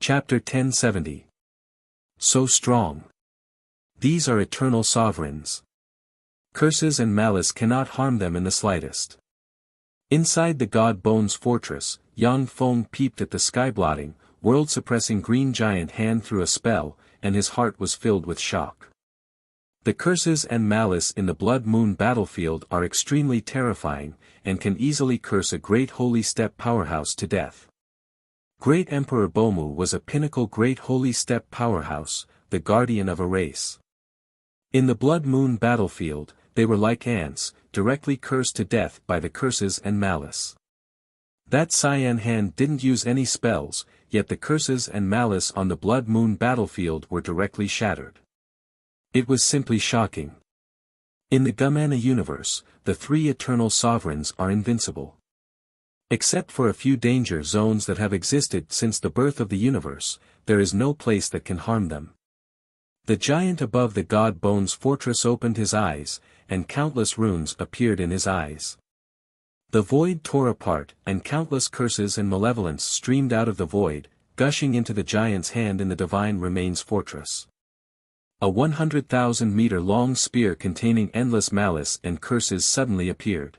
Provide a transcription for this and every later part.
Chapter 1070. So strong. These are eternal sovereigns. Curses and malice cannot harm them in the slightest. Inside the God Bones fortress, Yang Feng peeped at the sky-blotting, world-suppressing green giant hand through a spell, and his heart was filled with shock. The curses and malice in the Blood Moon battlefield are extremely terrifying, and can easily curse a great holy steppe powerhouse to death. Great Emperor Bomu was a pinnacle great holy steppe powerhouse, the guardian of a race. In the Blood Moon battlefield, they were like ants, directly cursed to death by the curses and malice. That cyan hand didn't use any spells, yet the curses and malice on the Blood Moon battlefield were directly shattered. It was simply shocking. In the Gumana universe, the three eternal sovereigns are invincible. Except for a few danger zones that have existed since the birth of the universe, there is no place that can harm them. The giant above the God Bones fortress opened his eyes, and countless runes appeared in his eyes. The void tore apart, and countless curses and malevolence streamed out of the void, gushing into the giant's hand in the Divine Remains fortress. A 100,000-meter-long spear containing endless malice and curses suddenly appeared.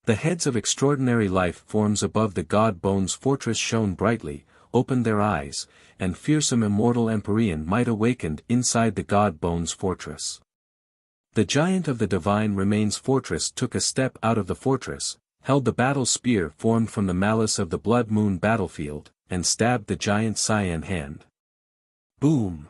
The heads of extraordinary life forms above the God Bones fortress shone brightly, opened their eyes, and fearsome immortal Empyrean might awakened inside the God Bones fortress. The giant of the Divine Remains fortress took a step out of the fortress, held the battle spear formed from the malice of the Blood Moon battlefield, and stabbed the giant cyan hand. Boom!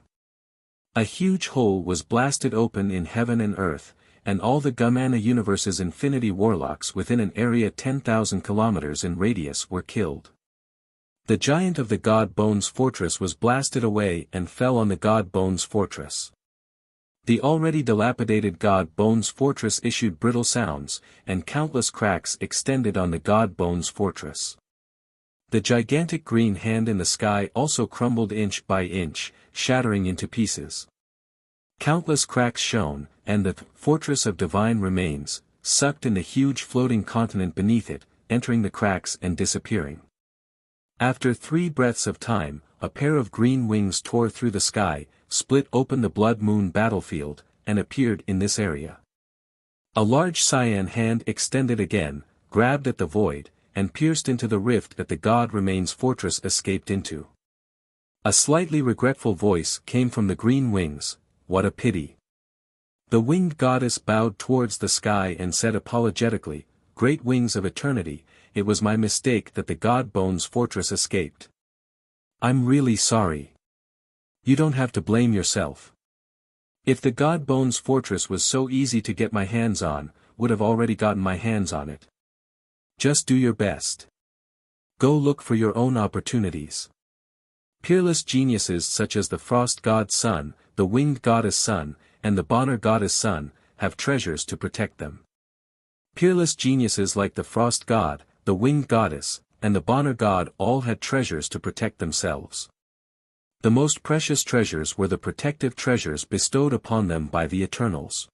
A huge hole was blasted open in heaven and earth, and all the Gumana universe's infinity warlocks within an area 10,000 kilometers in radius were killed. The giant of the God Bones fortress was blasted away and fell on the God Bones fortress. The already dilapidated God Bones fortress issued brittle sounds, and countless cracks extended on the God Bones fortress. The gigantic green hand in the sky also crumbled inch by inch, shattering into pieces. Countless cracks shone, and the fortress of Divine Remains, sucked in the huge floating continent beneath it, entering the cracks and disappearing. After 3 breaths of time, a pair of green wings tore through the sky, split open the Blood Moon battlefield, and appeared in this area. A large cyan hand extended again, grabbed at the void, and pierced into the rift that the God Remains fortress escaped into. A slightly regretful voice came from the green wings, "What a pity." The winged goddess bowed towards the sky and said apologetically, "Great wings of eternity, it was my mistake that the God Bones fortress escaped. I'm really sorry. You don't have to blame yourself. If the God Bones fortress was so easy to get my hands on, would have already gotten my hands on it. Just do your best. Go look for your own opportunities. Peerless geniuses such as the Frost God Sun, the Winged Goddess Sun, and the Bonner Goddess Sun, have treasures to protect them. Peerless geniuses like the Frost God, the Winged Goddess, and the Bonner God all had treasures to protect themselves. The most precious treasures were the protective treasures bestowed upon them by the Eternals.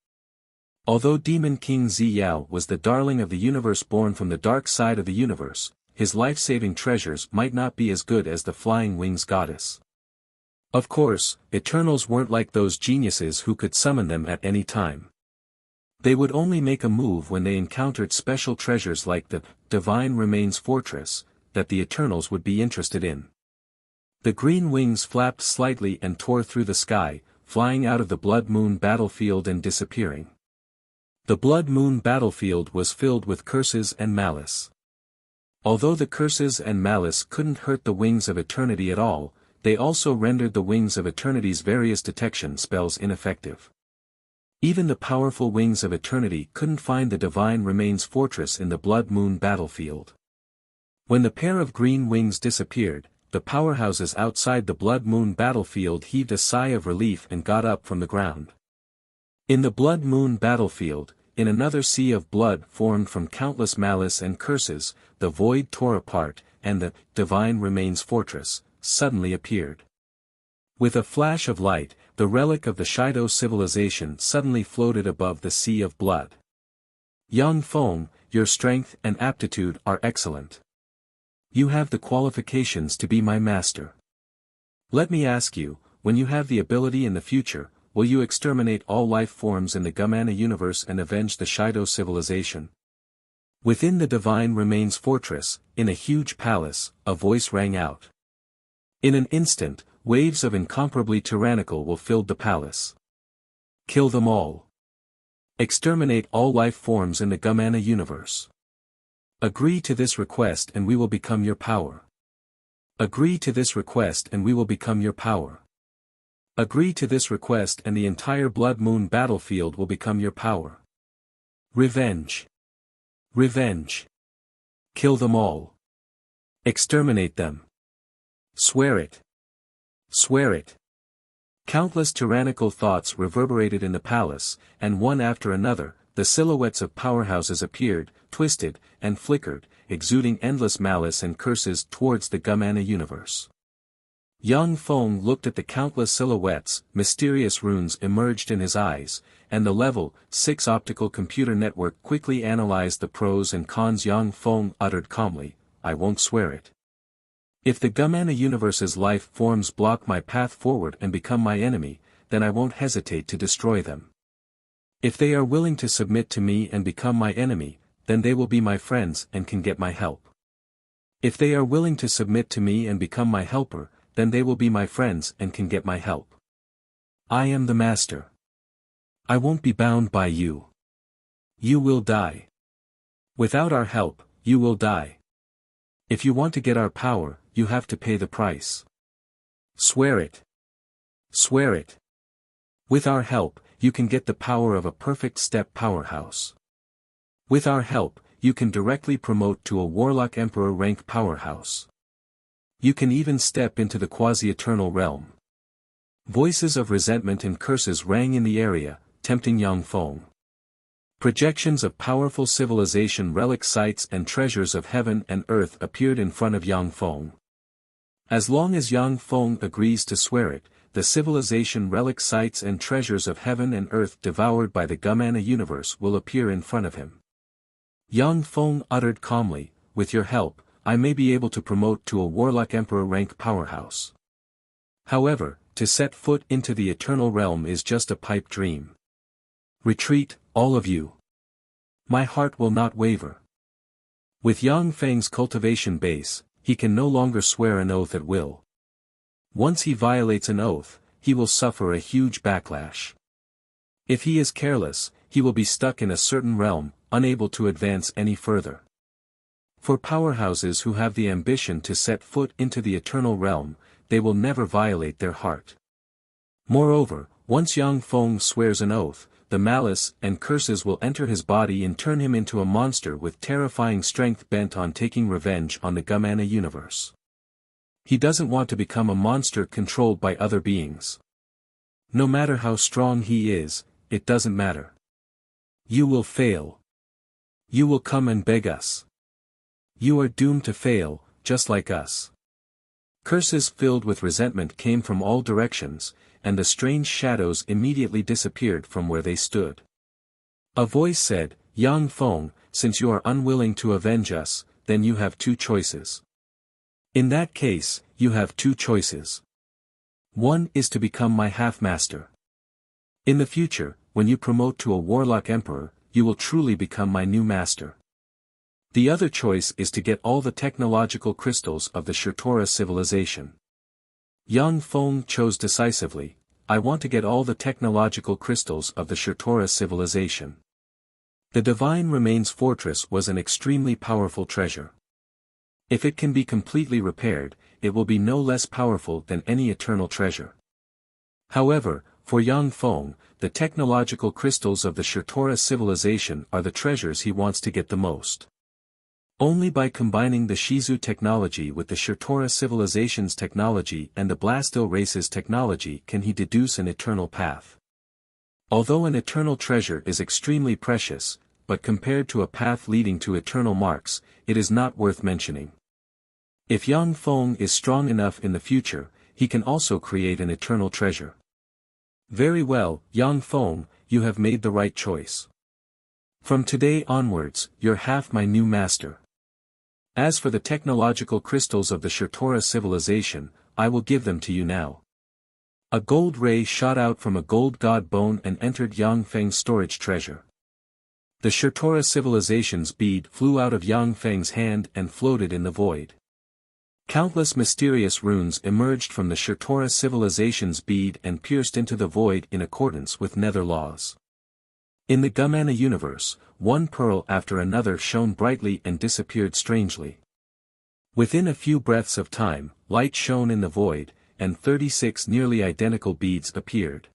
Although Demon King Ziyao was the darling of the universe born from the dark side of the universe, his life-saving treasures might not be as good as the Flying Wings Goddess. Of course, Eternals weren't like those geniuses who could summon them at any time. They would only make a move when they encountered special treasures like the Divine Remains fortress, that the Eternals would be interested in. The green wings flapped slightly and tore through the sky, flying out of the Blood Moon battlefield and disappearing. The Blood Moon battlefield was filled with curses and malice. Although the curses and malice couldn't hurt the Wings of Eternity at all, they also rendered the Wings of Eternity's various detection spells ineffective. Even the powerful Wings of Eternity couldn't find the Divine Remains fortress in the Blood Moon battlefield. When the pair of green wings disappeared, the powerhouses outside the Blood Moon battlefield heaved a sigh of relief and got up from the ground. In the Blood Moon battlefield, in another sea of blood formed from countless malice and curses, the void tore apart, and the Divine Remains fortress suddenly appeared. With a flash of light, the relic of the Shido civilization suddenly floated above the sea of blood. Yang Feng, your strength and aptitude are excellent. You have the qualifications to be my master. Let me ask you, when you have the ability in the future, will you exterminate all life forms in the Gamana universe and avenge the Shido civilization? Within the divine remains fortress, in a huge palace, a voice rang out. In an instant, waves of incomparably tyrannical will fill the palace. Kill them all. Exterminate all life forms in the Gamana universe. Agree to this request and we will become your power. Agree to this request and we will become your power. Agree to this request and the entire Blood Moon battlefield will become your power. Revenge. Revenge. Kill them all. Exterminate them. Swear it. Swear it. Countless tyrannical thoughts reverberated in the palace, and one after another, the silhouettes of powerhouses appeared, twisted, and flickered, exuding endless malice and curses towards the Gamana universe. Yang Feng looked at the countless silhouettes, mysterious runes emerged in his eyes, and the Level 6 optical computer network quickly analyzed the pros and cons. Yang Feng uttered calmly, "I won't swear it. If the Gamana universe's life forms block my path forward and become my enemy, then I won't hesitate to destroy them. If they are willing to submit to me and become my enemy, then they will be my friends and can get my help. If they are willing to submit to me and become my helper, then they will be my friends and can get my help. I am the master. I won't be bound by you. You will die. Without our help, you will die. If you want to get our power, you have to pay the price. Swear it. Swear it. With our help, you can get the power of a perfect step powerhouse. With our help, you can directly promote to a Warlock Emperor rank powerhouse. You can even step into the quasi-eternal realm." Voices of resentment and curses rang in the area, tempting Yang Feng. Projections of powerful civilization relic sites and treasures of heaven and earth appeared in front of Yang Feng. As long as Yang Feng agrees to swear it, the civilization relic sites and treasures of heaven and earth devoured by the Gamana universe will appear in front of him. Yang Feng uttered calmly, "With your help, I may be able to promote to a Warlock Emperor rank powerhouse. However, to set foot into the eternal realm is just a pipe dream. Retreat, all of you. My heart will not waver." With Yang Feng's cultivation base, he can no longer swear an oath at will. Once he violates an oath, he will suffer a huge backlash. If he is careless, he will be stuck in a certain realm, unable to advance any further. For powerhouses who have the ambition to set foot into the eternal realm, they will never violate their heart. Moreover, once Yang Feng swears an oath, the malice and curses will enter his body and turn him into a monster with terrifying strength bent on taking revenge on the Gamana universe. He doesn't want to become a monster controlled by other beings. No matter how strong he is, it doesn't matter. You will fail. You will come and beg us. You are doomed to fail, just like us. Curses filled with resentment came from all directions, and the strange shadows immediately disappeared from where they stood. A voice said, "Yang Feng, since you are unwilling to avenge us, then you have two choices. In that case, you have two choices. One is to become my half-master. In the future, when you promote to a Warlock Emperor, you will truly become my new master. The other choice is to get all the technological crystals of the Shirtora civilization." Yang Feng chose decisively, "I want to get all the technological crystals of the Shirtora civilization." The Divine Remains Fortress was an extremely powerful treasure. If it can be completely repaired, it will be no less powerful than any eternal treasure. However, for Yang Feng, the technological crystals of the Shirtora civilization are the treasures he wants to get the most. Only by combining the Shizu technology with the Shirtora civilization's technology and the Blasto race's technology can he deduce an eternal path. Although an eternal treasure is extremely precious, but compared to a path leading to eternal marks, it is not worth mentioning. If Yang Feng is strong enough in the future, he can also create an eternal treasure. Very well, Yang Feng, you have made the right choice. From today onwards, you're half my new master. As for the technological crystals of the Shirtora civilization, I will give them to you now. A gold ray shot out from a gold god bone and entered Yang Feng's storage treasure. The Shirtora civilization's bead flew out of Yang Feng's hand and floated in the void. Countless mysterious runes emerged from the Shirtora civilization's bead and pierced into the void in accordance with nether laws. In the Gumana universe, one pearl after another shone brightly and disappeared strangely. Within a few breaths of time, light shone in the void, and 36 nearly identical beads appeared.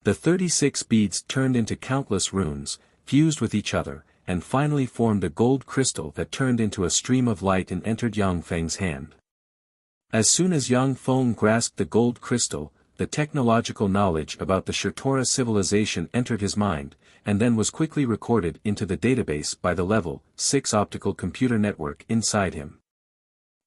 The 36 beads turned into countless runes, fused with each other, and finally formed a gold crystal that turned into a stream of light and entered Yang Feng's hand. As soon as Yang Feng grasped the gold crystal, the technological knowledge about the Shirtora civilization entered his mind, and then was quickly recorded into the database by the Level 6 optical computer network inside him.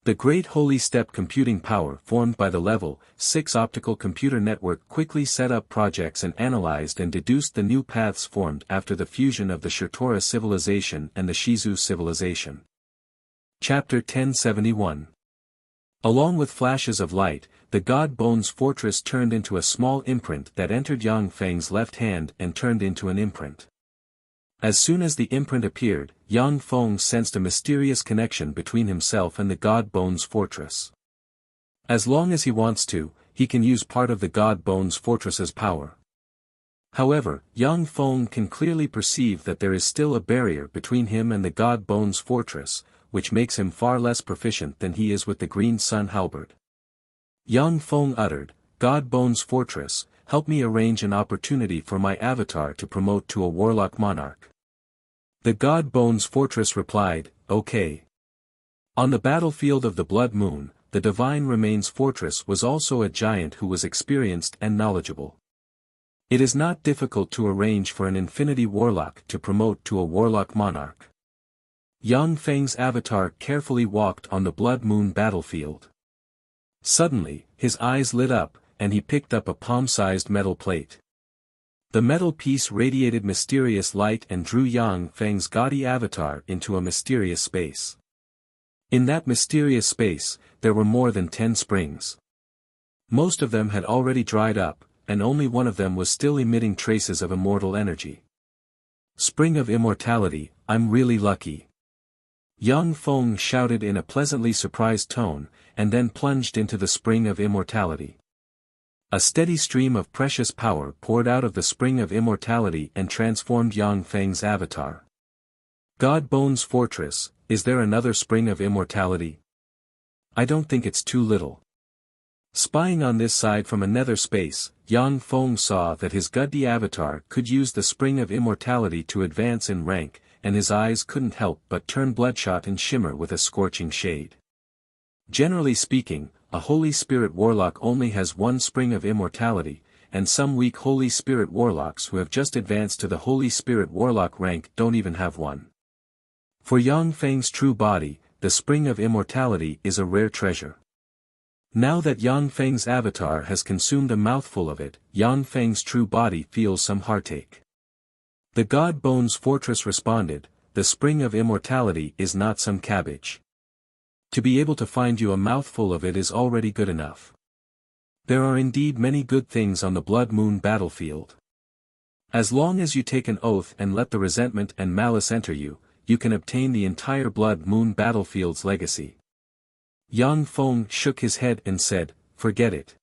The Great Holy Step computing power formed by the Level 6 optical computer network quickly set up projects and analyzed and deduced the new paths formed after the fusion of the Shirtora civilization and the Shizu civilization. Chapter 1071. Along with flashes of light, the God Bone's fortress turned into a small imprint that entered Yang Feng's left hand and turned into an imprint. As soon as the imprint appeared, Yang Feng sensed a mysterious connection between himself and the God Bone's fortress. As long as he wants to, he can use part of the God Bone's fortress's power. However, Yang Feng can clearly perceive that there is still a barrier between him and the God Bone's fortress, which makes him far less proficient than he is with the Green Sun halberd. Yang Feng uttered, "God Bone's fortress, help me arrange an opportunity for my avatar to promote to a warlock monarch." The God Bone's fortress replied, "Okay." On the battlefield of the Blood Moon, the Divine Remains fortress was also a giant who was experienced and knowledgeable. It is not difficult to arrange for an Infinity Warlock to promote to a warlock monarch. Yang Feng's avatar carefully walked on the Blood Moon battlefield. Suddenly, his eyes lit up, and he picked up a palm-sized metal plate. The metal piece radiated mysterious light and drew Yang Feng's gaudy avatar into a mysterious space. In that mysterious space, there were more than 10 springs. Most of them had already dried up, and only one of them was still emitting traces of immortal energy. "Spring of immortality, I'm really lucky." Yang Feng shouted in a pleasantly surprised tone, and then plunged into the spring of immortality. A steady stream of precious power poured out of the spring of immortality and transformed Yang Feng's avatar. "God Bone's fortress, is there another spring of immortality? I don't think it's too little." Spying on this side from a nether space, Yang Feng saw that his Guddi avatar could use the spring of immortality to advance in rank, and his eyes couldn't help but turn bloodshot and shimmer with a scorching shade. Generally speaking, a Holy Spirit Warlock only has one spring of immortality, and some weak Holy Spirit Warlocks who have just advanced to the Holy Spirit Warlock rank don't even have one. For Yang Feng's true body, the spring of immortality is a rare treasure. Now that Yang Feng's avatar has consumed a mouthful of it, Yang Feng's true body feels some heartache. The God Bone's fortress responded, "The spring of immortality is not some cabbage. To be able to find you a mouthful of it is already good enough. There are indeed many good things on the Blood Moon battlefield. As long as you take an oath and let the resentment and malice enter you, you can obtain the entire Blood Moon battlefield's legacy." Yang Feng shook his head and said, "Forget it.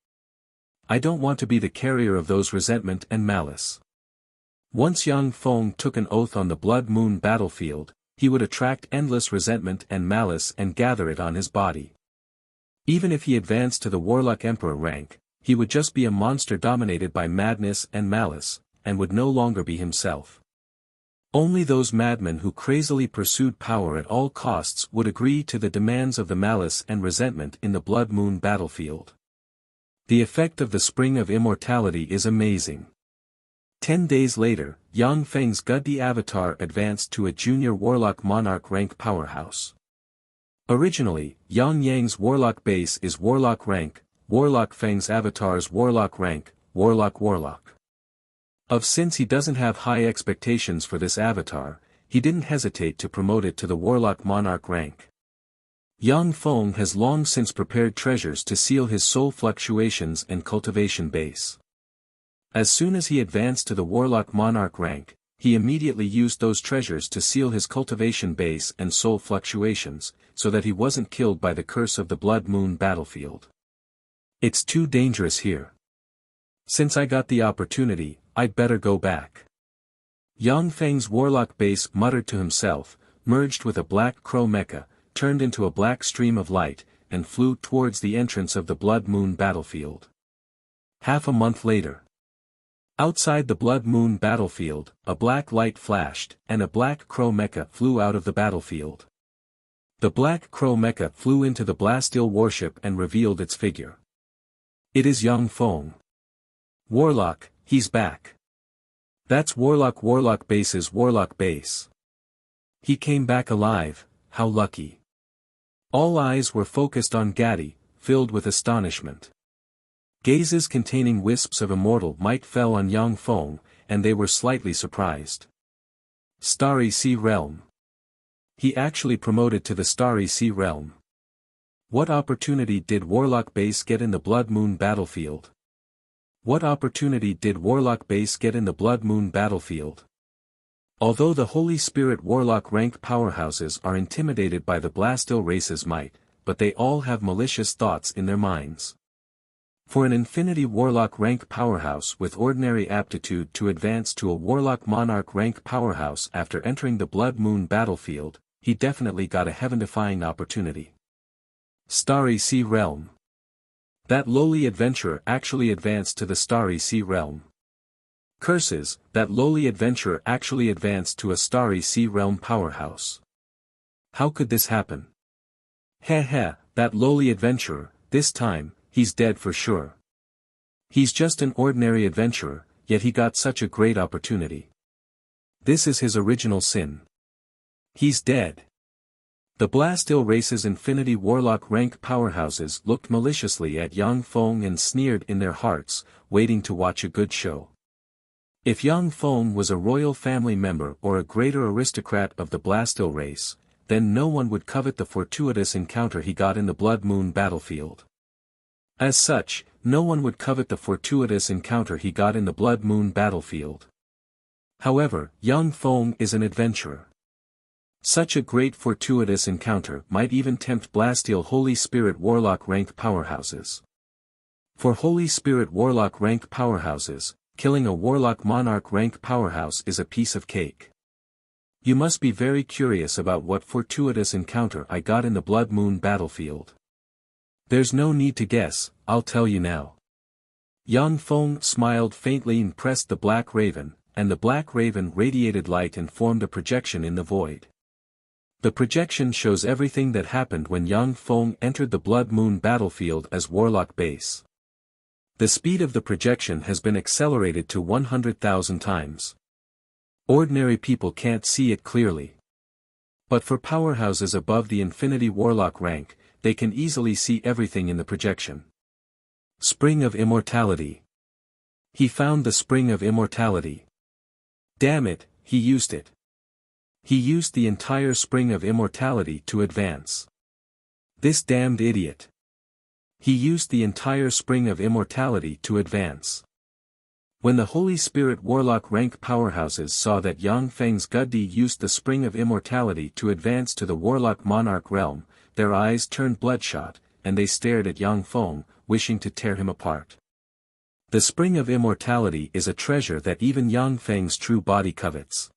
I don't want to be the carrier of those resentment and malice." Once Yang Feng took an oath on the Blood Moon battlefield, he would attract endless resentment and malice and gather it on his body. Even if he advanced to the Warlock Emperor rank, he would just be a monster dominated by madness and malice, and would no longer be himself. Only those madmen who crazily pursued power at all costs would agree to the demands of the malice and resentment in the Blood Moon battlefield. The effect of the Spring of Immortality is amazing. 10 days later, Yang Feng's Guddi avatar advanced to a junior Warlock Monarch rank powerhouse. Originally, Yang Yang's Warlock base is Warlock rank, Warlock Feng's avatar's Warlock rank, Warlock. Since he doesn't have high expectations for this avatar, he didn't hesitate to promote it to the Warlock Monarch rank. Yang Feng has long since prepared treasures to seal his soul fluctuations and cultivation base. As soon as he advanced to the Warlock Monarch rank, he immediately used those treasures to seal his cultivation base and soul fluctuations, so that he wasn't killed by the curse of the Blood Moon battlefield. It's too dangerous here. Since I got the opportunity, I'd better go back. Yang Feng's warlock base muttered to himself, merged with a black crow mecha, turned into a black stream of light, and flew towards the entrance of the Blood Moon battlefield. Half a month later. Outside the Blood Moon battlefield, a black light flashed, and a black crow mecha flew out of the battlefield. The black crow mecha flew into the Blasteel warship and revealed its figure. It is Yang Feng. Warlock, he's back. That's Warlock Base's Warlock Base. He came back alive, how lucky. All eyes were focused on Gatti, filled with astonishment. Gazes containing wisps of immortal might fell on Yang Feng, and they were slightly surprised. Starry Sea Realm. He actually promoted to the Starry Sea Realm. What opportunity did Warlock Base get in the Blood Moon battlefield? What opportunity did Warlock Base get in the Blood Moon battlefield? Although the Holy Spirit Warlock rank powerhouses are intimidated by the Blasteel race's might, but they all have malicious thoughts in their minds. For an Infinity Warlock rank powerhouse with ordinary aptitude to advance to a Warlock Monarch rank powerhouse after entering the Blood Moon battlefield, he definitely got a heaven-defying opportunity. Starry Sea Realm. That lowly adventurer actually advanced to the Starry Sea Realm. Curses, that lowly adventurer actually advanced to a Starry Sea Realm powerhouse. How could this happen? Heh, that lowly adventurer, this time, he's dead for sure. He's just an ordinary adventurer, yet he got such a great opportunity. This is his original sin. He's dead. The Blasteel race's Infinity Warlock rank powerhouses looked maliciously at Yang Feng and sneered in their hearts, waiting to watch a good show. If Yang Feng was a royal family member or a greater aristocrat of the Blasteel race, then no one would covet the fortuitous encounter he got in the Blood Moon battlefield. As such, no one would covet the fortuitous encounter he got in the Blood Moon battlefield. However, Yang Feng is an adventurer. Such a great fortuitous encounter might even tempt Blasteel Holy Spirit Warlock rank powerhouses. For Holy Spirit Warlock rank powerhouses, killing a Warlock Monarch rank powerhouse is a piece of cake. You must be very curious about what fortuitous encounter I got in the Blood Moon battlefield. There's no need to guess, I'll tell you now. Yang Feng smiled faintly and pressed the Black Raven, and the Black Raven radiated light and formed a projection in the void. The projection shows everything that happened when Yang Feng entered the Blood Moon battlefield as Warlock Base. The speed of the projection has been accelerated to 100,000 times. Ordinary people can't see it clearly. But for powerhouses above the Infinity Warlock rank, they can easily see everything in the projection. Spring of Immortality. He found the Spring of Immortality. Damn it, he used it. He used the entire Spring of Immortality to advance. This damned idiot. He used the entire Spring of Immortality to advance. When the Holy Spirit Warlock rank powerhouses saw that Yang Feng's Guddi used the Spring of Immortality to advance to the Warlock Monarch realm, their eyes turned bloodshot, and they stared at Yang Feng, wishing to tear him apart. The Spring of Immortality is a treasure that even Yang Feng's true body covets.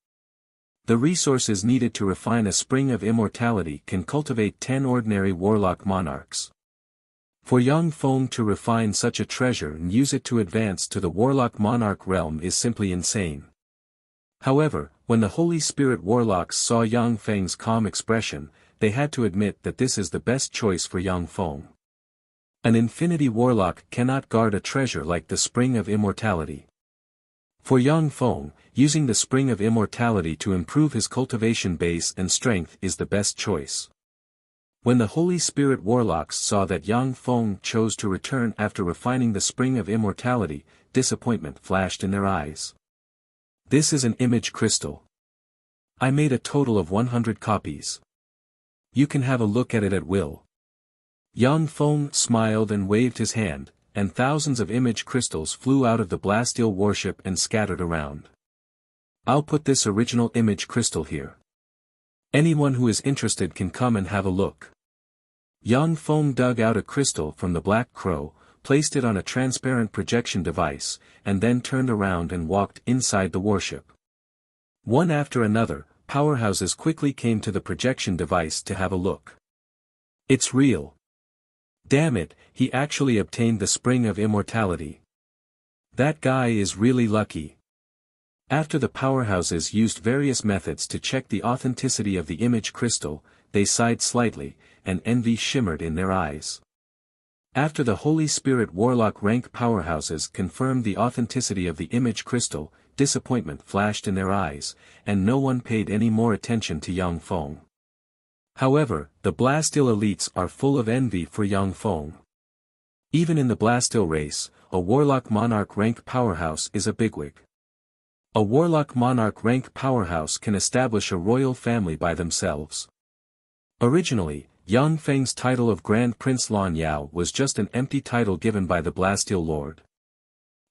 The resources needed to refine a Spring of Immortality can cultivate 10 ordinary Warlock Monarchs. For Yang Feng to refine such a treasure and use it to advance to the Warlock Monarch realm is simply insane. However, when the Holy Spirit Warlocks saw Yang Feng's calm expression, they had to admit that this is the best choice for Yang Feng. An Infinity Warlock cannot guard a treasure like the Spring of Immortality. For Yang Feng, using the Spring of Immortality to improve his cultivation base and strength is the best choice. When the Holy Spirit Warlocks saw that Yang Feng chose to return after refining the Spring of Immortality, disappointment flashed in their eyes. This is an image crystal. I made a total of 100 copies. You can have a look at it at will. Yang Feng smiled and waved his hand, and thousands of image crystals flew out of the blasteel warship and scattered around. I'll put this original image crystal here. Anyone who is interested can come and have a look. Yang Feng dug out a crystal from the black crow, placed it on a transparent projection device, and then turned around and walked inside the warship. One after another, powerhouses quickly came to the projection device to have a look. It's real. Damn it, he actually obtained the spring of immortality. That guy is really lucky. After the powerhouses used various methods to check the authenticity of the image crystal, they sighed slightly, and envy shimmered in their eyes. After the Holy Spirit Warlock rank powerhouses confirmed the authenticity of the image crystal, disappointment flashed in their eyes, and no one paid any more attention to Yang Feng. However, the Blasteel elites are full of envy for Yang Feng. Even in the Blasteel race, a Warlock Monarch rank powerhouse is a bigwig. A Warlock Monarch rank powerhouse can establish a royal family by themselves. Originally, Yang Feng's title of Grand Prince Lan Yao was just an empty title given by the Blasteel Lord.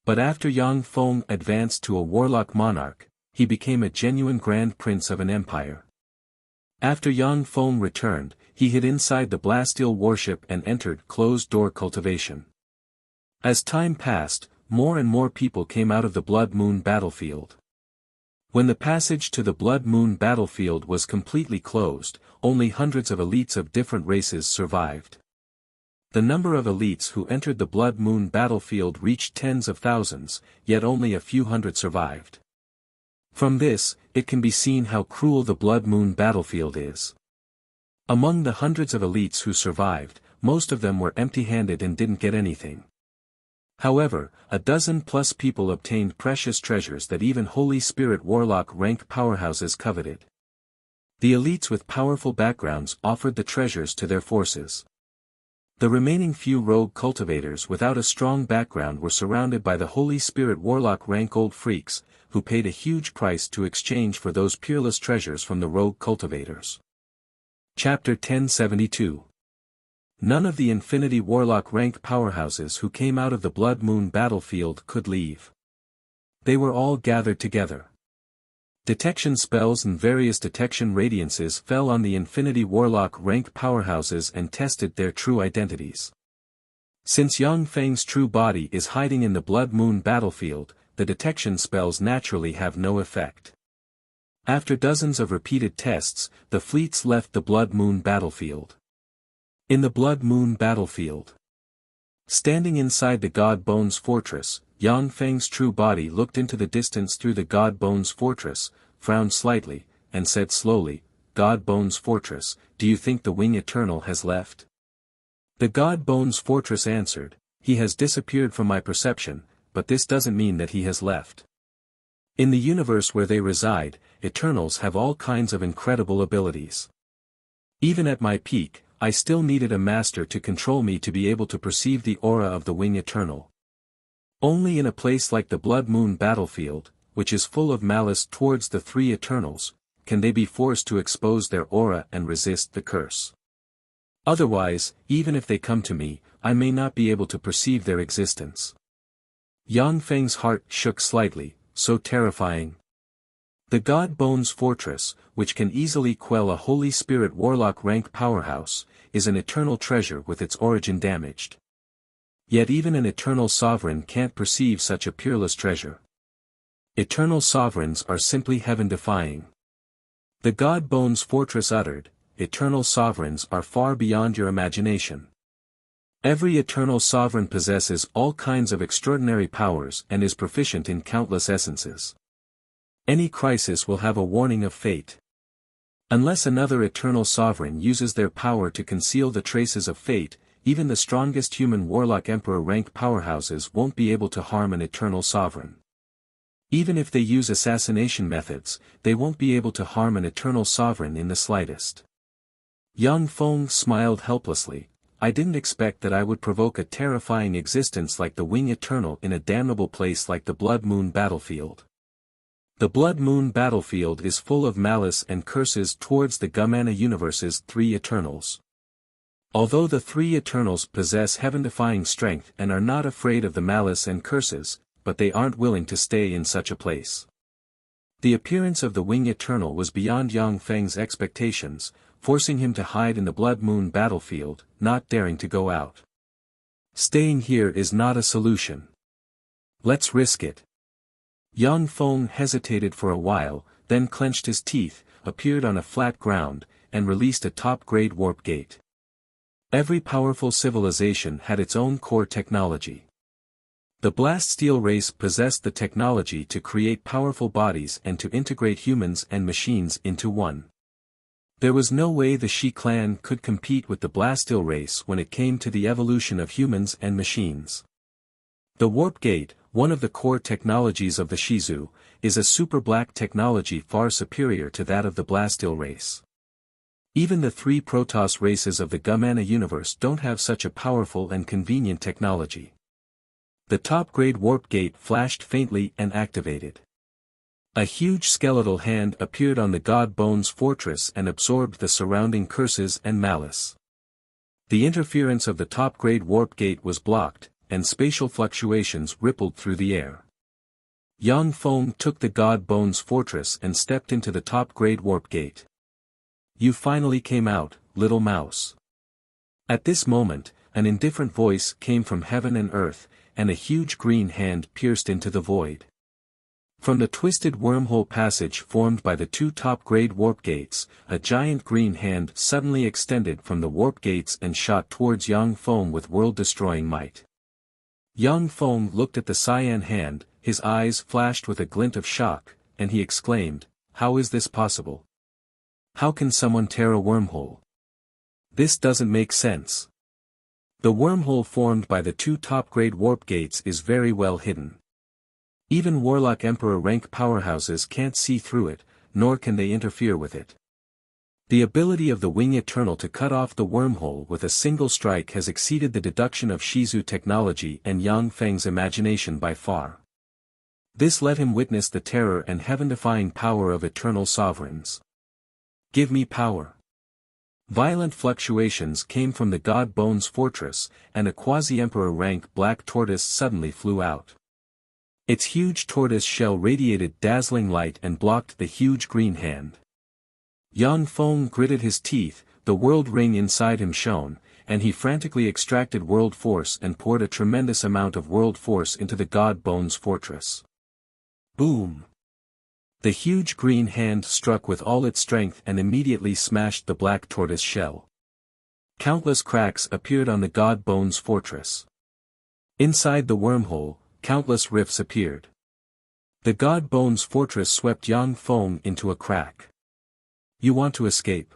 But after Yang Feng advanced to a Warlock Monarch, he became a genuine Grand Prince of an empire. After Yang Feng returned, he hid inside the Blasteel warship and entered closed-door cultivation. As time passed, more and more people came out of the Blood Moon battlefield. When the passage to the Blood Moon battlefield was completely closed, only hundreds of elites of different races survived. The number of elites who entered the Blood Moon battlefield reached tens of thousands, yet only a few hundred survived. From this, it can be seen how cruel the Blood Moon battlefield is. Among the hundreds of elites who survived, most of them were empty-handed and didn't get anything. However, a dozen-plus people obtained precious treasures that even Holy Spirit Warlock rank powerhouses coveted. The elites with powerful backgrounds offered the treasures to their forces. The remaining few rogue cultivators without a strong background were surrounded by the Holy Spirit Warlock rank old freaks, who paid a huge price to exchange for those peerless treasures from the rogue cultivators. Chapter 1072. None of the Infinity Warlock rank powerhouses who came out of the Blood Moon battlefield could leave. They were all gathered together. Detection spells and various detection radiances fell on the Infinity Warlock rank powerhouses and tested their true identities. Since Yang Feng's true body is hiding in the Blood Moon battlefield, the detection spells naturally have no effect. After dozens of repeated tests, the fleets left the Blood Moon battlefield. In the Blood Moon battlefield, standing inside the God Bones fortress, Yang Feng's true body looked into the distance through the God Bones fortress, frowned slightly, and said slowly, "God Bones fortress, do you think the Wing Eternal has left?" The God Bones fortress answered, "He has disappeared from my perception, but this doesn't mean that he has left. In the universe where they reside, Eternals have all kinds of incredible abilities. Even at my peak, I still needed a master to control me to be able to perceive the aura of the Wing Eternal. Only in a place like the Blood Moon battlefield, which is full of malice towards the three Eternals, can they be forced to expose their aura and resist the curse. Otherwise, even if they come to me, I may not be able to perceive their existence." Yang Feng's heart shook slightly, so terrifying. The God Bones fortress, which can easily quell a Holy Spirit Warlock rank powerhouse, is an eternal treasure with its origin damaged. Yet even an eternal sovereign can't perceive such a peerless treasure. Eternal sovereigns are simply heaven-defying. The God Bones fortress uttered, "Eternal sovereigns are far beyond your imagination. Every eternal sovereign possesses all kinds of extraordinary powers and is proficient in countless essences. Any crisis will have a warning of fate. Unless another eternal sovereign uses their power to conceal the traces of fate, even the strongest human Warlock Emperor rank powerhouses won't be able to harm an eternal sovereign. Even if they use assassination methods, they won't be able to harm an eternal sovereign in the slightest." Yang Feng smiled helplessly. "I didn't expect that I would provoke a terrifying existence like the Wing Eternal in a damnable place like the Blood Moon battlefield. The Blood Moon battlefield is full of malice and curses towards the Gumana universe's three Eternals. Although the three Eternals possess heaven-defying strength and are not afraid of the malice and curses, but they aren't willing to stay in such a place. The appearance of the Wing Eternal was beyond Yang Feng's expectations, forcing him to hide in the Blood Moon battlefield, not daring to go out. Staying here is not a solution. Let's risk it. Yang Feng hesitated for a while, then clenched his teeth, appeared on a flat ground, and released a top-grade warp gate. Every powerful civilization had its own core technology. The Blast Steel race possessed the technology to create powerful bodies and to integrate humans and machines into one. There was no way the Shi clan could compete with the Blast Steel race when it came to the evolution of humans and machines. The Warp Gate, one of the core technologies of the Shizu, is a super black technology far superior to that of the Blast Steel race. Even the three Protoss races of the Gumana universe don't have such a powerful and convenient technology. The top-grade warp gate flashed faintly and activated. A huge skeletal hand appeared on the God Bones fortress and absorbed the surrounding curses and malice. The interference of the top-grade warp gate was blocked, and spatial fluctuations rippled through the air. Yang Feng took the God Bones fortress and stepped into the top-grade warp gate. You finally came out, little mouse. At this moment, an indifferent voice came from heaven and earth, and a huge green hand pierced into the void. From the twisted wormhole passage formed by the two top-grade warp gates, a giant green hand suddenly extended from the warp gates and shot towards Yang Feng with world-destroying might. Yang Feng looked at the cyan hand, his eyes flashed with a glint of shock, and he exclaimed, "How is this possible? How can someone tear a wormhole? This doesn't make sense." The wormhole formed by the two top-grade warp gates is very well hidden. Even Warlock Emperor rank powerhouses can't see through it, nor can they interfere with it. The ability of the Wing Eternal to cut off the wormhole with a single strike has exceeded the deduction of Shizu technology and Yang Feng's imagination by far. This let him witness the terror and heaven-defying power of Eternal Sovereigns. Give me power. Violent fluctuations came from the God Bones fortress, and a quasi-emperor rank black tortoise suddenly flew out. Its huge tortoise shell radiated dazzling light and blocked the huge green hand. Yang Feng gritted his teeth, the world ring inside him shone, and he frantically extracted world force and poured a tremendous amount of world force into the God Bones fortress. Boom! The huge green hand struck with all its strength and immediately smashed the black tortoise shell. Countless cracks appeared on the God Bones fortress. Inside the wormhole, countless rifts appeared. The God Bones fortress swept Yang Feng into a crack. You want to escape?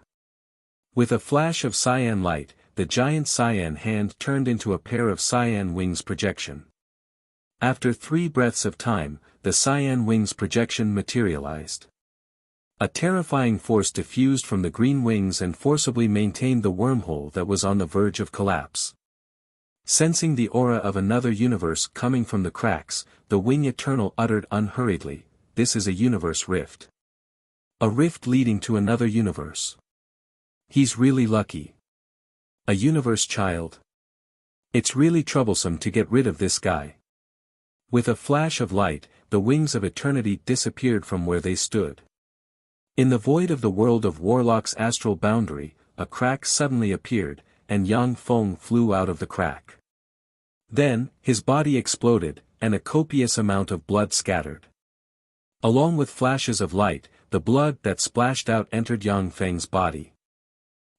With a flash of cyan light, the giant cyan hand turned into a pair of cyan wings projection. After 3 breaths of time, the cyan wings projection materialized. A terrifying force diffused from the green wings and forcibly maintained the wormhole that was on the verge of collapse. Sensing the aura of another universe coming from the cracks, the Wing Eternal uttered unhurriedly, "This is a universe rift. A rift leading to another universe. He's really lucky. A universe child. It's really troublesome to get rid of this guy." With a flash of light, the wings of eternity disappeared from where they stood. In the void of the world of Warlock's astral boundary, a crack suddenly appeared, and Yang Feng flew out of the crack. Then, his body exploded, and a copious amount of blood scattered. Along with flashes of light, the blood that splashed out entered Yang Feng's body.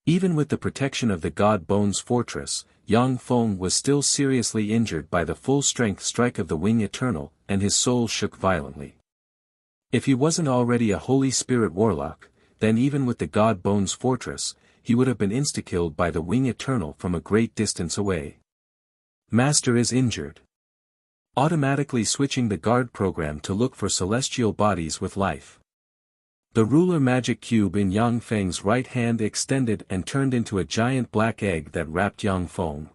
Even with the protection of the God Bones fortress, Yang Feng was still seriously injured by the full-strength strike of the Wing Eternal, and his soul shook violently. If he wasn't already a Holy Spirit Warlock, then even with the God Bones fortress, he would have been insta-killed by the Wing Eternal from a great distance away. Master is injured. Automatically switching the guard program to look for celestial bodies with life. The ruler magic cube in Yang Feng's right hand extended and turned into a giant black egg that wrapped Yang Feng.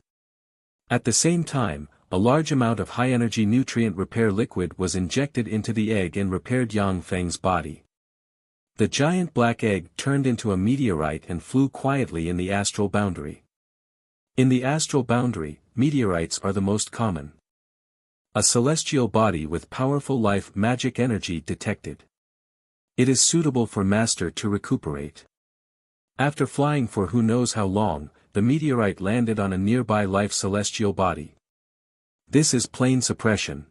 At the same time, a large amount of high-energy nutrient repair liquid was injected into the egg and repaired Yang Feng's body. The giant black egg turned into a meteorite and flew quietly in the astral boundary. In the astral boundary, meteorites are the most common. A celestial body with powerful life magic energy detected. It is suitable for master to recuperate. After flying for who knows how long, the meteorite landed on a nearby life celestial body. This is plane suppression.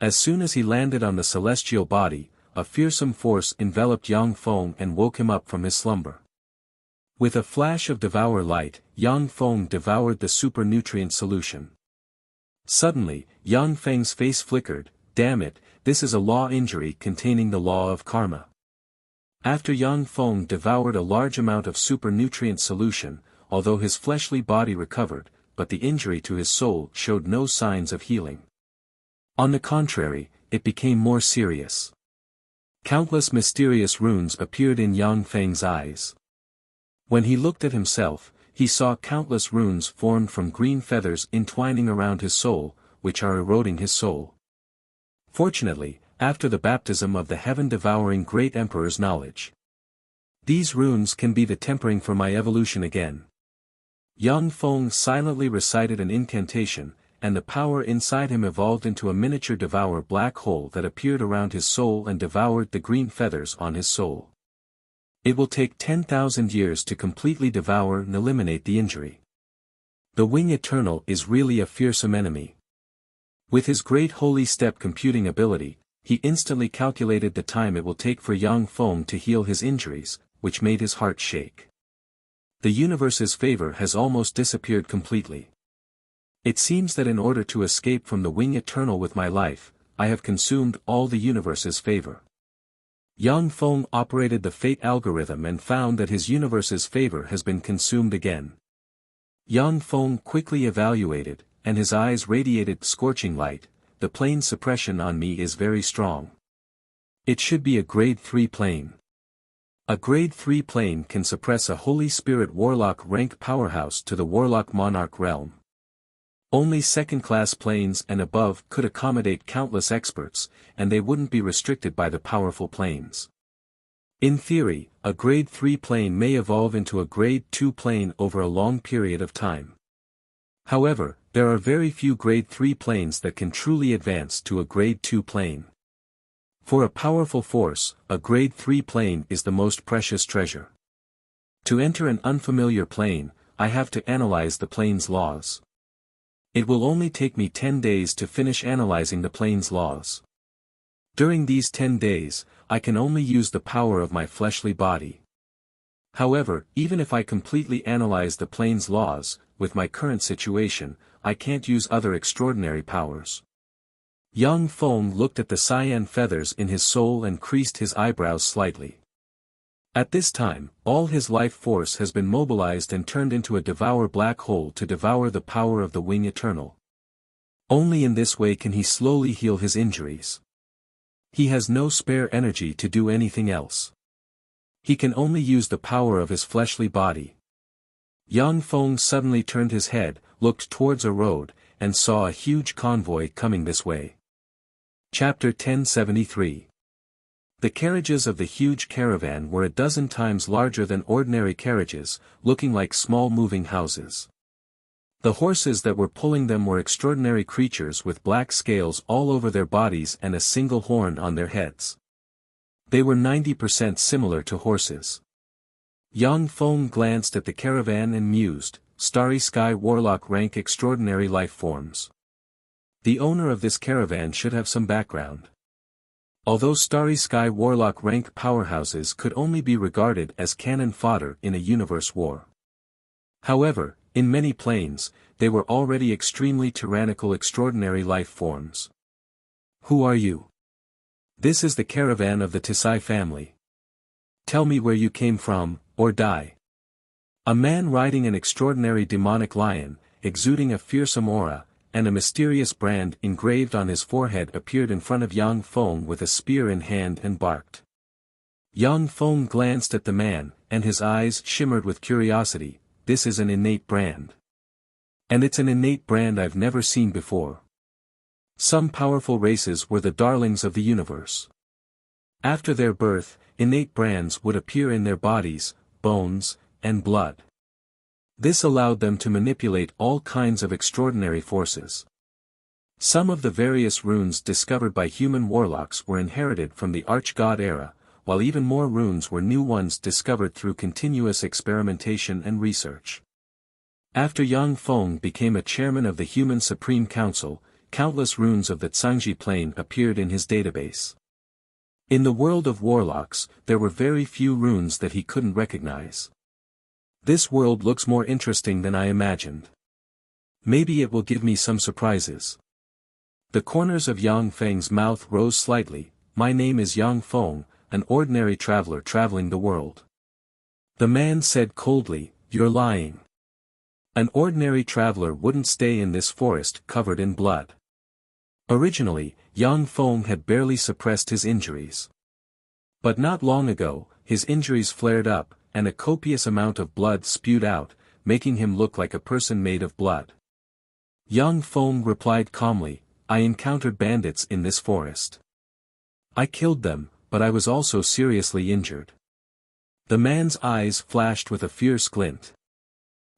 As soon as he landed on the celestial body, a fearsome force enveloped Yang Feng and woke him up from his slumber. With a flash of devour light, Yang Feng devoured the super nutrient solution. Suddenly, Yang Feng's face flickered. Damn it, this is a law injury containing the law of karma. After Yang Feng devoured a large amount of super nutrient solution, although his fleshly body recovered, but the injury to his soul showed no signs of healing. On the contrary, it became more serious. Countless mysterious runes appeared in Yang Feng's eyes. When he looked at himself, he saw countless runes formed from green feathers entwining around his soul, which are eroding his soul. Fortunately, after the baptism of the heaven-devouring great emperor's knowledge, these runes can be the tempering for my evolution again. Yang Feng silently recited an incantation, and the power inside him evolved into a miniature devour black hole that appeared around his soul and devoured the green feathers on his soul. It will take 10,000 years to completely devour and eliminate the injury. The Wing Eternal is really a fearsome enemy. With his great holy step computing ability, he instantly calculated the time it will take for Yang Feng to heal his injuries, which made his heart shake. The universe's favor has almost disappeared completely. It seems that in order to escape from the Wing Eternal with my life, I have consumed all the universe's favor. Yang Feng operated the fate algorithm and found that his universe's favor has been consumed again. Yang Feng quickly evaluated, and his eyes radiated scorching light. The plane suppression on me is very strong. It should be a grade 3 plane. A grade 3 plane can suppress a Holy Spirit Warlock rank powerhouse to the Warlock Monarch realm. Only second-class planes and above could accommodate countless experts, and they wouldn't be restricted by the powerful planes. In theory, a grade 3 plane may evolve into a grade 2 plane over a long period of time. However, there are very few grade 3 planes that can truly advance to a grade 2 plane. For a powerful force, a grade 3 plane is the most precious treasure. To enter an unfamiliar plane, I have to analyze the plane's laws. It will only take me 10 days to finish analyzing the plane's laws. During these 10 days, I can only use the power of my fleshly body. However, even if I completely analyze the plane's laws, with my current situation, I can't use other extraordinary powers. Yang Feng looked at the cyan feathers in his soul and creased his eyebrows slightly. At this time, all his life force has been mobilized and turned into a devour black hole to devour the power of the Wing Eternal. Only in this way can he slowly heal his injuries. He has no spare energy to do anything else. He can only use the power of his fleshly body. Yang Feng suddenly turned his head, looked towards a road, and saw a huge convoy coming this way. Chapter 1073. The carriages of the huge caravan were a dozen times larger than ordinary carriages, looking like small moving houses. The horses that were pulling them were extraordinary creatures with black scales all over their bodies and a single horn on their heads. They were 90% similar to horses. Yang Feng glanced at the caravan and mused, Starry Sky Warlock rank extraordinary life forms. The owner of this caravan should have some background. Although Starry Sky Warlock rank powerhouses could only be regarded as cannon fodder in a universe war. However, in many planes, they were already extremely tyrannical extraordinary life forms. Who are you? This is the caravan of the Tisai family. Tell me where you came from, or die. A man riding an extraordinary demonic lion, exuding a fearsome aura, and a mysterious brand engraved on his forehead appeared in front of Yang Feng with a spear in hand and barked. Yang Feng glanced at the man, and his eyes shimmered with curiosity. This is an innate brand. And it's an innate brand I've never seen before. Some powerful races were the darlings of the universe. After their birth, innate brands would appear in their bodies, bones, and blood. This allowed them to manipulate all kinds of extraordinary forces. Some of the various runes discovered by human warlocks were inherited from the arch-god era, while even more runes were new ones discovered through continuous experimentation and research. After Yang Feng became a chairman of the Human Supreme Council, countless runes of the Zhangji Plane appeared in his database. In the world of warlocks, there were very few runes that he couldn't recognize. This world looks more interesting than I imagined. Maybe it will give me some surprises. The corners of Yang Feng's mouth rose slightly. My name is Yang Feng, an ordinary traveler traveling the world. The man said coldly, you're lying. An ordinary traveler wouldn't stay in this forest covered in blood. Originally, Yang Feng had barely suppressed his injuries. But not long ago, his injuries flared up, and a copious amount of blood spewed out, making him look like a person made of blood. Yang Feng replied calmly, I encountered bandits in this forest. I killed them, but I was also seriously injured. The man's eyes flashed with a fierce glint.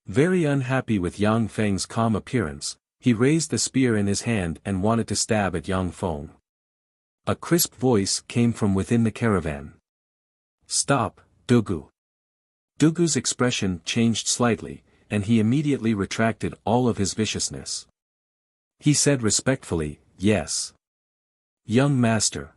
Very unhappy with Yang Feng's calm appearance, he raised the spear in his hand and wanted to stab at Yang Feng. A crisp voice came from within the caravan. Stop, Dugu. Dugu's expression changed slightly, and he immediately retracted all of his viciousness. He said respectfully, yes. Young master.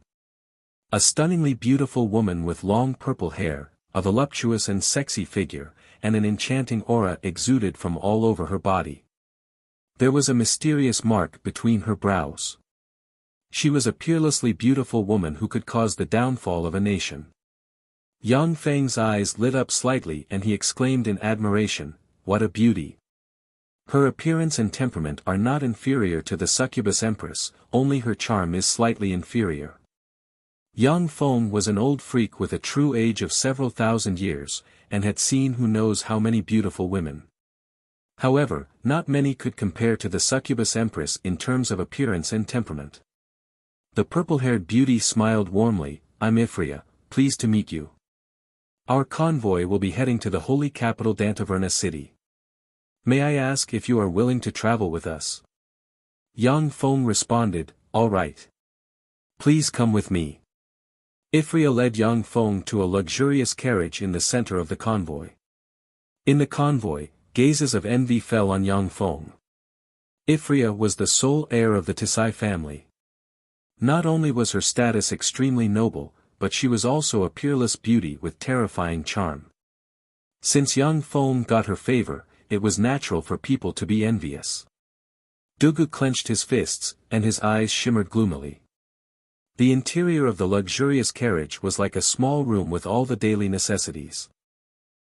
A stunningly beautiful woman with long purple hair, a voluptuous and sexy figure, and an enchanting aura exuded from all over her body. There was a mysterious mark between her brows. She was a peerlessly beautiful woman who could cause the downfall of a nation. Yang Feng's eyes lit up slightly and he exclaimed in admiration, what a beauty! Her appearance and temperament are not inferior to the succubus empress, only her charm is slightly inferior. Yang Feng was an old freak with a true age of several thousand years, and had seen who knows how many beautiful women. However, not many could compare to the succubus empress in terms of appearance and temperament. The purple-haired beauty smiled warmly, I'm Ifria, pleased to meet you. Our convoy will be heading to the holy capital Dantaverna city. May I ask if you are willing to travel with us? Yang Feng responded, all right. Please come with me. Ifria led Yang Feng to a luxurious carriage in the center of the convoy. In the convoy, gazes of envy fell on Yang Feng. Ifria was the sole heir of the Tisai family. Not only was her status extremely noble, but she was also a peerless beauty with terrifying charm. Since Yang Feng got her favor, it was natural for people to be envious. Dugu clenched his fists, and his eyes shimmered gloomily. The interior of the luxurious carriage was like a small room with all the daily necessities.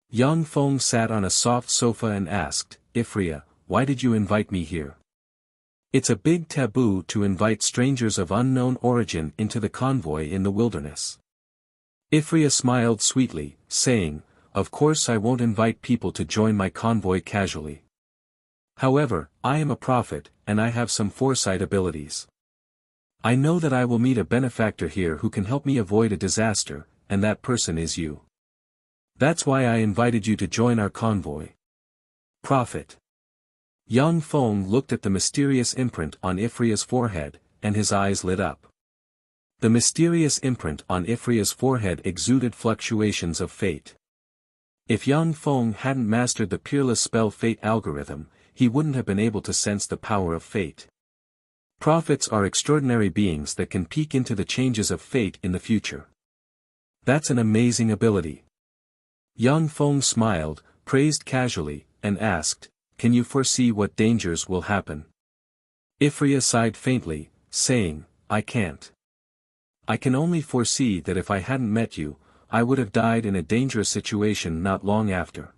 Yang Feng sat on a soft sofa and asked, Ifria, why did you invite me here? It's a big taboo to invite strangers of unknown origin into the convoy in the wilderness. Ifria smiled sweetly, saying, of course I won't invite people to join my convoy casually. However, I am a prophet, and I have some foresight abilities. I know that I will meet a benefactor here who can help me avoid a disaster, and that person is you. That's why I invited you to join our convoy. Prophet. Yang Feng looked at the mysterious imprint on Ifria's forehead, and his eyes lit up. The mysterious imprint on Ifria's forehead exuded fluctuations of fate. If Yang Feng hadn't mastered the peerless spell fate algorithm, he wouldn't have been able to sense the power of fate. Prophets are extraordinary beings that can peek into the changes of fate in the future. That's an amazing ability. Yang Feng smiled, praised casually, and asked, can you foresee what dangers will happen? Ifria sighed faintly, saying, I can't. I can only foresee that if I hadn't met you, I would have died in a dangerous situation not long after.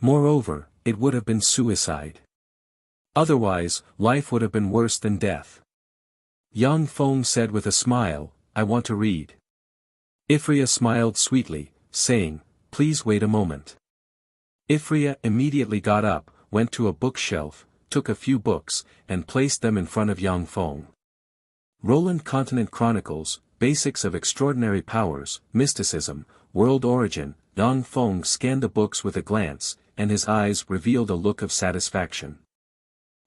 Moreover, it would have been suicide. Otherwise, life would have been worse than death. Yang Feng said with a smile, I want to read. Ifria smiled sweetly, saying, please wait a moment. Ifria immediately got up, went to a bookshelf, took a few books, and placed them in front of Yang Feng. Roland Continent Chronicles, Basics of Extraordinary Powers, Mysticism, World Origin. Yang Feng scanned the books with a glance, and his eyes revealed a look of satisfaction.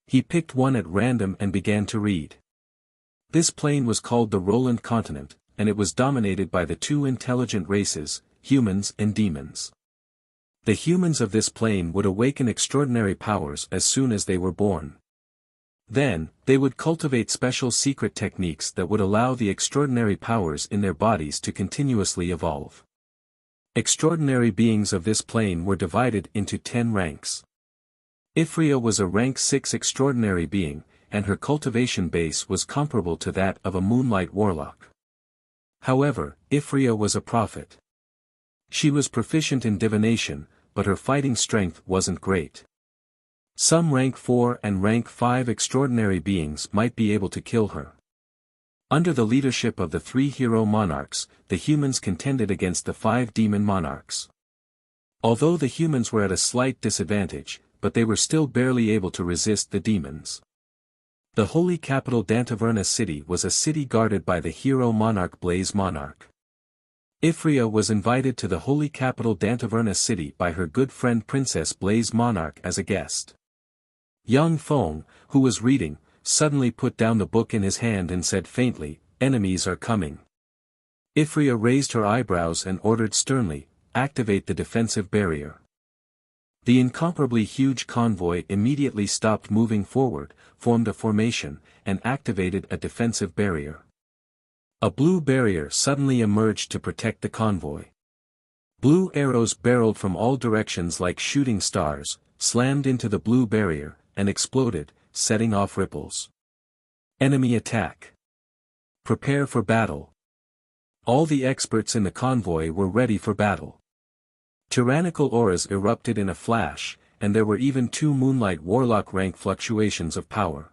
He picked one at random and began to read. This plane was called the Roland Continent, and it was dominated by the two intelligent races, humans and demons. The humans of this plane would awaken extraordinary powers as soon as they were born. Then, they would cultivate special secret techniques that would allow the extraordinary powers in their bodies to continuously evolve. Extraordinary beings of this plane were divided into 10 ranks. Ifria was a rank 6 extraordinary being, and her cultivation base was comparable to that of a moonlight warlock. However, Ifria was a prophet. She was proficient in divination, but her fighting strength wasn't great. Some rank 4 and rank 5 extraordinary beings might be able to kill her. Under the leadership of the 3 hero monarchs, the humans contended against the 5 demon monarchs. Although the humans were at a slight disadvantage, but they were still barely able to resist the demons. The holy capital Dantaverna city was a city guarded by the hero monarch Blaze Monarch. Ifria was invited to the holy capital Dantaverna city by her good friend Princess Blaze Monarch as a guest. Yang Feng, who was reading, suddenly put down the book in his hand and said faintly, "Enemies are coming." Ifria raised her eyebrows and ordered sternly, "Activate the defensive barrier." The incomparably huge convoy immediately stopped moving forward, formed a formation, and activated a defensive barrier. A blue barrier suddenly emerged to protect the convoy. Blue arrows barreled from all directions like shooting stars, slammed into the blue barrier, and exploded, setting off ripples. Enemy attack. Prepare for battle. All the experts in the convoy were ready for battle. Tyrannical auras erupted in a flash, and there were even 2 Moonlight Warlock rank fluctuations of power.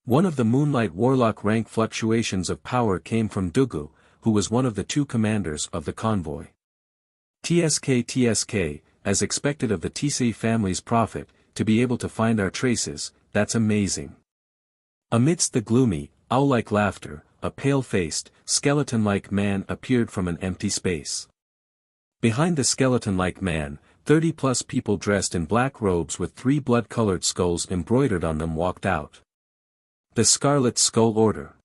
One of the Moonlight Warlock rank fluctuations of power came from Dugu, who was one of the 2 commanders of the convoy. TSK, as expected of the TC family's prophet, to be able to find our traces, that's amazing. Amidst the gloomy, owl-like laughter, a pale-faced, skeleton-like man appeared from an empty space. Behind the skeleton-like man, 30+ people dressed in black robes with 3 blood-colored skulls embroidered on them walked out. The Scarlet Skull Order.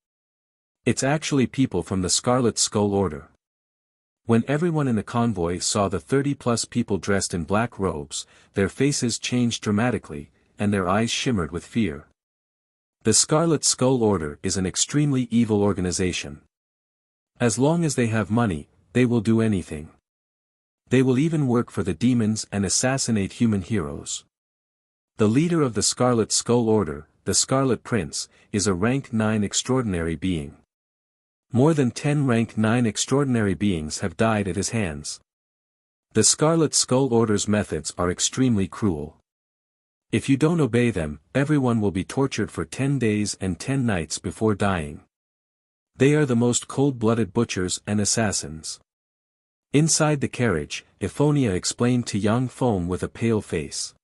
It's actually people from the Scarlet Skull Order. When everyone in the convoy saw the 30+ people dressed in black robes, their faces changed dramatically, and their eyes shimmered with fear. The Scarlet Skull Order is an extremely evil organization. As long as they have money, they will do anything. They will even work for the demons and assassinate human heroes. The leader of the Scarlet Skull Order, the Scarlet Prince, is a rank 9 extraordinary being. More than 10 rank 9 extraordinary beings have died at his hands. The Scarlet Skull Order's methods are extremely cruel. If you don't obey them, everyone will be tortured for 10 days and 10 nights before dying. They are the most cold-blooded butchers and assassins. Inside the carriage, Ephonia explained to Yang Feng with a pale face.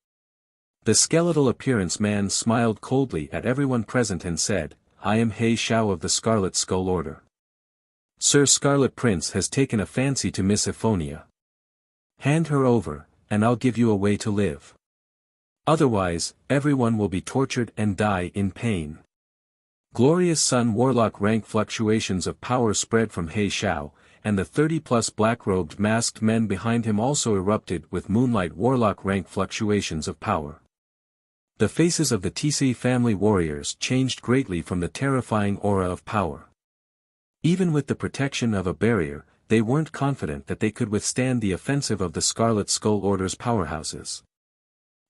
The skeletal appearance man smiled coldly at everyone present and said, "I am He Shao of the Scarlet Skull Order. Sir Scarlet Prince has taken a fancy to Miss Ephonia. Hand her over, and I'll give you a way to live. Otherwise, everyone will be tortured and die in pain." Glorious Sun Warlock rank fluctuations of power spread from He Shao, and the 30+ black-robed masked men behind him also erupted with Moonlight Warlock rank fluctuations of power. The faces of the TC family warriors changed greatly from the terrifying aura of power. Even with the protection of a barrier, they weren't confident that they could withstand the offensive of the Scarlet Skull Order's powerhouses.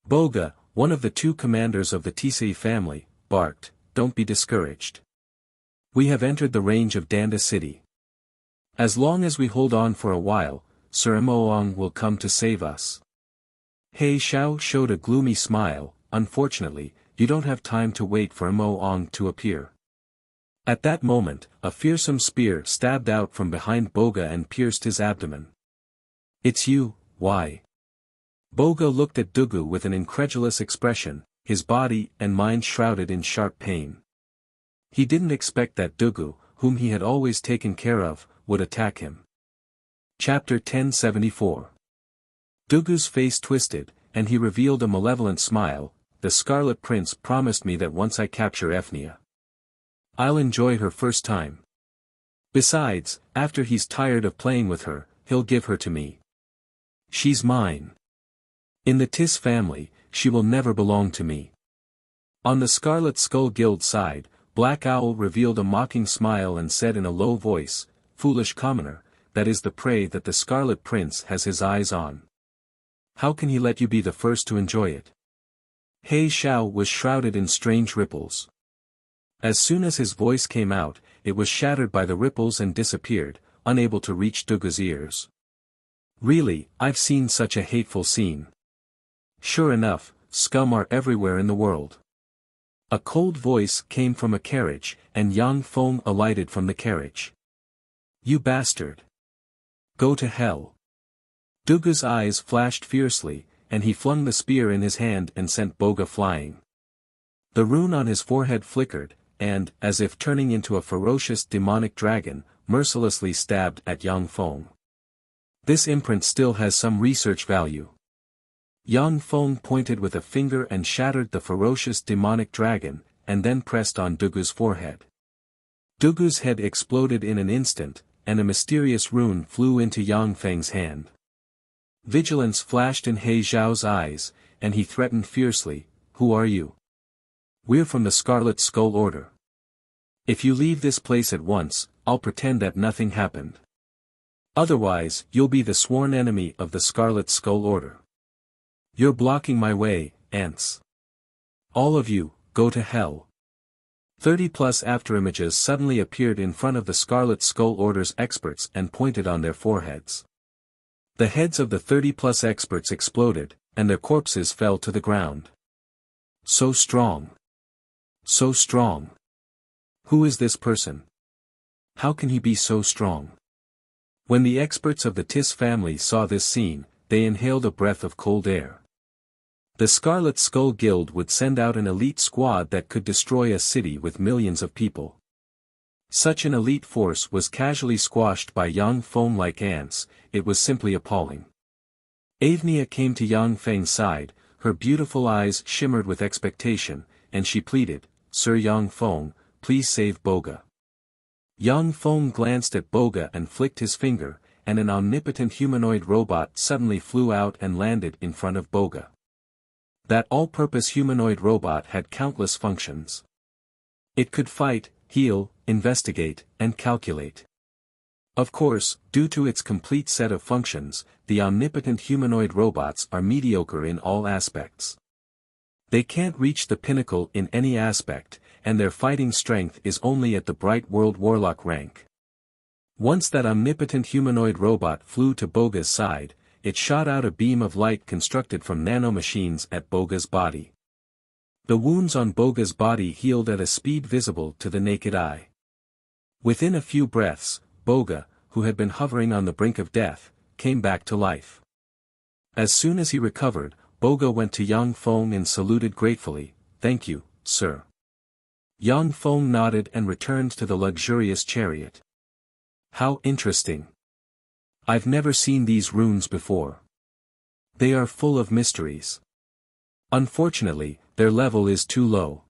Boga, one of the 2 commanders of the TC family, barked, "Don't be discouraged. We have entered the range of Danda City. As long as we hold on for a while, Sir Moong will come to save us." He Shao showed a gloomy smile. "Unfortunately, you don't have time to wait for Moong to appear." At that moment, a fearsome spear stabbed out from behind Boga and pierced his abdomen. "It's you, why?" Boga looked at Dugu with an incredulous expression. his body and mind shrouded in sharp pain. He didn't expect that Dugu, whom he had always taken care of, would attack him. Chapter 1074. Dugu's face twisted, and he revealed a malevolent smile. The Scarlet Prince promised me that once I capture Ephnia, I'll enjoy her first time. Besides, after he's tired of playing with her, he'll give her to me. She's mine. In the Tis family, she will never belong to me. On the Scarlet Skull Guild side, Black Owl revealed a mocking smile and said in a low voice, "Foolish commoner, that is the prey that the Scarlet Prince has his eyes on. How can he let you be the first to enjoy it?" He Xiao was shrouded in strange ripples. As soon as his voice came out, it was shattered by the ripples and disappeared, unable to reach Dugu's ears. Really, I've seen such a hateful scene. Sure enough, scum are everywhere in the world. A cold voice came from a carriage, and Yang Feng alighted from the carriage. "You bastard! Go to hell!" Dugu's eyes flashed fiercely, and he flung the spear in his hand and sent Boga flying. The rune on his forehead flickered, and, as if turning into a ferocious demonic dragon, mercilessly stabbed at Yang Feng. This imprint still has some research value. Yang Feng pointed with a finger and shattered the ferocious demonic dragon, and then pressed on Dugu's forehead. Dugu's head exploded in an instant, and a mysterious rune flew into Yang Feng's hand. Vigilance flashed in He Xiao's eyes, and he threatened fiercely, "Who are you?" "We're from the Scarlet Skull Order. If you leave this place at once, I'll pretend that nothing happened. Otherwise, you'll be the sworn enemy of the Scarlet Skull Order. You're blocking my way, ants. All of you, go to hell." 30+ afterimages suddenly appeared in front of the Scarlet Skull Order's experts and pointed on their foreheads. The heads of the 30+ experts exploded, and their corpses fell to the ground. So strong. So strong. Who is this person? How can he be so strong? When the experts of the Tis family saw this scene, they inhaled a breath of cold air. The Scarlet Skull Guild would send out an elite squad that could destroy a city with millions of people. Such an elite force was casually squashed by Yang Feng like ants. It was simply appalling. Ephnia came to Yang Feng's side, her beautiful eyes shimmered with expectation, and she pleaded, "Sir Yang Feng, please save Boga." Yang Feng glanced at Boga and flicked his finger, and an omnipotent humanoid robot suddenly flew out and landed in front of Boga. That all-purpose humanoid robot had countless functions. It could fight, heal, investigate, and calculate. Of course, due to its complete set of functions, the omnipotent humanoid robots are mediocre in all aspects. They can't reach the pinnacle in any aspect, and their fighting strength is only at the Bright World Warlock rank. Once that omnipotent humanoid robot flew to Boga's side, it shot out a beam of light constructed from nanomachines at Boga's body. The wounds on Boga's body healed at a speed visible to the naked eye. Within a few breaths, Boga, who had been hovering on the brink of death, came back to life. As soon as he recovered, Boga went to Yang Feng and saluted gratefully, "Thank you, sir." Yang Feng nodded and returned to the luxurious chariot. "How interesting. I've never seen these runes before. They are full of mysteries. Unfortunately, their level is too low."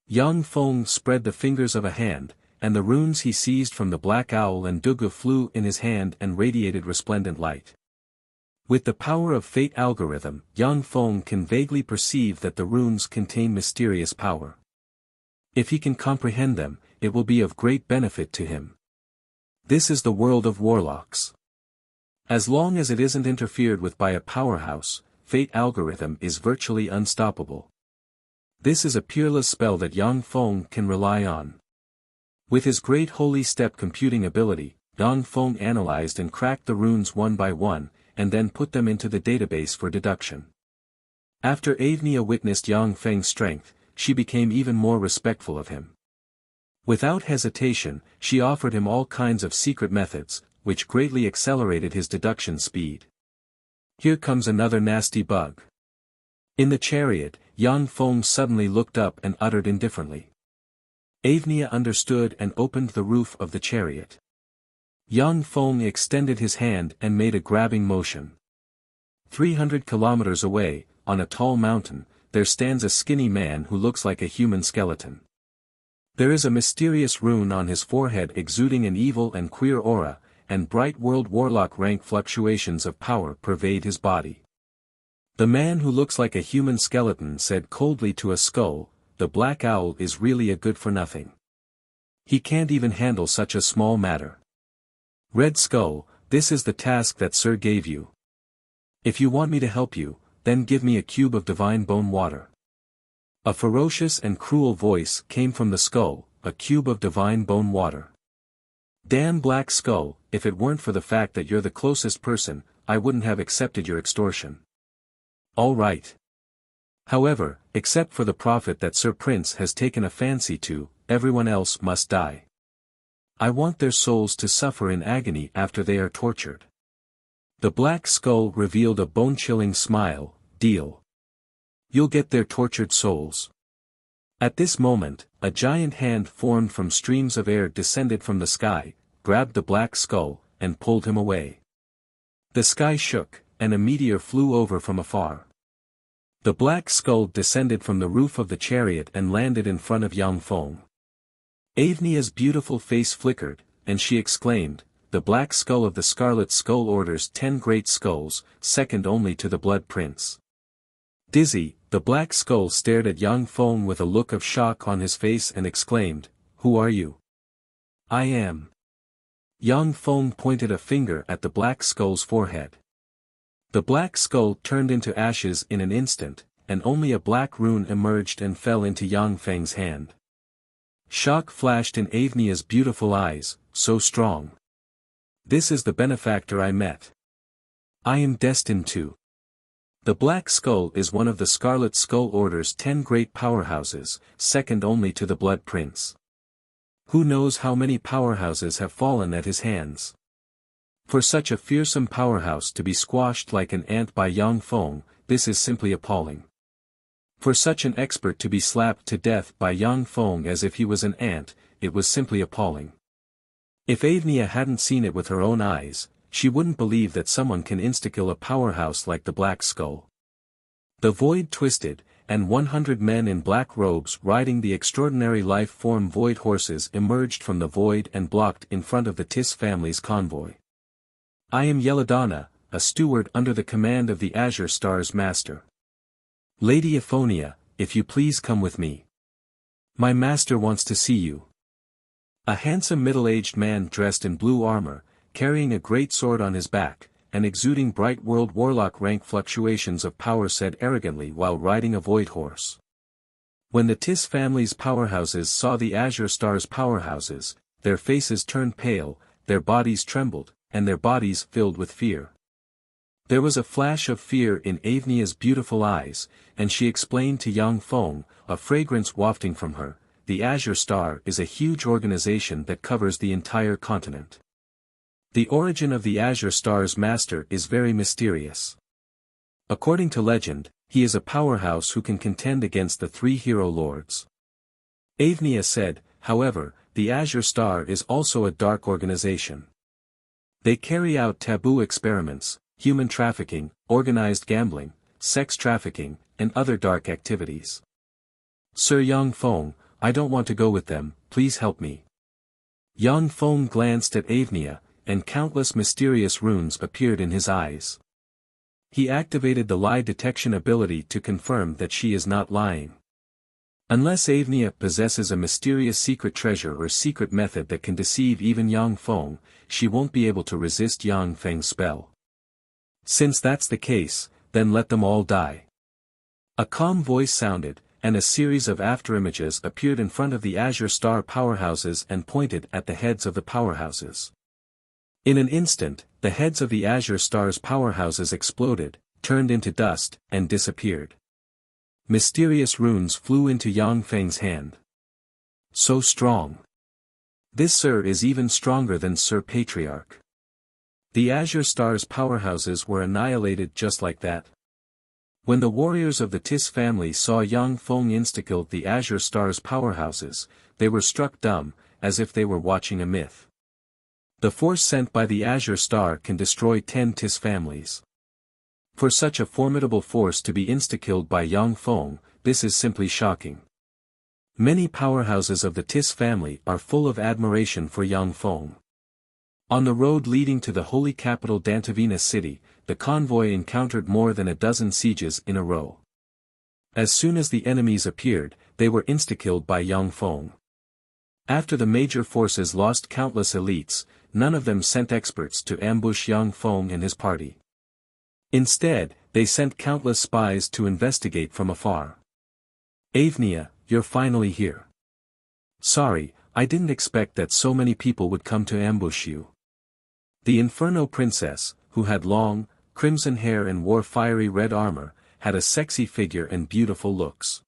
Yang Feng spread the fingers of a hand, and the runes he seized from the Black Owl and Dugu flew in his hand and radiated resplendent light. With the power of fate algorithm, Yang Feng can vaguely perceive that the runes contain mysterious power. If he can comprehend them, it will be of great benefit to him. This is the world of warlocks. As long as it isn't interfered with by a powerhouse, fate algorithm is virtually unstoppable. This is a peerless spell that Yang Feng can rely on. With his great holy step computing ability, Yang Feng analyzed and cracked the runes one by one, and then put them into the database for deduction. After Ephnia witnessed Yang Feng's strength, she became even more respectful of him. Without hesitation, she offered him all kinds of secret methods, which greatly accelerated his deduction speed. Here comes another nasty bug. In the chariot, Yang Feng suddenly looked up and uttered indifferently. Avnia understood and opened the roof of the chariot. Yang Feng extended his hand and made a grabbing motion. 300 kilometers away, on a tall mountain, there stands a skinny man who looks like a human skeleton. There is a mysterious rune on his forehead exuding an evil and queer aura, and bright world warlock rank fluctuations of power pervade his body. The man who looks like a human skeleton said coldly to a skull, "The Black Owl is really a good-for-nothing. He can't even handle such a small matter. Red Skull, this is the task that Sir gave you. If you want me to help you, then give me a cube of divine bone water." A ferocious and cruel voice came from the skull, "A cube of divine bone water. Damn Black Skull, if it weren't for the fact that you're the closest person, I wouldn't have accepted your extortion. All right. However, except for the prophet that Sir Prince has taken a fancy to, everyone else must die. I want their souls to suffer in agony after they are tortured." The Black Skull revealed a bone-chilling smile, "Deal. You'll get their tortured souls." At this moment, a giant hand formed from streams of air descended from the sky, grabbed the Black Skull, and pulled him away. The sky shook, and a meteor flew over from afar. The Black Skull descended from the roof of the chariot and landed in front of Yang Feng. Avnia's beautiful face flickered, and she exclaimed, "The Black Skull of the Scarlet Skull orders 10 great skulls, second only to the Blood Prince." Dizzy, the Black Skull stared at Yang Feng with a look of shock on his face and exclaimed, "Who are you?" "I am." Yang Feng pointed a finger at the Black Skull's forehead. The Black Skull turned into ashes in an instant, and only a black rune emerged and fell into Yang Feng's hand. Shock flashed in Avnia's beautiful eyes, "So strong. This is the benefactor I met. I am destined to." The Black Skull is one of the Scarlet Skull Order's 10 great powerhouses, second only to the Blood Prince. Who knows how many powerhouses have fallen at his hands? For such a fearsome powerhouse to be squashed like an ant by Yang Feng, this is simply appalling. For such an expert to be slapped to death by Yang Feng as if he was an ant, it was simply appalling. If Avnia hadn't seen it with her own eyes, she wouldn't believe that someone can insta-kill a powerhouse like the Black Skull. The void twisted, and 100 men in black robes riding the extraordinary life-form void horses emerged from the void and blocked in front of the Tis family's convoy. "I am Yelladonna, a steward under the command of the Azure Star's master. Lady Ephonia, if you please come with me. My master wants to see you." A handsome middle-aged man dressed in blue armor, carrying a great sword on his back, and exuding bright world warlock rank fluctuations of power said arrogantly while riding a void horse. When the Tis family's powerhouses saw the Azure Star's powerhouses, their faces turned pale, their bodies trembled, and their bodies filled with fear. There was a flash of fear in Avnia's beautiful eyes, and she explained to Yang Feng, a fragrance wafting from her, "The Azure Star is a huge organization that covers the entire continent. The origin of the Azure Star's master is very mysterious. According to legend, he is a powerhouse who can contend against the 3 hero lords." Avnia said, "However, the Azure Star is also a dark organization. They carry out taboo experiments, human trafficking, organized gambling, sex trafficking, and other dark activities. Sir Yang Feng, I don't want to go with them, please help me." Yang Feng glanced at Avnia, and countless mysterious runes appeared in his eyes. He activated the lie detection ability to confirm that she is not lying. Unless Avnia possesses a mysterious secret treasure or secret method that can deceive even Yang Feng, she won't be able to resist Yang Feng's spell. Since that's the case, then let them all die. A calm voice sounded, and a series of afterimages appeared in front of the Azure Star powerhouses and pointed at the heads of the powerhouses. In an instant, the heads of the Azure Star's powerhouses exploded, turned into dust, and disappeared. Mysterious runes flew into Yang Feng's hand. "So strong. This Sir is even stronger than Sir Patriarch." The Azure Star's powerhouses were annihilated just like that. When the warriors of the Tis family saw Yang Feng insta-kill the Azure Star's powerhouses, they were struck dumb, as if they were watching a myth. The force sent by the Azure Star can destroy 10 Tis families. For such a formidable force to be insta-killed by Yang Feng, this is simply shocking. Many powerhouses of the Tis family are full of admiration for Yang Feng. On the road leading to the holy capital Dantavina city, the convoy encountered more than a dozen sieges in a row. As soon as the enemies appeared, they were insta-killed by Yang Feng. After the major forces lost countless elites, none of them sent experts to ambush Yang Feng and his party. Instead, they sent countless spies to investigate from afar. Avnia, you're finally here. Sorry, I didn't expect that so many people would come to ambush you. The Inferno Princess, who had long, crimson hair and wore fiery red armor, had a sexy figure and beautiful looks.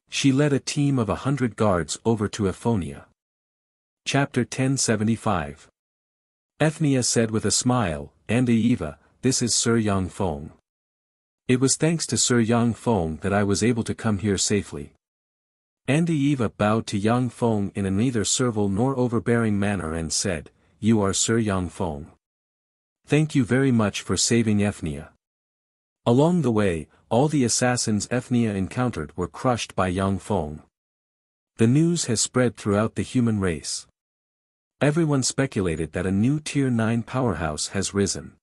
She led a team of 100 guards over to Ephonia. Chapter 1075. Ethnia said with a smile, "And Eva, this is Sir Yang Feng. It was thanks to Sir Yang Feng that I was able to come here safely." And Eva bowed to Yang Feng in a neither servile nor overbearing manner and said, "You are Sir Yang Feng. Thank you very much for saving Ethnia." Along the way, all the assassins Ethnia encountered were crushed by Yang Feng. The news has spread throughout the human race. Everyone speculated that a new Tier 9 powerhouse has risen.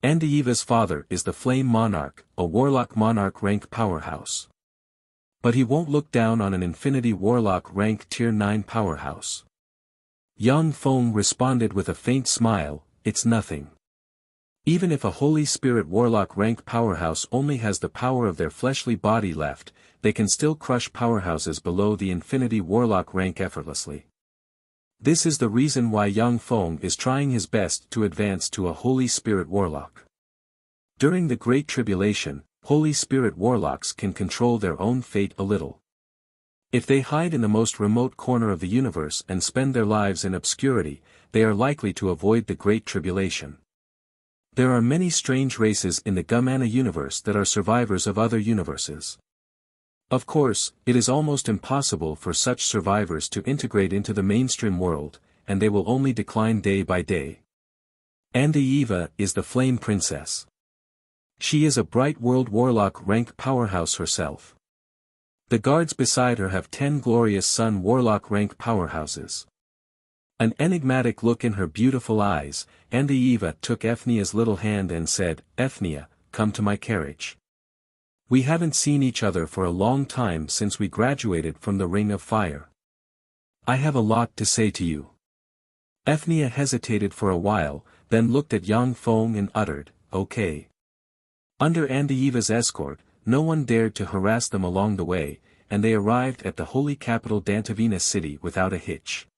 Andieva's father is the Flame Monarch, a Warlock Monarch rank powerhouse. But he won't look down on an Infinity Warlock rank Tier 9 powerhouse. Yang Feng responded with a faint smile, "It's nothing. Even if a Holy Spirit Warlock rank powerhouse only has the power of their fleshly body left, they can still crush powerhouses below the Infinity Warlock rank effortlessly. This is the reason why Yang Feng is trying his best to advance to a Holy Spirit Warlock. During the Great Tribulation, Holy Spirit Warlocks can control their own fate a little. If they hide in the most remote corner of the universe and spend their lives in obscurity, they are likely to avoid the Great Tribulation. There are many strange races in the Gumana universe that are survivors of other universes. Of course, it is almost impossible for such survivors to integrate into the mainstream world, and they will only decline day by day. Andieva is the Flame Princess. She is a Bright World Warlock rank powerhouse herself. The guards beside her have 10 Glorious Sun Warlock rank powerhouses. An enigmatic look in her beautiful eyes, Andieva took Ethnia's little hand and said, "Ethnia, come to my carriage. We haven't seen each other for a long time since we graduated from the Ring of Fire. I have a lot to say to you." Ethnia hesitated for a while, then looked at Yang Feng and uttered, "Okay." Under Andieva's escort, no one dared to harass them along the way, and they arrived at the holy capital Dantavina city without a hitch.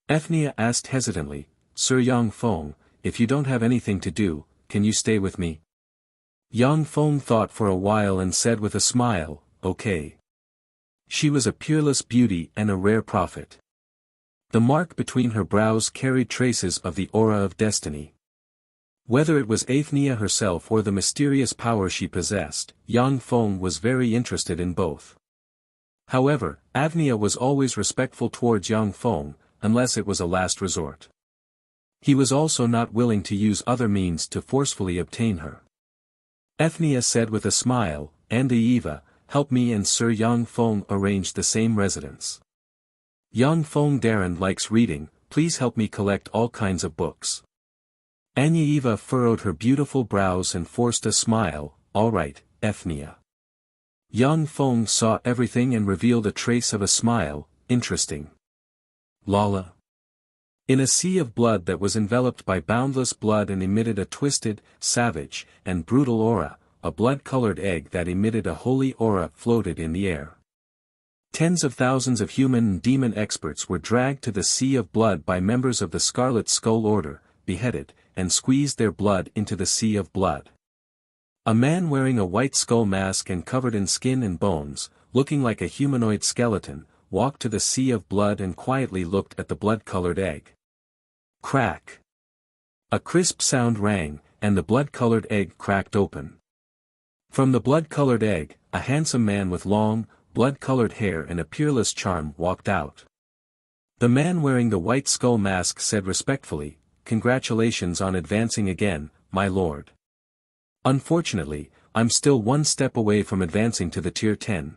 Ethnia asked hesitantly, "Sir Yang Feng, if you don't have anything to do, can you stay with me?" Yang Feng thought for a while and said with a smile, "Okay." She was a peerless beauty and a rare prophet. The mark between her brows carried traces of the aura of destiny. Whether it was Ethnia herself or the mysterious power she possessed, Yang Feng was very interested in both. However, Avnia was always respectful towards Yang Feng, unless it was a last resort. He was also not willing to use other means to forcefully obtain her. Ethnia said with a smile, "Andieva, help me and Sir Yang Feng arrange the same residence. Yang Feng Darren likes reading, please help me collect all kinds of books." Andieva furrowed her beautiful brows and forced a smile, "All right, Ethnia." Yang Feng saw everything and revealed a trace of a smile, "Interesting. Lala." In a sea of blood that was enveloped by boundless blood and emitted a twisted, savage, and brutal aura, a blood-colored egg that emitted a holy aura floated in the air. Tens of thousands of human and demon experts were dragged to the sea of blood by members of the Scarlet Skull Order, beheaded, and squeezed their blood into the sea of blood. A man wearing a white skull mask and covered in skin and bones, looking like a humanoid skeleton, walked to the sea of blood and quietly looked at the blood-colored egg. Crack! A crisp sound rang, and the blood-colored egg cracked open. From the blood-colored egg, a handsome man with long, blood-colored hair and a peerless charm walked out. The man wearing the white skull mask said respectfully, "Congratulations on advancing again, my lord. Unfortunately, I'm still one step away from advancing to the Tier 10.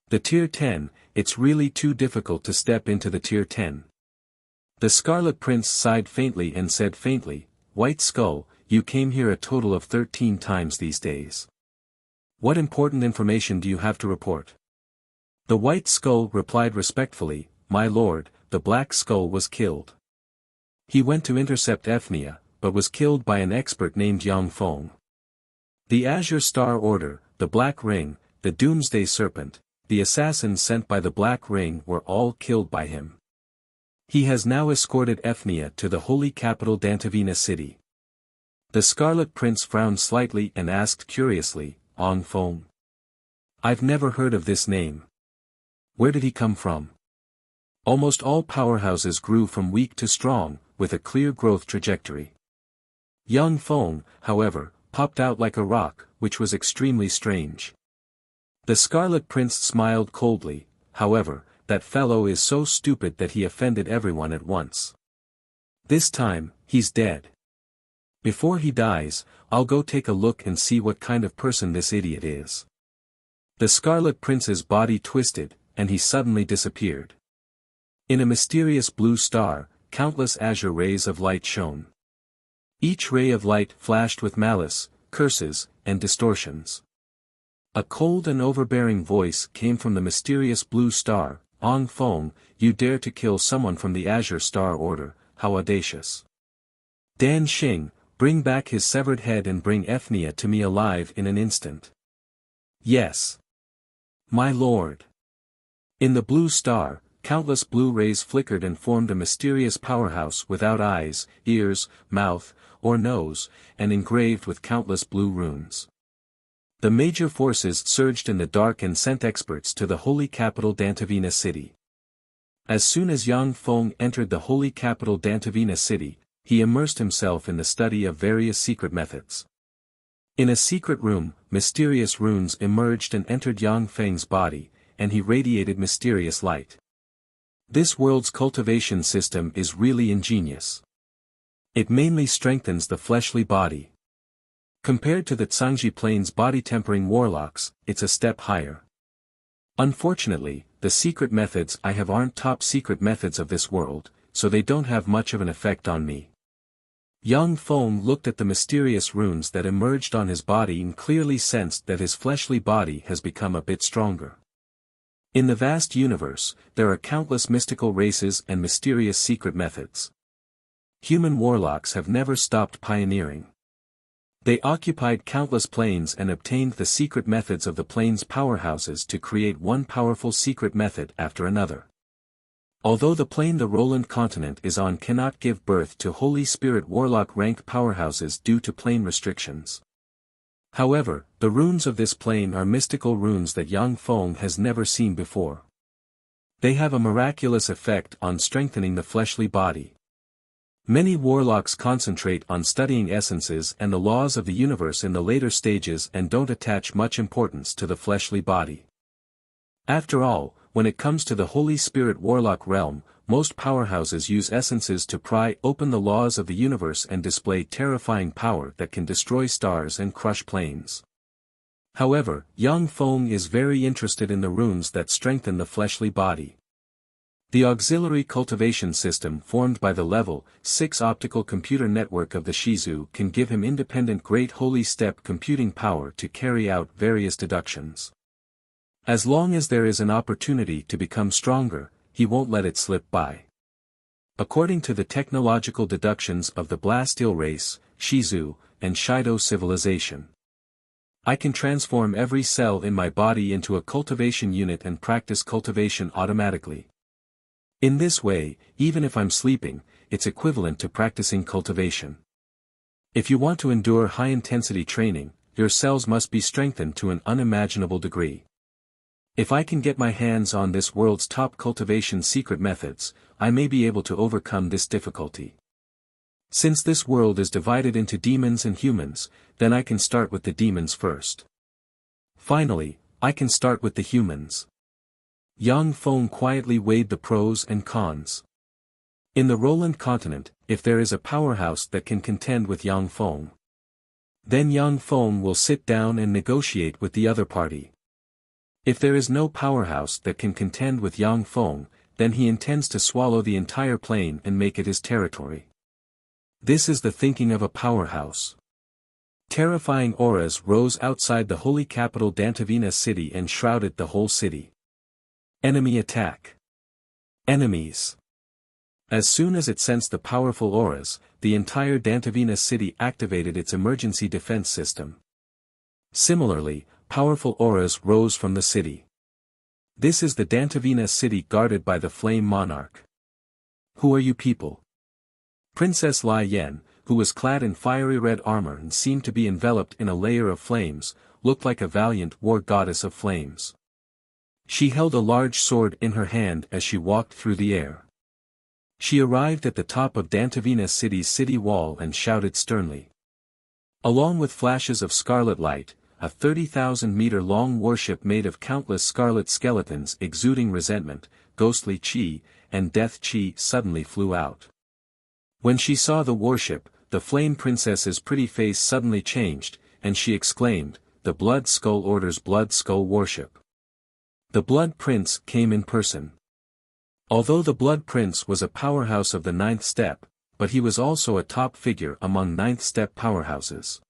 The Tier 10, it's really too difficult to step into the Tier 10. The Scarlet Prince sighed faintly and said faintly, "White Skull, you came here a total of 13 times these days. What important information do you have to report?" The White Skull replied respectfully, "My lord, the Black Skull was killed. He went to intercept Ethnia, but was killed by an expert named Yang Feng. The Azure Star Order, the Black Ring, the Doomsday Serpent, the assassins sent by the Black Ring were all killed by him. He has now escorted Ethnia to the holy capital Dantavina city." The Scarlet Prince frowned slightly and asked curiously, "Yang Feng? I've never heard of this name. Where did he come from?" Almost all powerhouses grew from weak to strong, with a clear growth trajectory. Yang Feng, however, popped out like a rock, which was extremely strange. The Scarlet Prince smiled coldly, "However, that fellow is so stupid that he offended everyone at once. This time, he's dead. Before he dies, I'll go take a look and see what kind of person this idiot is." The Scarlet Prince's body twisted, and he suddenly disappeared. In a mysterious blue star, countless azure rays of light shone. Each ray of light flashed with malice, curses, and distortions. A cold and overbearing voice came from the mysterious blue star, "Yang Feng, you dare to kill someone from the Azure Star Order, how audacious. Dan Xing, bring back his severed head and bring Ethnia to me alive in an instant." "Yes, my lord." In the blue star, countless blue rays flickered and formed a mysterious powerhouse without eyes, ears, mouth, or nose, and engraved with countless blue runes. The major forces surged in the dark and sent experts to the holy capital Dantavina city. As soon as Yang Feng entered the holy capital Dantavina city, he immersed himself in the study of various secret methods. In a secret room, mysterious runes emerged and entered Yang Feng's body, and he radiated mysterious light. This world's cultivation system is really ingenious. It mainly strengthens the fleshly body. Compared to the Tsangji Plains body-tempering warlocks, it's a step higher. Unfortunately, the secret methods I have aren't top-secret methods of this world, so they don't have much of an effect on me. Yang Feng looked at the mysterious runes that emerged on his body and clearly sensed that his fleshly body has become a bit stronger. In the vast universe, there are countless mystical races and mysterious secret methods. Human warlocks have never stopped pioneering. They occupied countless planes and obtained the secret methods of the plane's powerhouses to create one powerful secret method after another. Although the plane the Roland continent is on cannot give birth to Holy Spirit Warlock rank powerhouses due to plane restrictions. However, the runes of this plane are mystical runes that Yang Feng has never seen before. They have a miraculous effect on strengthening the fleshly body. Many warlocks concentrate on studying essences and the laws of the universe in the later stages and don't attach much importance to the fleshly body. After all, when it comes to the Holy Spirit Warlock realm, most powerhouses use essences to pry open the laws of the universe and display terrifying power that can destroy stars and crush planes. However, Yang Feng is very interested in the runes that strengthen the fleshly body. The auxiliary cultivation system formed by the Level 6 optical computer network of the Shizu can give him independent Great Holy Step computing power to carry out various deductions. As long as there is an opportunity to become stronger, he won't let it slip by. According to the technological deductions of the Blasteel race, Shizu, and Shido civilization, I can transform every cell in my body into a cultivation unit and practice cultivation automatically. In this way, even if I'm sleeping, it's equivalent to practicing cultivation. If you want to endure high-intensity training, your cells must be strengthened to an unimaginable degree. If I can get my hands on this world's top cultivation secret methods, I may be able to overcome this difficulty. Since this world is divided into demons and humans, then I can start with the demons first. Finally, I can start with the humans. Yang Feng quietly weighed the pros and cons. In the Roland continent, if there is a powerhouse that can contend with Yang Feng, then Yang Feng will sit down and negotiate with the other party. If there is no powerhouse that can contend with Yang Feng, then he intends to swallow the entire plain and make it his territory. This is the thinking of a powerhouse. Terrifying auras rose outside the holy capital Dantavina city and shrouded the whole city. Enemy attack. Enemies. As soon as it sensed the powerful auras, the entire Dantavina city activated its emergency defense system. Similarly, powerful auras rose from the city. This is the Dantavina city guarded by the Flame Monarch. Who are you people? Princess Lai Yan, who was clad in fiery red armor and seemed to be enveloped in a layer of flames, looked like a valiant war goddess of flames. She held a large sword in her hand as she walked through the air. She arrived at the top of Dantavina city's city wall and shouted sternly. Along with flashes of scarlet light, a 30,000-meter-long warship made of countless scarlet skeletons exuding resentment, ghostly chi, and death chi suddenly flew out. When she saw the warship, the Flame Princess's pretty face suddenly changed, and she exclaimed, "The Blood Skull orders Blood Skull warship." The Blood Prince came in person. Although the Blood Prince was a powerhouse of the 9th step, but he was also a top figure among 9th step powerhouses.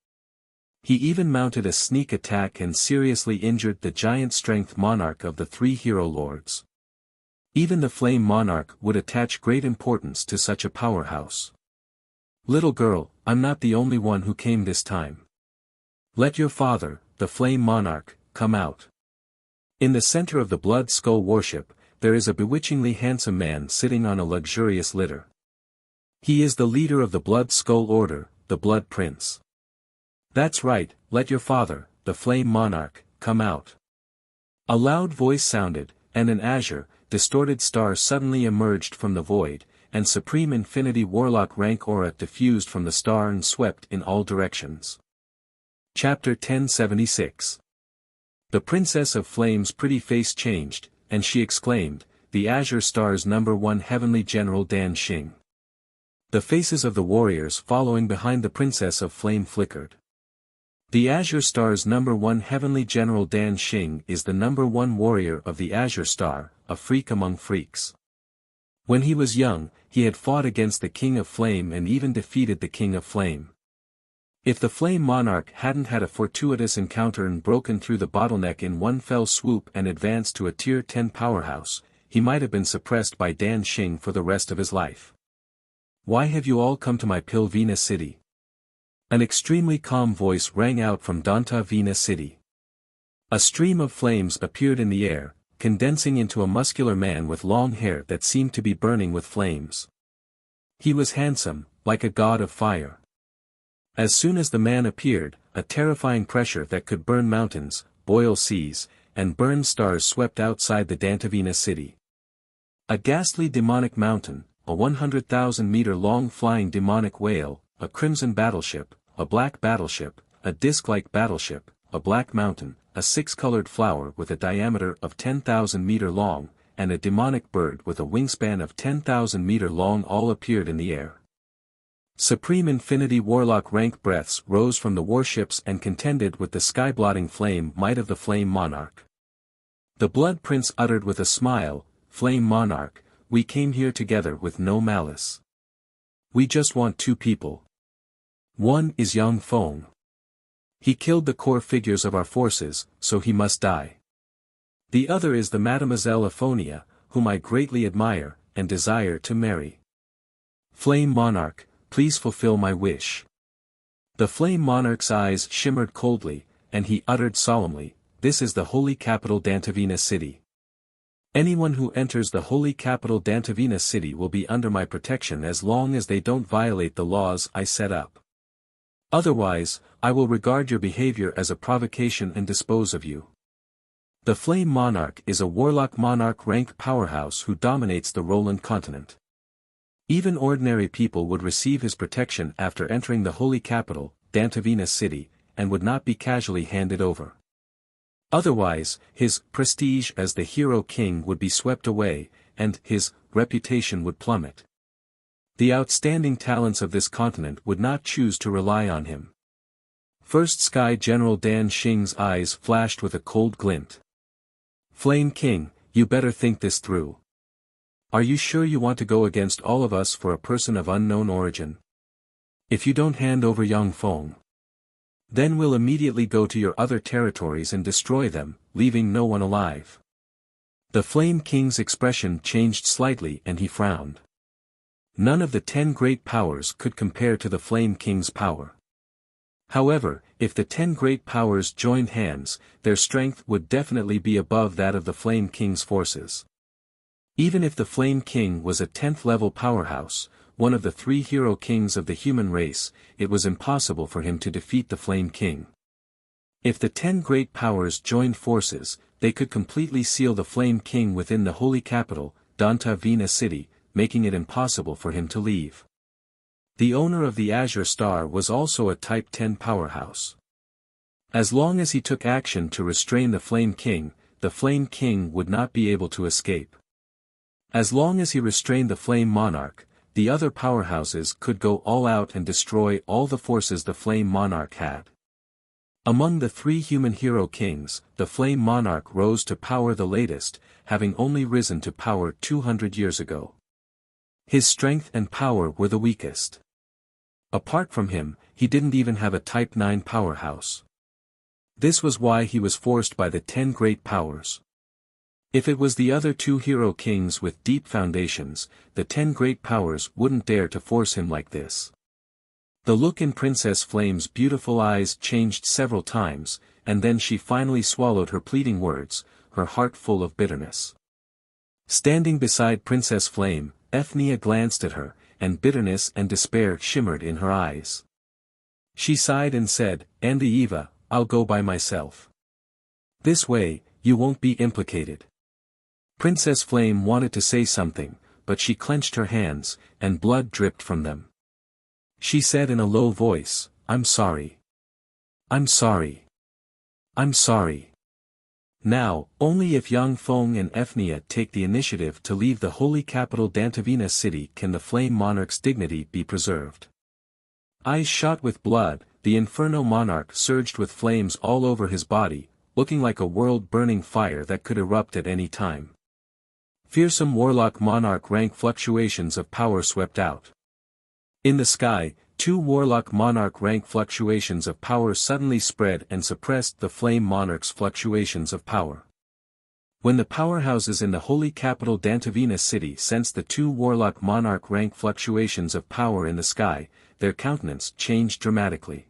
He even mounted a sneak attack and seriously injured the giant strength monarch of the 3 hero lords. Even the Flame Monarch would attach great importance to such a powerhouse. "Little girl, I'm not the only one who came this time. Let your father, the Flame Monarch, come out." In the center of the Blood Skull warship, there is a bewitchingly handsome man sitting on a luxurious litter. He is the leader of the Blood Skull Order, the Blood Prince. "That's right, let your father, the Flame Monarch, come out." A loud voice sounded, and an azure, distorted star suddenly emerged from the void, and Supreme Infinity Warlock rank aura diffused from the star and swept in all directions. Chapter 1076. The Princess of Flame's pretty face changed, and she exclaimed, "The Azure Star's #1 Heavenly General Dan Xing." The faces of the warriors following behind the Princess of Flame flickered. The Azure Star's #1 Heavenly General Dan Xing is the #1 warrior of the Azure Star, a freak among freaks. When he was young, he had fought against the King of Flame and even defeated the King of Flame. If the Flame Monarch hadn't had a fortuitous encounter and broken through the bottleneck in one fell swoop and advanced to a Tier 10 powerhouse, he might have been suppressed by Dan Xing for the rest of his life. "Why have you all come to my Pilvina city?" An extremely calm voice rang out from Dantavina city. A stream of flames appeared in the air, condensing into a muscular man with long hair that seemed to be burning with flames. He was handsome, like a god of fire. As soon as the man appeared, a terrifying pressure that could burn mountains, boil seas, and burn stars swept outside the Dantavina city. A ghastly demonic mountain, a 100,000-meter-long flying demonic whale, a crimson battleship, a black battleship, a disc-like battleship, a black mountain, a 6-colored flower with a diameter of 10,000 meter long, and a demonic bird with a wingspan of 10,000 meter long all appeared in the air. Supreme Infinity Warlock rank breaths rose from the warships and contended with the sky-blotting flame might of the Flame Monarch. The Blood Prince uttered with a smile, "Flame Monarch, we came here together with no malice. We just want 2 people. One is Yang Feng. He killed the core figures of our forces, so he must die. The other is the Mademoiselle Aphonia, whom I greatly admire, and desire to marry. Flame Monarch, please fulfill my wish." The Flame Monarch's eyes shimmered coldly, and he uttered solemnly, "This is the holy capital Dantavina city. Anyone who enters the holy capital Dantavina city will be under my protection as long as they don't violate the laws I set up. Otherwise, I will regard your behavior as a provocation and dispose of you." The Flame Monarch is a warlock monarch rank powerhouse who dominates the Roland continent. Even ordinary people would receive his protection after entering the holy capital, Dantavina city, and would not be casually handed over. Otherwise, his prestige as the hero king would be swept away, and his reputation would plummet. The outstanding talents of this continent would not choose to rely on him. First Sky General Dan Xing's eyes flashed with a cold glint. Flame King, you better think this through. Are you sure you want to go against all of us for a person of unknown origin? If you don't hand over Yangfeng, then we'll immediately go to your other territories and destroy them, leaving no one alive. The Flame King's expression changed slightly and he frowned. None of the 10 great powers could compare to the Flame King's power. However, if the 10 great powers joined hands, their strength would definitely be above that of the Flame King's forces. Even if the Flame King was a 10th level powerhouse, one of the 3 hero kings of the human race, it was impossible for him to defeat the Flame King. If the 10 great powers joined forces, they could completely seal the Flame King within the holy capital, Dantavina city, making it impossible for him to leave. The owner of the Azure Star was also a Type 10 powerhouse. As long as he took action to restrain the Flame King would not be able to escape. As long as he restrained the Flame Monarch, the other powerhouses could go all out and destroy all the forces the Flame Monarch had. Among the 3 human hero kings, the Flame Monarch rose to power the latest, having only risen to power 200 years ago. His strength and power were the weakest. Apart from him, he didn't even have a Type 9 powerhouse. This was why he was forced by the 10 great powers. If it was the other 2 hero kings with deep foundations, the 10 great powers wouldn't dare to force him like this. The look in Princess Flame's beautiful eyes changed several times, and then she finally swallowed her pleading words, her heart full of bitterness. Standing beside Princess Flame, Ethnia glanced at her, and bitterness and despair shimmered in her eyes. She sighed and said, "Andy Eva, I'll go by myself. This way, you won't be implicated." Princess Flame wanted to say something, but she clenched her hands, and blood dripped from them. She said in a low voice, "I'm sorry. I'm sorry. I'm sorry." Now, only if Yangfeng and Ethnia take the initiative to leave the holy capital Dantavina city can the Flame Monarch's dignity be preserved. Eyes shot with blood, the Inferno Monarch surged with flames all over his body, looking like a world-burning fire that could erupt at any time. Fearsome Warlock Monarch rank fluctuations of power swept out. In the sky, 2 Warlock Monarch rank fluctuations of power suddenly spread and suppressed the Flame Monarch's fluctuations of power. When the powerhouses in the holy capital Dantavina city sensed the 2 Warlock Monarch rank fluctuations of power in the sky, their countenance changed dramatically.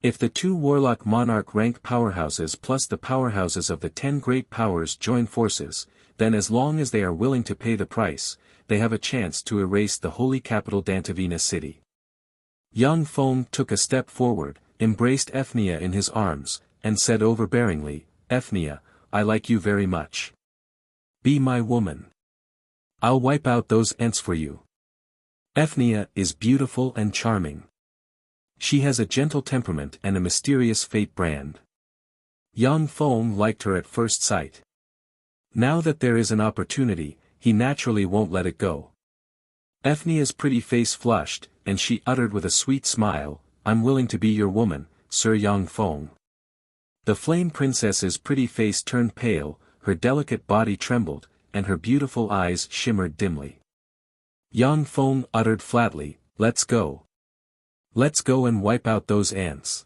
If the 2 Warlock Monarch rank powerhouses plus the powerhouses of the 10 great powers join forces, then as long as they are willing to pay the price, they have a chance to erase the holy capital Dantavina city. Yangfeng took a step forward, embraced Ethnia in his arms, and said overbearingly, "Ethnia, I like you very much. Be my woman. I'll wipe out those ants for you." Ethnia is beautiful and charming. She has a gentle temperament and a mysterious fate brand. Yangfeng liked her at first sight. Now that there is an opportunity, he naturally won't let it go. Ethnia's pretty face flushed, and she uttered with a sweet smile, "I'm willing to be your woman, Sir Yangfeng." The Flame Princess's pretty face turned pale, her delicate body trembled, and her beautiful eyes shimmered dimly. Yangfeng uttered flatly, "Let's go. Let's go and wipe out those ants."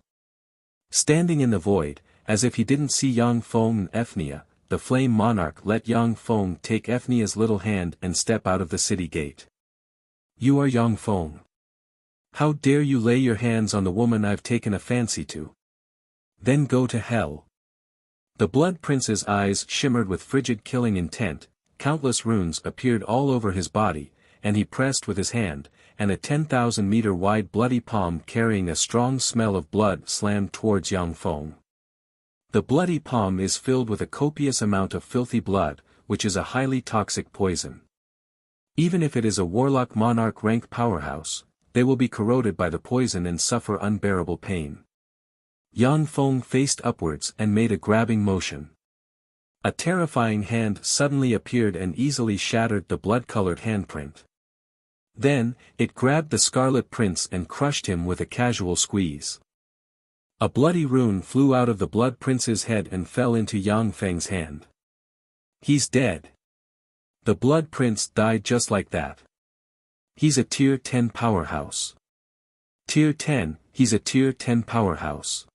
Standing in the void, as if he didn't see Yangfeng and Ethnia, the Flame Monarch let Yangfeng take Ethnia's little hand and step out of the city gate. "You are Yangfeng. How dare you lay your hands on the woman I've taken a fancy to? Then go to hell." The Blood Prince's eyes shimmered with frigid killing intent, countless runes appeared all over his body, and he pressed with his hand, and a 10,000-meter-wide bloody palm carrying a strong smell of blood slammed towards Yangfeng. The bloody palm is filled with a copious amount of filthy blood, which is a highly toxic poison. Even if it is a Warlock Monarch rank powerhouse, they will be corroded by the poison and suffer unbearable pain. Yang Feng faced upwards and made a grabbing motion. A terrifying hand suddenly appeared and easily shattered the blood-colored handprint. Then, it grabbed the Scarlet Prince and crushed him with a casual squeeze. A bloody rune flew out of the Blood Prince's head and fell into Yang Feng's hand. He's dead. The Blood Prince died just like that. He's a Tier 10 powerhouse. Tier 10, he's a Tier 10 powerhouse.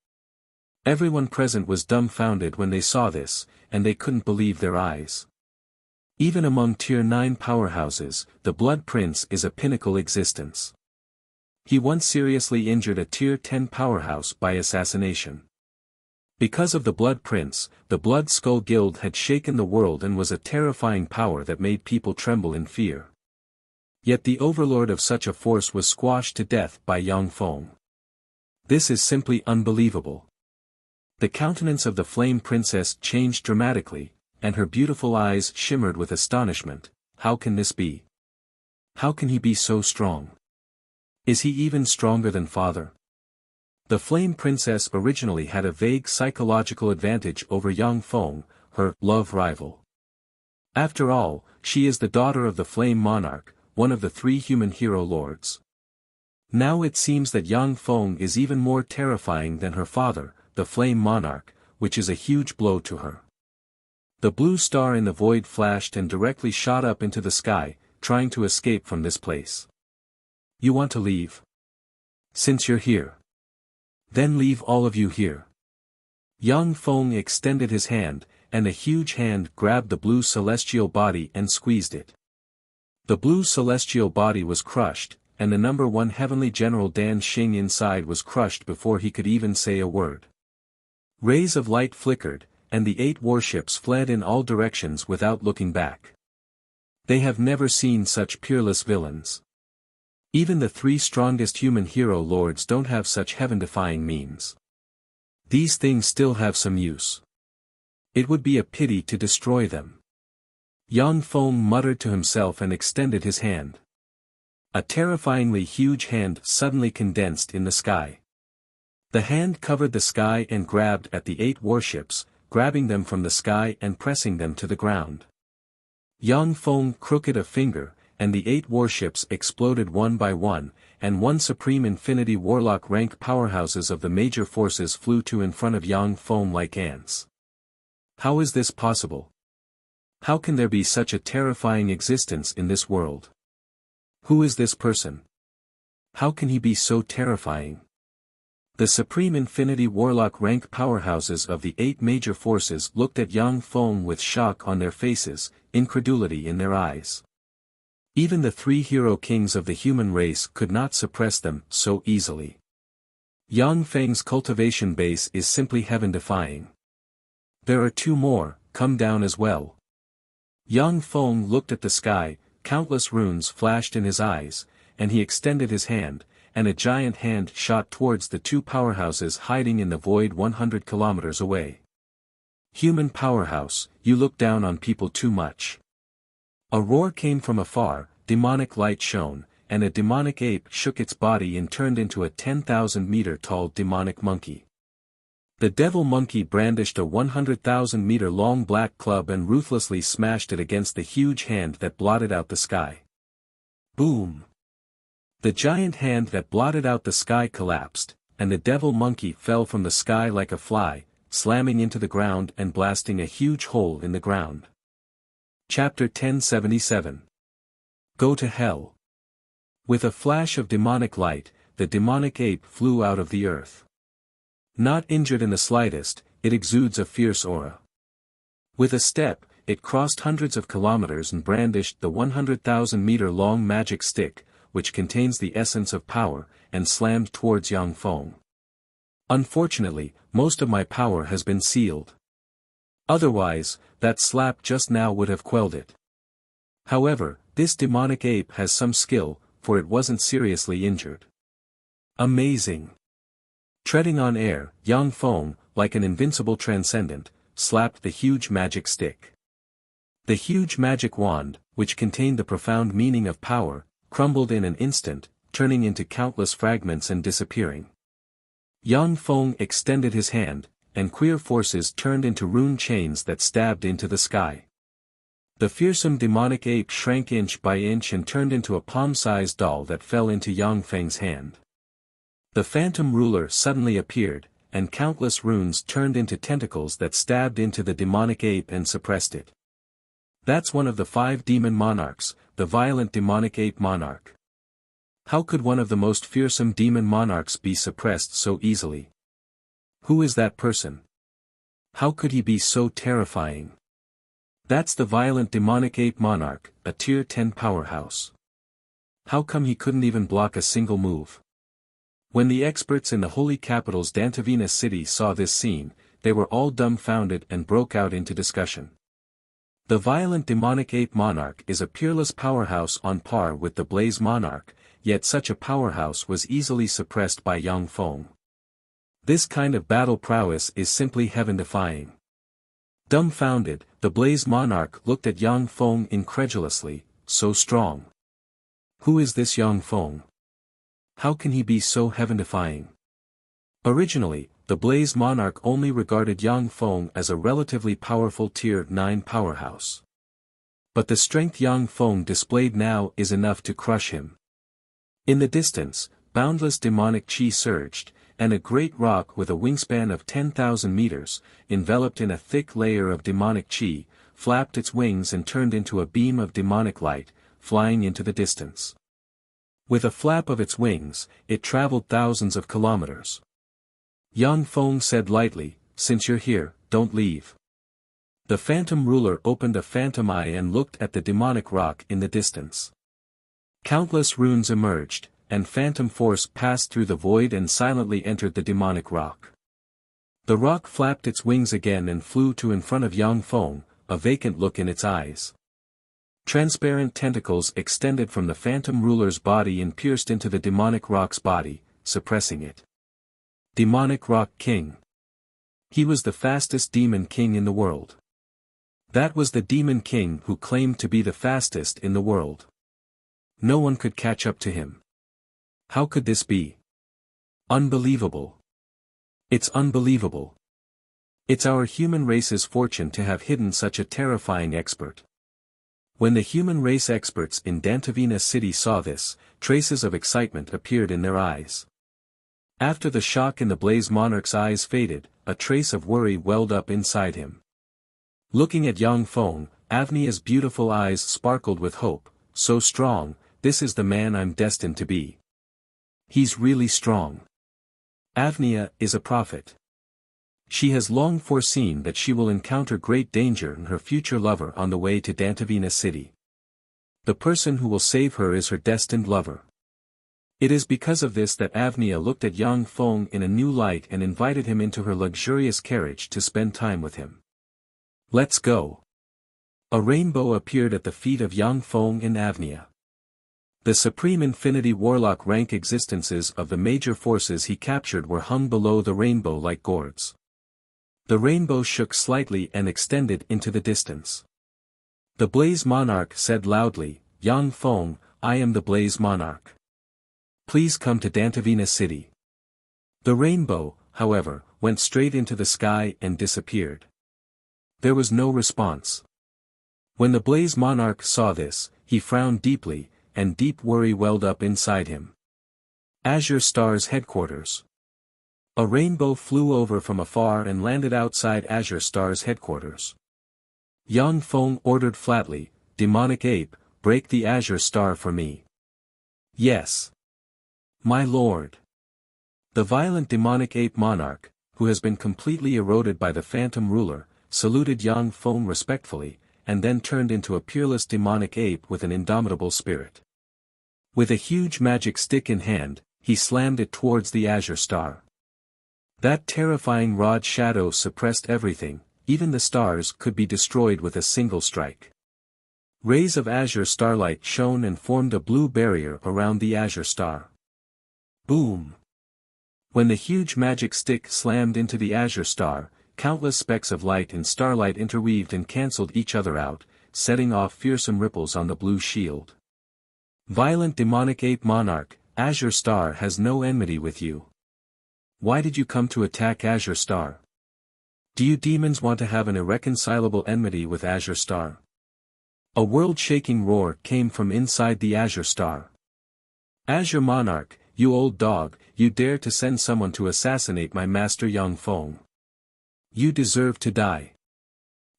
Everyone present was dumbfounded when they saw this, and they couldn't believe their eyes. Even among Tier 9 powerhouses, the Blood Prince is a pinnacle existence. He once seriously injured a Tier 10 powerhouse by assassination. Because of the Blood Prince, the Blood Skull Guild had shaken the world and was a terrifying power that made people tremble in fear. Yet the overlord of such a force was squashed to death by Yang Feng. This is simply unbelievable. The countenance of the Flame Princess changed dramatically, and her beautiful eyes shimmered with astonishment. How can this be? How can he be so strong? Is he even stronger than father? The Flame Princess originally had a vague psychological advantage over Yang Feng, her love rival. After all, she is the daughter of the Flame Monarch, one of the 3 human hero lords. Now it seems that Yang Feng is even more terrifying than her father, the Flame Monarch, which is a huge blow to her. The blue star in the void flashed and directly shot up into the sky, trying to escape from this place. You want to leave? Since you're here. Then leave all of you here. Yang Feng extended his hand, and a huge hand grabbed the blue celestial body and squeezed it. The blue celestial body was crushed, and the number 1 heavenly general Dan Xing inside was crushed before he could even say a word. Rays of light flickered, and the 8 warships fled in all directions without looking back. They have never seen such peerless villains. Even the 3 strongest human hero lords don't have such heaven-defying means. These things still have some use. It would be a pity to destroy them. Yang Feng muttered to himself and extended his hand. A terrifyingly huge hand suddenly condensed in the sky. The hand covered the sky and grabbed at the 8 warships, grabbing them from the sky and pressing them to the ground. Yang Feng crooked a finger, and the 8 warships exploded one by one, and 1 Supreme Infinity Warlock rank powerhouses of the major forces flew to in front of Yang Feng like ants. How is this possible? How can there be such a terrifying existence in this world? Who is this person? How can he be so terrifying? The Supreme Infinity Warlock rank powerhouses of the 8 major forces looked at Yang Feng with shock on their faces, incredulity in their eyes. Even the 3 hero kings of the human race could not suppress them so easily. Yang Feng's cultivation base is simply heaven-defying. There are 2 more, come down as well. Yang Feng looked at the sky, countless runes flashed in his eyes, and he extended his hand, and a giant hand shot towards the 2 powerhouses hiding in the void 100 kilometers away. Human powerhouse, you look down on people too much. A roar came from afar, demonic light shone, and a demonic ape shook its body and turned into a 10,000-meter tall demonic monkey. The devil monkey brandished a 100,000-meter long black club and ruthlessly smashed it against the huge hand that blotted out the sky. Boom! The giant hand that blotted out the sky collapsed, and the devil monkey fell from the sky like a fly, slamming into the ground and blasting a huge hole in the ground. Chapter 1077. Go to hell. With a flash of demonic light, the demonic ape flew out of the earth. Not injured in the slightest, it exudes a fierce aura. With a step, it crossed hundreds of kilometers and brandished the 100,000-meter long magic stick, which contains the essence of power, and slammed towards Yang Feng. Unfortunately, most of my power has been sealed. Otherwise, that slap just now would have quelled it. However, this demonic ape has some skill, for it wasn't seriously injured. Amazing! Treading on air, Yang Feng, like an invincible transcendent, slapped the huge magic stick. The huge magic wand, which contained the profound meaning of power, crumbled in an instant, turning into countless fragments and disappearing. Yang Feng extended his hand, and queer forces turned into rune chains that stabbed into the sky. The fearsome demonic ape shrank inch by inch and turned into a palm-sized doll that fell into Yang Feng's hand. The phantom ruler suddenly appeared, and countless runes turned into tentacles that stabbed into the demonic ape and suppressed it. That's one of the 5 demon monarchs, the violent demonic ape monarch. How could one of the most fearsome demon monarchs be suppressed so easily? Who is that person? How could he be so terrifying? That's the violent demonic ape monarch, a tier 10 powerhouse. How come he couldn't even block a single move? When the experts in the holy capital's Dantavina city saw this scene, they were all dumbfounded and broke out into discussion. The violent demonic ape monarch is a peerless powerhouse on par with the blaze monarch, yet such a powerhouse was easily suppressed by Yang Feng. This kind of battle prowess is simply heaven-defying. Dumbfounded, the blaze monarch looked at Yang Feng incredulously, so strong. Who is this Yang Feng? How can he be so heaven-defying? Originally, the blaze monarch only regarded Yang Feng as a relatively powerful tier 9 powerhouse. But the strength Yang Feng displayed now is enough to crush him. In the distance, boundless demonic chi surged, and a great rock with a wingspan of 10,000 meters, enveloped in a thick layer of demonic chi, flapped its wings and turned into a beam of demonic light, flying into the distance. With a flap of its wings, it traveled thousands of kilometers. Yang Feng said lightly, "Since you're here, don't leave." The phantom ruler opened a phantom eye and looked at the demonic rock in the distance. Countless runes emerged, and phantom force passed through the void and silently entered the demonic rock. The rock flapped its wings again and flew to in front of Yang Feng, a vacant look in its eyes. Transparent tentacles extended from the phantom ruler's body and pierced into the demonic rock's body, suppressing it. Demonic Rock King. He was the fastest demon king in the world. That was the demon king who claimed to be the fastest in the world. No one could catch up to him. How could this be? Unbelievable. It's unbelievable. It's our human race's fortune to have hidden such a terrifying expert. When the human race experts in Dantavina city saw this, traces of excitement appeared in their eyes. After the shock in the blaze monarch's eyes faded, a trace of worry welled up inside him. Looking at Yang Feng, Avnia's beautiful eyes sparkled with hope. "So strong, this is the man I'm destined to be. He's really strong." Avnia is a prophet. She has long foreseen that she will encounter great danger in her future lover on the way to Dantavina city. The person who will save her is her destined lover. It is because of this that Avnia looked at Yang Feng in a new light and invited him into her luxurious carriage to spend time with him. "Let's go." A rainbow appeared at the feet of Yang Feng and Avnia. The supreme infinity warlock rank existences of the major forces he captured were hung below the rainbow like gourds. The rainbow shook slightly and extended into the distance. The Blaze Monarch said loudly, "Yang Feng, I am the Blaze Monarch. Please come to Dantavina city." The rainbow, however, went straight into the sky and disappeared. There was no response. When the Blaze Monarch saw this, he frowned deeply, and deep worry welled up inside him. Azure Star's headquarters. A rainbow flew over from afar and landed outside Azure Star's headquarters. Yang Feng ordered flatly, "Demonic Ape, break the Azure Star for me." "Yes. My lord." The violent demonic ape monarch, who has been completely eroded by the phantom ruler, saluted Yang Feng respectfully, and then turned into a peerless demonic ape with an indomitable spirit. With a huge magic stick in hand, he slammed it towards the Azure Star. That terrifying rod shadow suppressed everything, even the stars could be destroyed with a single strike. Rays of azure starlight shone and formed a blue barrier around the Azure Star. Boom! When the huge magic stick slammed into the Azure Star, countless specks of light and starlight interweaved and cancelled each other out, setting off fearsome ripples on the blue shield. Violent demonic ape monarch, Azure Star has no enmity with you. Why did you come to attack Azure Star? Do you demons want to have an irreconcilable enmity with Azure Star? A world-shaking roar came from inside the Azure Star. Azure Monarch, you old dog, you dare to send someone to assassinate my master Yang Feng. You deserve to die.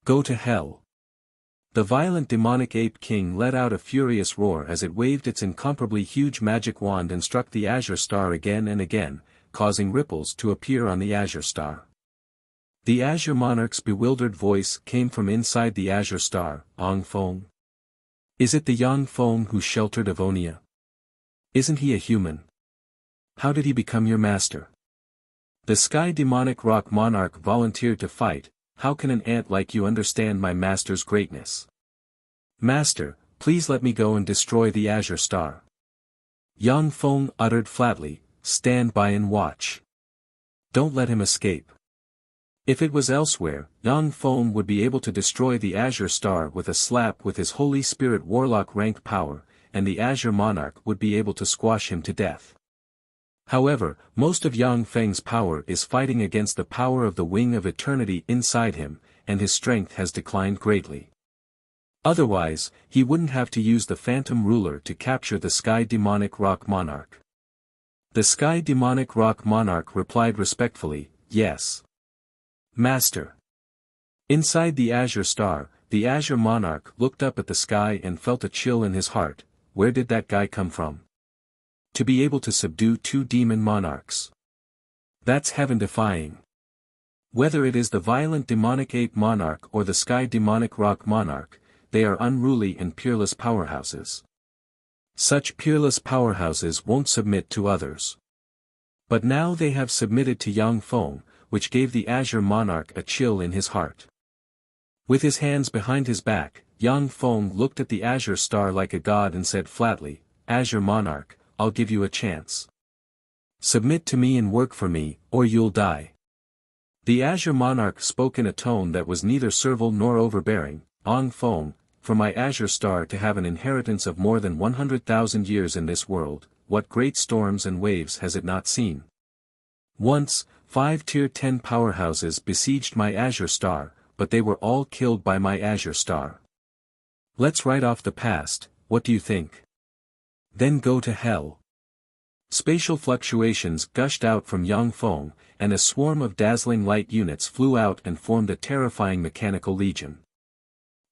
Go to hell. The violent demonic ape king let out a furious roar as it waved its incomparably huge magic wand and struck the Azure Star again and again, causing ripples to appear on the Azure Star. The Azure Monarch's bewildered voice came from inside the Azure Star. Yang Feng? Is it the Yang Feng who sheltered Avonia? Isn't he a human? How did he become your master? The Sky Demonic Rock Monarch volunteered to fight. How can an ant like you understand my master's greatness? Master, please let me go and destroy the Azure Star. Yang Feng uttered flatly, stand by and watch. Don't let him escape. If it was elsewhere, Yang Feng would be able to destroy the Azure Star with a slap with his Holy Spirit Warlock rank power, and the Azure Monarch would be able to squash him to death. However, most of Yang Feng's power is fighting against the power of the Wing of Eternity inside him, and his strength has declined greatly. Otherwise, he wouldn't have to use the Phantom Ruler to capture the Sky Demonic Rock Monarch. The Sky Demonic Rock Monarch replied respectfully, yes. Master. Inside the Azure Star, the Azure Monarch looked up at the sky and felt a chill in his heart. Where did that guy come from? To be able to subdue two demon monarchs. That's heaven-defying. Whether it is the violent demonic ape monarch or the Sky Demonic Rock Monarch, they are unruly and peerless powerhouses. Such peerless powerhouses won't submit to others. But now they have submitted to Yang Feng, which gave the Azure Monarch a chill in his heart. With his hands behind his back, Yang Feng looked at the Azure Star like a god and said flatly, Azure Monarch, I'll give you a chance. Submit to me and work for me, or you'll die. The Azure Monarch spoke in a tone that was neither servile nor overbearing. Yang Feng, for my Azure Star to have an inheritance of more than 100,000 years in this world, what great storms and waves has it not seen? Once, 5 Tier 10 powerhouses besieged my Azure Star, but they were all killed by my Azure Star. Let's write off the past, what do you think? Then go to hell. Spatial fluctuations gushed out from Yang Feng, and a swarm of dazzling light units flew out and formed a terrifying mechanical legion.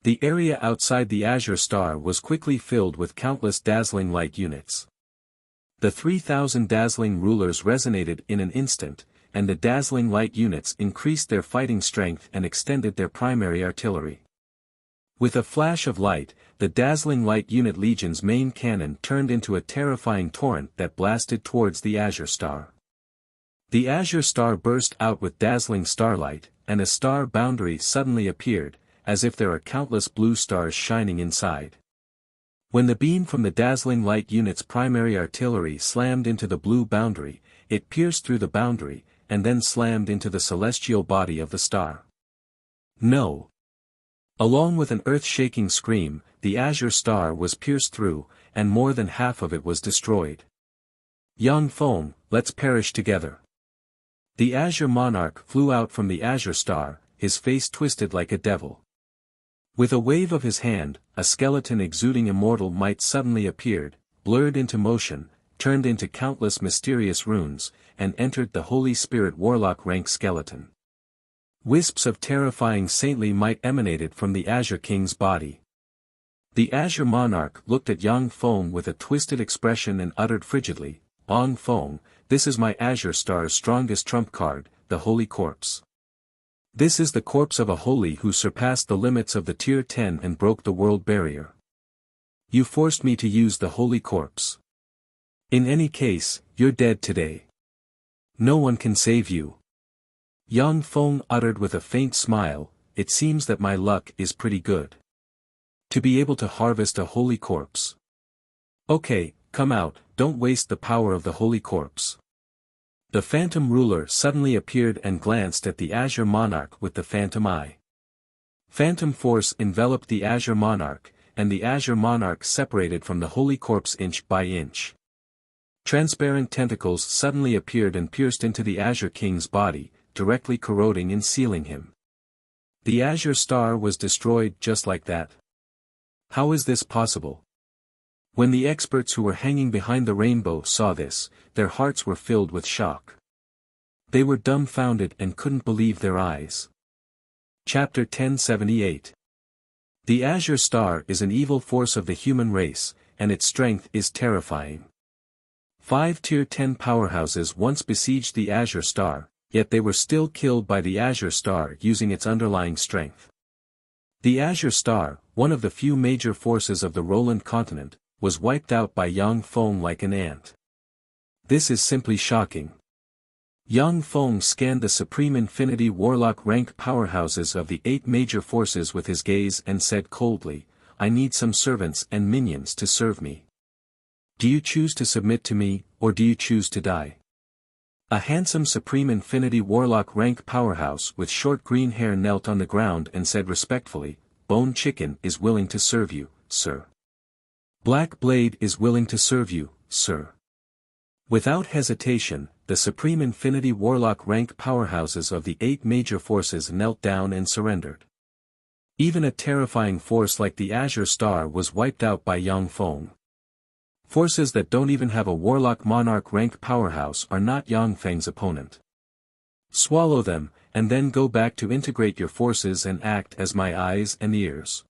The area outside the Azure Star was quickly filled with countless dazzling light units. The 3,000 dazzling rulers resonated in an instant, and the dazzling light units increased their fighting strength and extended their primary artillery. With a flash of light, the dazzling light unit legion's main cannon turned into a terrifying torrent that blasted towards the Azure Star. The Azure Star burst out with dazzling starlight, and a star boundary suddenly appeared, as if there are countless blue stars shining inside. When the beam from the dazzling light unit's primary artillery slammed into the blue boundary, it pierced through the boundary, and then slammed into the celestial body of the star. No! Along with an earth-shaking scream, the Azure Star was pierced through, and more than half of it was destroyed. Yang Feng, let's perish together. The Azure Monarch flew out from the Azure Star, his face twisted like a devil. With a wave of his hand, a skeleton exuding immortal might suddenly appeared, blurred into motion, turned into countless mysterious runes, and entered the Holy Spirit Warlock rank skeleton. Wisps of terrifying saintly might emanated from the Azure King's body. The Azure Monarch looked at Yang Feng with a twisted expression and uttered frigidly, Yang Feng, this is my Azure Star's strongest trump card, the Holy Corpse. This is the corpse of a holy who surpassed the limits of the Tier 10 and broke the world barrier. You forced me to use the Holy Corpse. In any case, you're dead today. No one can save you. Yang Feng uttered with a faint smile, it seems that my luck is pretty good. To be able to harvest a Holy Corpse. Okay, come out, don't waste the power of the Holy Corpse. The Phantom Ruler suddenly appeared and glanced at the Azure Monarch with the Phantom Eye. Phantom Force enveloped the Azure Monarch, and the Azure Monarch separated from the Holy Corpse inch by inch. Transparent tentacles suddenly appeared and pierced into the Azure King's body, directly corroding and sealing him. The Azure Star was destroyed just like that. How is this possible? When the experts who were hanging behind the rainbow saw this, their hearts were filled with shock. They were dumbfounded and couldn't believe their eyes. Chapter 1078. The Azure Star is an evil force of the human race, and its strength is terrifying. 5 Tier 10 powerhouses once besieged the Azure Star, yet they were still killed by the Azure Star using its underlying strength. The Azure Star, one of the few major forces of the Roland continent, was wiped out by Yang Feng like an ant. This is simply shocking. Yang Feng scanned the Supreme Infinity Warlock rank powerhouses of the 8 major forces with his gaze and said coldly, "I need some servants and minions to serve me. Do you choose to submit to me, or do you choose to die?" A handsome Supreme Infinity Warlock rank powerhouse with short green hair knelt on the ground and said respectfully, "Bone Chicken is willing to serve you, sir. Black Blade is willing to serve you, sir." Without hesitation, the Supreme Infinity Warlock rank powerhouses of the 8 major forces knelt down and surrendered. Even a terrifying force like the Azure Star was wiped out by Yang Feng. Forces that don't even have a Warlock Monarch rank powerhouse are not Yang Feng's opponent. Swallow them, and then go back to integrate your forces and act as my eyes and ears.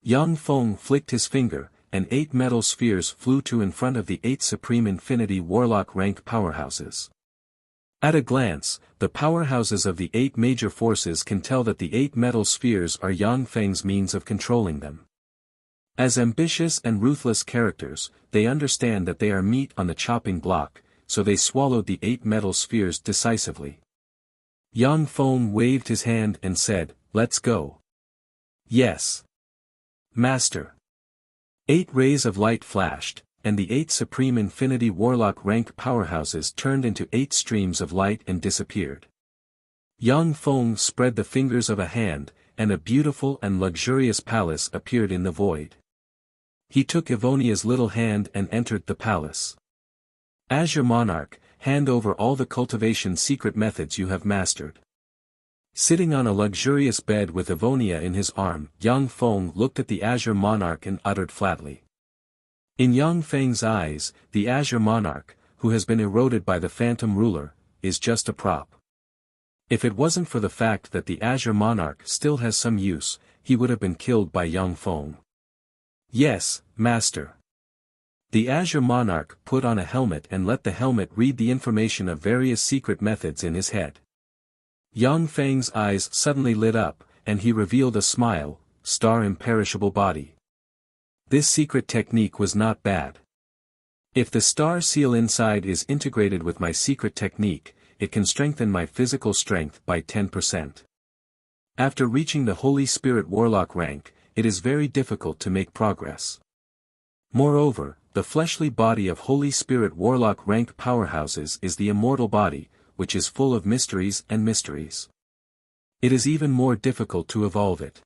Yang Feng flicked his finger, and 8 metal spheres flew to in front of the 8 Supreme Infinity Warlock rank powerhouses. At a glance, the powerhouses of the 8 major forces can tell that the 8 metal spheres are Yang Feng's means of controlling them. As ambitious and ruthless characters, they understand that they are meat on the chopping block, so they swallowed the 8 metal spheres decisively. Yang Feng waved his hand and said, "Let's go." "Yes, Master." 8 rays of light flashed, and the 8 Supreme Infinity Warlock rank powerhouses turned into 8 streams of light and disappeared. Yang Feng spread the fingers of a hand, and a beautiful and luxurious palace appeared in the void. He took Evonia's little hand and entered the palace. Azure Monarch, hand over all the cultivation secret methods you have mastered. Sitting on a luxurious bed with Evonia in his arm, Yang Feng looked at the Azure Monarch and uttered flatly. In Yang Feng's eyes, the Azure Monarch, who has been eroded by the Phantom Ruler, is just a prop. If it wasn't for the fact that the Azure Monarch still has some use, he would have been killed by Yang Feng. "Yes, Master." The Azure Monarch put on a helmet and let the helmet read the information of various secret methods in his head. Yang Feng's eyes suddenly lit up, and he revealed a smile, "Star Imperishable Body." This secret technique was not bad. If the star seal inside is integrated with my secret technique, it can strengthen my physical strength by 10%. After reaching the Holy Spirit Warlock rank, it is very difficult to make progress. Moreover, the fleshly body of Holy Spirit Warlock rank powerhouses is the immortal body, which is full of mysteries and mysteries. It is even more difficult to evolve it.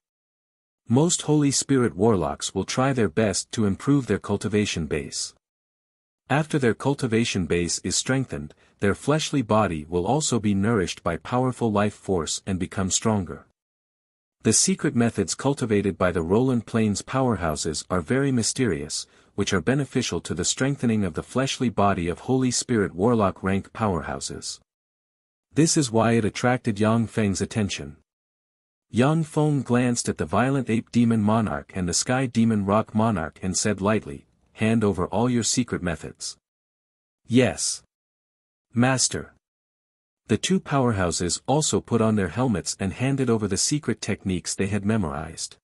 Most Holy Spirit Warlocks will try their best to improve their cultivation base. After their cultivation base is strengthened, their fleshly body will also be nourished by powerful life force and become stronger. The secret methods cultivated by the Roland Plains powerhouses are very mysterious, which are beneficial to the strengthening of the fleshly body of Holy Spirit Warlock rank powerhouses. This is why it attracted Yang Feng's attention. Yang Feng glanced at the Violent Ape Demon Monarch and the Sky Demon Rock Monarch and said lightly, "Hand over all your secret methods." "Yes, Master." The 2 powerhouses also put on their helmets and handed over the secret techniques they had memorized.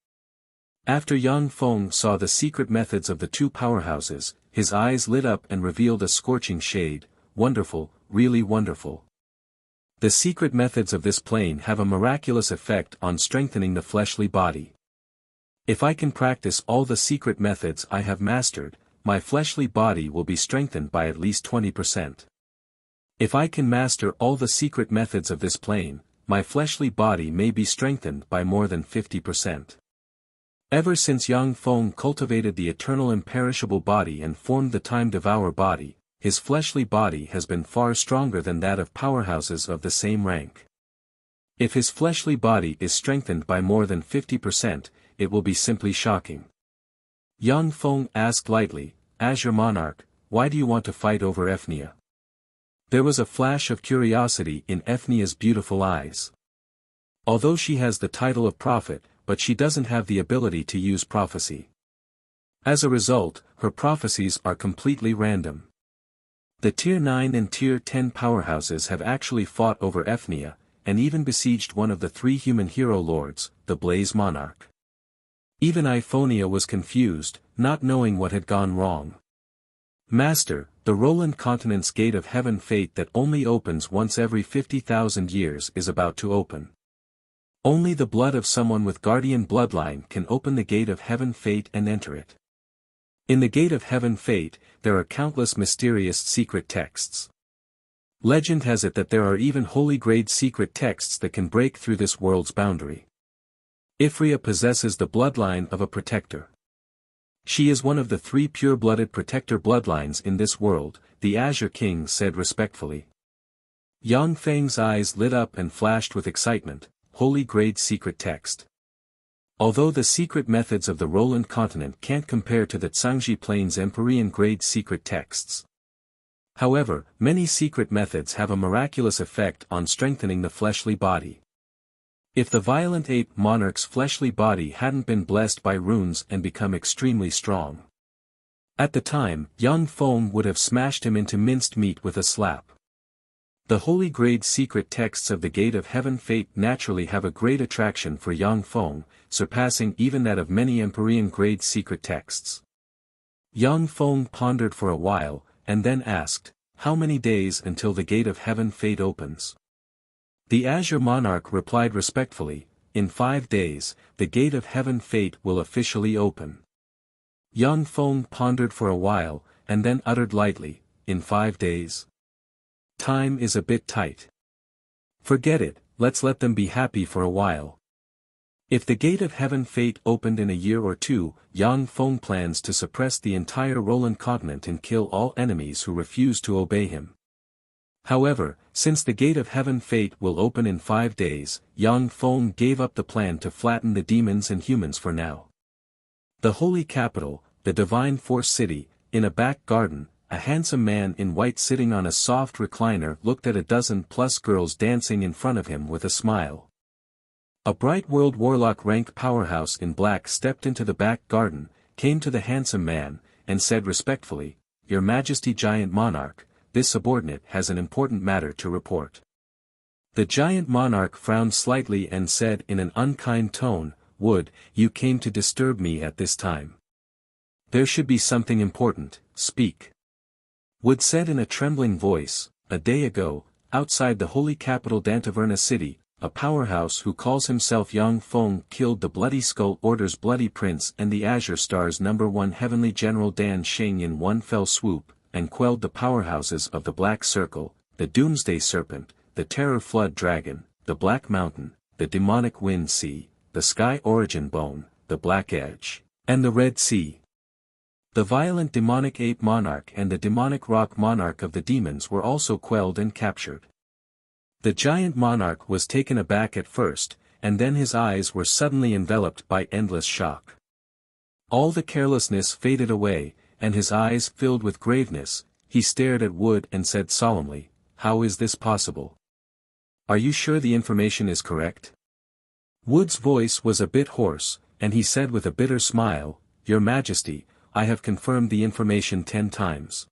After Yang Feng saw the secret methods of the 2 powerhouses, his eyes lit up and revealed a scorching shade, "Wonderful, really wonderful." The secret methods of this plane have a miraculous effect on strengthening the fleshly body. If I can practice all the secret methods I have mastered, my fleshly body will be strengthened by at least 20%. If I can master all the secret methods of this plane, my fleshly body may be strengthened by more than 50%. Ever since Yang Feng cultivated the eternal imperishable body and formed the Time Devourer body, his fleshly body has been far stronger than that of powerhouses of the same rank. If his fleshly body is strengthened by more than 50%, it will be simply shocking. Yang Feng asked lightly, "As your monarch, why do you want to fight over Ethnia?" There was a flash of curiosity in Ethnia's beautiful eyes. Although she has the title of prophet, but she doesn't have the ability to use prophecy. As a result, her prophecies are completely random. The Tier 9 and Tier 10 powerhouses have actually fought over Ethnia, and even besieged one of the 3 human hero lords, the Blaze Monarch. Even Iphonia was confused, not knowing what had gone wrong. "Master, the Roland Continent's gate of heaven fate that only opens once every 50,000 years is about to open. Only the blood of someone with guardian bloodline can open the gate of heaven fate and enter it. In the gate of heaven fate, there are countless mysterious secret texts. Legend has it that there are even holy-grade secret texts that can break through this world's boundary. Ifria possesses the bloodline of a protector. She is one of the 3 pure-blooded protector bloodlines in this world," the Azure King said respectfully. Yang Feng's eyes lit up and flashed with excitement. Holy-grade secret text. Although the secret methods of the Roland Continent can't compare to the Tsangji Plains Empyrean-grade secret texts. However, many secret methods have a miraculous effect on strengthening the fleshly body. If the violent ape monarch's fleshly body hadn't been blessed by runes and become extremely strong. At the time, Yang Feng would have smashed him into minced meat with a slap. The holy-grade secret texts of the Gate of Heaven Fate naturally have a great attraction for Yang Feng, surpassing even that of many Empyrean-grade secret texts. Yang Feng pondered for a while, and then asked, "How many days until the Gate of Heaven Fate opens?" The Azure Monarch replied respectfully, "In 5 days, the Gate of Heaven Fate will officially open." Yang Feng pondered for a while, and then uttered lightly, "In 5 days? Time is a bit tight. Forget it, let's let them be happy for a while." If the Gate of Heaven Fate opened in a year or 2, Yang Feng plans to suppress the entire Roland Continent and kill all enemies who refuse to obey him. However, since the Gate of Heaven Fate will open in 5 days, Yang Feng gave up the plan to flatten the demons and humans for now. The Holy Capital, the Divine Force City, in a back garden, a handsome man in white sitting on a soft recliner looked at a dozen-plus girls dancing in front of him with a smile. A bright world warlock rank powerhouse in black stepped into the back garden, came to the handsome man, and said respectfully, "Your Majesty Giant Monarch, this subordinate has an important matter to report." The Giant Monarch frowned slightly and said in an unkind tone, "Wood, you came to disturb me at this time. There should be something important, speak." Wood said in a trembling voice, "A day ago, outside the holy capital Dantaverna city, a powerhouse who calls himself Yang Feng killed the Bloody Skull Order's Bloody Prince and the Azure Star's #1 Heavenly General Dan Sheng in one fell swoop, and quelled the powerhouses of the Black Circle, the Doomsday Serpent, the Terror Flood Dragon, the Black Mountain, the Demonic Wind Sea, the Sky Origin Bone, the Black Edge, and the Red Sea. The violent demonic ape monarch and the demonic rock monarch of the demons were also quelled and captured." The giant monarch was taken aback at first, and then his eyes were suddenly enveloped by endless shock. All the carelessness faded away, and his eyes filled with graveness. He stared at Wood and said solemnly, "How is this possible? Are you sure the information is correct?" Wood's voice was a bit hoarse, and he said with a bitter smile, "Your Majesty, I have confirmed the information 10 times.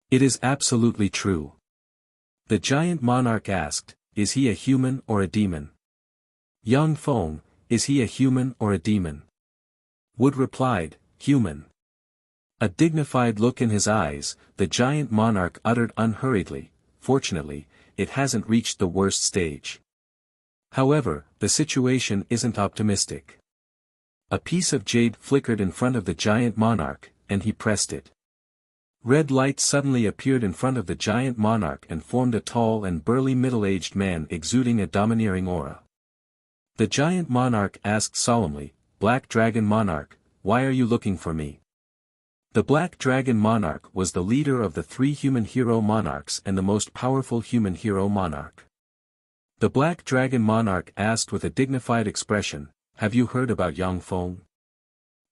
It is absolutely true." The giant monarch asked, "Is he a human or a demon?" "Yang Feng, is he a human or a demon?" Wood replied, "Human." A dignified look in his eyes, the giant monarch uttered unhurriedly, "Fortunately, it hasn't reached the worst stage. However, the situation isn't optimistic." A piece of jade flickered in front of the giant monarch, and he pressed it. Red light suddenly appeared in front of the giant monarch and formed a tall and burly middle-aged man exuding a domineering aura. The giant monarch asked solemnly, "Black Dragon Monarch, why are you looking for me?" The Black Dragon Monarch was the leader of the three human hero monarchs and the most powerful human hero monarch. The Black Dragon Monarch asked with a dignified expression, "Have you heard about Yang Feng?"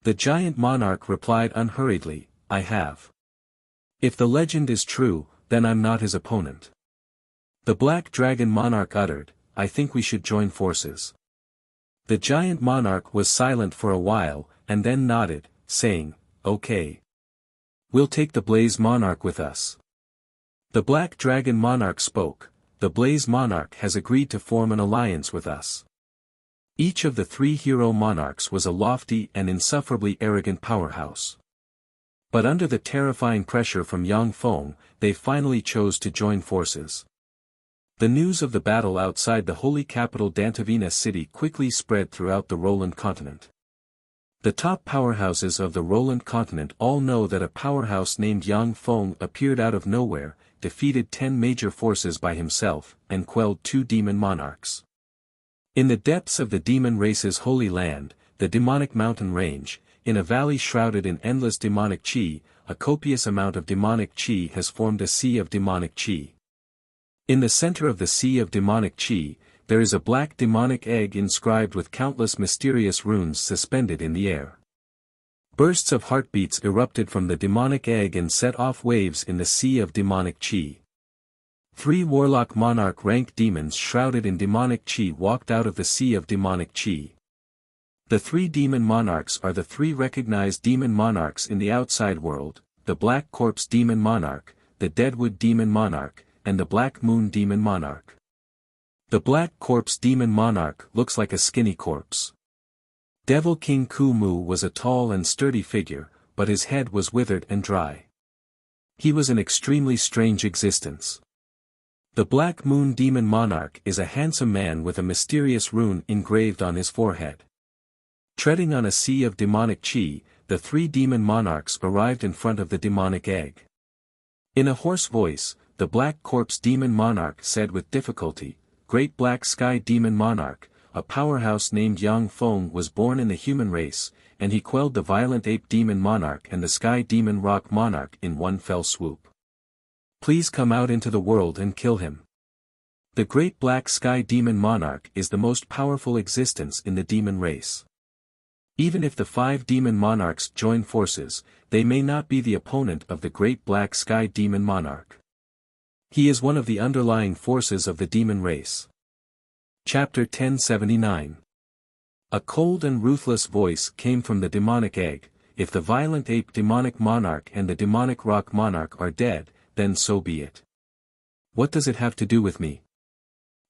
The giant monarch replied unhurriedly, "I have. If the legend is true, then I'm not his opponent." The Black Dragon Monarch uttered, "I think we should join forces." The giant monarch was silent for a while, and then nodded, saying, "Okay. We'll take the Blaze Monarch with us." The Black Dragon Monarch spoke, "The Blaze Monarch has agreed to form an alliance with us." Each of the three hero monarchs was a lofty and insufferably arrogant powerhouse. But under the terrifying pressure from Yang Feng, they finally chose to join forces. The news of the battle outside the holy capital Dantavina city quickly spread throughout the Roland continent. The top powerhouses of the Roland continent all know that a powerhouse named Yang Feng appeared out of nowhere, defeated 10 major forces by himself, and quelled 2 demon monarchs. In the depths of the demon race's holy land, the demonic mountain range, in a valley shrouded in endless demonic chi, a copious amount of demonic chi has formed a sea of demonic chi. In the center of the sea of demonic chi, there is a black demonic egg inscribed with countless mysterious runes suspended in the air. Bursts of heartbeats erupted from the demonic egg and set off waves in the sea of demonic chi. 3 warlock monarch-rank demons shrouded in demonic chi walked out of the sea of demonic chi. The 3 demon monarchs are the 3 recognized demon monarchs in the outside world, the Black Corpse Demon Monarch, the Deadwood Demon Monarch, and the Black Moon Demon Monarch. The Black Corpse Demon Monarch looks like a skinny corpse. Devil King Kumu was a tall and sturdy figure, but his head was withered and dry. He was an extremely strange existence. The Black Moon Demon Monarch is a handsome man with a mysterious rune engraved on his forehead. Treading on a sea of demonic chi, the 3 demon monarchs arrived in front of the demonic egg. In a hoarse voice, the Black Corpse Demon Monarch said with difficulty, "Great Black Sky Demon Monarch, a powerhouse named Yang Feng was born in the human race, and he quelled the violent Ape Demon Monarch and the Sky Demon Rock Monarch in one fell swoop. Please come out into the world and kill him." The Great Black Sky Demon Monarch is the most powerful existence in the demon race. Even if the 5 demon monarchs join forces, they may not be the opponent of the Great Black Sky Demon Monarch. He is one of the underlying forces of the demon race. Chapter 1079. A cold and ruthless voice came from the demonic egg, "If the violent ape demonic monarch and the demonic rock monarch are dead, then so be it. What does it have to do with me?"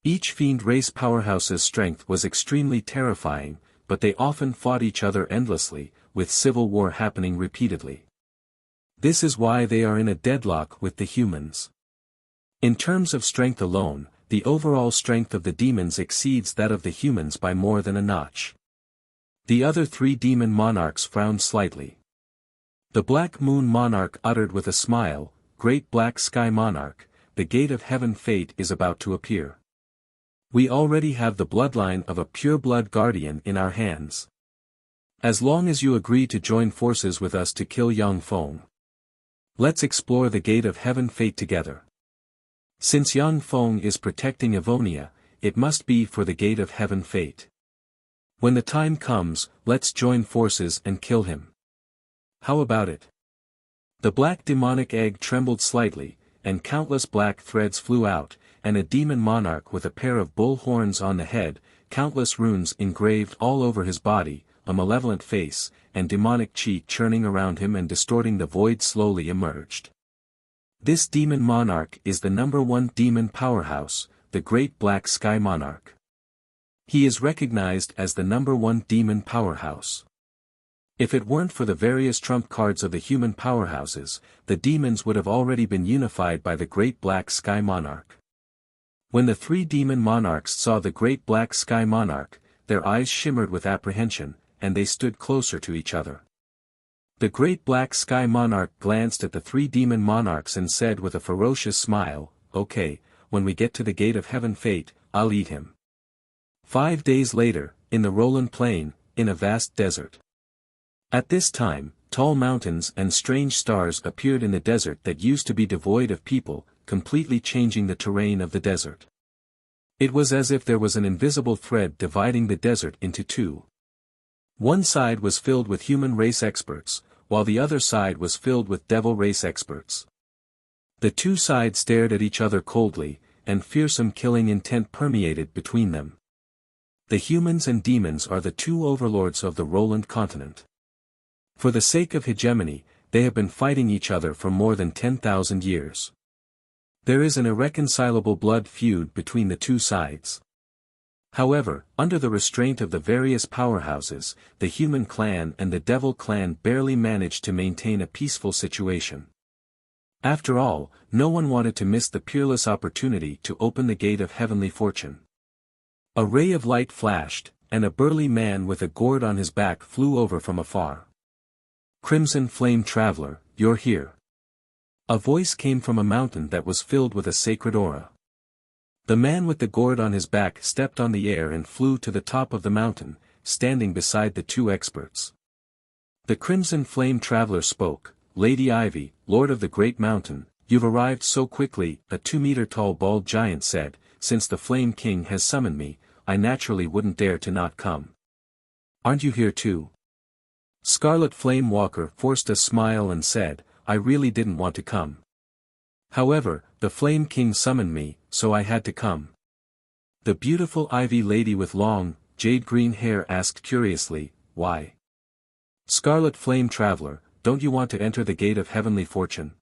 Each fiend race powerhouse's strength was extremely terrifying, but they often fought each other endlessly, with civil war happening repeatedly. This is why they are in a deadlock with the humans. In terms of strength alone, the overall strength of the demons exceeds that of the humans by more than a notch. The other 3 demon monarchs frowned slightly. The Black Moon Monarch uttered with a smile, "Great Black Sky Monarch, the gate of heaven fate is about to appear. We already have the bloodline of a pure-blood guardian in our hands. As long as you agree to join forces with us to kill Yang Feng, let's explore the gate of heaven fate together. Since Yang Feng is protecting Avonia, it must be for the gate of heaven fate. When the time comes, let's join forces and kill him. How about it?" The black demonic egg trembled slightly, and countless black threads flew out, and a demon monarch with a pair of bull horns on the head, countless runes engraved all over his body, a malevolent face, and demonic chi churning around him and distorting the void slowly emerged. This demon monarch is the #1 demon powerhouse, the Great Black Sky Monarch. He is recognized as the #1 demon powerhouse. If it weren't for the various trump cards of the human powerhouses, the demons would have already been unified by the Great Black Sky Monarch. When the 3 demon monarchs saw the Great Black Sky Monarch, their eyes shimmered with apprehension, and they stood closer to each other. The Great Black Sky Monarch glanced at the 3 demon monarchs and said with a ferocious smile, "Okay, when we get to the gate of heaven fate, I'll eat him." 5 days later, in the Roland Plain, in a vast desert. At this time, tall mountains and strange stars appeared in the desert that used to be devoid of people, completely changing the terrain of the desert. It was as if there was an invisible thread dividing the desert into two. One side was filled with human race experts, while the other side was filled with devil race experts. The two sides stared at each other coldly, and fearsome killing intent permeated between them. The humans and demons are the two overlords of the Roland continent. For the sake of hegemony, they have been fighting each other for more than 10,000 years. There is an irreconcilable blood feud between the two sides. However, under the restraint of the various powerhouses, the human clan and the devil clan barely managed to maintain a peaceful situation. After all, no one wanted to miss the peerless opportunity to open the gate of heavenly fortune. A ray of light flashed, and a burly man with a gourd on his back flew over from afar. "Crimson Flame Traveler, you're here." A voice came from a mountain that was filled with a sacred aura. The man with the gourd on his back stepped on the air and flew to the top of the mountain, standing beside the two experts. The Crimson Flame Traveler spoke, "Lady Ivy, Lord of the Great Mountain, you've arrived so quickly," a 2-meter-tall bald giant said. "Since the Flame King has summoned me, I naturally wouldn't dare to not come." "Aren't you here too?" Scarlet Flame Walker forced a smile and said, "I really didn't want to come. However, the Flame King summoned me, so I had to come." The beautiful Ivy lady with long, jade-green hair asked curiously, "Why?" "Scarlet Flame Traveler, don't you want to enter the gate of heavenly fortune?"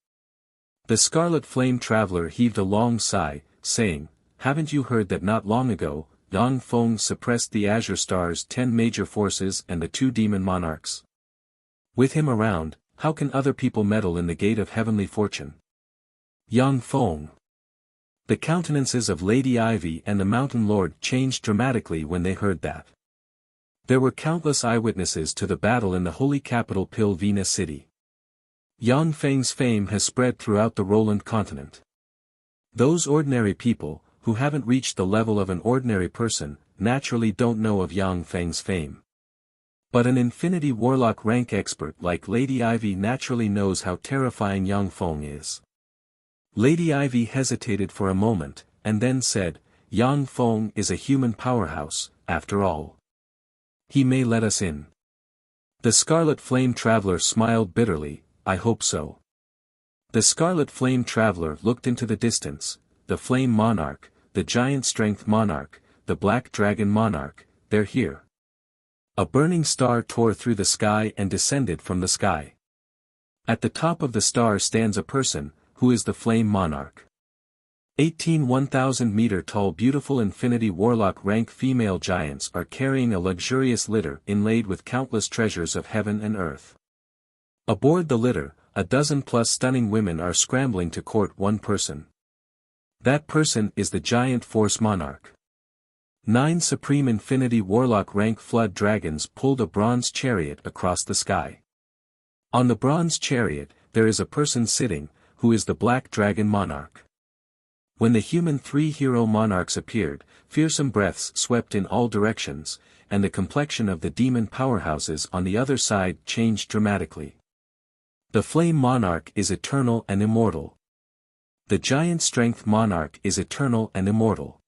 The Scarlet Flame Traveler heaved a long sigh, saying, "Haven't you heard that not long ago, Yang Feng suppressed the Azure Star's 10 major forces and the 2 demon monarchs? With him around, how can other people meddle in the gate of heavenly fortune?" Yang Feng. The countenances of Lady Ivy and the Mountain Lord changed dramatically when they heard that. There were countless eyewitnesses to the battle in the holy capital Pilvina city. Yang Feng's fame has spread throughout the Roland continent. Those ordinary people, who haven't reached the level of an ordinary person, naturally don't know of Yang Feng's fame. But an Infinity Warlock rank expert like Lady Ivy naturally knows how terrifying Yang Feng is. Lady Ivy hesitated for a moment, and then said, "Yang Feng is a human powerhouse, after all. He may let us in." The Scarlet Flame Traveler smiled bitterly, "I hope so." The Scarlet Flame Traveler looked into the distance. The Flame Monarch, the Giant Strength Monarch, the Black Dragon Monarch, they're here. A burning star tore through the sky and descended from the sky. At the top of the star stands a person, who is the Flame Monarch. 18 1,000-meter-tall beautiful Infinity Warlock rank female giants are carrying a luxurious litter inlaid with countless treasures of heaven and earth. Aboard the litter, a dozen-plus stunning women are scrambling to court one person. That person is the Giant Force Monarch. 9 Supreme Infinity Warlock rank Flood Dragons pulled a bronze chariot across the sky. On the bronze chariot, there is a person sitting, who is the Black Dragon Monarch. When the human 3 hero monarchs appeared, fearsome breaths swept in all directions, and the complexion of the demon powerhouses on the other side changed dramatically. The Flame Monarch is eternal and immortal. The Giant Strength Monarch is eternal and immortal.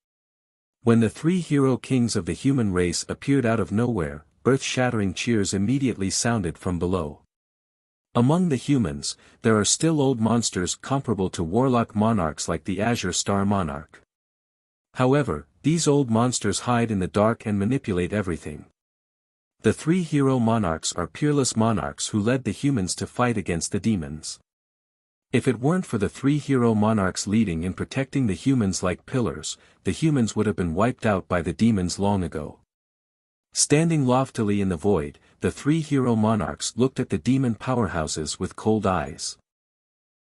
When the 3 hero kings of the human race appeared out of nowhere, earth-shattering cheers immediately sounded from below. Among the humans, there are still old monsters comparable to warlock monarchs like the Azure Star Monarch. However, these old monsters hide in the dark and manipulate everything. The 3 hero monarchs are peerless monarchs who led the humans to fight against the demons. If it weren't for the 3 hero monarchs leading and protecting the humans like pillars, the humans would have been wiped out by the demons long ago. Standing loftily in the void, the 3 hero monarchs looked at the demon powerhouses with cold eyes.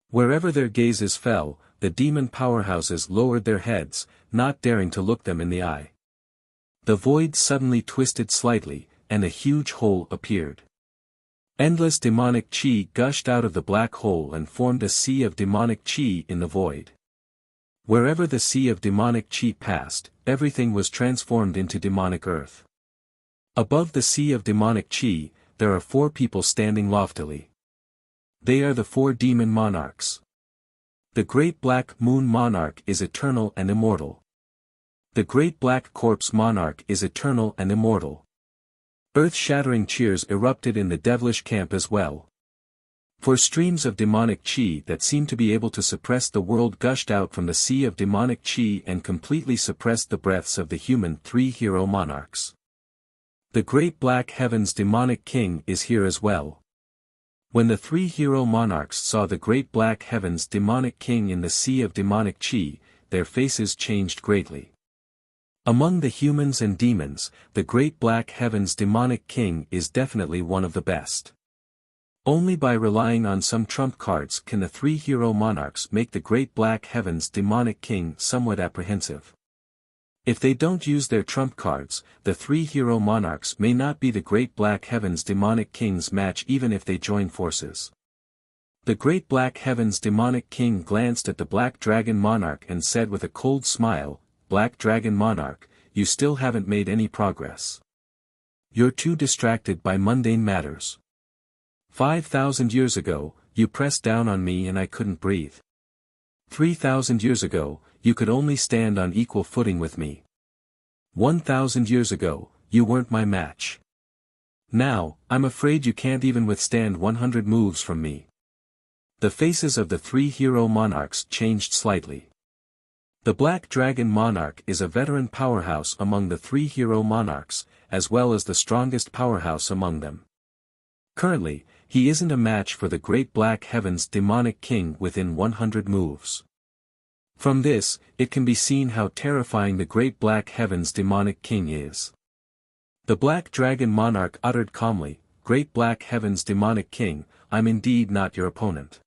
Wherever their gazes fell, the demon powerhouses lowered their heads, not daring to look them in the eye. The void suddenly twisted slightly, and a huge hole appeared. Endless demonic chi gushed out of the black hole and formed a sea of demonic chi in the void. Wherever the sea of demonic chi passed, everything was transformed into demonic earth. Above the sea of demonic chi, there are 4 people standing loftily. They are the 4 demon monarchs. The Great Black Moon Monarch is eternal and immortal. The Great Black Corpse Monarch is eternal and immortal. Earth-shattering cheers erupted in the devilish camp as well. For streams of demonic chi that seemed to be able to suppress the world gushed out from the sea of demonic chi and completely suppressed the breaths of the human 3 hero monarchs. The Great Black Heaven's demonic king is here as well. When the 3 hero monarchs saw the Great Black Heaven's demonic king in the sea of demonic chi, their faces changed greatly. Among the humans and demons, the Great Black Heaven's demonic king is definitely one of the best. Only by relying on some trump cards can the 3 hero monarchs make the Great Black Heaven's demonic king somewhat apprehensive. If they don't use their trump cards, the 3 hero monarchs may not be the Great Black Heaven's demonic king's match even if they join forces. The Great Black Heaven's demonic king glanced at the Black Dragon Monarch and said with a cold smile, "Black Dragon Monarch, you still haven't made any progress. You're too distracted by mundane matters. 5,000 years ago, you pressed down on me and I couldn't breathe. 3,000 years ago, you could only stand on equal footing with me. 1,000 years ago, you weren't my match. Now, I'm afraid you can't even withstand 100 moves from me." The faces of the 3 hero monarchs changed slightly. The Black Dragon Monarch is a veteran powerhouse among the 3 hero monarchs, as well as the strongest powerhouse among them. Currently, he isn't a match for the Great Black Heaven's demonic king within 100 moves. From this, it can be seen how terrifying the Great Black Heaven's demonic king is. The Black Dragon Monarch uttered calmly, "Great Black Heaven's demonic king, I'm indeed not your opponent.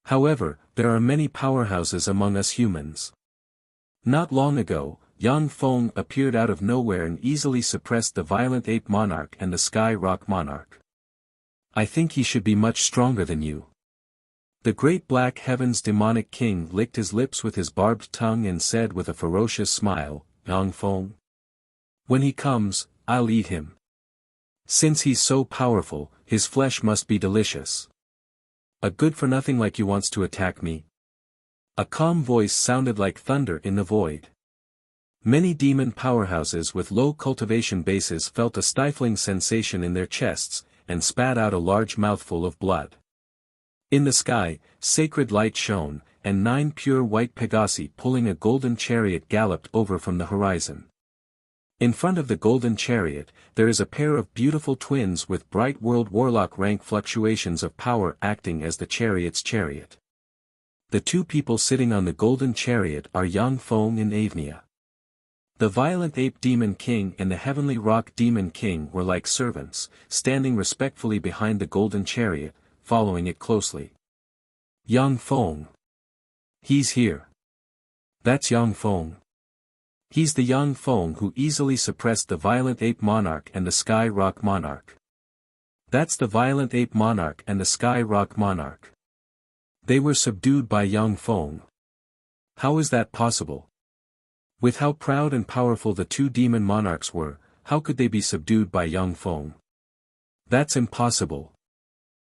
However, there are many powerhouses among us humans. Not long ago, Yang Feng appeared out of nowhere and easily suppressed the Violent Ape Monarch and the Sky Rock Monarch. I think he should be much stronger than you." The Great Black Heaven's demonic king licked his lips with his barbed tongue and said with a ferocious smile, "Yang Feng. When he comes, I'll eat him. Since he's so powerful, his flesh must be delicious. A good-for-nothing like you wants to attack me?" A calm voice sounded like thunder in the void. Many demon powerhouses with low cultivation bases felt a stifling sensation in their chests, and spat out a large mouthful of blood. In the sky, sacred light shone, and 9 pure white Pegasi pulling a golden chariot galloped over from the horizon. In front of the golden chariot, there is a pair of beautiful twins with bright world warlock rank fluctuations of power acting as the chariot's chariot. The 2 people sitting on the golden chariot are Yang Feng and Avnia. The Violent Ape Demon King and the Heavenly Rock Demon King were like servants, standing respectfully behind the golden chariot, following it closely. "Yang Feng. He's here. That's Yang Feng. He's the Yang Feng who easily suppressed the Violent Ape Monarch and the Sky Rock Monarch. That's the Violent Ape Monarch and the Sky Rock Monarch. They were subdued by Yang Feng. How is that possible? With how proud and powerful the 2 demon monarchs were, how could they be subdued by Yang Feng? That's impossible."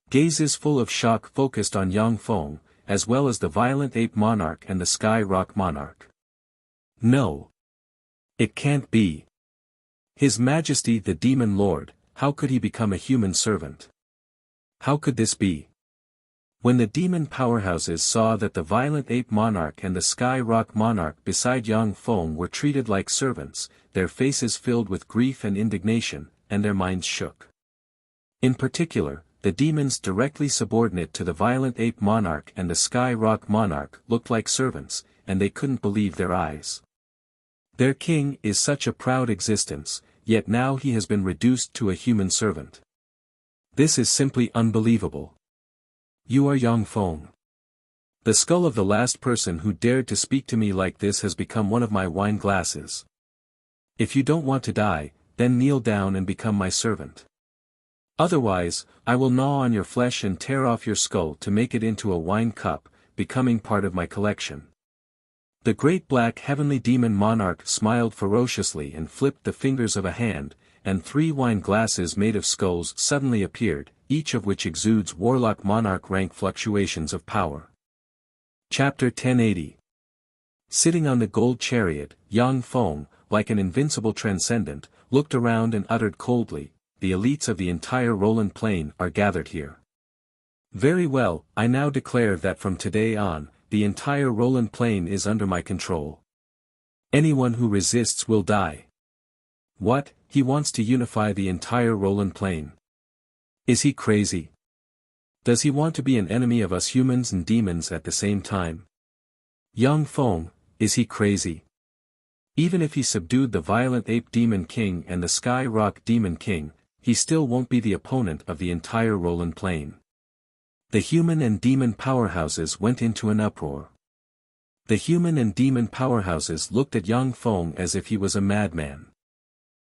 Gazes full of shock focused on Yang Feng, as well as the Violent Ape Monarch and the Sky Rock Monarch. "No. It can't be. His Majesty the Demon Lord, how could he become a human servant? How could this be?" When the demon powerhouses saw that the Violent Ape Monarch and the Sky Rock Monarch beside Yang Feng were treated like servants, their faces filled with grief and indignation, and their minds shook. In particular, the demons directly subordinate to the Violent Ape Monarch and the Sky Rock Monarch looked like servants, and they couldn't believe their eyes. Their king is such a proud existence, yet now he has been reduced to a human servant. This is simply unbelievable. "You are Yang Feng. The skull of the last person who dared to speak to me like this has become one of my wine glasses. If you don't want to die, then kneel down and become my servant. Otherwise, I will gnaw on your flesh and tear off your skull to make it into a wine cup, becoming part of my collection." The Great Black Heavenly Demon Monarch smiled ferociously and flipped the fingers of a hand, and 3 wine glasses made of skulls suddenly appeared, each of which exudes warlock monarch rank fluctuations of power. Chapter 1080. Sitting on the gold chariot, Yang Feng, like an invincible transcendent, looked around and uttered coldly, "The elites of the entire Roland Plain are gathered here. Very well, I now declare that from today on, the entire Roland Plain is under my control. Anyone who resists will die." What, he wants to unify the entire Roland Plain? Is he crazy? Does he want to be an enemy of us humans and demons at the same time? Yang Feng, is he crazy? Even if he subdued the violent ape demon king and the sky rock demon king, he still won't be the opponent of the entire Roland Plain. The human and demon powerhouses went into an uproar. The human and demon powerhouses looked at Yang Feng as if he was a madman.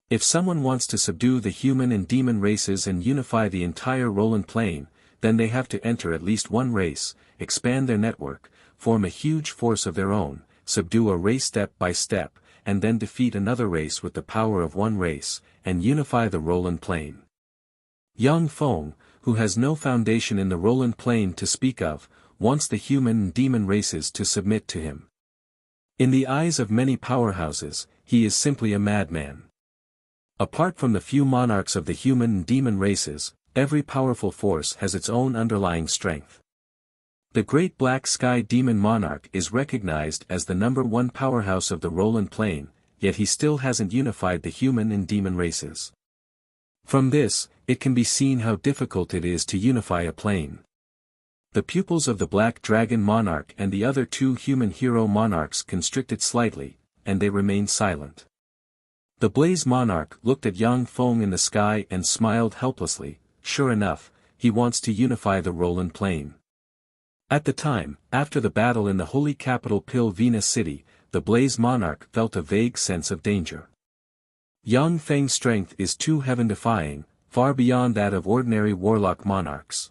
If someone wants to subdue the human and demon races and unify the entire Roland Plain, then they have to enter at least one race, expand their network, form a huge force of their own, subdue a race step by step, and then defeat another race with the power of one race, and unify the Roland Plain. Yang Feng, who has no foundation in the Roland Plain to speak of, wants the human and demon races to submit to him. In the eyes of many powerhouses, he is simply a madman. Apart from the few monarchs of the human and demon races, every powerful force has its own underlying strength. The Great Black Sky Demon Monarch is recognized as the #1 powerhouse of the Roland Plain, yet he still hasn't unified the human and demon races. From this, it can be seen how difficult it is to unify a plane. The pupils of the Black Dragon Monarch and the other 2 human hero monarchs constricted slightly, and they remained silent. The Blaze Monarch looked at Yang Feng in the sky and smiled helplessly. Sure enough, he wants to unify the Roland Plain. At the time, after the battle in the holy capital Pil Venus City, the Blaze Monarch felt a vague sense of danger. Yang Feng's strength is too heaven-defying, far beyond that of ordinary warlock monarchs.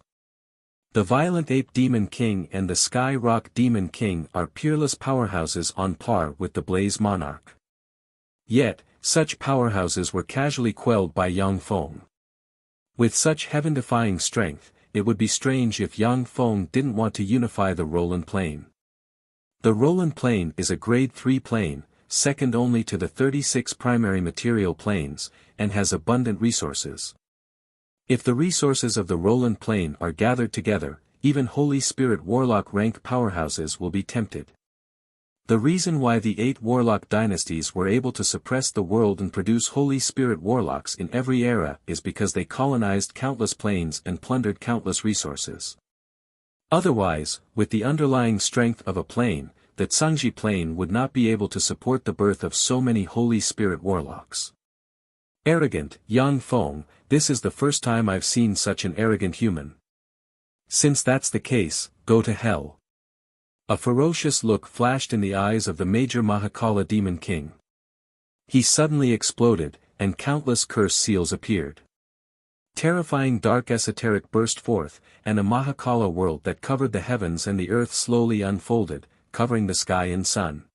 The Violent Ape Demon King and the Sky Rock Demon King are peerless powerhouses on par with the Blaze Monarch. Yet, such powerhouses were casually quelled by Yang Feng. With such heaven-defying strength, it would be strange if Yang Feng didn't want to unify the Roland Plain. The Roland Plain is a Grade 3 plane, second only to the 36 primary material planes, and has abundant resources. If the resources of the Roland Plain are gathered together, even Holy Spirit Warlock rank powerhouses will be tempted. The reason why the 8 Warlock dynasties were able to suppress the world and produce Holy Spirit Warlocks in every era is because they colonized countless planes and plundered countless resources. Otherwise, with the underlying strength of a plane, the Tsangji Plain would not be able to support the birth of so many Holy Spirit Warlocks. Arrogant, Yang Feng, this is the first time I've seen such an arrogant human. Since that's the case, go to hell. A ferocious look flashed in the eyes of the Major Mahakala Demon King. He suddenly exploded, and countless curse seals appeared. Terrifying dark esoteric burst forth, and a Mahakala world that covered the heavens and the earth slowly unfolded, covering the sky and sun.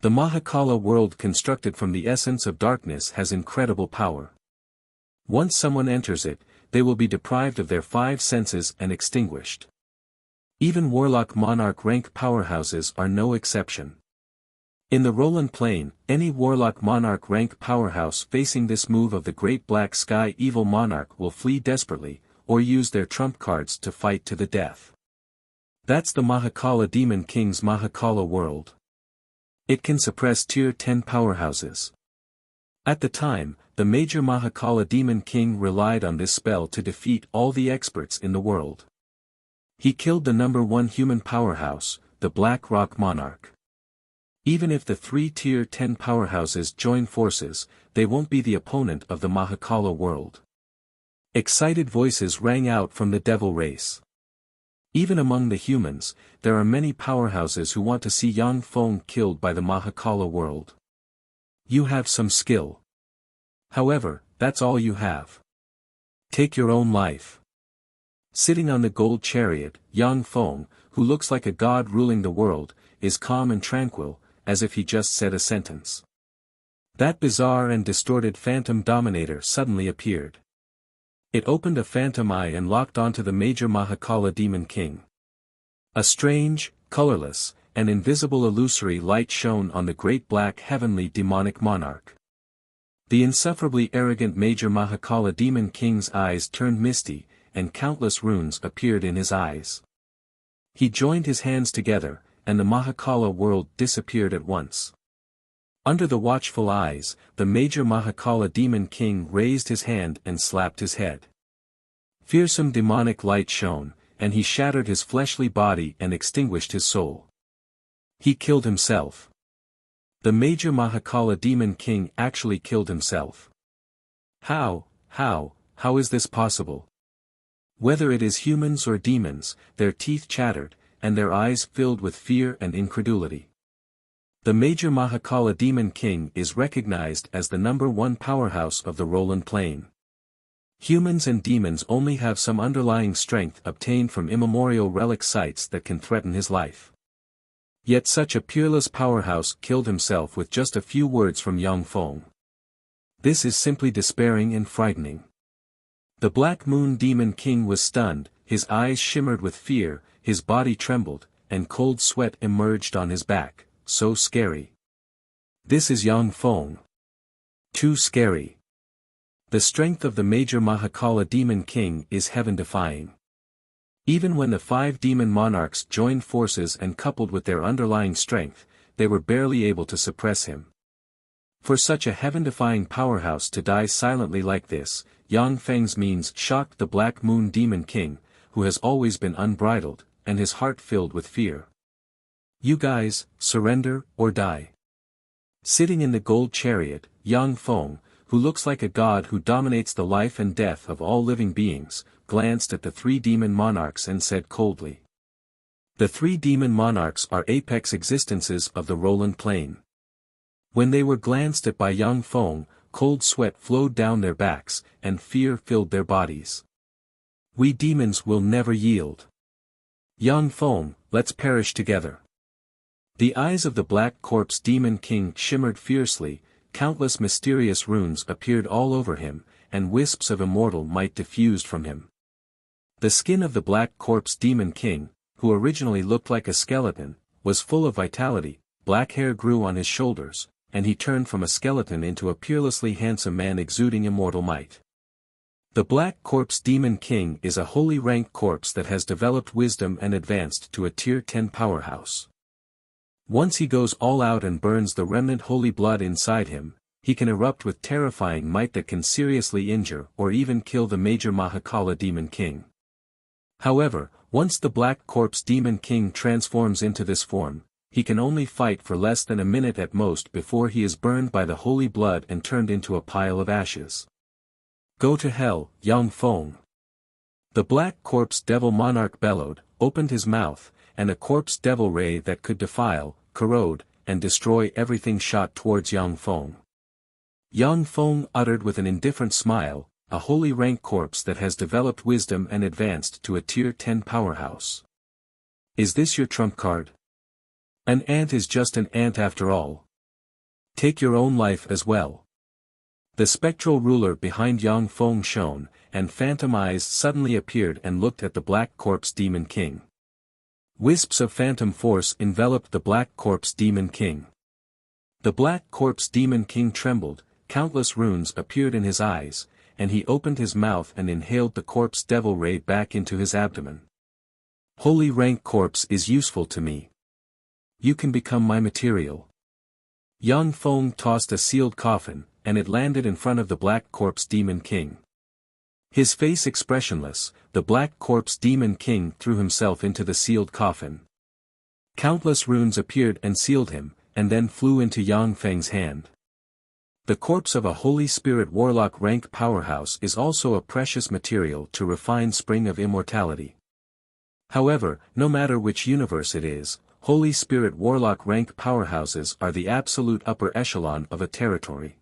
The Mahakala world constructed from the essence of darkness has incredible power. Once someone enters it, they will be deprived of their 5 senses and extinguished. Even Warlock Monarch rank powerhouses are no exception. In the Roland Plain, any Warlock Monarch rank powerhouse facing this move of the Great Black Sky Evil Monarch will flee desperately, or use their trump cards to fight to the death. That's the Mahakala Demon King's Mahakala world. It can suppress Tier 10 powerhouses. At the time, the Major Mahakala Demon King relied on this spell to defeat all the experts in the world. He killed the #1 human powerhouse, the Black Rock Monarch. Even if the 3 Tier 10 powerhouses join forces, they won't be the opponent of the Mahakala world. Excited voices rang out from the devil race. Even among the humans, there are many powerhouses who want to see Yang Feng killed by the Mahakala world. You have some skill. However, that's all you have. Take your own life. Sitting on the gold chariot, Yang Feng, who looks like a god ruling the world, is calm and tranquil, as if he just said a sentence. That bizarre and distorted phantom dominator suddenly appeared. It opened a phantom eye and locked onto the major Mahakala demon king. A strange, colorless, and invisible illusory light shone on the great black heavenly demonic monarch. The insufferably arrogant major Mahakala demon king's eyes turned misty, and countless runes appeared in his eyes. He joined his hands together, and the Mahakala world disappeared at once. Under the watchful eyes, the major Mahakala demon king raised his hand and slapped his head. Fearsome demonic light shone, and he shattered his fleshly body and extinguished his soul. He killed himself. The major Mahakala demon king actually killed himself. How is this possible? Whether it is humans or demons, their teeth chattered, and their eyes filled with fear and incredulity. The major Mahakala demon king is recognized as the #1 powerhouse of the Roland Plain. Humans and demons only have some underlying strength obtained from immemorial relic sites that can threaten his life. Yet such a peerless powerhouse killed himself with just a few words from Yang Feng. This is simply despairing and frightening. The Black Moon Demon King was stunned, his eyes shimmered with fear, his body trembled, and cold sweat emerged on his back. So scary. This is Yang Feng. Too scary. The strength of the major Mahakala demon king is heaven-defying. Even when the 5 demon monarchs joined forces and coupled with their underlying strength, they were barely able to suppress him. For such a heaven-defying powerhouse to die silently like this, Yang Feng's means shocked the Black Moon Demon King, who has always been unbridled, and his heart filled with fear. You guys, surrender, or die. Sitting in the gold chariot, Yang Feng, who looks like a god who dominates the life and death of all living beings, glanced at the 3 demon monarchs and said coldly. The 3 demon monarchs are apex existences of the Roland Plain. When they were glanced at by Yang Feng, cold sweat flowed down their backs, and fear filled their bodies. We demons will never yield. Yang Feng, let's perish together. The eyes of the Black Corpse Demon King shimmered fiercely, countless mysterious runes appeared all over him, and wisps of immortal might diffused from him. The skin of the Black Corpse Demon King, who originally looked like a skeleton, was full of vitality, black hair grew on his shoulders, and he turned from a skeleton into a peerlessly handsome man exuding immortal might. The Black Corpse Demon King is a holy rank corpse that has developed wisdom and advanced to a tier 10 powerhouse. Once he goes all out and burns the remnant holy blood inside him, he can erupt with terrifying might that can seriously injure or even kill the major Mahakala Demon King. However, once the Black Corpse Demon King transforms into this form, he can only fight for less than a minute at most before he is burned by the holy blood and turned into a pile of ashes. Go to hell, Yang Feng. The Black Corpse Devil Monarch bellowed, opened his mouth, and a corpse devil ray that could defile, corrode, and destroy everything shot towards Yang Feng. Yang Feng uttered with an indifferent smile, a holy rank corpse that has developed wisdom and advanced to a tier 10 powerhouse. Is this your trump card? An ant is just an ant after all. Take your own life as well. The spectral ruler behind Yang Feng shone, and phantom eyes suddenly appeared and looked at the Black Corpse Demon King. Wisps of phantom force enveloped the Black Corpse Demon King. The Black Corpse Demon King trembled, countless runes appeared in his eyes, and he opened his mouth and inhaled the corpse devil ray back into his abdomen. Holy rank corpse is useful to me. You can become my material. Yang Feng tossed a sealed coffin, and it landed in front of the Black Corpse Demon King. His face expressionless, the Black Corpse Demon King threw himself into the sealed coffin. Countless runes appeared and sealed him, and then flew into Yang Feng's hand. The corpse of a Holy Spirit Warlock rank powerhouse is also a precious material to refine Spring of Immortality. However, no matter which universe it is, Holy Spirit Warlock rank powerhouses are the absolute upper echelon of a territory.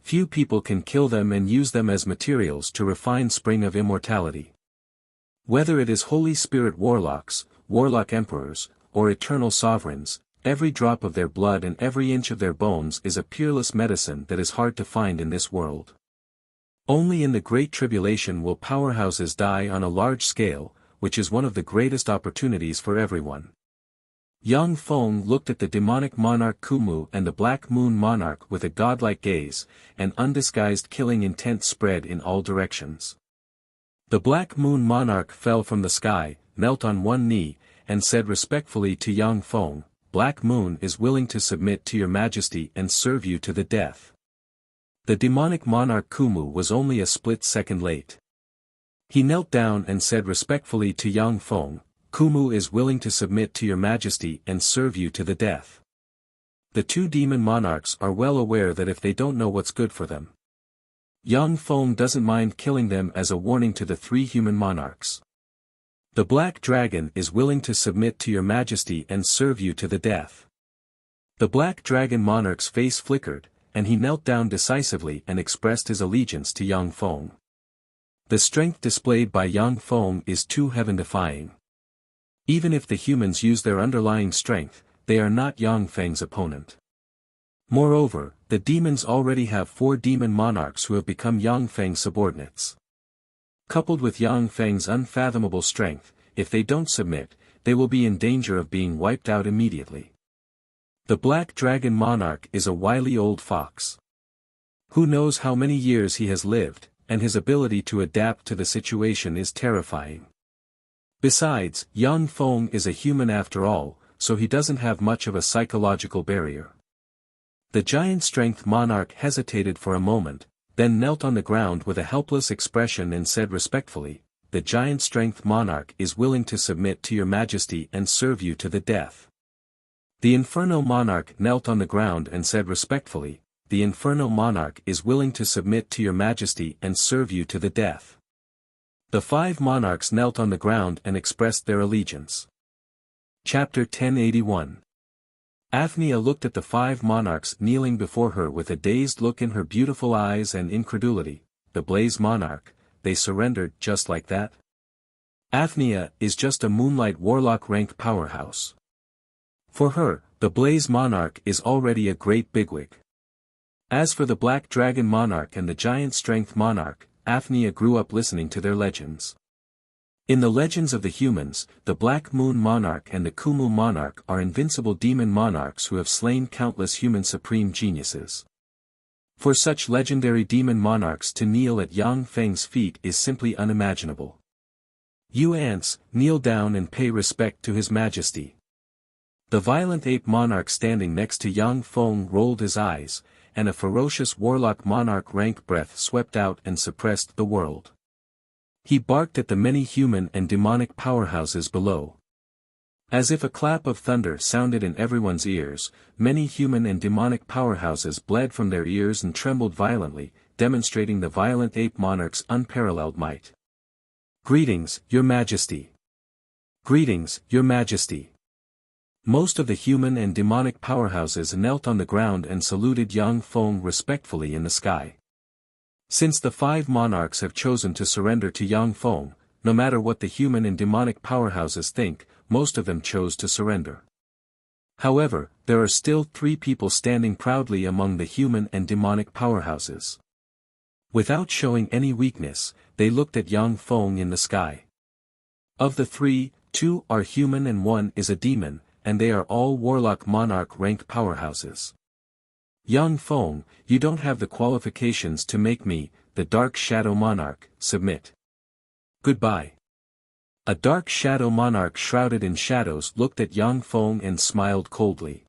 Few people can kill them and use them as materials to refine Spring of Immortality. Whether it is Holy Spirit Warlocks, Warlock Emperors, or Eternal Sovereigns, Every drop of their blood and every inch of their bones is a peerless medicine that is hard to find in this world. Only in the Great Tribulation will powerhouses die on a large scale, which is one of the greatest opportunities for everyone. Yang Feng looked at the demonic monarch Kumu and the Black Moon monarch with a godlike gaze, and undisguised killing intent spread in all directions. The Black Moon monarch fell from the sky, knelt on one knee, and said respectfully to Yang Feng, "Black Moon is willing to submit to your majesty and serve you to the death." The demonic monarch Kumu was only a split second late. He knelt down and said respectfully to Yang Feng, "Kumu is willing to submit to your majesty and serve you to the death." The two demon monarchs are well aware that if they don't know what's good for them, Yang Feng doesn't mind killing them as a warning to the three human monarchs. The black dragon is willing to submit to your majesty and serve you to the death. The black dragon monarch's face flickered, and he knelt down decisively and expressed his allegiance to Yang Feng. The strength displayed by Yang Feng is too heaven-defying. Even if the humans use their underlying strength, they are not Yang Feng's opponent. Moreover, the demons already have 4 demon monarchs who have become Yang Feng's subordinates. Coupled with Yang Feng's unfathomable strength, if they don't submit, they will be in danger of being wiped out immediately. The Black Dragon Monarch is a wily old fox. Who knows how many years he has lived, and his ability to adapt to the situation is terrifying. Besides, Yang Feng is a human after all, so he doesn't have much of a psychological barrier. The giant strength monarch hesitated for a moment, then knelt on the ground with a helpless expression and said respectfully, "The giant strength monarch is willing to submit to your majesty and serve you to the death." The Inferno monarch knelt on the ground and said respectfully, "The Inferno monarch is willing to submit to your majesty and serve you to the death." The 5 monarchs knelt on the ground and expressed their allegiance. Chapter 1081. Athnia looked at the 5 monarchs kneeling before her with a dazed look in her beautiful eyes and incredulity. "The Blaze Monarch, they surrendered just like that?" Athnia is just a moonlight warlock rank powerhouse. For her, the Blaze Monarch is already a great bigwig. As for the Black Dragon Monarch and the Giant Strength Monarch, Athnia grew up listening to their legends. In the legends of the humans, the Black Moon Monarch and the Kumu Monarch are invincible demon monarchs who have slain countless human supreme geniuses. For such legendary demon monarchs to kneel at Yang Feng's feet is simply unimaginable. "You ants, kneel down and pay respect to His Majesty." The violent ape monarch standing next to Yang Feng rolled his eyes, and a ferocious warlock monarch rank breath swept out and suppressed the world. He barked at the many human and demonic powerhouses below. As if a clap of thunder sounded in everyone's ears, many human and demonic powerhouses bled from their ears and trembled violently, demonstrating the violent ape monarch's unparalleled might. "Greetings, Your Majesty." "Greetings, Your Majesty." Most of the human and demonic powerhouses knelt on the ground and saluted Yang Feng respectfully in the sky. Since the 5 monarchs have chosen to surrender to Yang Feng, no matter what the human and demonic powerhouses think, most of them chose to surrender. However, there are still 3 people standing proudly among the human and demonic powerhouses. Without showing any weakness, they looked at Yang Feng in the sky. Of the 3, 2 are human and 1 is a demon, and they are all warlock monarch rank powerhouses. "Yang Feng, you don't have the qualifications to make me, the Dark Shadow Monarch, submit. Goodbye." A dark shadow monarch shrouded in shadows looked at Yang Feng and smiled coldly.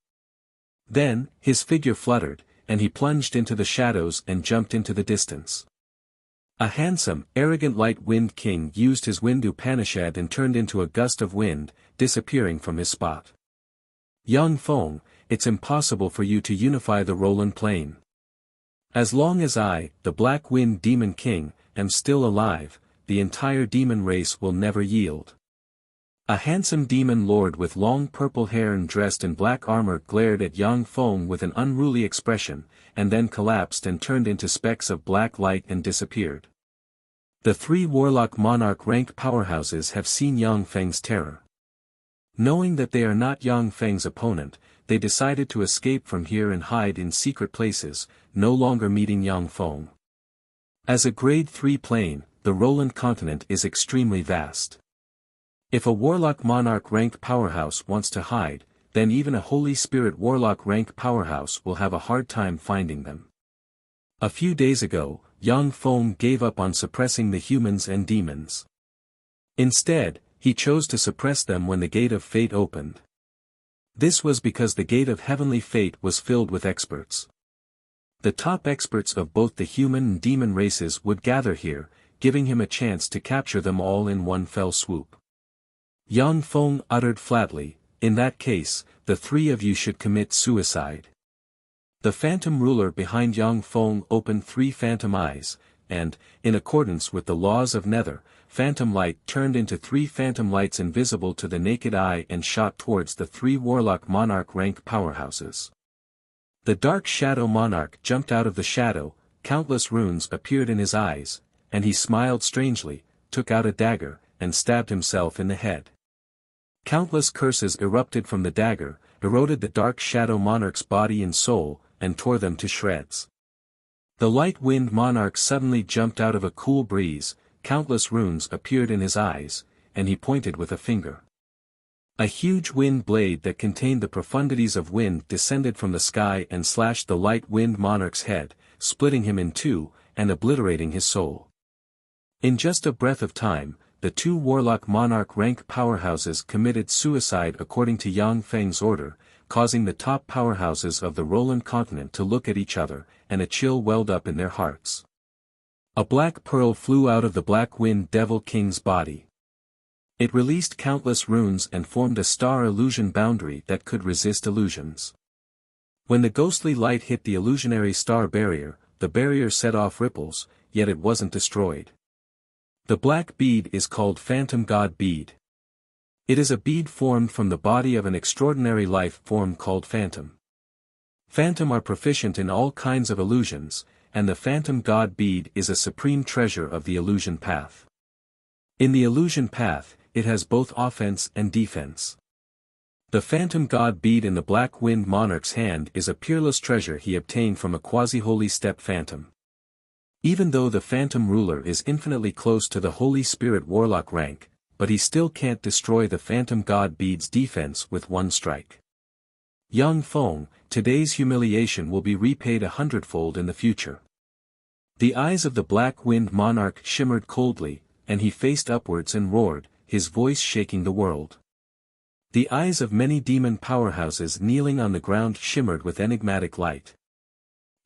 Then, his figure fluttered, and he plunged into the shadows and jumped into the distance. A handsome, arrogant light wind king used his wind Upanishad and turned into a gust of wind, disappearing from his spot. "Yang Feng, it's impossible for you to unify the Roland Plain. As long as I, the Black Wind Demon King, am still alive, the entire demon race will never yield." A handsome demon lord with long purple hair and dressed in black armor glared at Yang Feng with an unruly expression, and then collapsed and turned into specks of black light and disappeared. The 3 warlock monarch rank powerhouses have seen Yang Feng's terror. Knowing that they are not Yang Feng's opponent, they decided to escape from here and hide in secret places, no longer meeting Yang Feng. As a grade 3 plane, the Roland continent is extremely vast. If a Warlock Monarch rank powerhouse wants to hide, then even a Holy Spirit Warlock rank powerhouse will have a hard time finding them. A few days ago, Yang Feng gave up on suppressing the humans and demons. Instead, he chose to suppress them when the Gate of Fate opened. This was because the Gate of Heavenly Fate was filled with experts. The top experts of both the human and demon races would gather here, giving him a chance to capture them all in one fell swoop. Yang Feng uttered flatly, "In that case, the three of you should commit suicide." The phantom ruler behind Yang Feng opened 3 phantom eyes, and, in accordance with the laws of Nether, phantom light turned into 3 phantom lights invisible to the naked eye and shot towards the 3 Warlock Monarch rank powerhouses. The Dark Shadow Monarch jumped out of the shadow, countless runes appeared in his eyes, and he smiled strangely, took out a dagger, and stabbed himself in the head. Countless curses erupted from the dagger, eroded the Dark Shadow Monarch's body and soul, and tore them to shreds. The Light Wind Monarch suddenly jumped out of a cool breeze, countless runes appeared in his eyes, and he pointed with a finger. A huge wind blade that contained the profundities of wind descended from the sky and slashed the Light Wind Monarch's head, splitting him in 2, and obliterating his soul. In just a breath of time, the 2 Warlock Monarch rank powerhouses committed suicide according to Yang Feng's order, causing the top powerhouses of the Roland continent to look at each other, and a chill welled up in their hearts. A black pearl flew out of the Black Wind Devil King's body. It released countless runes and formed a star illusion boundary that could resist illusions. When the ghostly light hit the illusionary star barrier, the barrier set off ripples, yet it wasn't destroyed. The black bead is called Phantom God Bead. It is a bead formed from the body of an extraordinary life form called Phantom. Phantom are proficient in all kinds of illusions, and the Phantom God Bead is a supreme treasure of the illusion path. In the illusion path, it has both offense and defense. The Phantom God Bead in the Black Wind Monarch's hand is a peerless treasure he obtained from a quasi-holy step phantom. Even though the Phantom Ruler is infinitely close to the Holy Spirit Warlock rank, but he still can't destroy the Phantom God Bead's defense with one strike. Yang Feng, today's humiliation will be repaid 100-fold in the future. The eyes of the Black Wind Monarch shimmered coldly, and he faced upwards and roared, his voice shaking the world. The eyes of many demon powerhouses kneeling on the ground shimmered with enigmatic light.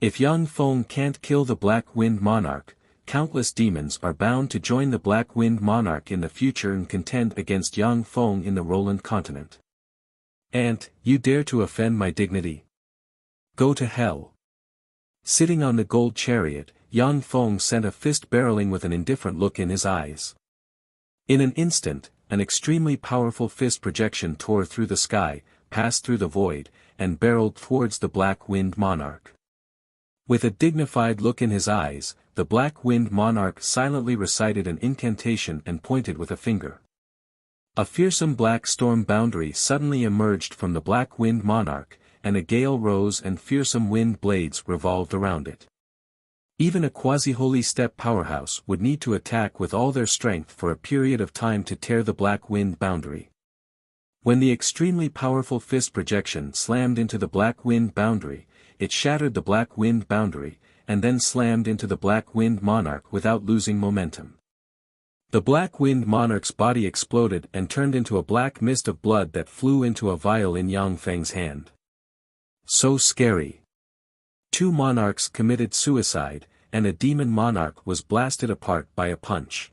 If Yang Feng can't kill the Black Wind Monarch, countless demons are bound to join the Black Wind Monarch in the future and contend against Yang Feng in the Roland continent. "Ant, you dare to offend my dignity? Go to hell." Sitting on the gold chariot, Yang Feng sent a fist barreling with an indifferent look in his eyes. In an instant, an extremely powerful fist projection tore through the sky, passed through the void, and barreled towards the Black Wind Monarch. With a dignified look in his eyes, the Black Wind Monarch silently recited an incantation and pointed with a finger. A fearsome black storm boundary suddenly emerged from the Black Wind Monarch, and a gale rose and fearsome wind blades revolved around it. Even a quasi-holy step powerhouse would need to attack with all their strength for a period of time to tear the Black Wind boundary. When the extremely powerful fist projection slammed into the Black Wind boundary, it shattered the Black Wind boundary, and then slammed into the Black Wind Monarch without losing momentum. The Black Wind Monarch's body exploded and turned into a black mist of blood that flew into a vial in Yang Feng's hand. So scary. 2 monarchs committed suicide, and a demon monarch was blasted apart by a punch.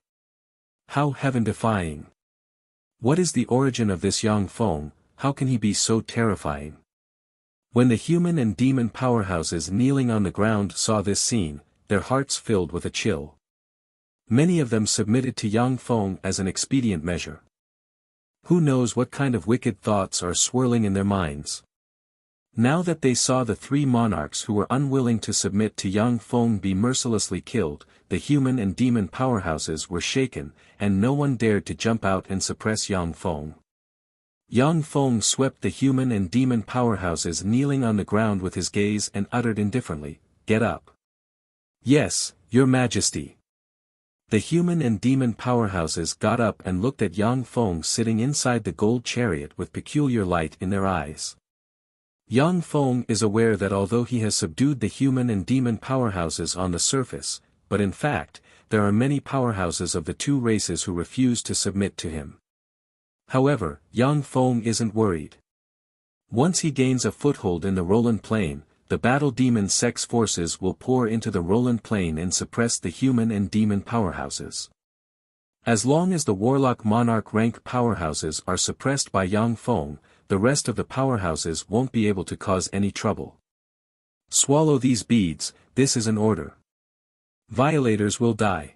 How heaven-defying. What is the origin of this Yang Feng? How can he be so terrifying? When the human and demon powerhouses kneeling on the ground saw this scene, their hearts filled with a chill. Many of them submitted to Yang Feng as an expedient measure. Who knows what kind of wicked thoughts are swirling in their minds? Now that they saw the 3 monarchs who were unwilling to submit to Yang Feng be mercilessly killed, the human and demon powerhouses were shaken, and no one dared to jump out and suppress Yang Feng. Yang Feng swept the human and demon powerhouses kneeling on the ground with his gaze and uttered indifferently, "Get up." "Yes, Your Majesty." The human and demon powerhouses got up and looked at Yang Feng sitting inside the gold chariot with peculiar light in their eyes. Yang Feng is aware that although he has subdued the human and demon powerhouses on the surface, but in fact, there are many powerhouses of the two races who refuse to submit to him. However, Yang Feng isn't worried. Once he gains a foothold in the Roland Plain, the battle demon sex forces will pour into the Roland Plain and suppress the human and demon powerhouses. As long as the warlock monarch rank powerhouses are suppressed by Yang Feng, the rest of the powerhouses won't be able to cause any trouble. Swallow these beads, this is an order. Violators will die.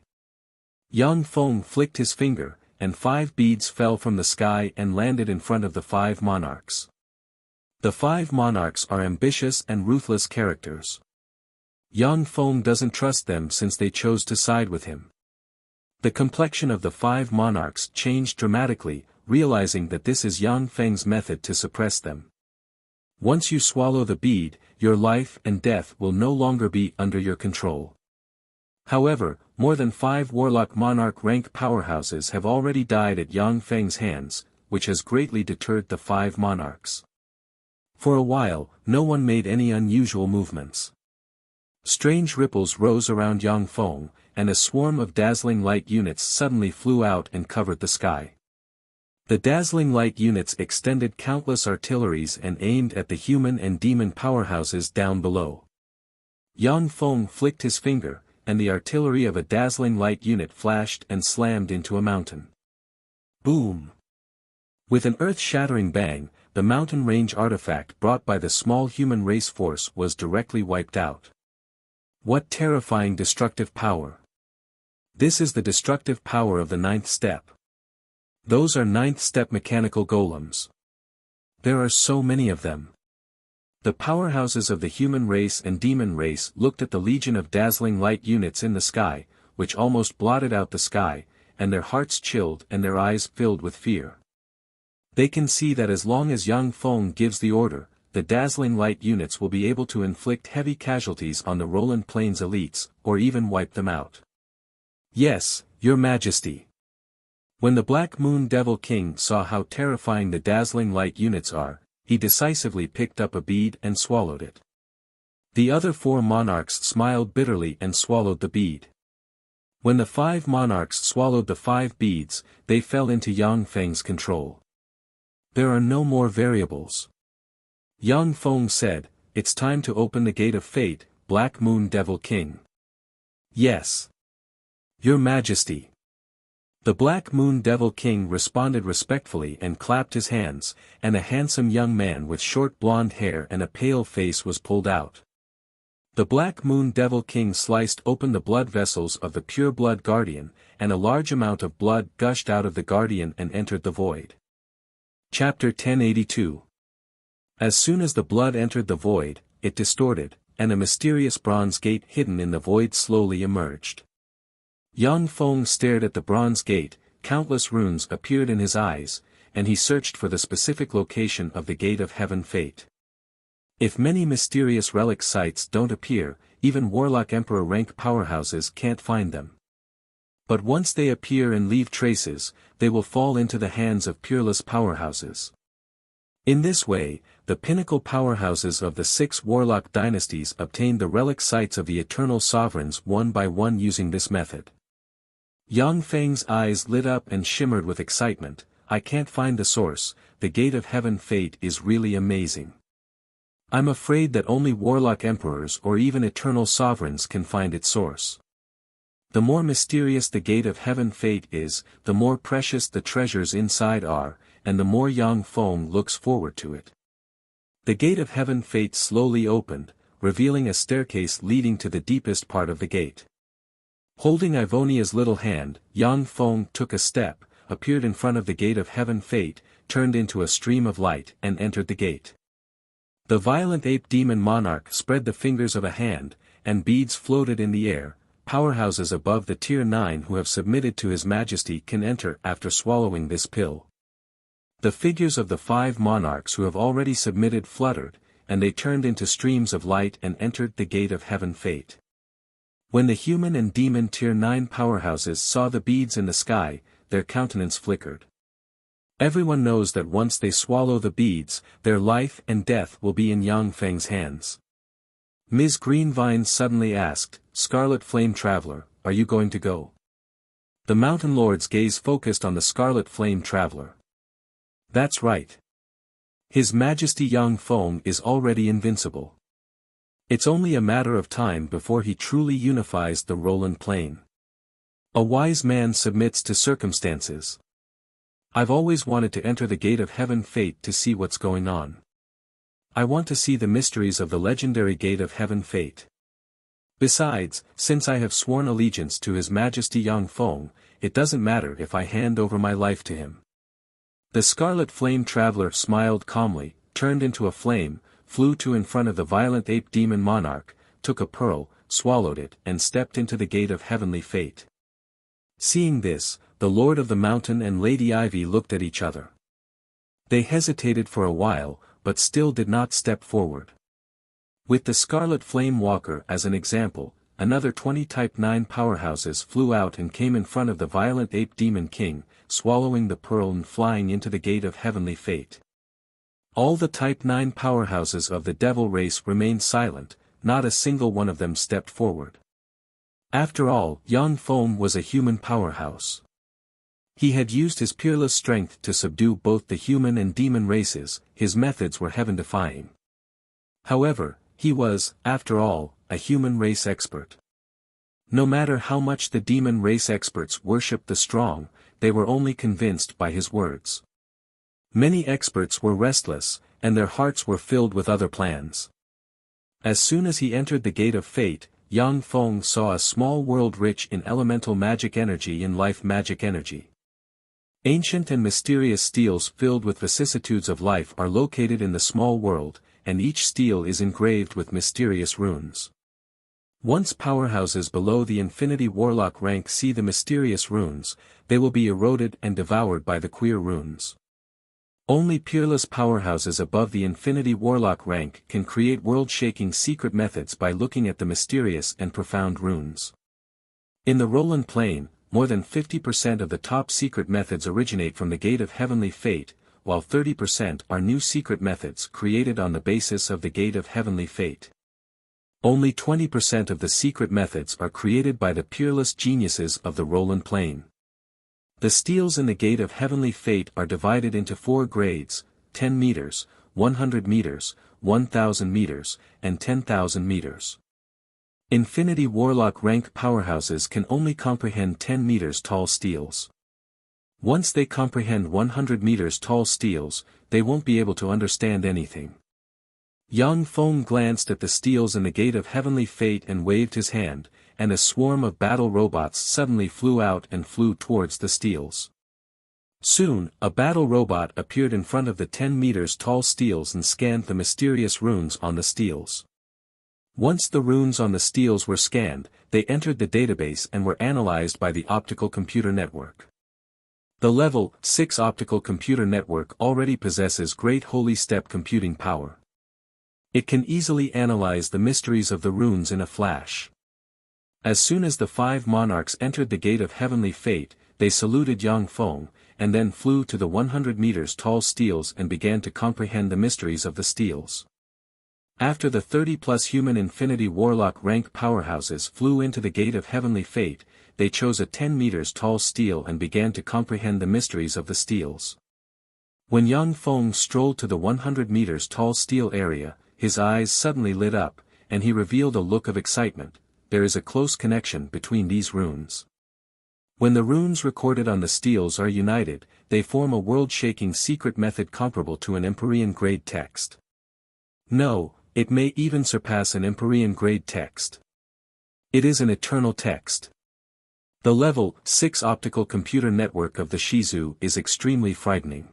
Yang Feng flicked his finger, and 5 beads fell from the sky and landed in front of the 5 monarchs. The 5 monarchs are ambitious and ruthless characters. Yang Feng doesn't trust them since they chose to side with him. The complexion of the 5 monarchs changed dramatically, realizing that this is Yang Feng's method to suppress them. Once you swallow the bead, your life and death will no longer be under your control. However, more than 5 warlock monarch rank powerhouses have already died at Yang Feng's hands, which has greatly deterred the 5 monarchs. For a while, no one made any unusual movements. Strange ripples rose around Yang Feng, and a swarm of dazzling light units suddenly flew out and covered the sky. The dazzling light units extended countless artilleries and aimed at the human and demon powerhouses down below. Yang Feng flicked his finger, and the artillery of a dazzling light unit flashed and slammed into a mountain. Boom! With an earth-shattering bang, the mountain range artifact brought by the small human race force was directly wiped out. What terrifying destructive power! This is the destructive power of the 9th step. Those are 9th step mechanical golems. There are so many of them. The powerhouses of the human race and demon race looked at the legion of dazzling light units in the sky, which almost blotted out the sky, and their hearts chilled and their eyes filled with fear. They can see that as long as Yang Feng gives the order, the dazzling light units will be able to inflict heavy casualties on the Roland Plains elites, or even wipe them out. Yes, Your Majesty. When the Black Moon Devil King saw how terrifying the dazzling light units are, he decisively picked up a bead and swallowed it. The other 4 monarchs smiled bitterly and swallowed the bead. When the 5 monarchs swallowed the 5 beads, they fell into Yang Feng's control. There are no more variables. Yang Feng said, "It's time to open the gate of fate, Black Moon Devil King." "Yes. Your Majesty." The Black Moon Devil King responded respectfully and clapped his hands, and a handsome young man with short blonde hair and a pale face was pulled out. The Black Moon Devil King sliced open the blood vessels of the pure blood guardian, and a large amount of blood gushed out of the guardian and entered the void. Chapter 1082. As soon as the blood entered the void, it distorted, and a mysterious bronze gate hidden in the void slowly emerged. Yang Feng stared at the bronze gate, countless runes appeared in his eyes, and he searched for the specific location of the Gate of Heaven Fate. If many mysterious relic sites don't appear, even Warlock Emperor rank powerhouses can't find them. But once they appear and leave traces, they will fall into the hands of peerless powerhouses. In this way, the pinnacle powerhouses of the 6 Warlock dynasties obtained the relic sites of the Eternal Sovereigns one by one using this method. Yang Feng's eyes lit up and shimmered with excitement. "I can't find the source, the Gate of Heaven Fate is really amazing. I'm afraid that only Warlock Emperors or even Eternal Sovereigns can find its source. The more mysterious the Gate of Heaven Fate is, the more precious the treasures inside are, and the more Yang Feng looks forward to it." The Gate of Heaven Fate slowly opened, revealing a staircase leading to the deepest part of the gate. Holding Ivonia's little hand, Yang Feng took a step, appeared in front of the Gate of Heaven Fate, turned into a stream of light and entered the gate. The violent ape demon monarch spread the fingers of a hand, and beads floated in the air. Powerhouses above the tier 9 who have submitted to His Majesty can enter after swallowing this pill. The figures of the 5 monarchs who have already submitted fluttered, and they turned into streams of light and entered the gate of heaven fate. When the human and demon tier 9 powerhouses saw the beads in the sky, their countenance flickered. Everyone knows that once they swallow the beads, their life and death will be in Yang Feng's hands. Ms. Greenvine suddenly asked, "Scarlet Flame Traveler, are you going to go?" The Mountain Lord's gaze focused on the Scarlet Flame Traveler. That's right. His Majesty Yang Feng is already invincible. It's only a matter of time before he truly unifies the Roland Plain. A wise man submits to circumstances. I've always wanted to enter the gate of heaven fate to see what's going on. I want to see the mysteries of the legendary gate of heaven fate. Besides, since I have sworn allegiance to His Majesty Yang Feng, it doesn't matter if I hand over my life to him. The Scarlet Flame Traveler smiled calmly, turned into a flame, flew to in front of the violent ape demon monarch, took a pearl, swallowed it, and stepped into the gate of heavenly fate. Seeing this, the Lord of the Mountain and Lady Ivy looked at each other. They hesitated for a while, but still did not step forward. With the Scarlet Flame Walker as an example, another 20 Type 9 powerhouses flew out and came in front of the violent ape demon king, swallowing the pearl and flying into the gate of heavenly fate. All the Type 9 powerhouses of the devil race remained silent, not a single one of them stepped forward. After all, Yang Feng was a human powerhouse. He had used his peerless strength to subdue both the human and demon races, his methods were heaven-defying. However, he was, after all, a human race expert. No matter how much the demon race experts worshipped the strong, they were only convinced by his words. Many experts were restless, and their hearts were filled with other plans. As soon as he entered the gate of fate, Yang Feng saw a small world rich in elemental magic energy and life magic energy. Ancient and mysterious steels filled with vicissitudes of life are located in the small world, and each steel is engraved with mysterious runes. Once powerhouses below the Infinity Warlock rank see the mysterious runes, they will be eroded and devoured by the queer runes. Only peerless powerhouses above the Infinity Warlock rank can create world-shaking secret methods by looking at the mysterious and profound runes. In the Roland Plain, more than 50% of the top secret methods originate from the Gate of Heavenly Fate, while 30% are new secret methods created on the basis of the Gate of Heavenly Fate. Only 20% of the secret methods are created by the peerless geniuses of the Roland Plain. The steels in the Gate of Heavenly Fate are divided into 4 grades, 10 meters, 100 meters, 1,000 meters, and 10,000 meters. Infinity Warlock rank powerhouses can only comprehend 10 meters tall steels. Once they comprehend 100 meters tall steels, they won't be able to understand anything. Yang Feng glanced at the steels in the Gate of Heavenly Fate and waved his hand, and a swarm of battle robots suddenly flew out and flew towards the steels. Soon, a battle robot appeared in front of the 10 meters tall steels and scanned the mysterious runes on the steels. Once the runes on the steels were scanned, they entered the database and were analyzed by the optical computer network. The Level 6 optical computer network already possesses great holy step computing power. It can easily analyze the mysteries of the runes in a flash. As soon as the 5 monarchs entered the Gate of Heavenly Fate, they saluted Yang Feng, and then flew to the 100 meters tall steels and began to comprehend the mysteries of the steels. After the 30-plus human Infinity Warlock rank powerhouses flew into the Gate of Heavenly Fate, they chose a 10 meters tall steel and began to comprehend the mysteries of the steels. When Yang Feng strolled to the 100 meters tall steel area, his eyes suddenly lit up, and he revealed a look of excitement. There is a close connection between these runes. When the runes recorded on the steels are united, they form a world-shaking secret method comparable to an Empyrean-grade text. No, it may even surpass an Empyrean-grade text. It is an eternal text. The Level 6 optical computer network of the Shizu is extremely frightening.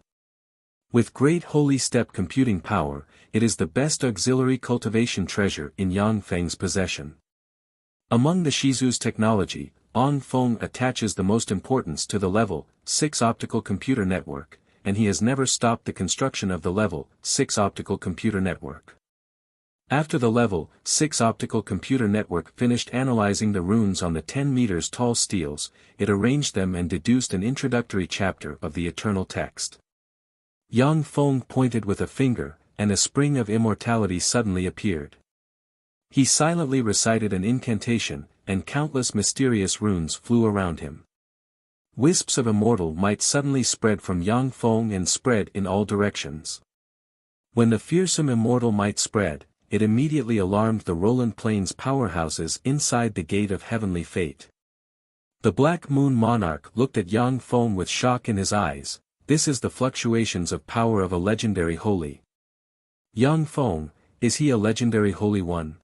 With great holy step computing power, it is the best auxiliary cultivation treasure in Yang Feng's possession. Among the Shizu's technology, Yang Feng attaches the most importance to the Level 6 optical computer network, and he has never stopped the construction of the Level 6 optical computer network. After the Level 6 optical computer network finished analyzing the runes on the 10 meters tall steels, it arranged them and deduced an introductory chapter of the eternal text. Yang Feng pointed with a finger, and a spring of immortality suddenly appeared. He silently recited an incantation, and countless mysterious runes flew around him. Wisps of immortal might suddenly spread from Yang Feng and spread in all directions. When the fearsome immortal might spread, it immediately alarmed the Roland Plains powerhouses inside the gate of heavenly fate. The Black Moon Monarch looked at Yang Feng with shock in his eyes. This is the fluctuations of power of a legendary holy. Yang Feng, is he a legendary holy one?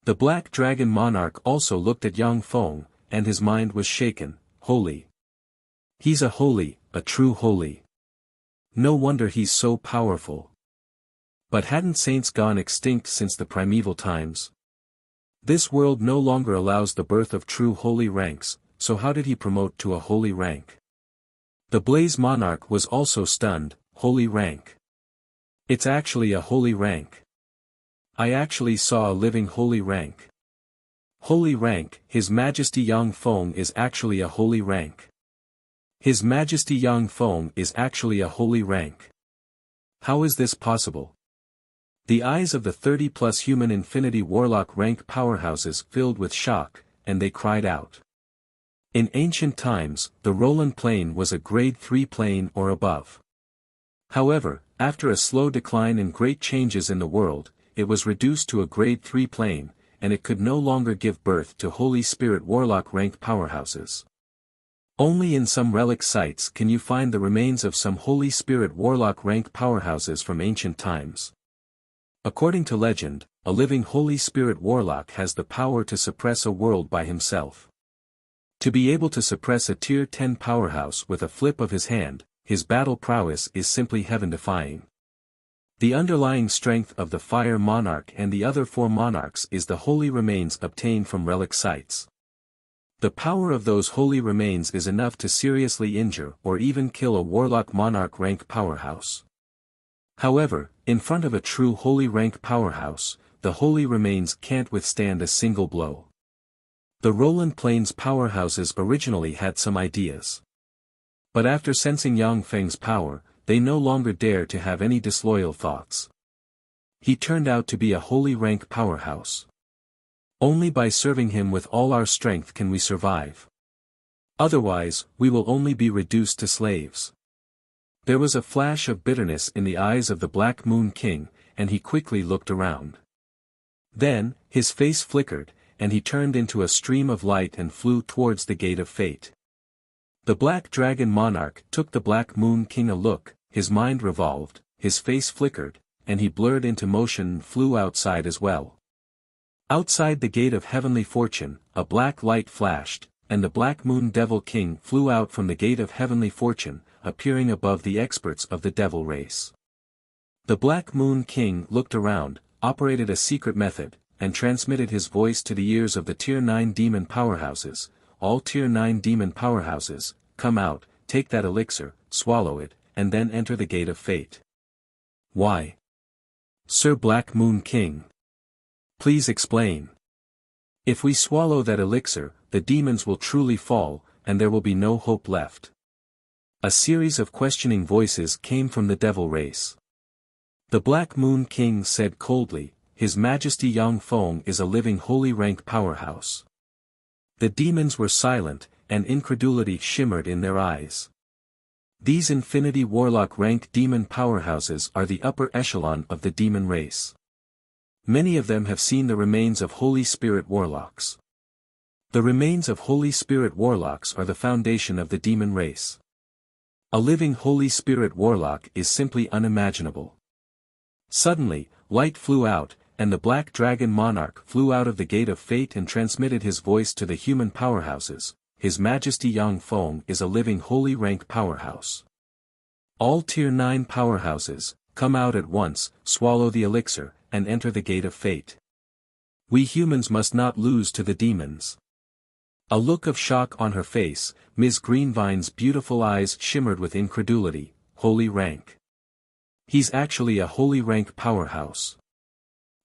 The Black Dragon Monarch also looked at Yang Feng, and his mind was shaken. Holy. He's a holy, a true holy. No wonder he's so powerful. But hadn't saints gone extinct since the primeval times? This world no longer allows the birth of true holy ranks, so how did he promote to a holy rank? The Blaze Monarch was also stunned. Holy rank. It's actually a holy rank. I actually saw a living holy rank. Holy rank, His Majesty Yang Feng is actually a holy rank. His Majesty Yang Feng is actually a holy rank. How is this possible? The eyes of the 30-plus human Infinity Warlock rank powerhouses filled with shock, and they cried out. In ancient times, the Roland plane was a grade 3 plane or above. However, after a slow decline and great changes in the world, it was reduced to a grade 3 plane, and it could no longer give birth to Holy Spirit Warlock rank powerhouses. Only in some relic sites can you find the remains of some Holy Spirit Warlock rank powerhouses from ancient times. According to legend, a living Holy Spirit Warlock has the power to suppress a world by himself. To be able to suppress a Tier 10 powerhouse with a flip of his hand, his battle prowess is simply heaven-defying. The underlying strength of the Fire Monarch and the other 4 monarchs is the holy remains obtained from relic sites. The power of those holy remains is enough to seriously injure or even kill a Warlock Monarch rank powerhouse. However, in front of a true holy rank powerhouse, the holy remains can't withstand a single blow. The Roland Plains powerhouses originally had some ideas. But after sensing Yang Feng's power, they no longer dare to have any disloyal thoughts. He turned out to be a holy rank powerhouse. Only by serving him with all our strength can we survive. Otherwise, we will only be reduced to slaves. There was a flash of bitterness in the eyes of the Black Moon King, and he quickly looked around. Then, his face flickered, and he turned into a stream of light and flew towards the Gate of Fate. The Black Dragon Monarch took the Black Moon King a look, his mind revolved, his face flickered, and he blurred into motion and flew outside as well. Outside the Gate of Heavenly Fortune, a black light flashed, and the Black Moon Devil King flew out from the Gate of Heavenly Fortune, appearing above the experts of the Devil race. The Black Moon King looked around, operated a secret method, and transmitted his voice to the ears of the Tier 9 demon powerhouses. All Tier 9 demon powerhouses, come out, take that elixir, swallow it, and then enter the Gate of Fate. Why? Sir Black Moon King. Please explain. If we swallow that elixir, the demons will truly fall, and there will be no hope left. A series of questioning voices came from the Devil race. The Black Moon King said coldly, His Majesty Yang Feng is a living holy rank powerhouse. The demons were silent, and incredulity shimmered in their eyes. These Infinity Warlock rank demon powerhouses are the upper echelon of the demon race. Many of them have seen the remains of Holy Spirit Warlocks. The remains of Holy Spirit Warlocks are the foundation of the demon race. A living Holy Spirit Warlock is simply unimaginable. Suddenly, light flew out, and the Black Dragon Monarch flew out of the Gate of Fate and transmitted his voice to the human powerhouses. His Majesty Yang Feng is a living holy rank powerhouse. All Tier 9 powerhouses, come out at once, swallow the elixir, and enter the Gate of Fate. We humans must not lose to the demons. A look of shock on her face, Ms. Greenvine's beautiful eyes shimmered with incredulity. holy rank. He's actually a holy rank powerhouse.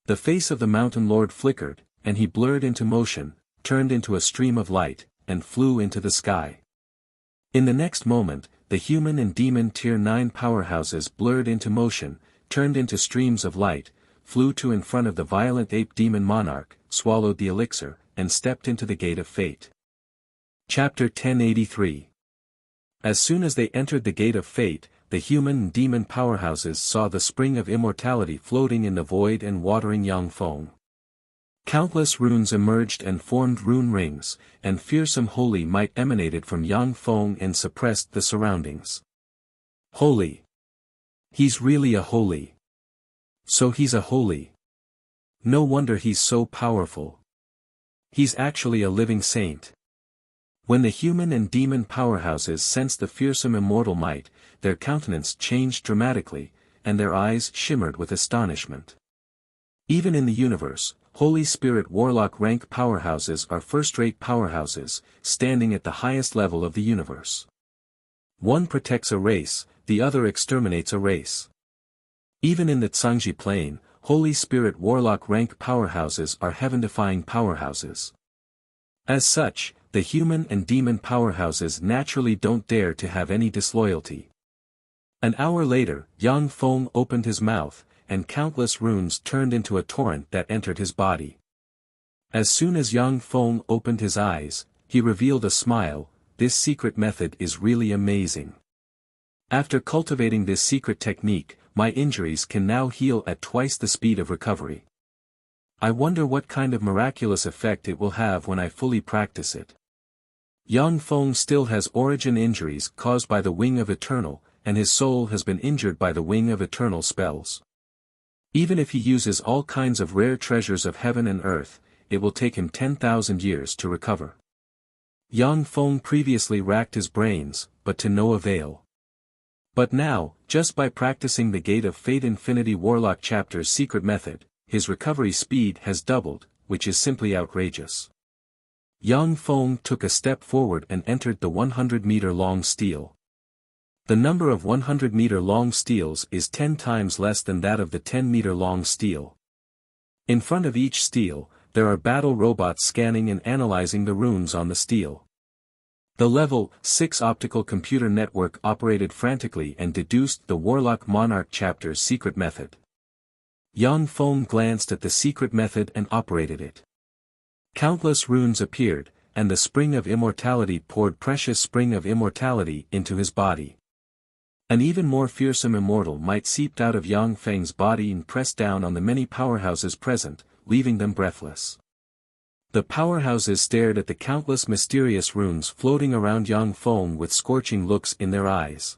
The face of the mountain lord flickered, and he blurred into motion, turned into a stream of light, and flew into the sky. In the next moment, the human and demon tier 9 powerhouses blurred into motion, turned into streams of light, flew to in front of the violent ape demon monarch, swallowed the elixir, and stepped into the gate of fate. Chapter 1083. As soon as they entered the gate of fate, the human and demon powerhouses saw the spring of immortality floating in the void and watering Yang Feng. Countless runes emerged and formed rune rings, and fearsome holy might emanated from Yang Feng and suppressed the surroundings. Holy. He's really a holy. So he's a holy. No wonder he's so powerful. He's actually a living saint. When the human and demon powerhouses sensed the fearsome immortal might, their countenance changed dramatically, and their eyes shimmered with astonishment. Even in the universe, Holy Spirit Warlock rank powerhouses are first-rate powerhouses, standing at the highest level of the universe. One protects a race, the other exterminates a race. Even in the Tsangji plane, Holy Spirit Warlock rank powerhouses are heaven-defying powerhouses. As such, the human and demon powerhouses naturally don't dare to have any disloyalty. An hour later, Yang Feng opened his mouth, and countless runes turned into a torrent that entered his body. As soon as Yang Feng opened his eyes, he revealed a smile. This secret method is really amazing. After cultivating this secret technique, my injuries can now heal at twice the speed of recovery. I wonder what kind of miraculous effect it will have when I fully practice it. Yang Feng still has origin injuries caused by the Wing of Eternal, and his soul has been injured by the Wing of Eternal spells. Even if he uses all kinds of rare treasures of heaven and earth, it will take him 10,000 years to recover. Yang Feng previously racked his brains, but to no avail. But now, just by practicing the Gate of Fate Infinity Warlock chapter's secret method, his recovery speed has doubled, which is simply outrageous. Yang Feng took a step forward and entered the 100-meter-long stele. The number of 100-meter-long steles is 10 times less than that of the 10-meter-long stele. In front of each stele, there are battle robots scanning and analyzing the runes on the stele. The Level 6 optical computer network operated frantically and deduced the Warlock Monarch chapter's secret method. Yang Feng glanced at the secret method and operated it. Countless runes appeared, and the spring of immortality poured precious spring of immortality into his body. An even more fearsome immortal might seeped out of Yang Feng's body and pressed down on the many powerhouses present, leaving them breathless. The powerhouses stared at the countless mysterious runes floating around Yang Feng with scorching looks in their eyes.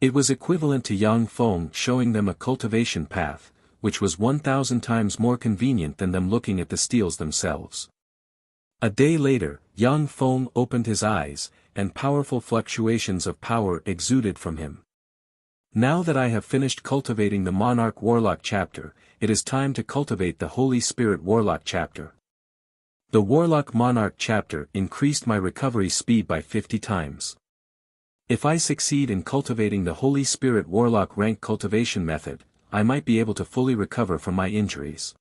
It was equivalent to Yang Feng showing them a cultivation path, which was 1,000 times more convenient than them looking at the steles themselves. A day later, Yang Feng opened his eyes, and powerful fluctuations of power exuded from him. Now that I have finished cultivating the Monarch Warlock chapter, it is time to cultivate the Holy Spirit Warlock chapter. The Warlock Monarch chapter increased my recovery speed by 50 times. If I succeed in cultivating the Holy Spirit Warlock rank cultivation method, I might be able to fully recover from my injuries.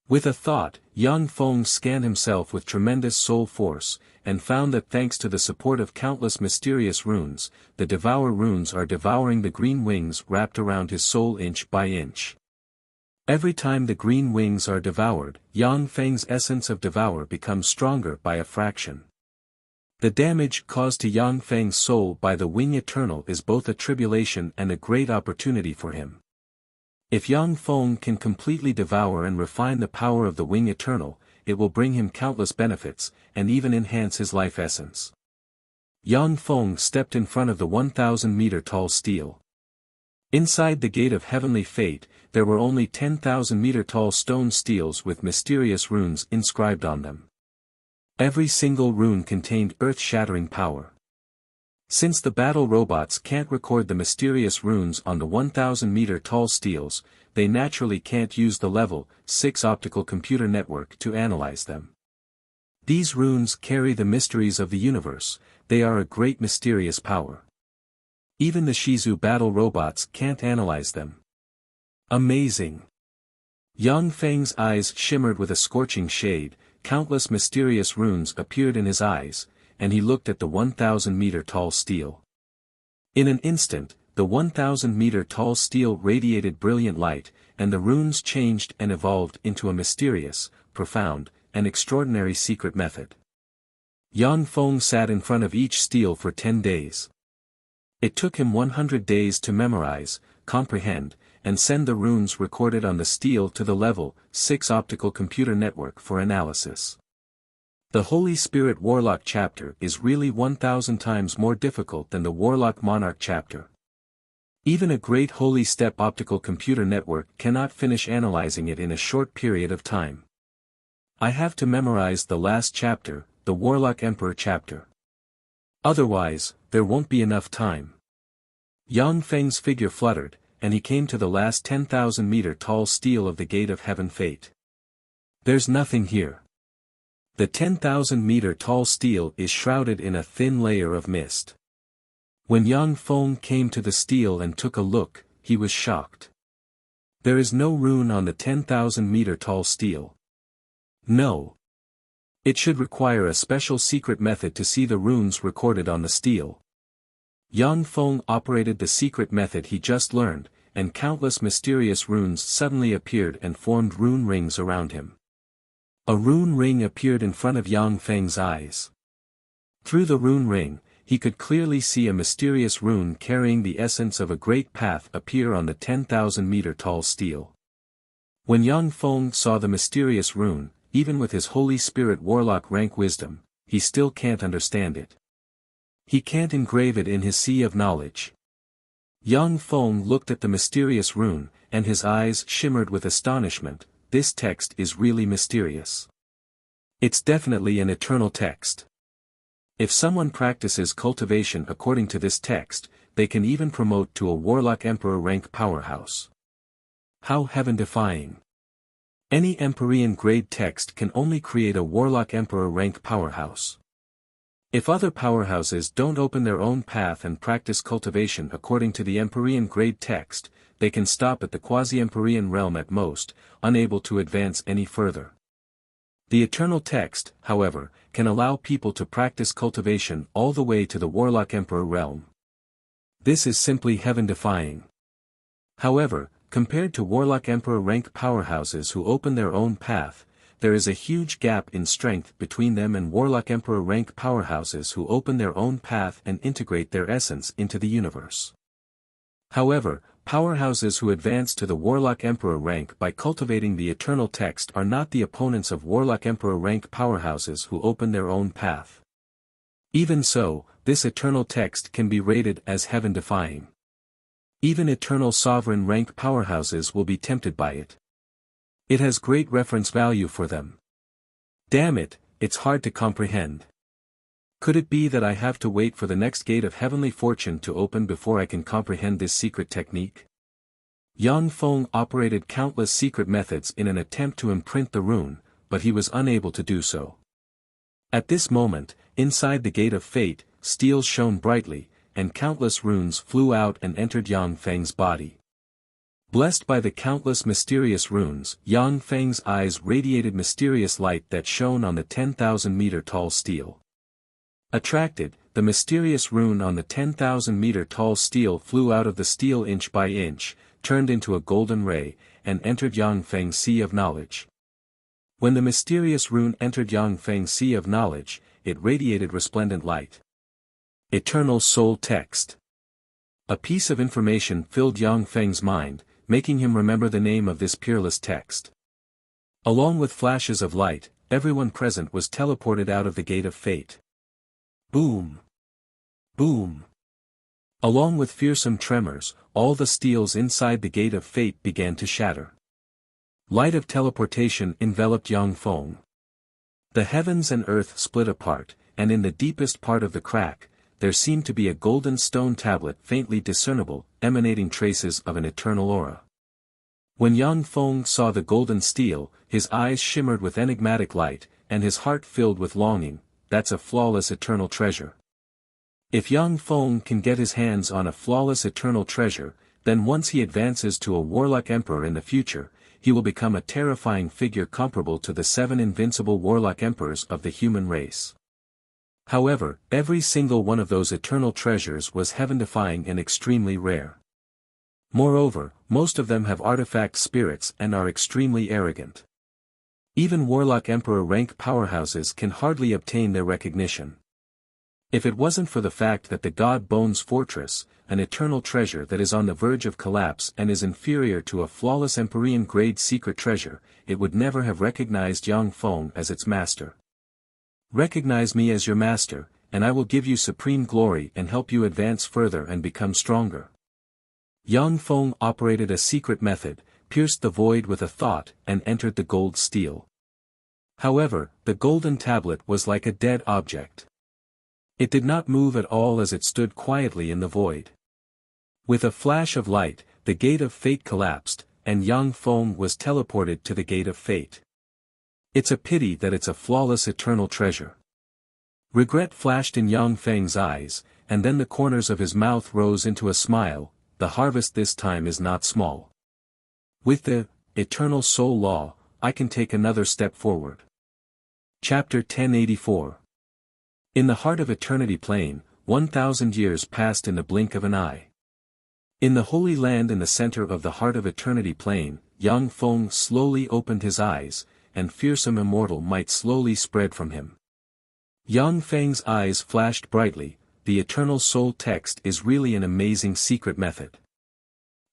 With a thought, Yang Feng scanned himself with tremendous soul force, and found that thanks to the support of countless mysterious runes, the Devour runes are devouring the green wings wrapped around his soul inch by inch. Every time the green wings are devoured, Yang Feng's essence of Devour becomes stronger by a fraction. The damage caused to Yang Feng's soul by the Wing Eternal is both a tribulation and a great opportunity for him. If Yang Feng can completely devour and refine the power of the Wing Eternal, it will bring him countless benefits, and even enhance his life essence. Yang Feng stepped in front of the 1,000-meter-tall stele. Inside the Gate of Heavenly Fate, there were only 10,000-meter-tall stone steles with mysterious runes inscribed on them. Every single rune contained earth-shattering power. Since the battle robots can't record the mysterious runes on the 1,000-meter-tall steles, they naturally can't use the Level 6 optical computer network to analyze them. These runes carry the mysteries of the universe, they are a great mysterious power. Even the Shizu battle robots can't analyze them. Amazing. Yang Feng's eyes shimmered with a scorching shade, countless mysterious runes appeared in his eyes, and he looked at the 1,000-meter-tall steel. In an instant, the 1,000-meter-tall steel radiated brilliant light, and the runes changed and evolved into a mysterious, profound, and extraordinary secret method. Yang Feng sat in front of each steel for 10 days. It took him 100 days to memorize, comprehend, and send the runes recorded on the steel to the Level 6 optical computer network for analysis. The Holy Spirit Warlock chapter is really 1,000 times more difficult than the Warlock Monarch chapter. Even a great Holy Step optical computer network cannot finish analyzing it in a short period of time. I have to memorize the last chapter, the Warlock Emperor chapter. Otherwise, there won't be enough time. Yang Feng's figure fluttered, and he came to the last 10,000-meter tall steel of the Gate of Heaven Fate. There's nothing here. The 10,000-meter tall steel is shrouded in a thin layer of mist. When Yang Feng came to the steel and took a look, he was shocked. There is no rune on the 10,000-meter tall steel. No. It should require a special secret method to see the runes recorded on the steel. Yang Feng operated the secret method he just learned, and countless mysterious runes suddenly appeared and formed rune rings around him. A rune ring appeared in front of Yang Feng's eyes. Through the rune ring, he could clearly see a mysterious rune carrying the essence of a great path appear on the 10,000-meter tall steel. When Yang Feng saw the mysterious rune, even with his Holy Spirit Warlock rank wisdom, he still can't understand it. He can't engrave it in his sea of knowledge. Yang Feng looked at the mysterious rune, and his eyes shimmered with astonishment. This text is really mysterious. It's definitely an eternal text. If someone practices cultivation according to this text, they can even promote to a Warlock Emperor rank powerhouse. How heaven-defying. Any Empyrean grade text can only create a Warlock Emperor rank powerhouse. If other powerhouses don't open their own path and practice cultivation according to the Empyrean grade text, they can stop at the quasi-Empyrean realm at most, unable to advance any further. The eternal text, however, can allow people to practice cultivation all the way to the Warlock Emperor realm. This is simply heaven-defying. However, compared to Warlock Emperor rank powerhouses who open their own path, there is a huge gap in strength between them and Warlock Emperor rank powerhouses who open their own path and integrate their essence into the universe. However, powerhouses who advance to the Warlock Emperor rank by cultivating the eternal text are not the opponents of Warlock Emperor rank powerhouses who open their own path. Even so, this eternal text can be rated as heaven-defying. Even eternal sovereign rank powerhouses will be tempted by it. It has great reference value for them. Damn it, it's hard to comprehend. Could it be that I have to wait for the next gate of heavenly fortune to open before I can comprehend this secret technique? Yang Feng operated countless secret methods in an attempt to imprint the rune, but he was unable to do so. At this moment, inside the Gate of Fate, steel shone brightly, and countless runes flew out and entered Yang Feng's body. Blessed by the countless mysterious runes, Yang Feng's eyes radiated mysterious light that shone on the 10,000-meter tall steel. Attracted, the mysterious rune on the 10,000-meter tall steel flew out of the steel inch by inch, turned into a golden ray, and entered Yang Feng's sea of knowledge. When the mysterious rune entered Yang Feng's sea of knowledge, it radiated resplendent light. Eternal Soul Text. A piece of information filled Yang Feng's mind, making him remember the name of this peerless text. Along with flashes of light, everyone present was teleported out of the Gate of Fate. Boom! Boom! Along with fearsome tremors, all the steels inside the Gate of Fate began to shatter. Light of teleportation enveloped Yang Feng. The heavens and earth split apart, and in the deepest part of the crack, there seemed to be a golden stone tablet faintly discernible, emanating traces of an eternal aura. When Yang Feng saw the golden steel, his eyes shimmered with enigmatic light, and his heart filled with longing. That's a flawless eternal treasure. If Yang Feng can get his hands on a flawless eternal treasure, then once he advances to a warlock emperor in the future, he will become a terrifying figure comparable to the 7 invincible warlock emperors of the human race. However, every single one of those eternal treasures was heaven-defying and extremely rare. Moreover, most of them have artifact spirits and are extremely arrogant. Even warlock emperor rank powerhouses can hardly obtain their recognition. If it wasn't for the fact that the God Bones Fortress, an eternal treasure that is on the verge of collapse and is inferior to a flawless Empyrean-grade secret treasure, it would never have recognized Yang Feng as its master. Recognize me as your master, and I will give you supreme glory and help you advance further and become stronger. Yang Feng operated a secret method, pierced the void with a thought and entered the gold stele. However, the golden tablet was like a dead object. It did not move at all as it stood quietly in the void. With a flash of light, the gate of fate collapsed, and Yang Feng was teleported to the gate of fate. It's a pity that it's a flawless eternal treasure. Regret flashed in Yang Feng's eyes, and then the corners of his mouth rose into a smile. The harvest this time is not small. With the eternal soul law, I can take another step forward. Chapter 1084. In the heart of Eternity Plain, 1,000 years passed in the blink of an eye. In the Holy Land in the center of the heart of Eternity Plain, Yang Feng slowly opened his eyes, and fearsome immortal might slowly spread from him. Yang Feng's eyes flashed brightly. The eternal soul text is really an amazing secret method.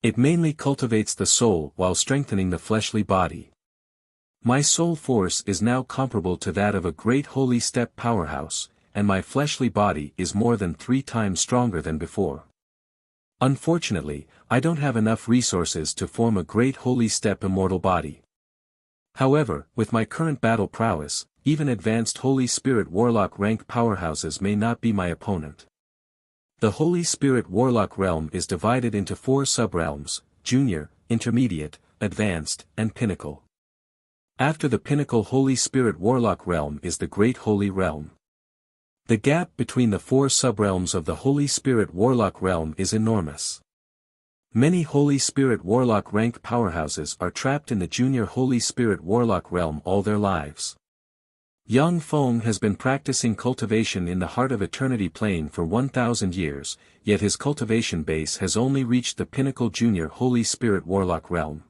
It mainly cultivates the soul while strengthening the fleshly body. My soul force is now comparable to that of a great holy step powerhouse, and my fleshly body is more than 3 times stronger than before. Unfortunately, I don't have enough resources to form a great holy step immortal body. However, with my current battle prowess, even advanced Holy Spirit Warlock rank powerhouses may not be my opponent. The Holy Spirit Warlock realm is divided into 4 subrealms: Junior, Intermediate, Advanced, and Pinnacle. After the Pinnacle Holy Spirit Warlock realm is the Great Holy Realm. The gap between the 4 subrealms of the Holy Spirit Warlock realm is enormous. Many Holy Spirit Warlock rank powerhouses are trapped in the Junior Holy Spirit Warlock realm all their lives. Yang Feng has been practicing cultivation in the heart of Eternity Plain for 1,000 years, yet his cultivation base has only reached the Pinnacle Junior Holy Spirit Warlock realm.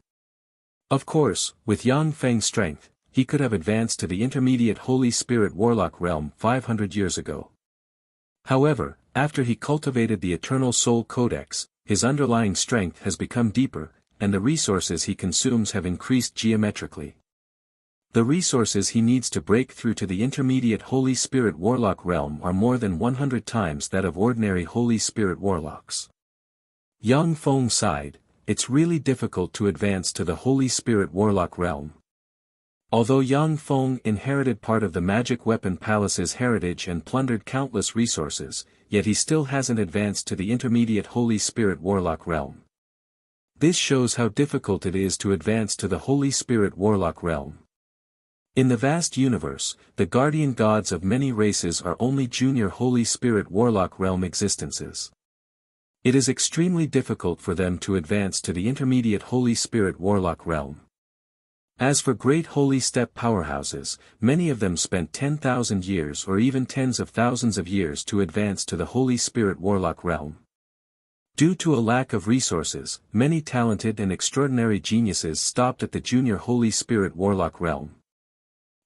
Of course, with Yang Feng's strength, he could have advanced to the Intermediate Holy Spirit Warlock realm 500 years ago. However, after he cultivated the Eternal Soul Codex, his underlying strength has become deeper, and the resources he consumes have increased geometrically. The resources he needs to break through to the Intermediate Holy Spirit Warlock realm are more than 100 times that of ordinary Holy Spirit Warlocks. Yang Feng sighed. It's really difficult to advance to the Holy Spirit Warlock realm. Although Yang Feng inherited part of the Magic Weapon Palace's heritage and plundered countless resources, yet he still hasn't advanced to the Intermediate Holy Spirit Warlock realm. This shows how difficult it is to advance to the Holy Spirit Warlock realm. In the vast universe, the guardian gods of many races are only Junior Holy Spirit Warlock realm existences. It is extremely difficult for them to advance to the Intermediate Holy Spirit Warlock realm. As for great holy step powerhouses, many of them spent 10,000 years or even tens of thousands of years to advance to the Holy Spirit Warlock realm. Due to a lack of resources, many talented and extraordinary geniuses stopped at the Junior Holy Spirit Warlock realm.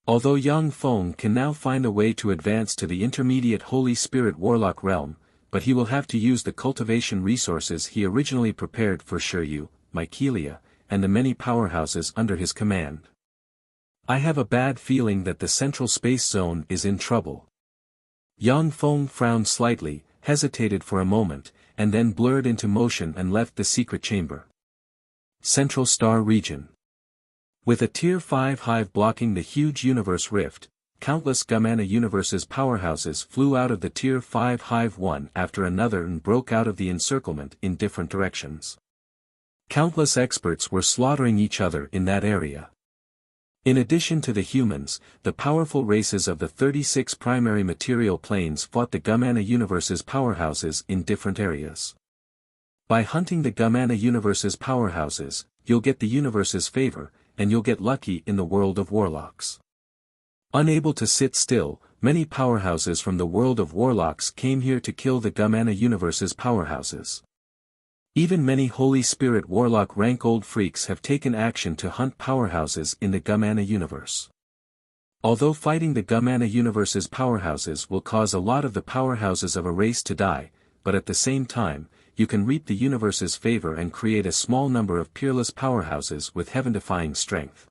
Although Yang Feng can now find a way to advance to the Intermediate Holy Spirit Warlock realm, but he will have to use the cultivation resources he originally prepared for Shiryu, Mykelia, and the many powerhouses under his command. I have a bad feeling that the Central Space Zone is in trouble. Yang Feng frowned slightly, hesitated for a moment, and then blurred into motion and left the secret chamber. Central Star Region. With a Tier 5 hive blocking the huge universe rift, countless Gamana universes powerhouses flew out of the Tier 5 hive one after another and broke out of the encirclement in different directions. Countless experts were slaughtering each other in that area. In addition to the humans, the powerful races of the 36 primary material planes fought the Gumana universe's powerhouses in different areas. By hunting the Gumana universe's powerhouses, you'll get the universe's favor, and you'll get lucky in the world of warlocks. Unable to sit still, many powerhouses from the world of warlocks came here to kill the Gumana universe's powerhouses. Even many Holy Spirit warlock rank old freaks have taken action to hunt powerhouses in the Gumana universe. Although fighting the Gumana universe's powerhouses will cause a lot of the powerhouses of a race to die, but at the same time, you can reap the universe's favor and create a small number of peerless powerhouses with heaven-defying strength.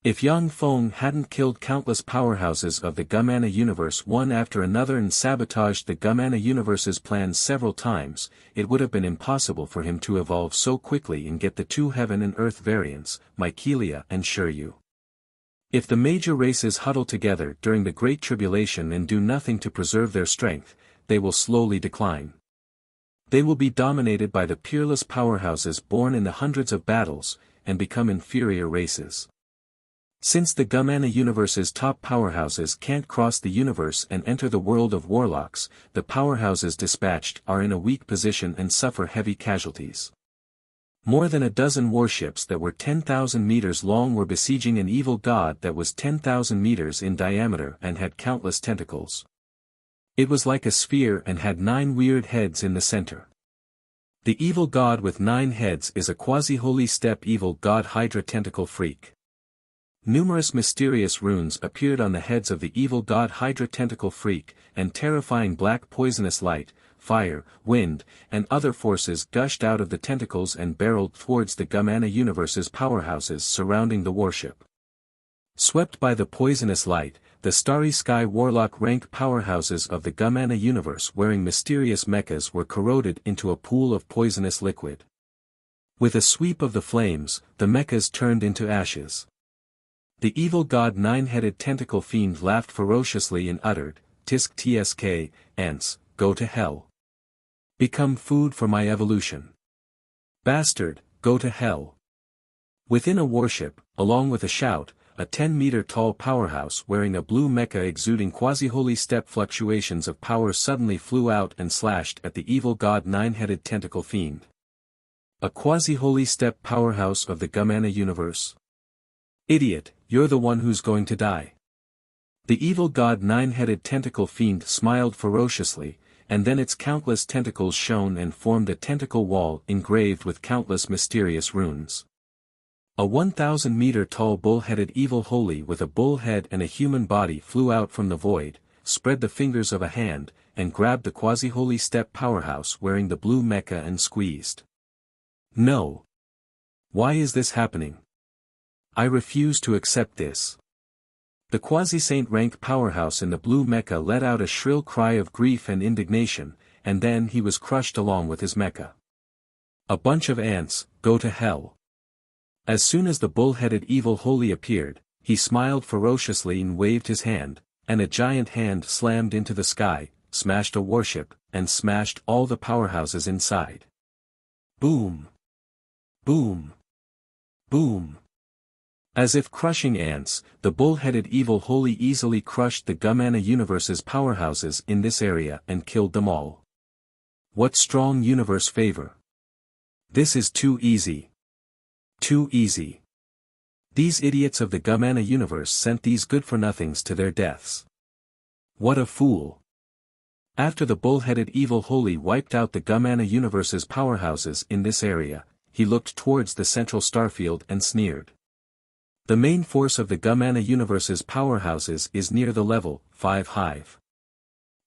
If Yang Feng hadn't killed countless powerhouses of the Gumana universe one after another and sabotaged the Gumana universe's plans several times, it would have been impossible for him to evolve so quickly and get the two heaven and earth variants, Mykelia and Shiryu. If the major races huddle together during the Great Tribulation and do nothing to preserve their strength, they will slowly decline. They will be dominated by the peerless powerhouses born in the hundreds of battles, and become inferior races. Since the Gumana universe's top powerhouses can't cross the universe and enter the world of warlocks, the powerhouses dispatched are in a weak position and suffer heavy casualties. More than a dozen warships that were 10,000 meters long were besieging an evil god that was 10,000 meters in diameter and had countless tentacles. It was like a sphere and had 9 weird heads in the center. The evil god with 9 heads is a quasi-holy steppe evil god Hydra tentacle freak. Numerous mysterious runes appeared on the heads of the evil god Hydra tentacle freak, and terrifying black poisonous light, fire, wind, and other forces gushed out of the tentacles and barreled towards the Gumana universe's powerhouses surrounding the warship. Swept by the poisonous light, the Starry Sky warlock rank powerhouses of the Gumana universe wearing mysterious mechas were corroded into a pool of poisonous liquid. With a sweep of the flames, the mechas turned into ashes. The evil god nine-headed tentacle fiend laughed ferociously and uttered, "Tisk tsk, ants, go to hell. Become food for my evolution. Bastard, go to hell." Within a warship, along with a shout, a 10-meter-tall powerhouse wearing a blue mecha exuding quasi-holy step fluctuations of power suddenly flew out and slashed at the evil god nine-headed tentacle fiend. A quasi-holy step powerhouse of the Gumana universe? Idiot, you're the one who's going to die. The evil god nine-headed tentacle fiend smiled ferociously, and then its countless tentacles shone and formed a tentacle wall engraved with countless mysterious runes. A 1,000-meter-tall bull-headed evil holy with a bull head and a human body flew out from the void, spread the fingers of a hand, and grabbed the quasi-holy step powerhouse wearing the blue mecha and squeezed. No. Why is this happening? I refuse to accept this. The quasi-saint rank powerhouse in the blue mecha let out a shrill cry of grief and indignation, and then he was crushed along with his mecha. A bunch of ants, go to hell. As soon as the bull-headed evil holy appeared, he smiled ferociously and waved his hand, and a giant hand slammed into the sky, smashed a warship, and smashed all the powerhouses inside. Boom! Boom! Boom! As if crushing ants, the bull-headed evil holy easily crushed the Gumana universe's powerhouses in this area and killed them all. What strong universe favor! This is too easy. Too easy. These idiots of the Gumana universe sent these good-for-nothings to their deaths. What a fool! After the bull-headed evil holy wiped out the Gumana universe's powerhouses in this area, he looked towards the central starfield and sneered. The main force of the Gumana universe's powerhouses is near the level 5 hive.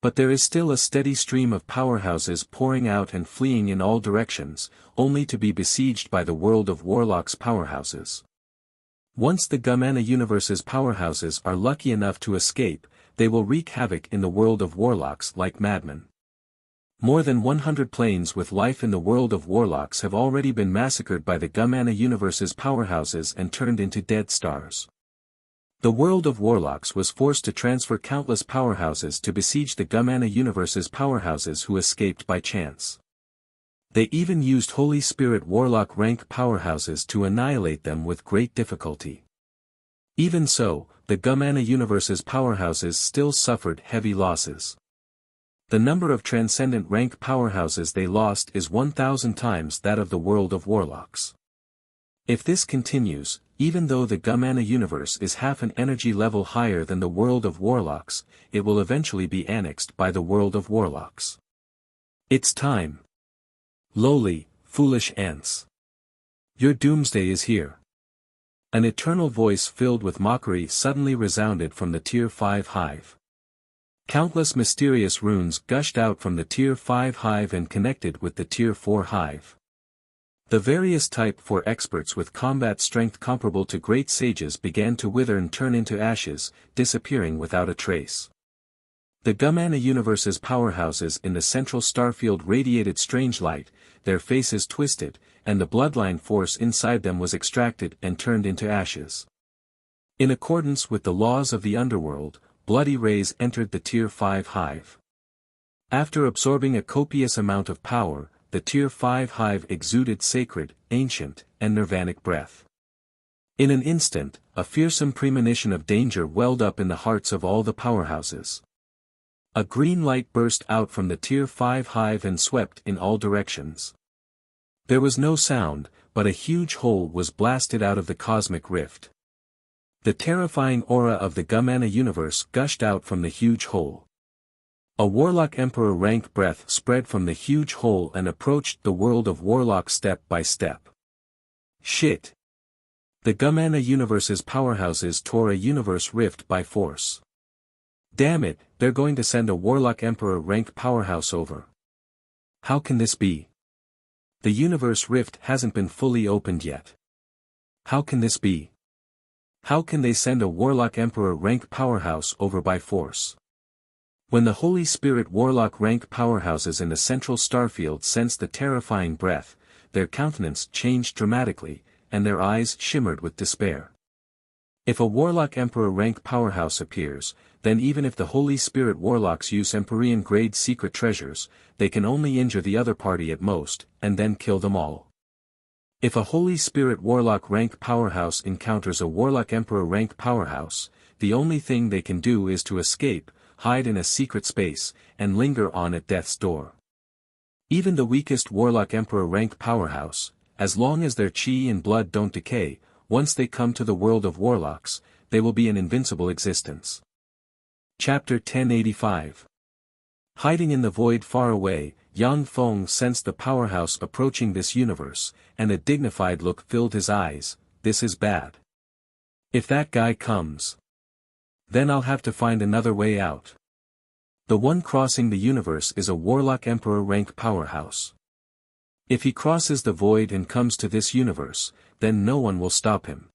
But there is still a steady stream of powerhouses pouring out and fleeing in all directions, only to be besieged by the world of warlocks' powerhouses. Once the Gumana universe's powerhouses are lucky enough to escape, they will wreak havoc in the world of warlocks like madmen. More than 100 planes with life in the world of warlocks have already been massacred by the Gumana universe's powerhouses and turned into dead stars. The world of warlocks was forced to transfer countless powerhouses to besiege the Gumana universe's powerhouses who escaped by chance. They even used Holy Spirit warlock rank powerhouses to annihilate them with great difficulty. Even so, the Gumana universe's powerhouses still suffered heavy losses. The number of transcendent rank powerhouses they lost is 1,000 times that of the world of warlocks. If this continues, even though the Gumana universe is half an energy level higher than the world of warlocks, it will eventually be annexed by the world of warlocks. It's time. Lowly, foolish ants. Your doomsday is here. An eternal voice filled with mockery suddenly resounded from the Tier 5 hive. Countless mysterious runes gushed out from the Tier 5 hive and connected with the Tier 4 hive. The various Type 4 experts with combat strength comparable to great sages began to wither and turn into ashes, disappearing without a trace. The Gumana universe's powerhouses in the central starfield radiated strange light, their faces twisted, and the bloodline force inside them was extracted and turned into ashes. In accordance with the laws of the underworld, bloody rays entered the Tier 5 hive. After absorbing a copious amount of power, the Tier 5 hive exuded sacred, ancient, and nirvanic breath. In an instant, a fearsome premonition of danger welled up in the hearts of all the powerhouses. A green light burst out from the Tier 5 hive and swept in all directions. There was no sound, but a huge hole was blasted out of the cosmic rift. The terrifying aura of the Gumana universe gushed out from the huge hole. A warlock emperor rank breath spread from the huge hole and approached the world of warlocks step by step. Shit! The Gumana universe's powerhouses tore a universe rift by force. Damn it, they're going to send a warlock emperor rank powerhouse over. How can this be? The universe rift hasn't been fully opened yet. How can this be? How can they send a warlock emperor rank powerhouse over by force? When the Holy Spirit warlock rank powerhouses in the central starfield sensed the terrifying breath, their countenance changed dramatically, and their eyes shimmered with despair. If a warlock emperor rank powerhouse appears, then even if the Holy Spirit warlocks use Empyrean grade secret treasures, they can only injure the other party at most, and then kill them all. If a Holy Spirit warlock rank powerhouse encounters a warlock emperor rank powerhouse, the only thing they can do is to escape, hide in a secret space, and linger on at death's door. Even the weakest warlock emperor rank powerhouse, as long as their chi and blood don't decay, once they come to the world of warlocks, they will be an invincible existence. Chapter 1085. Hiding in the void far away, Yang Feng sensed the powerhouse approaching this universe, and a dignified look filled his eyes. This is bad. If that guy comes, then I'll have to find another way out. The one crossing the universe is a warlock emperor rank powerhouse. If he crosses the void and comes to this universe, then no one will stop him.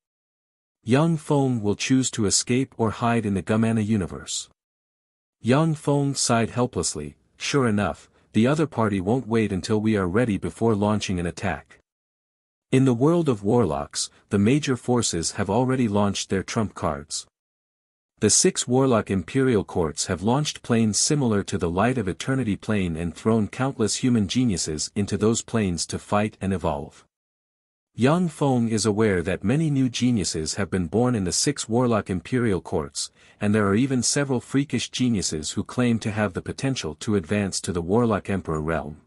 Yang Feng will choose to escape or hide in the Gumana universe. Yang Feng sighed helplessly. Sure enough, the other party won't wait until we are ready before launching an attack. In the world of warlocks, the major forces have already launched their trump cards. The 6 warlock imperial courts have launched planes similar to the Light of Eternity plane and thrown countless human geniuses into those planes to fight and evolve. Yang Feng is aware that many new geniuses have been born in the 6 warlock imperial courts, and there are even several freakish geniuses who claim to have the potential to advance to the warlock emperor realm.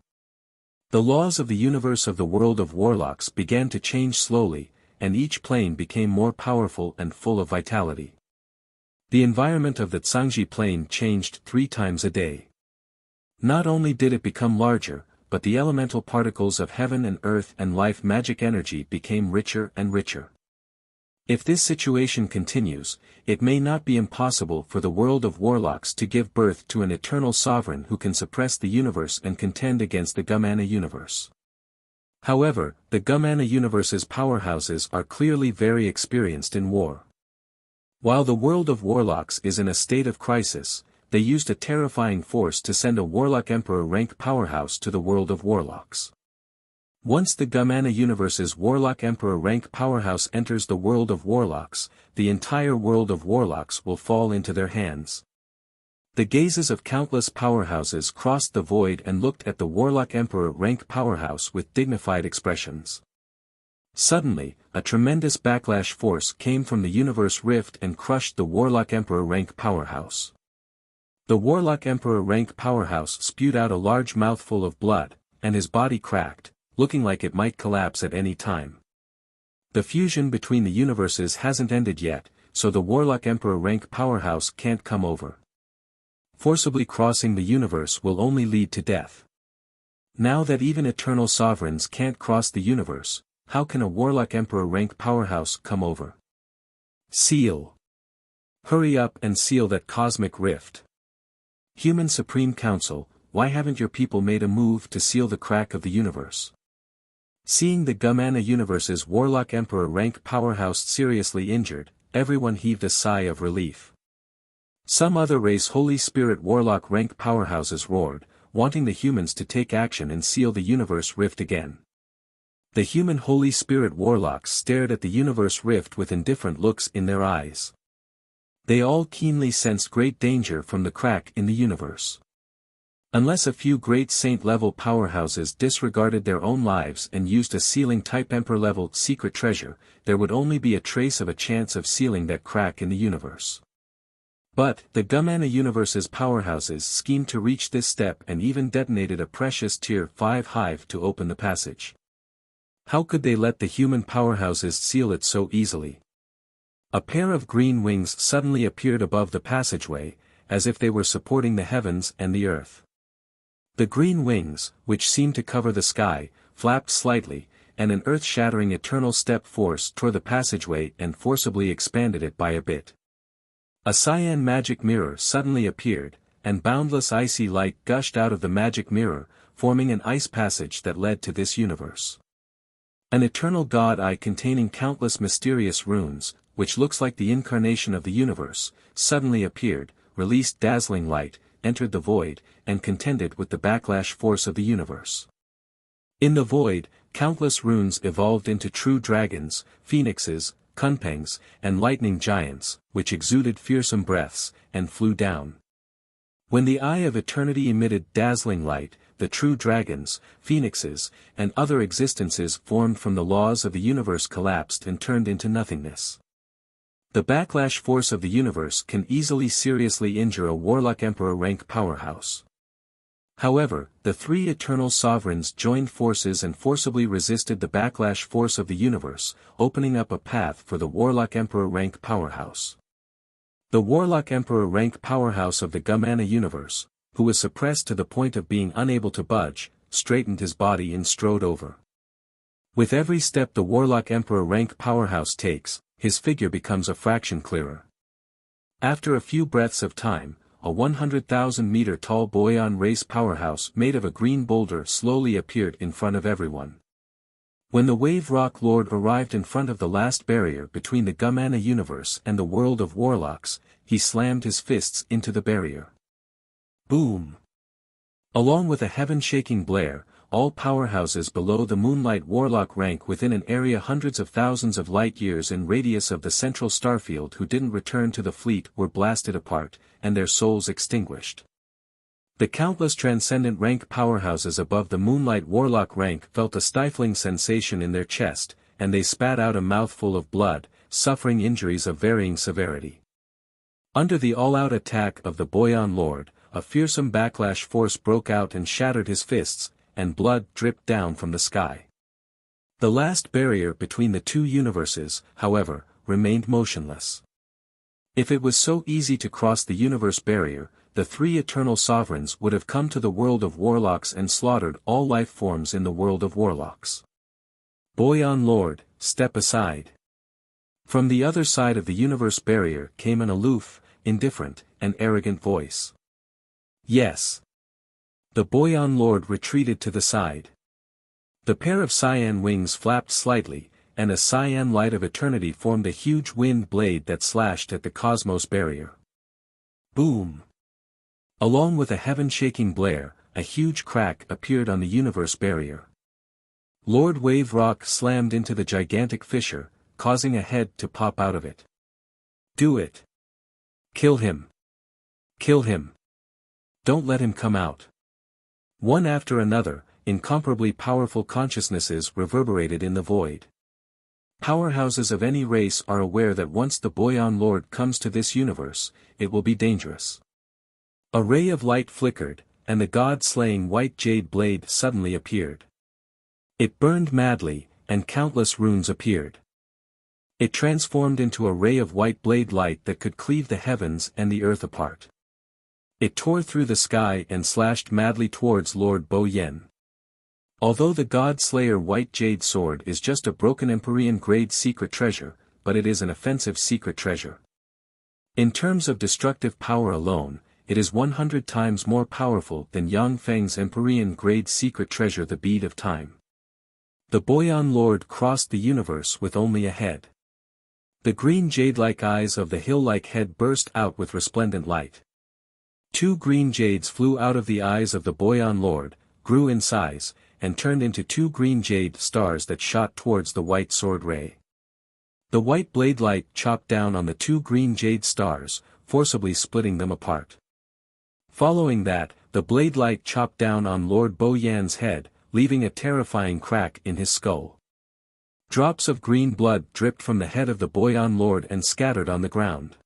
The laws of the universe of the world of warlocks began to change slowly, and each plane became more powerful and full of vitality. The environment of the Tsangji plane changed 3 times a day. Not only did it become larger, but the elemental particles of heaven and earth and life magic energy became richer and richer. If this situation continues, it may not be impossible for the world of warlocks to give birth to an eternal sovereign who can suppress the universe and contend against the Gumana universe. However, the Gumana universe's powerhouses are clearly very experienced in war. While the world of warlocks is in a state of crisis, they used a terrifying force to send a warlock emperor rank powerhouse to the world of warlocks. Once the Gumana universe's warlock emperor rank powerhouse enters the world of warlocks, the entire world of warlocks will fall into their hands. The gazes of countless powerhouses crossed the void and looked at the warlock emperor rank powerhouse with dignified expressions. Suddenly, a tremendous backlash force came from the universe rift and crushed the Warlock Emperor rank powerhouse. The Warlock Emperor rank powerhouse spewed out a large mouthful of blood, and his body cracked, looking like it might collapse at any time. The fusion between the universes hasn't ended yet, so the Warlock Emperor rank powerhouse can't come over. Forcibly crossing the universe will only lead to death. Now that even eternal sovereigns can't cross the universe, how can a Warlock Emperor rank powerhouse come over? Seal. Hurry up and seal that cosmic rift. Human Supreme Council, why haven't your people made a move to seal the crack of the universe? Seeing the Gumana universe's Warlock Emperor rank powerhouse seriously injured, everyone heaved a sigh of relief. Some other race Holy Spirit Warlock rank powerhouses roared, wanting the humans to take action and seal the universe rift again. The human Holy Spirit Warlocks stared at the universe rift with indifferent looks in their eyes. They all keenly sensed great danger from the crack in the universe. Unless a few great saint-level powerhouses disregarded their own lives and used a sealing-type Emperor-level secret treasure, there would only be a trace of a chance of sealing that crack in the universe. But, the Gumana universe's powerhouses schemed to reach this step and even detonated a precious Tier 5 hive to open the passage. How could they let the human powerhouses seal it so easily? A pair of green wings suddenly appeared above the passageway, as if they were supporting the heavens and the earth. The green wings, which seemed to cover the sky, flapped slightly, and an earth-shattering eternal step force tore the passageway and forcibly expanded it by a bit. A cyan magic mirror suddenly appeared, and boundless icy light gushed out of the magic mirror, forming an ice passage that led to this universe. An eternal god eye containing countless mysterious runes, which looks like the incarnation of the universe, suddenly appeared, released dazzling light, entered the void, and contended with the backlash force of the universe. In the void, countless runes evolved into true dragons, phoenixes, kunpangs, and lightning giants, which exuded fearsome breaths, and flew down. When the eye of eternity emitted dazzling light, the true dragons, phoenixes, and other existences formed from the laws of the universe collapsed and turned into nothingness. The backlash force of the universe can easily seriously injure a Warlock Emperor rank powerhouse. However, the three eternal sovereigns joined forces and forcibly resisted the backlash force of the universe, opening up a path for the Warlock Emperor rank powerhouse. The Warlock Emperor rank powerhouse of the Gumana universe, who was suppressed to the point of being unable to budge, straightened his body and strode over. With every step the Warlock Emperor rank powerhouse takes, his figure becomes a fraction clearer. After a few breaths of time, a 100,000-meter tall Boyan race powerhouse made of a green boulder slowly appeared in front of everyone. When the Wave Rock Lord arrived in front of the last barrier between the Gumana universe and the world of warlocks, he slammed his fists into the barrier. Boom! Along with a heaven-shaking blare, all powerhouses below the Moonlight Warlock rank within an area hundreds of thousands of light-years in radius of the central starfield who didn't return to the fleet were blasted apart, and their souls extinguished. The countless transcendent rank powerhouses above the Moonlight Warlock rank felt a stifling sensation in their chest, and they spat out a mouthful of blood, suffering injuries of varying severity. Under the all-out attack of the Boyan Lord, a fearsome backlash force broke out and shattered his fists, and blood dripped down from the sky. The last barrier between the two universes, however, remained motionless. If it was so easy to cross the universe barrier, the three eternal sovereigns would have come to the world of warlocks and slaughtered all life forms in the world of warlocks. Boyan Lord, step aside. From the other side of the universe barrier came an aloof, indifferent, and arrogant voice. Yes. The Boyan Lord retreated to the side. The pair of cyan wings flapped slightly, and a cyan light of eternity formed a huge wind blade that slashed at the cosmos barrier. Boom! Along with a heaven-shaking blare, a huge crack appeared on the universe barrier. Lord Wave Rock slammed into the gigantic fissure, causing a head to pop out of it. Do it! Kill him! Kill him! Don't let him come out! One after another, incomparably powerful consciousnesses reverberated in the void. Powerhouses of any race are aware that once the Boyan Lord comes to this universe, it will be dangerous. A ray of light flickered, and the god-slaying white jade blade suddenly appeared. It burned madly, and countless runes appeared. It transformed into a ray of white blade light that could cleave the heavens and the earth apart. It tore through the sky and slashed madly towards Lord Bo Yen. Although the God-Slayer White Jade Sword is just a broken Empyrean-grade secret treasure, but it is an offensive secret treasure. In terms of destructive power alone, it is 100 times more powerful than Yang Feng's Empyrean-grade secret treasure the Bead of Time. The Boyan Lord crossed the universe with only a head. The green jade-like eyes of the hill-like head burst out with resplendent light. 2 green jades flew out of the eyes of the Boyan Lord, grew in size, and turned into 2 green jade stars that shot towards the white sword ray. The white blade light chopped down on the 2 green jade stars, forcibly splitting them apart. Following that, the blade light chopped down on Lord Bo Yan's head, leaving a terrifying crack in his skull. Drops of green blood dripped from the head of the Boyan Lord and scattered on the ground.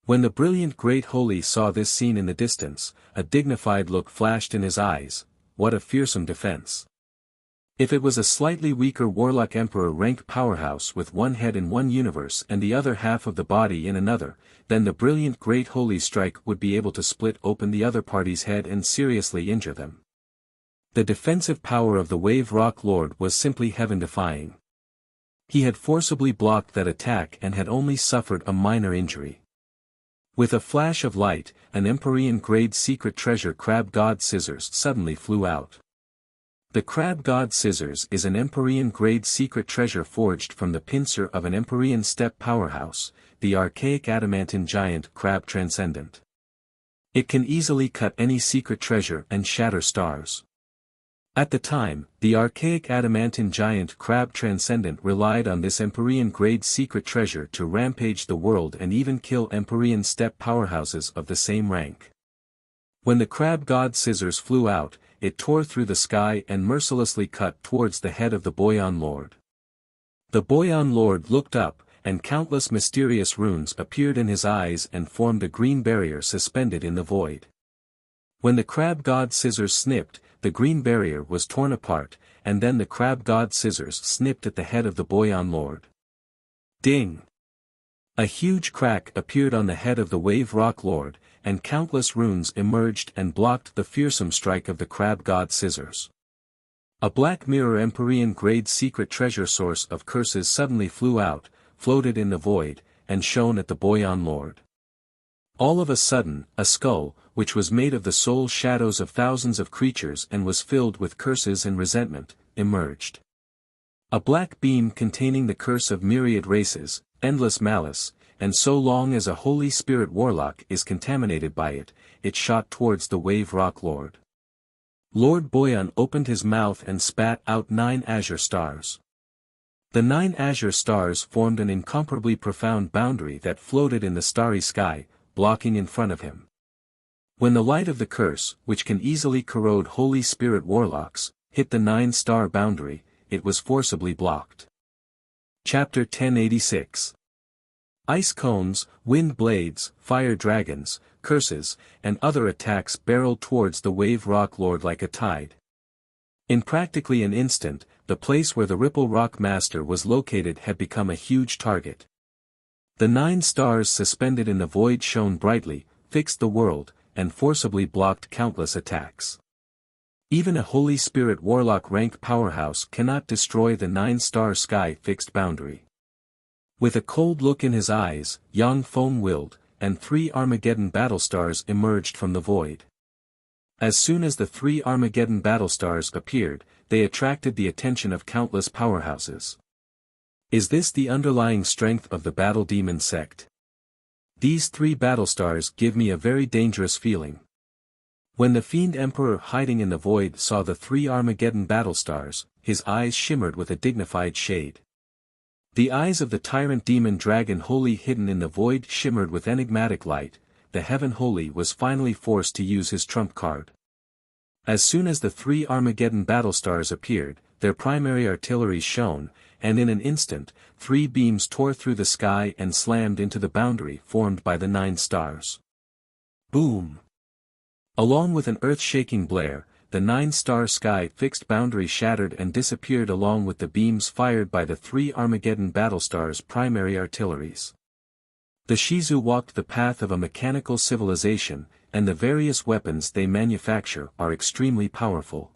When the brilliant Great Holy saw this scene in the distance, a dignified look flashed in his eyes. What a fearsome defense. If it was a slightly weaker Warlock Emperor rank powerhouse with one head in one universe and the other half of the body in another, then the brilliant Great Holy strike would be able to split open the other party's head and seriously injure them. The defensive power of the Wave Rock Lord was simply heaven-defying. He had forcibly blocked that attack and had only suffered a minor injury. With a flash of light, an Empyrean-grade secret treasure Crab God Scissors suddenly flew out. The Crab God Scissors is an Empyrean-grade secret treasure forged from the pincer of an Empyrean steppe powerhouse, the archaic adamantine giant Crab Transcendent. It can easily cut any secret treasure and shatter stars. At the time, the archaic adamantine giant Crab Transcendent relied on this Empyrean-grade secret treasure to rampage the world and even kill Empyrean steppe powerhouses of the same rank. When the Crab God Scissors flew out, it tore through the sky and mercilessly cut towards the head of the Boyan Lord. The Boyan Lord looked up, and countless mysterious runes appeared in his eyes and formed a green barrier suspended in the void. When the Crab God Scissors snipped, the green barrier was torn apart, and then the Crab God Scissors snipped at the head of the Boyan Lord. Ding! A huge crack appeared on the head of the Wave Rock Lord, and countless runes emerged and blocked the fearsome strike of the Crab God Scissors. A black mirror Empyrean-grade secret treasure source of curses suddenly flew out, floated in the void, and shone at the Boyan Lord. All of a sudden, a skull, which was made of the soul shadows of thousands of creatures and was filled with curses and resentment, emerged. A black beam containing the curse of myriad races, endless malice, and so long as a Holy Spirit Warlock is contaminated by it, it shot towards the Wave Rock Lord. Lord Boyan opened his mouth and spat out 9 azure stars. The 9 azure stars formed an incomparably profound boundary that floated in the starry sky, blocking in front of him. When the light of the curse, which can easily corrode Holy Spirit Warlocks, hit the 9-star boundary, it was forcibly blocked. Chapter 1086. Ice cones, wind blades, fire dragons, curses, and other attacks barreled towards the Wave Rock Lord like a tide. In practically an instant, the place where the Ripple Rock Master was located had become a huge target. The 9 stars suspended in the void shone brightly, fixed the world, and forcibly blocked countless attacks. Even a Holy Spirit Warlock rank powerhouse cannot destroy the 9-star sky-fixed boundary. With a cold look in his eyes, Yang Feng willed, and 3 Armageddon battlestars emerged from the void. As soon as the 3 Armageddon battlestars appeared, they attracted the attention of countless powerhouses. Is this the underlying strength of the Battle Demon sect? These 3 battlestars give me a very dangerous feeling. When the Fiend Emperor hiding in the void saw the 3 Armageddon battlestars, his eyes shimmered with a dignified shade. The eyes of the Tyrant Demon Dragon Holy hidden in the void shimmered with enigmatic light. The Heaven Holy was finally forced to use his trump card. As soon as the 3 Armageddon battlestars appeared, their primary artillery shone, and in an instant, 3 beams tore through the sky and slammed into the boundary formed by the 9 stars. Boom! Along with an earth-shaking blare, the 9-star sky-fixed boundary shattered and disappeared along with the beams fired by the 3 Armageddon battlestars' primary artilleries. The Shizu walked the path of a mechanical civilization, and the various weapons they manufacture are extremely powerful.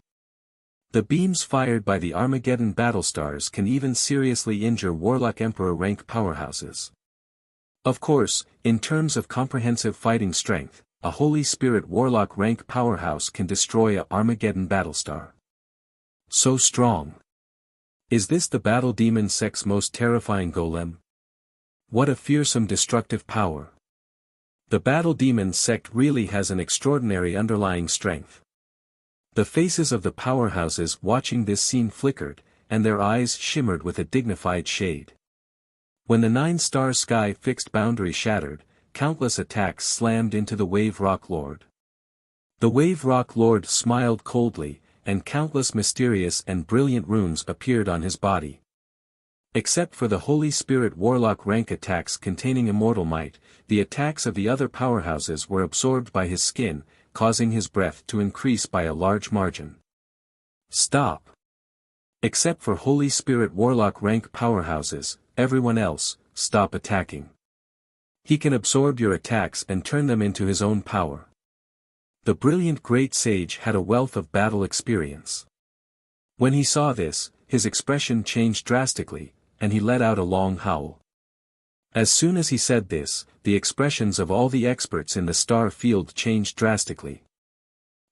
The beams fired by the Armageddon battlestars can even seriously injure Warlock Emperor rank powerhouses. Of course, in terms of comprehensive fighting strength, a Holy Spirit Warlock rank powerhouse can destroy a Armageddon battlestar. So strong. Is this the Battle Demon Sect's most terrifying golem? What a fearsome destructive power. The Battle Demon Sect really has an extraordinary underlying strength. The faces of the powerhouses watching this scene flickered, and their eyes shimmered with a dignified shade. When the 9-star sky-fixed boundary shattered, countless attacks slammed into the Wave Rock Lord. The Wave Rock Lord smiled coldly, and countless mysterious and brilliant runes appeared on his body. Except for the Holy Spirit Warlock rank attacks containing immortal might, the attacks of the other powerhouses were absorbed by his skin, causing his breath to increase by a large margin. Stop! Except for Holy Spirit Warlock rank powerhouses, everyone else, stop attacking. He can absorb your attacks and turn them into his own power. The brilliant great sage had a wealth of battle experience. When he saw this, his expression changed drastically, and he let out a long howl. As soon as he said this, the expressions of all the experts in the star field changed drastically.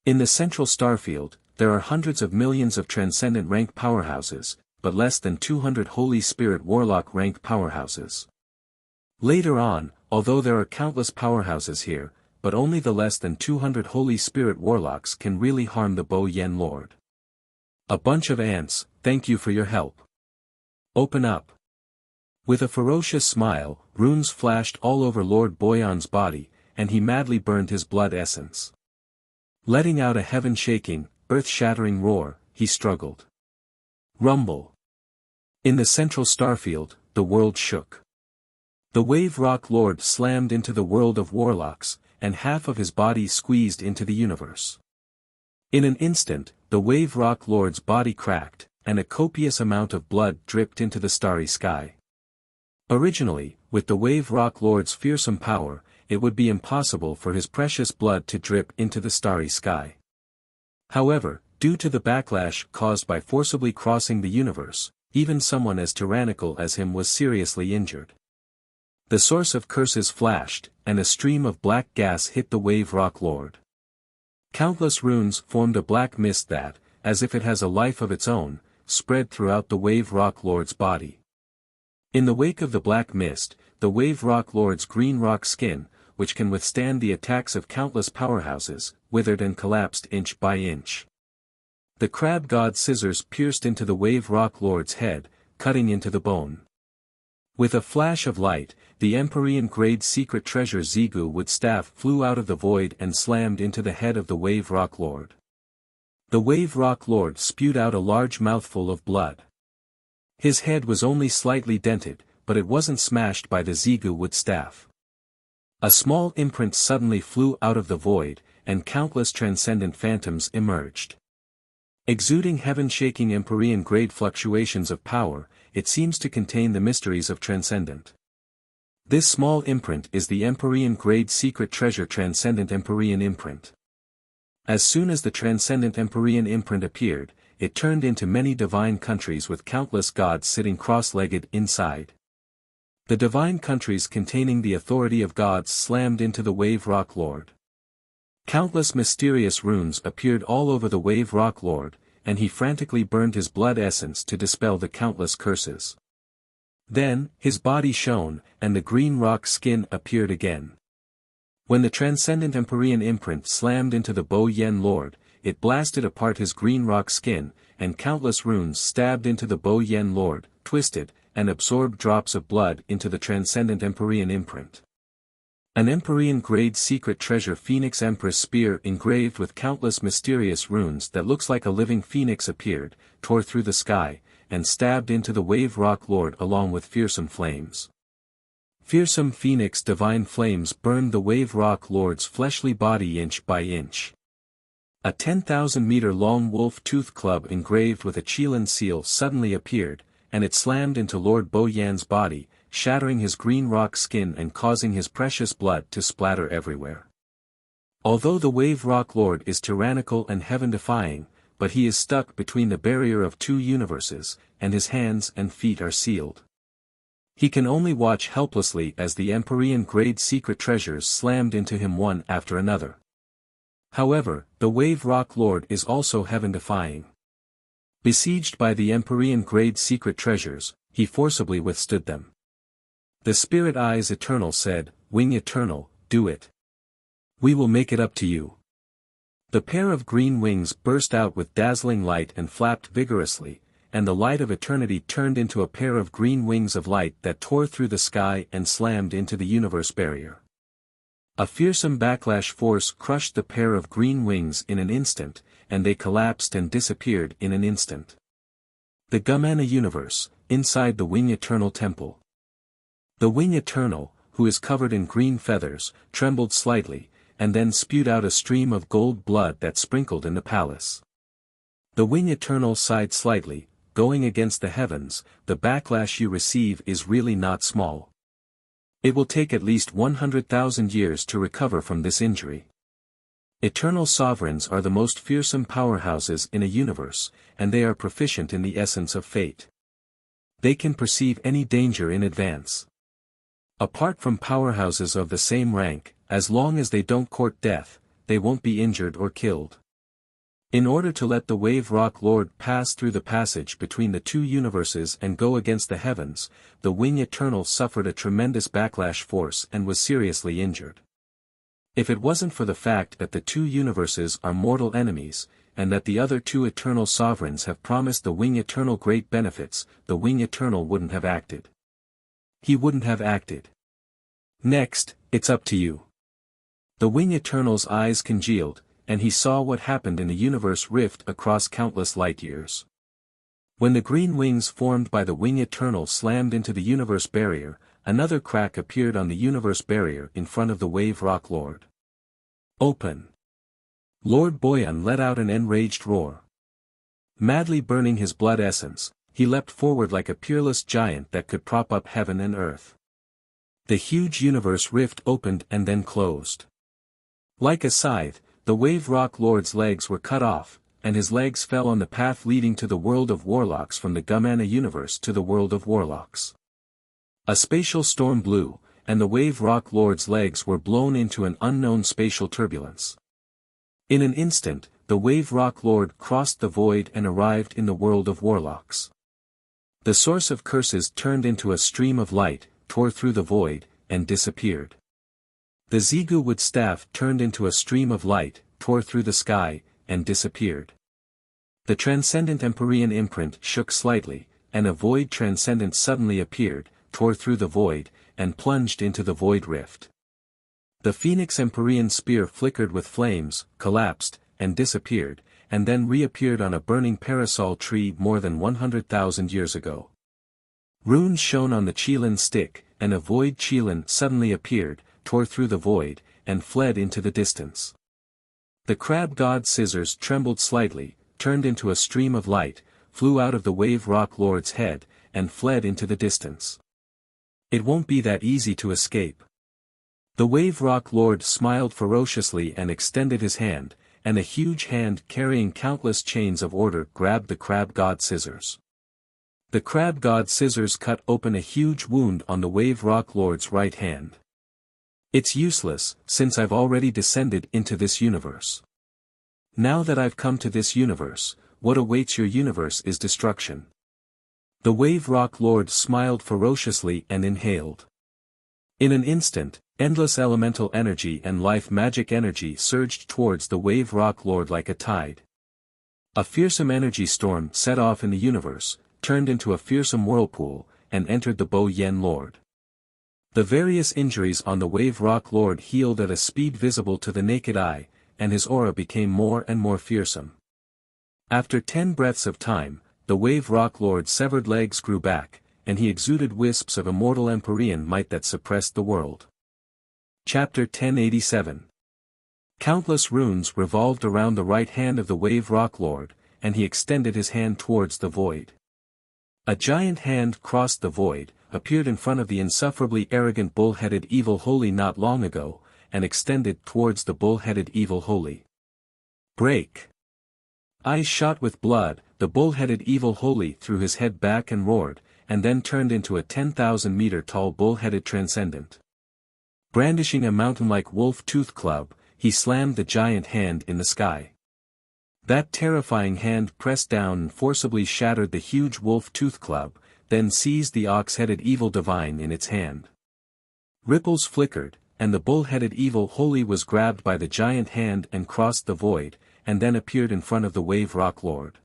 In the central star field, there are hundreds of millions of transcendent rank powerhouses, but less than 200 Holy Spirit Warlock rank powerhouses. Later on, although there are countless powerhouses here, but only the less than 200 Holy Spirit Warlocks can really harm the Bo Yen Lord. A bunch of ants, thank you for your help. Open up. With a ferocious smile, runes flashed all over Lord Boyan's body, and he madly burned his blood essence. Letting out a heaven-shaking, earth-shattering roar, he struggled. Rumble. In the central starfield, the world shook. The Wave Rock Lord slammed into the world of warlocks, and half of his body squeezed into the universe. In an instant, the Wave Rock Lord's body cracked, and a copious amount of blood dripped into the starry sky. Originally, with the Wave Rock Lord's fearsome power, it would be impossible for his precious blood to drip into the starry sky. However, due to the backlash caused by forcibly crossing the universe, even someone as tyrannical as him was seriously injured. The source of curses flashed, and a stream of black gas hit the Wave Rock Lord. Countless runes formed a black mist that, as if it has a life of its own, spread throughout the Wave Rock Lord's body. In the wake of the black mist, the Wave Rock Lord's green rock skin, which can withstand the attacks of countless powerhouses, withered and collapsed inch by inch. The crab god's scissors pierced into the Wave Rock Lord's head, cutting into the bone. With a flash of light, the Empyrean-grade secret treasure Zigu wood staff flew out of the void and slammed into the head of the Wave Rock Lord. The Wave Rock Lord spewed out a large mouthful of blood. His head was only slightly dented, but it wasn't smashed by the Zigu wood staff. A small imprint suddenly flew out of the void, and countless transcendent phantoms emerged. Exuding heaven-shaking Empyrean-grade fluctuations of power, it seems to contain the mysteries of Transcendent. This small imprint is the Empyrean-grade secret treasure Transcendent Empyrean imprint. As soon as the Transcendent Empyrean imprint appeared, it turned into many divine countries with countless gods sitting cross-legged inside. The divine countries containing the authority of gods slammed into the Wave Rock Lord. Countless mysterious runes appeared all over the Wave Rock Lord, and he frantically burned his blood essence to dispel the countless curses. Then, his body shone, and the green rock skin appeared again. When the Transcendent Empyrean imprint slammed into the Bo Yen Lord, it blasted apart his green rock skin, and countless runes stabbed into the Bo Yen Lord, twisted, and absorbed drops of blood into the Transcendent Empyrean imprint. An Empyrean-grade secret treasure Phoenix Empress spear engraved with countless mysterious runes that looks like a living phoenix appeared, tore through the sky, and stabbed into the Wave Rock Lord along with fearsome flames. Fearsome phoenix divine flames burned the Wave Rock Lord's fleshly body inch by inch. A 10,000-meter-long wolf-tooth club engraved with a Qilin seal suddenly appeared, and it slammed into Lord Bo Yan's body, shattering his green rock skin and causing his precious blood to splatter everywhere. Although the Wave Rock Lord is tyrannical and heaven-defying, but he is stuck between the barrier of two universes, and his hands and feet are sealed. He can only watch helplessly as the Empyrean-grade secret treasures slammed into him one after another. However, the Wave Rock Lord is also heaven-defying. Besieged by the Empyrean-grade secret treasures, he forcibly withstood them. The Spirit Eyes Eternal said, "Wing Eternal, do it. We will make it up to you." The pair of green wings burst out with dazzling light and flapped vigorously, and the light of eternity turned into a pair of green wings of light that tore through the sky and slammed into the universe barrier. A fearsome backlash force crushed the pair of green wings in an instant, and they collapsed and disappeared in an instant. The Gumana universe, inside the Wing Eternal temple. The Wing Eternal, who is covered in green feathers, trembled slightly, and then spewed out a stream of gold blood that sprinkled in the palace. The Wing Eternal sighed slightly, going against the heavens, the backlash you receive is really not small. It will take at least 100,000 years to recover from this injury. Eternal sovereigns are the most fearsome powerhouses in a universe, and they are proficient in the essence of fate. They can perceive any danger in advance. Apart from powerhouses of the same rank, as long as they don't court death, they won't be injured or killed. In order to let the Wave Rock Lord pass through the passage between the two universes and go against the heavens, the Wing Eternal suffered a tremendous backlash force and was seriously injured. If it wasn't for the fact that the two universes are mortal enemies, and that the other two Eternal Sovereigns have promised the Wing Eternal great benefits, the Wing Eternal wouldn't have acted. He wouldn't have acted. Next, it's up to you. The Wing Eternal's eyes congealed, and he saw what happened in the universe rift across countless light years. When the green wings formed by the Wing Eternal slammed into the universe barrier, another crack appeared on the universe barrier in front of the Wave Rock Lord. Open! Lord Boyan let out an enraged roar. Madly burning his blood essence, he leapt forward like a peerless giant that could prop up heaven and earth. The huge universe rift opened and then closed. Like a scythe, the Wave Rock Lord's legs were cut off, and his legs fell on the path leading to the world of warlocks from the Gumana universe to the world of warlocks. A spatial storm blew, and the Wave Rock Lord's legs were blown into an unknown spatial turbulence. In an instant, the Wave Rock Lord crossed the void and arrived in the world of warlocks. The source of curses turned into a stream of light, tore through the void, and disappeared. The Zigu wood staff turned into a stream of light, tore through the sky, and disappeared. The transcendent Empyrean imprint shook slightly, and a void transcendent suddenly appeared, tore through the void, and plunged into the void rift. The Phoenix Empyrean spear flickered with flames, collapsed, and disappeared, and then reappeared on a burning parasol tree more than 100,000 years ago. Runes shone on the Qilin stick, and a void Qilin suddenly appeared, tore through the void, and fled into the distance. The crab god scissors trembled slightly, turned into a stream of light, flew out of the Wave Rock Lord's head, and fled into the distance. It won't be that easy to escape. The Wave Rock Lord smiled ferociously and extended his hand, and a huge hand carrying countless chains of order grabbed the crab god scissors. The crab god scissors cut open a huge wound on the Wave Rock Lord's right hand. It's useless, since I've already descended into this universe. Now that I've come to this universe, what awaits your universe is destruction. The Wave Rock Lord smiled ferociously and inhaled. In an instant, endless elemental energy and life magic energy surged towards the Wave Rock Lord like a tide. A fearsome energy storm set off in the universe, turned into a fearsome whirlpool, and entered the Bo Yen Lord. The various injuries on the Wave Rock Lord healed at a speed visible to the naked eye, and his aura became more and more fearsome. After 10 breaths of time, the Wave Rock Lord's severed legs grew back, and he exuded wisps of immortal Empyrean might that suppressed the world. Chapter 1087. Countless runes revolved around the right hand of the Wave Rock Lord, and he extended his hand towards the void. A giant hand crossed the void, appeared in front of the insufferably arrogant bull-headed evil holy not long ago, and extended towards the bull-headed evil holy. Break! Eyes shot with blood, the bull-headed evil holy threw his head back and roared, and then turned into a 10,000-meter tall bull-headed transcendent. Brandishing a mountain-like wolf-tooth club, he slammed the giant hand in the sky. That terrifying hand pressed down and forcibly shattered the huge wolf-tooth club, then seized the ox-headed evil divine in its hand. Ripples flickered, and the bull-headed evil holy was grabbed by the giant hand and crossed the void, and then appeared in front of the Wave Rock Lord.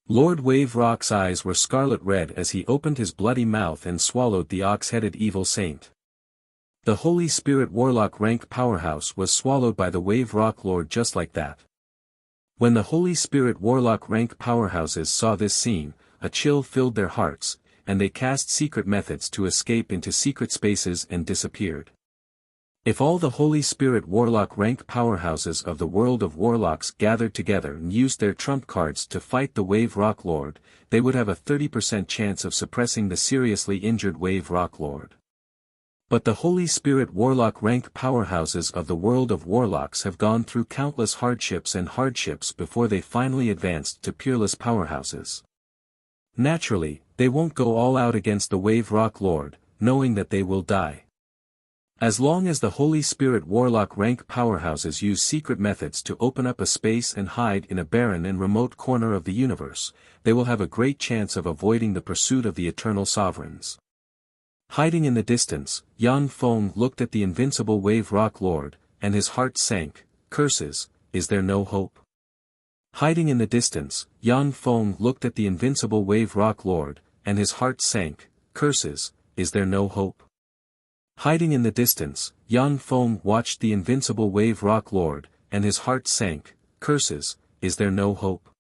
Lord Wave Rock's eyes were scarlet red as he opened his bloody mouth and swallowed the ox-headed evil saint. The Holy Spirit Warlock rank powerhouse was swallowed by the Wave Rock Lord just like that. When the Holy Spirit Warlock rank powerhouses saw this scene, a chill filled their hearts, and they cast secret methods to escape into secret spaces and disappeared. If all the Holy Spirit Warlock rank powerhouses of the world of warlocks gathered together and used their trump cards to fight the Wave Rock Lord, they would have a 30% chance of suppressing the seriously injured Wave Rock Lord. But the Holy Spirit Warlock rank powerhouses of the world of warlocks have gone through countless hardships before they finally advanced to peerless powerhouses. Naturally, they won't go all out against the Wave Rock Lord, knowing that they will die. As long as the Holy Spirit Warlock rank powerhouses use secret methods to open up a space and hide in a barren and remote corner of the universe, they will have a great chance of avoiding the pursuit of the eternal sovereigns. Hiding in the distance, Yan Feng looked at the invincible Wave Rock Lord, and his heart sank. Curses, is there no hope? Hiding in the distance, Yan Feng looked at the invincible Wave Rock Lord, and his heart sank. Curses, is there no hope? Hiding in the distance, Yan Feng watched the invincible Wave Rock Lord, and his heart sank. Curses, is there no hope?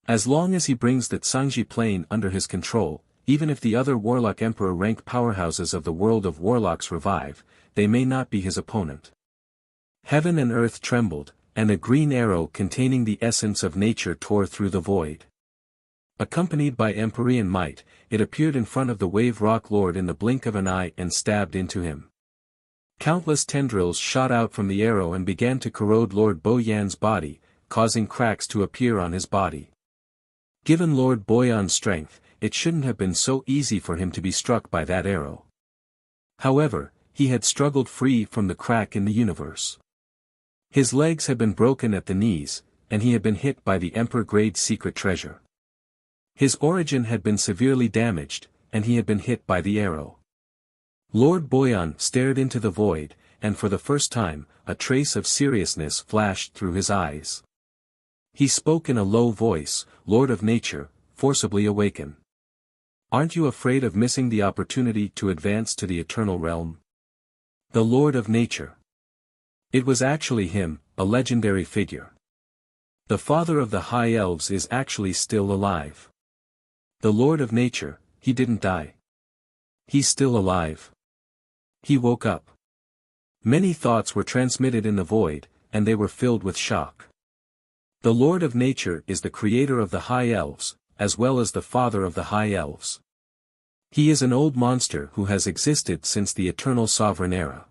As long as he brings the Tsangji plane under his control, even if the other Warlock Emperor rank powerhouses of the world of warlocks revive, they may not be his opponent. Heaven and earth trembled, and a green arrow containing the essence of nature tore through the void. Accompanied by Empyrean might, it appeared in front of the Wave Rock Lord in the blink of an eye and stabbed into him. Countless tendrils shot out from the arrow and began to corrode Lord Boyan's body, causing cracks to appear on his body. Given Lord Boyan's strength, it shouldn't have been so easy for him to be struck by that arrow. However, he had struggled free from the crack in the universe. His legs had been broken at the knees, and he had been hit by the Emperor-grade secret treasure. His origin had been severely damaged, and he had been hit by the arrow. Lord Boyan stared into the void, and for the first time, a trace of seriousness flashed through his eyes. He spoke in a low voice, "Lord of Nature, forcibly awaken. Aren't you afraid of missing the opportunity to advance to the eternal realm?" The Lord of Nature. It was actually him, a legendary figure. The father of the High Elves is actually still alive. The Lord of Nature, he didn't die. He's still alive. He woke up. Many thoughts were transmitted in the void, and they were filled with shock. The Lord of Nature is the creator of the High Elves, as well as the father of the High Elves. He is an old monster who has existed since the eternal sovereign era.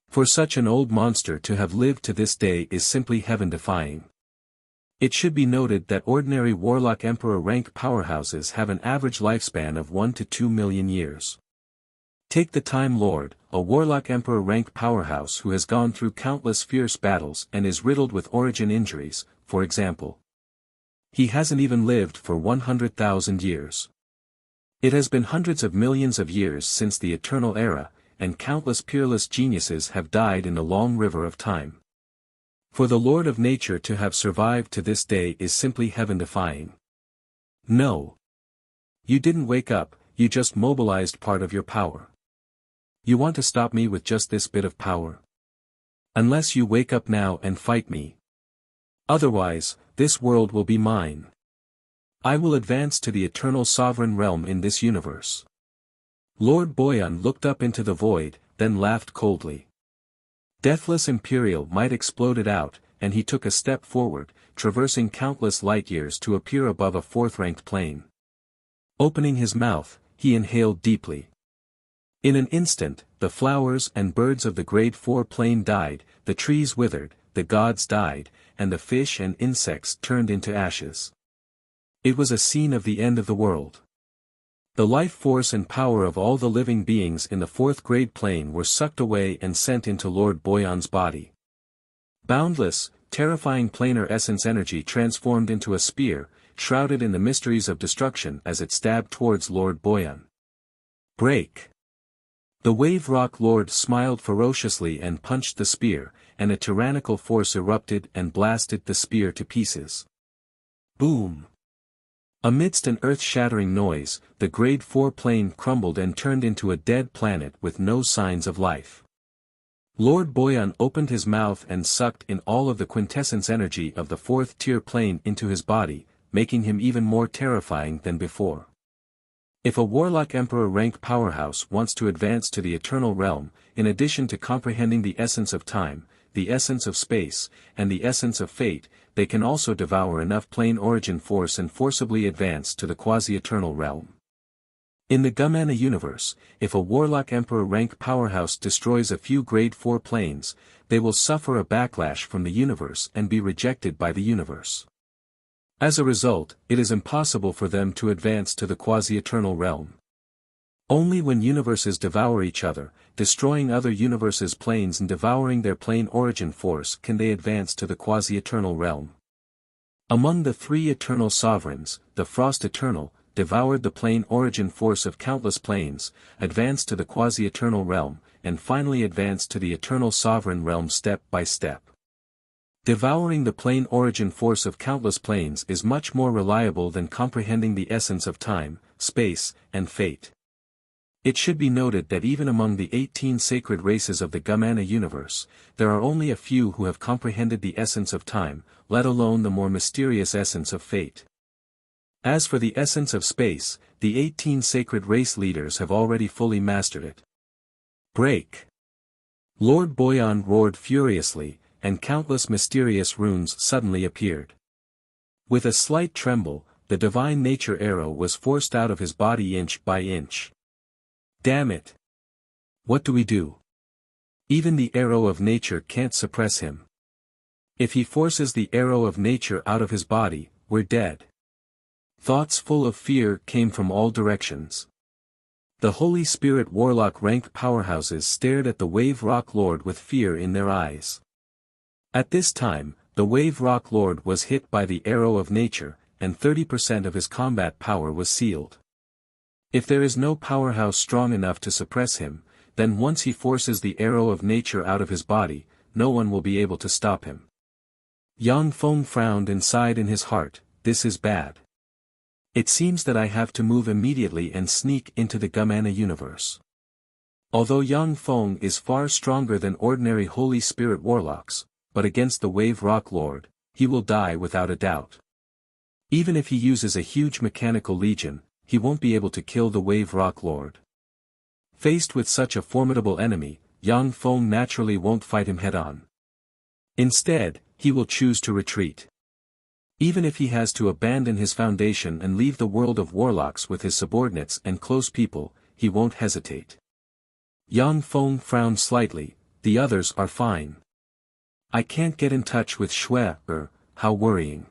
For such an old monster to have lived to this day is simply heaven-defying. It should be noted that ordinary Warlock Emperor rank powerhouses have an average lifespan of 1 to 2 million years. Take the Time Lord, a Warlock Emperor rank powerhouse who has gone through countless fierce battles and is riddled with origin injuries, for example. He hasn't even lived for 100,000 years. It has been hundreds of millions of years since the Eternal Era, and countless peerless geniuses have died in the long river of time. For the Lord of Nature to have survived to this day is simply heaven-defying. No. You didn't wake up, you just mobilized part of your power. You want to stop me with just this bit of power? Unless you wake up now and fight me. Otherwise, this world will be mine. I will advance to the eternal sovereign realm in this universe. Lord Boyan looked up into the void, then laughed coldly. Deathless Imperial might exploded out, and he took a step forward, traversing countless light years to appear above a fourth-ranked plane. Opening his mouth, he inhaled deeply. In an instant, the flowers and birds of the grade 4 plane died, the trees withered, the gods died, and the fish and insects turned into ashes. It was a scene of the end of the world. The life force and power of all the living beings in the fourth grade plane were sucked away and sent into Lord Boyan's body. Boundless, terrifying planar essence energy transformed into a spear, shrouded in the mysteries of destruction as it stabbed towards Lord Boyan. Break! The Wave Rock Lord smiled ferociously and punched the spear, and a tyrannical force erupted and blasted the spear to pieces. Boom! Amidst an earth-shattering noise, the grade 4 plane crumbled and turned into a dead planet with no signs of life. Lord Boyan opened his mouth and sucked in all of the quintessence energy of the fourth-tier plane into his body, making him even more terrifying than before. If a Warlock Emperor rank powerhouse wants to advance to the Eternal Realm, in addition to comprehending the essence of time, the essence of space, and the essence of fate, they can also devour enough plane origin force and forcibly advance to the quasi-eternal realm. In the Gumana universe, if a Warlock Emperor rank powerhouse destroys a few grade 4 planes, they will suffer a backlash from the universe and be rejected by the universe. As a result, it is impossible for them to advance to the quasi-eternal realm. Only when universes devour each other, destroying other universes' planes and devouring their plane origin force can they advance to the quasi-eternal realm. Among the three eternal sovereigns, the Frost Eternal, devoured the plane origin force of countless planes, advanced to the quasi-eternal realm, and finally advanced to the eternal sovereign realm step by step. Devouring the plane origin force of countless planes is much more reliable than comprehending the essence of time, space, and fate. It should be noted that even among the 18 sacred races of the Gumana universe, there are only a few who have comprehended the essence of time, let alone the more mysterious essence of fate. As for the essence of space, the 18 sacred race leaders have already fully mastered it. Break! Lord Boyan roared furiously, and countless mysterious runes suddenly appeared. With a slight tremble, the divine nature arrow was forced out of his body inch by inch. Damn it! What do we do? Even the arrow of nature can't suppress him. If he forces the arrow of nature out of his body, we're dead. Thoughts full of fear came from all directions. The Holy Spirit Warlock ranked powerhouses stared at the Wave Rock Lord with fear in their eyes. At this time, the Wave Rock Lord was hit by the arrow of nature, and 30% of his combat power was sealed. If there is no powerhouse strong enough to suppress him, then once he forces the arrow of nature out of his body, no one will be able to stop him. Yang Feng frowned and sighed in his heart, this is bad. It seems that I have to move immediately and sneak into the Gumana universe. Although Yang Feng is far stronger than ordinary Holy Spirit Warlocks, but against the Wave Rock Lord, he will die without a doubt. Even if he uses a huge mechanical legion, he won't be able to kill the Wave Rock Lord. Faced with such a formidable enemy, Yang Feng naturally won't fight him head-on. Instead, he will choose to retreat. Even if he has to abandon his foundation and leave the world of warlocks with his subordinates and close people, he won't hesitate. Yang Feng frowned slightly, the others are fine. I can't get in touch with Shui, how worrying.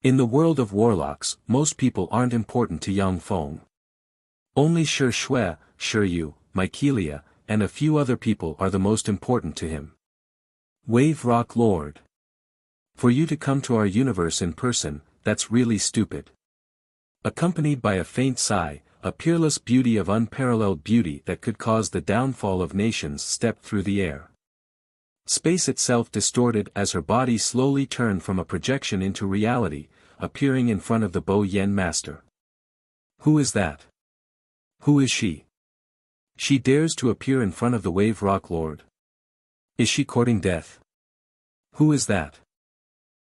In the world of warlocks, most people aren't important to Yang Feng. Only Shui, Yu, Mykelia, and a few other people are the most important to him. Wave Rock Lord. For you to come to our universe in person, that's really stupid. Accompanied by a faint sigh, a peerless beauty of unparalleled beauty that could cause the downfall of nations stepped through the air. Space itself distorted as her body slowly turned from a projection into reality, appearing in front of the Bo Yen Master. Who is that? Who is she? She dares to appear in front of the Wave Rock Lord. Is she courting death? Who is that?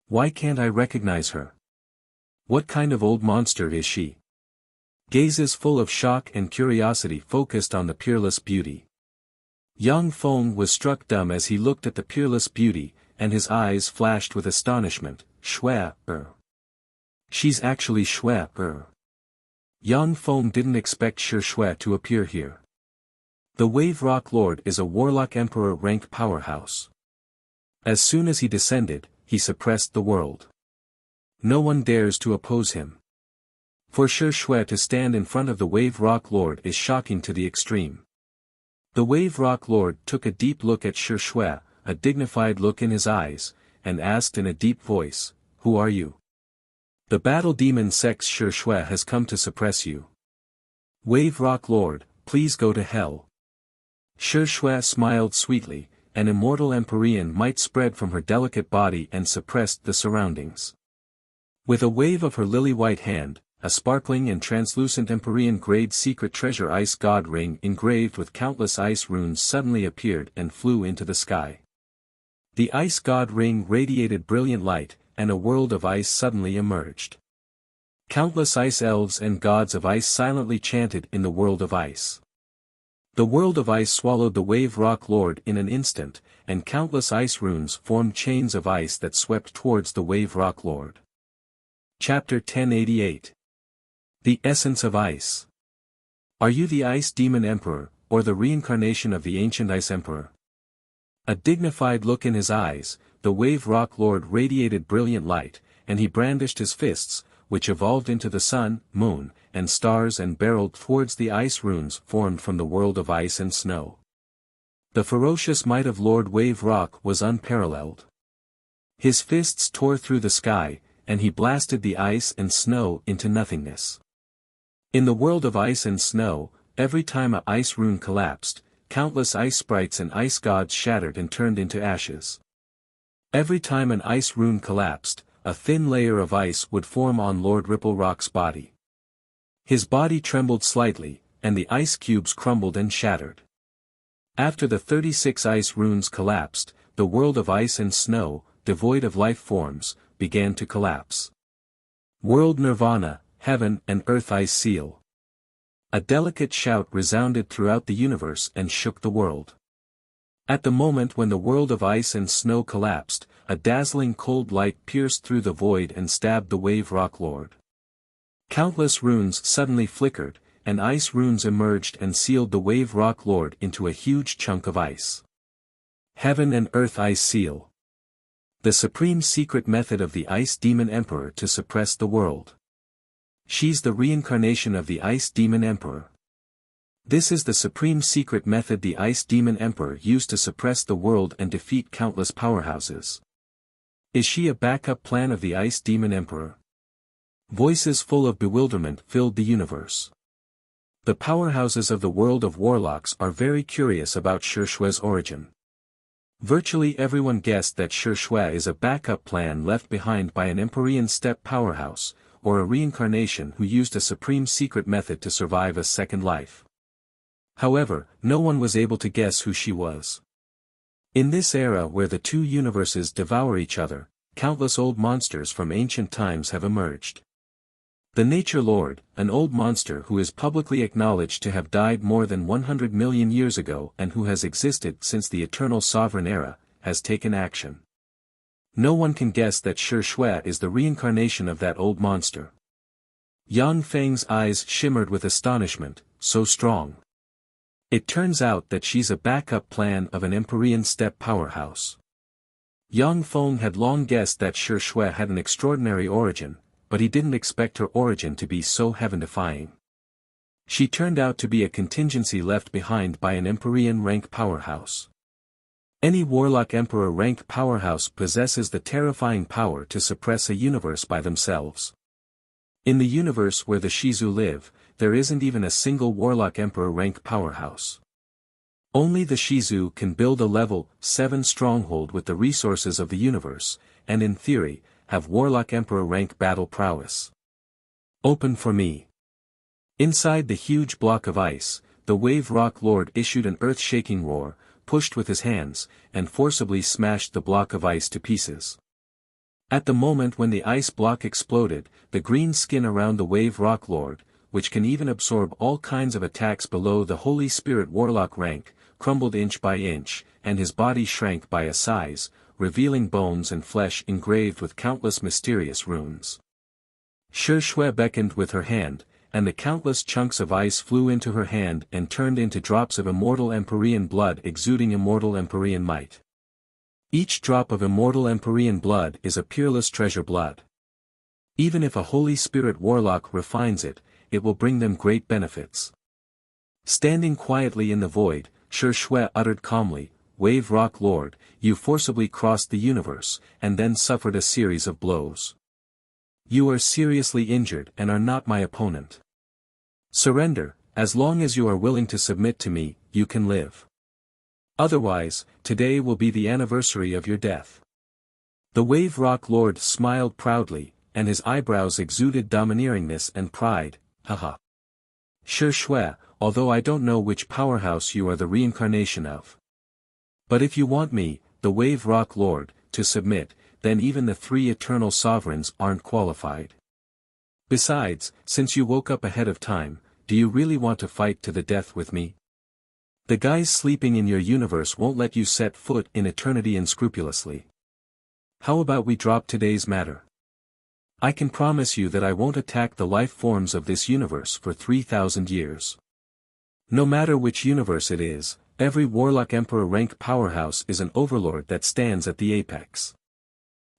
Why can't I recognize her? What kind of old monster is she? Gazes full of shock and curiosity focused on the peerless beauty. Yang Feng was struck dumb as he looked at the peerless beauty, and his eyes flashed with astonishment. Shui. She's actually Shui. Yang Feng didn't expect Shui to appear here. The Wave Rock Lord is a warlock emperor rank powerhouse. As soon as he descended, he suppressed the world. No one dares to oppose him. For Shui to stand in front of the Wave Rock Lord is shocking to the extreme. The Wave Rock Lord took a deep look at Shui, a dignified look in his eyes, and asked in a deep voice, "Who are you?" "The battle demon Sex Shui has come to suppress you. Wave Rock Lord, please go to hell." Shui smiled sweetly, an immortal Empyrean might spread from her delicate body and suppressed the surroundings. With a wave of her lily-white hand, a sparkling and translucent Empyrean-grade secret treasure ice god ring engraved with countless ice runes suddenly appeared and flew into the sky. The ice god ring radiated brilliant light, and a world of ice suddenly emerged. Countless ice elves and gods of ice silently chanted in the world of ice. The world of ice swallowed the Wave Rock Lord in an instant, and countless ice runes formed chains of ice that swept towards the Wave Rock Lord. Chapter 1088. The Essence of Ice. Are you the Ice Demon Emperor, or the reincarnation of the ancient Ice Emperor? A dignified look in his eyes, the Wave Rock Lord radiated brilliant light, and he brandished his fists, which evolved into the sun, moon, and stars and barreled towards the ice runes formed from the world of ice and snow. The ferocious might of Lord Wave Rock was unparalleled. His fists tore through the sky, and he blasted the ice and snow into nothingness. In the world of ice and snow, every time an ice rune collapsed, countless ice sprites and ice gods shattered and turned into ashes. Every time an ice rune collapsed, a thin layer of ice would form on Lord Ripple Rock's body. His body trembled slightly, and the ice cubes crumbled and shattered. After the 36 ice runes collapsed, the world of ice and snow, devoid of life forms, began to collapse. World Nirvana, Heaven and Earth Ice Seal. A delicate shout resounded throughout the universe and shook the world. At the moment when the world of ice and snow collapsed, a dazzling cold light pierced through the void and stabbed the Wave Rock Lord. Countless runes suddenly flickered, and ice runes emerged and sealed the Wave Rock Lord into a huge chunk of ice. Heaven and Earth Ice Seal. The supreme secret method of the Ice Demon Emperor to suppress the world. She's the reincarnation of the Ice Demon Emperor. This is the supreme secret method the Ice Demon Emperor used to suppress the world and defeat countless powerhouses. Is she a backup plan of the Ice Demon Emperor? Voices full of bewilderment filled the universe. The powerhouses of the world of warlocks are very curious about Shui's origin. Virtually everyone guessed that Shui is a backup plan left behind by an Empyrean steppe powerhouse, or a reincarnation who used a supreme secret method to survive a second life. However, no one was able to guess who she was. In this era where the two universes devour each other, countless old monsters from ancient times have emerged. The Nature Lord, an old monster who is publicly acknowledged to have died more than 100 million years ago and who has existed since the Eternal Sovereign era, has taken action. No one can guess that Shui is the reincarnation of that old monster. Yang Feng's eyes shimmered with astonishment, so strong. It turns out that she's a backup plan of an Empyrean steppe powerhouse. Yang Feng had long guessed that Shui had an extraordinary origin, but he didn't expect her origin to be so heaven-defying. She turned out to be a contingency left behind by an Empyrean rank powerhouse. Any warlock emperor rank powerhouse possesses the terrifying power to suppress a universe by themselves. In the universe where the Shizu live, there isn't even a single warlock emperor rank powerhouse. Only the Shizu can build a level 7 stronghold with the resources of the universe, and in theory, have warlock emperor rank battle prowess. Open for me. Inside the huge block of ice, the Wave Rock Lord issued an earth-shaking roar, pushed with his hands, and forcibly smashed the block of ice to pieces. At the moment when the ice block exploded, the green skin around the Wave Rock Lord, which can even absorb all kinds of attacks below the Holy Spirit Warlock rank, crumbled inch by inch, and his body shrank by a size, revealing bones and flesh engraved with countless mysterious runes. Shi Shui beckoned with her hand, and the countless chunks of ice flew into her hand and turned into drops of immortal Empyrean blood exuding immortal Empyrean might. Each drop of immortal Empyrean blood is a peerless treasure blood. Even if a Holy Spirit Warlock refines it, it will bring them great benefits. Standing quietly in the void, Shi Shui uttered calmly, "Wave Rock Lord, you forcibly crossed the universe, and then suffered a series of blows. You are seriously injured and are not my opponent. Surrender, as long as you are willing to submit to me, you can live. Otherwise, today will be the anniversary of your death." The Wave Rock Lord smiled proudly, and his eyebrows exuded domineeringness and pride, haha. Shi Shui, although I don't know which powerhouse you are the reincarnation of. But if you want me, the Wave Rock Lord, to submit, then even the three eternal sovereigns aren't qualified. Besides, since you woke up ahead of time, do you really want to fight to the death with me? The guys sleeping in your universe won't let you set foot in eternity unscrupulously. How about we drop today's matter? I can promise you that I won't attack the life forms of this universe for 3,000 years. No matter which universe it is, every Warlock Emperor rank powerhouse is an overlord that stands at the apex.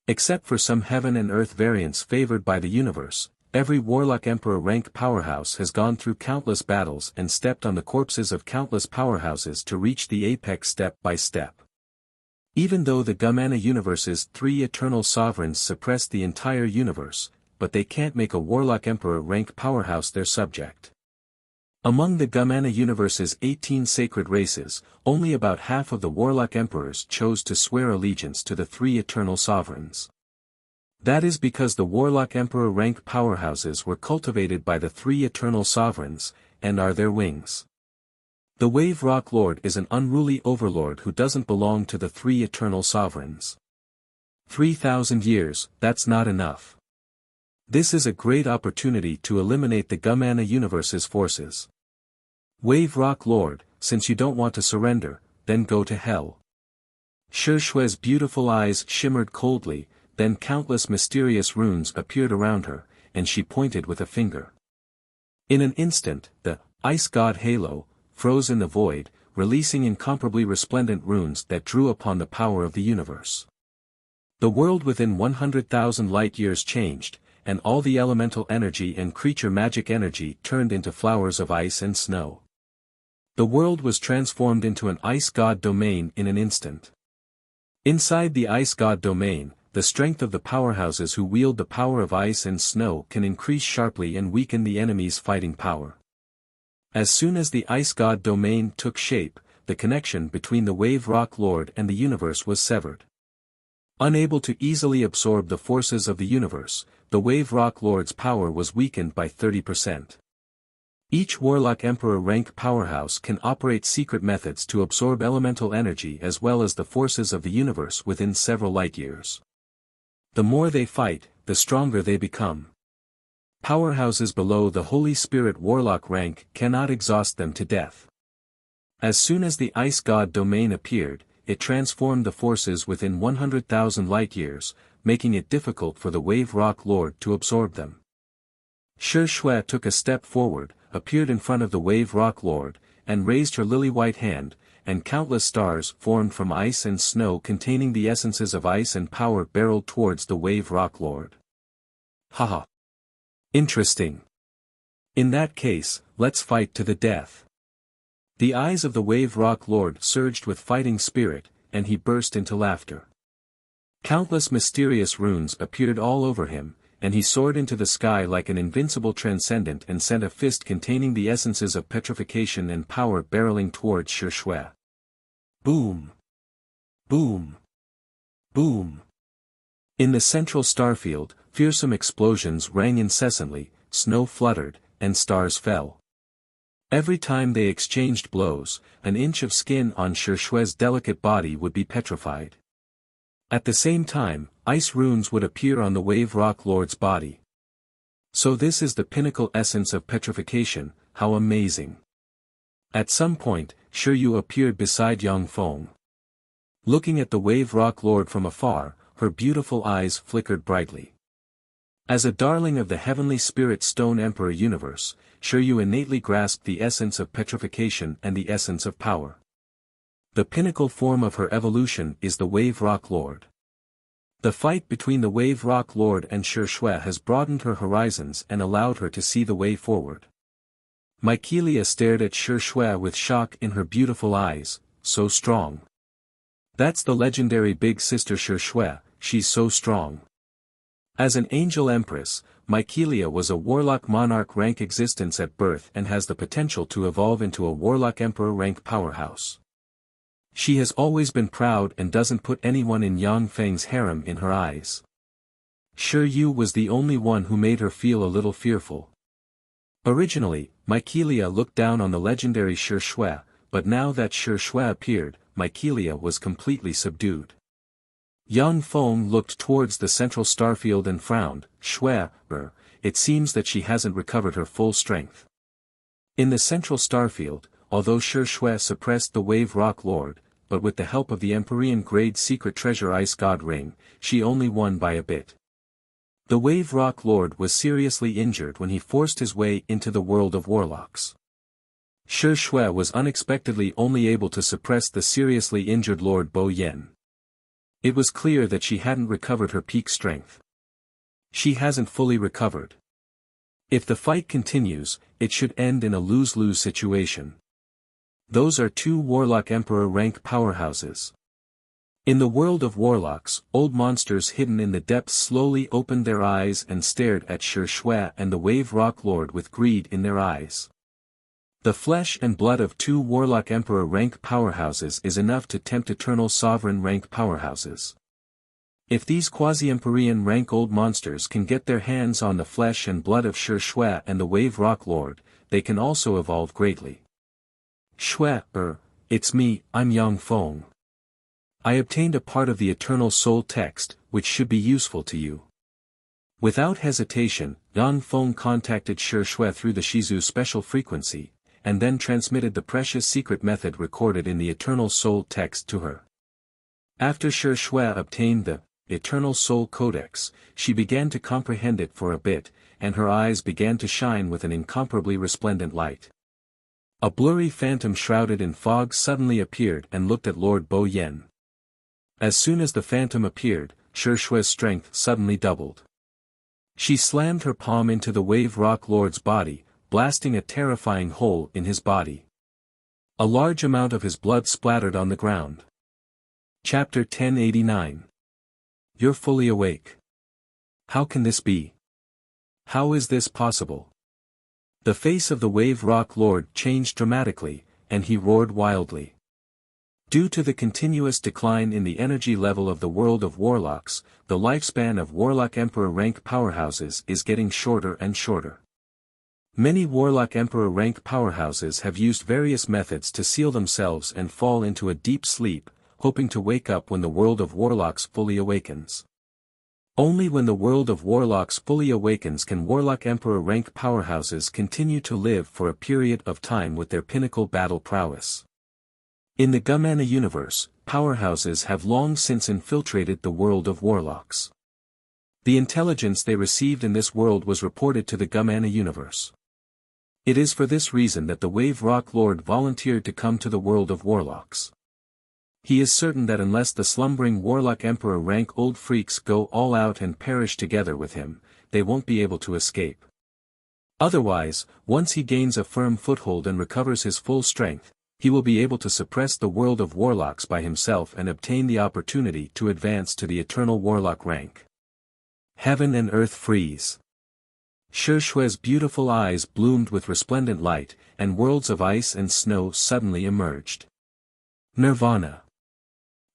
Except for some heaven and earth variants favored by the universe, every Warlock Emperor rank powerhouse has gone through countless battles and stepped on the corpses of countless powerhouses to reach the apex step by step. Even though the Gamana universe's three eternal sovereigns suppress the entire universe, but they can't make a Warlock Emperor rank powerhouse their subject. Among the Gamana universe's 18 sacred races, only about half of the Warlock Emperors chose to swear allegiance to the three eternal sovereigns. That is because the Warlock Emperor rank powerhouses were cultivated by the three eternal sovereigns, and are their wings. The Wave Rock Lord is an unruly overlord who doesn't belong to the three eternal sovereigns. 3,000 years, that's not enough. This is a great opportunity to eliminate the Gamana universe's forces. Wave Rock Lord, since you don't want to surrender, then go to hell. Shi Shui's beautiful eyes shimmered coldly, then countless mysterious runes appeared around her, and she pointed with a finger. In an instant, the ice god halo froze in the void, releasing incomparably resplendent runes that drew upon the power of the universe. The world within 100,000 light-years changed, and all the elemental energy and creature magic energy turned into flowers of ice and snow. The world was transformed into an ice god domain in an instant. Inside the ice god domain, the strength of the powerhouses who wield the power of ice and snow can increase sharply and weaken the enemy's fighting power. As soon as the ice god domain took shape, the connection between the Wave Rock Lord and the universe was severed. Unable to easily absorb the forces of the universe, the Wave Rock Lord's power was weakened by 30%. Each Warlock Emperor rank powerhouse can operate secret methods to absorb elemental energy as well as the forces of the universe within several light-years. The more they fight, the stronger they become. Powerhouses below the Holy Spirit Warlock rank cannot exhaust them to death. As soon as the Ice God domain appeared, it transformed the forces within 100,000 light-years, making it difficult for the Wave Rock Lord to absorb them. Shi Shui took a step forward, appeared in front of the Wave Rock Lord, and raised her lily-white hand, and countless stars formed from ice and snow containing the essences of ice and power barreled towards the Wave Rock Lord. Haha. Interesting. In that case, let's fight to the death. The eyes of the Wave Rock Lord surged with fighting spirit, and he burst into laughter. Countless mysterious runes appeared all over him, and he soared into the sky like an invincible transcendent and sent a fist containing the essences of petrification and power barreling towards Shi Shui. Boom! Boom! Boom! In the central starfield, fearsome explosions rang incessantly, snow fluttered, and stars fell. Every time they exchanged blows, an inch of skin on Shi Shui's delicate body would be petrified. At the same time, ice runes would appear on the Wave Rock Lord's body. So this is the pinnacle essence of petrification, how amazing. At some point, Shiryu appeared beside Yang Feng. Looking at the Wave Rock Lord from afar, her beautiful eyes flickered brightly. As a darling of the heavenly spirit stone emperor universe, Shiryu innately grasped the essence of petrification and the essence of power. The pinnacle form of her evolution is the Wave Rock Lord. The fight between the Wave Rock Lord and Shi Shui has broadened her horizons and allowed her to see the way forward. Mykelia stared at Shi Shui with shock in her beautiful eyes, so strong. That's the legendary big sister Shi Shui, she's so strong. As an angel empress, Mykelia was a warlock monarch rank existence at birth and has the potential to evolve into a warlock emperor rank powerhouse. She has always been proud and doesn't put anyone in Yang Feng's harem in her eyes. Shiryu was the only one who made her feel a little fearful. Originally, Mykelia looked down on the legendary Shi Shui, but now that Shi Shui appeared, Mykelia was completely subdued. Yang Feng looked towards the central starfield and frowned. Shui, it seems that she hasn't recovered her full strength. In the central starfield, although Shi Shui suppressed the Wave Rock Lord, but with the help of the Empyrean grade secret treasure Ice God Ring, she only won by a bit. The Wave Rock Lord was seriously injured when he forced his way into the world of warlocks. Shi Shui was unexpectedly only able to suppress the seriously injured Lord Bo Yen. It was clear that she hadn't recovered her peak strength. She hasn't fully recovered. If the fight continues, it should end in a lose-lose situation. Those are two Warlock Emperor rank powerhouses. In the world of warlocks, old monsters hidden in the depths slowly opened their eyes and stared at Shi Shui and the Wave Rock Lord with greed in their eyes. The flesh and blood of two Warlock Emperor rank powerhouses is enough to tempt eternal sovereign rank powerhouses. If these quasi-Empyrean rank old monsters can get their hands on the flesh and blood of Shi Shui and the Wave Rock Lord, they can also evolve greatly. Shui, it's me, I'm Yang Feng. I obtained a part of the Eternal Soul text, which should be useful to you. Without hesitation, Yang Feng contacted Shi Shui through the Shizu special frequency, and then transmitted the precious secret method recorded in the Eternal Soul text to her. After Shi Shui obtained the Eternal Soul Codex, she began to comprehend it for a bit, and her eyes began to shine with an incomparably resplendent light. A blurry phantom shrouded in fog suddenly appeared and looked at Lord Bo Yen. As soon as the phantom appeared, Shi Shui's strength suddenly doubled. She slammed her palm into the Wave Rock Lord's body, blasting a terrifying hole in his body. A large amount of his blood splattered on the ground. Chapter 1089. You're fully awake. How can this be? How is this possible? The face of the Wave Rock Lord changed dramatically, and he roared wildly. Due to the continuous decline in the energy level of the world of warlocks, the lifespan of Warlock Emperor rank powerhouses is getting shorter and shorter. Many Warlock Emperor rank powerhouses have used various methods to seal themselves and fall into a deep sleep, hoping to wake up when the world of warlocks fully awakens. Only when the world of warlocks fully awakens can Warlock Emperor rank powerhouses continue to live for a period of time with their pinnacle battle prowess. In the Gumana universe, powerhouses have long since infiltrated the world of warlocks. The intelligence they received in this world was reported to the Gumana universe. It is for this reason that the Wave Rock Lord volunteered to come to the world of warlocks. He is certain that unless the slumbering Warlock Emperor rank old freaks go all out and perish together with him, they won't be able to escape. Otherwise, once he gains a firm foothold and recovers his full strength, he will be able to suppress the world of warlocks by himself and obtain the opportunity to advance to the eternal warlock rank. Heaven and earth freeze. Shi Shui's beautiful eyes bloomed with resplendent light, and worlds of ice and snow suddenly emerged. Nirvana.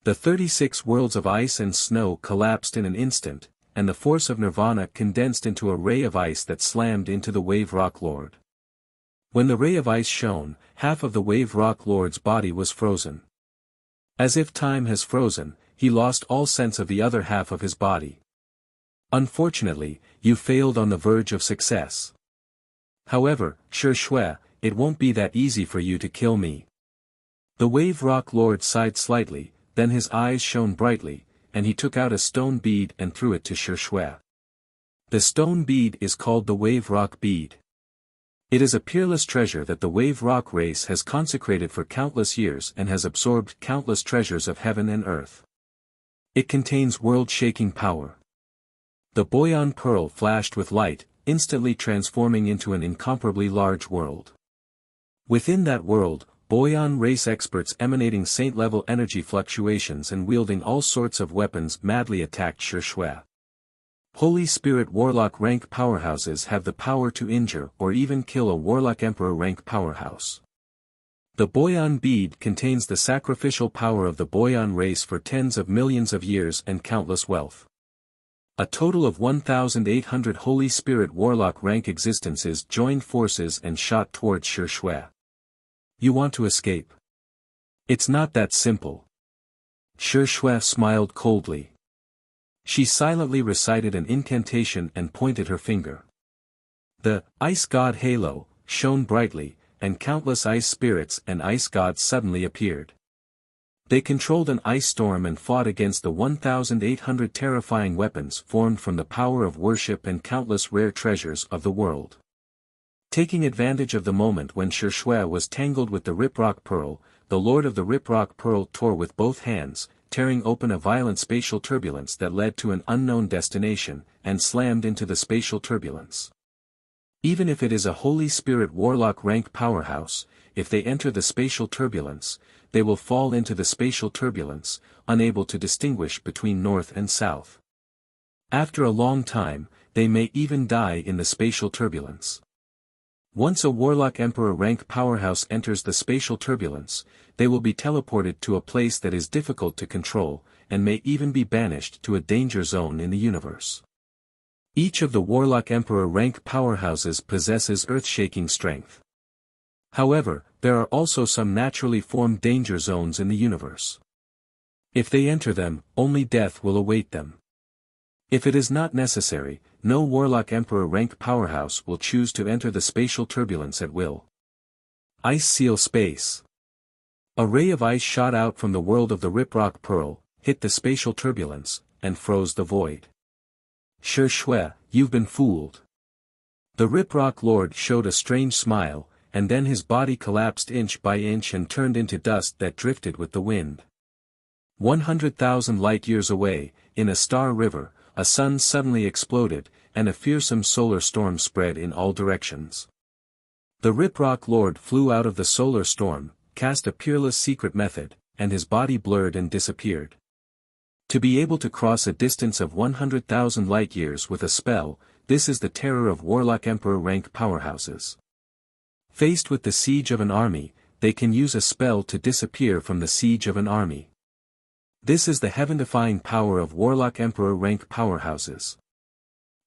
The 36 worlds of ice and snow collapsed in an instant, and the force of Nirvana condensed into a ray of ice that slammed into the Wave Rock Lord. When the ray of ice shone, half of the Wave Rock Lord's body was frozen. As if time has frozen, he lost all sense of the other half of his body. Unfortunately, you failed on the verge of success. However, Shi Shui, it won't be that easy for you to kill me. The Wave Rock Lord sighed slightly, then his eyes shone brightly, and he took out a stone bead and threw it to Shi Shui. The stone bead is called the Wave Rock Bead. It is a peerless treasure that the Wave Rock race has consecrated for countless years and has absorbed countless treasures of heaven and earth. It contains world-shaking power. The Boyan Pearl flashed with light, instantly transforming into an incomparably large world. Within that world, Boyan race experts emanating saint-level energy fluctuations and wielding all sorts of weapons madly attacked Shi Shui. Holy Spirit Warlock rank powerhouses have the power to injure or even kill a Warlock Emperor rank powerhouse. The Boyan bead contains the sacrificial power of the Boyan race for tens of millions of years and countless wealth. A total of 1,800 Holy Spirit Warlock rank existences joined forces and shot towards Shi Shui. You want to escape? It's not that simple. Shi Shui smiled coldly. She silently recited an incantation and pointed her finger. The ice god halo shone brightly, and countless ice spirits and ice gods suddenly appeared. They controlled an ice storm and fought against the 1,800 terrifying weapons formed from the power of worship and countless rare treasures of the world. Taking advantage of the moment when Shi Shui was tangled with the Riprock Pearl, the Lord of the Riprock Pearl tore with both hands, tearing open a violent spatial turbulence that led to an unknown destination, and slammed into the spatial turbulence. Even if it is a Holy Spirit Warlock rank powerhouse, if they enter the spatial turbulence, they will fall into the spatial turbulence, unable to distinguish between north and south. After a long time, they may even die in the spatial turbulence. Once a Warlock Emperor rank powerhouse enters the spatial turbulence, they will be teleported to a place that is difficult to control, and may even be banished to a danger zone in the universe. Each of the Warlock Emperor rank powerhouses possesses earth-shaking strength. However, there are also some naturally formed danger zones in the universe. If they enter them, only death will await them. If it is not necessary, no Warlock Emperor rank powerhouse will choose to enter the spatial turbulence at will. Ice Seal Space. A ray of ice shot out from the world of the Riprock Pearl, hit the spatial turbulence, and froze the void. Shi Shui, you've been fooled. The Riprock Lord showed a strange smile, and then his body collapsed inch by inch and turned into dust that drifted with the wind. 100,000 light-years away, in a star river, a sun suddenly exploded, and a fearsome solar storm spread in all directions. The Riprock Lord flew out of the solar storm, cast a peerless secret method, and his body blurred and disappeared. To be able to cross a distance of 100,000 light-years with a spell, this is the terror of Warlock Emperor rank powerhouses. Faced with the siege of an army, they can use a spell to disappear from the siege of an army. This is the heaven-defying power of Warlock Emperor rank powerhouses.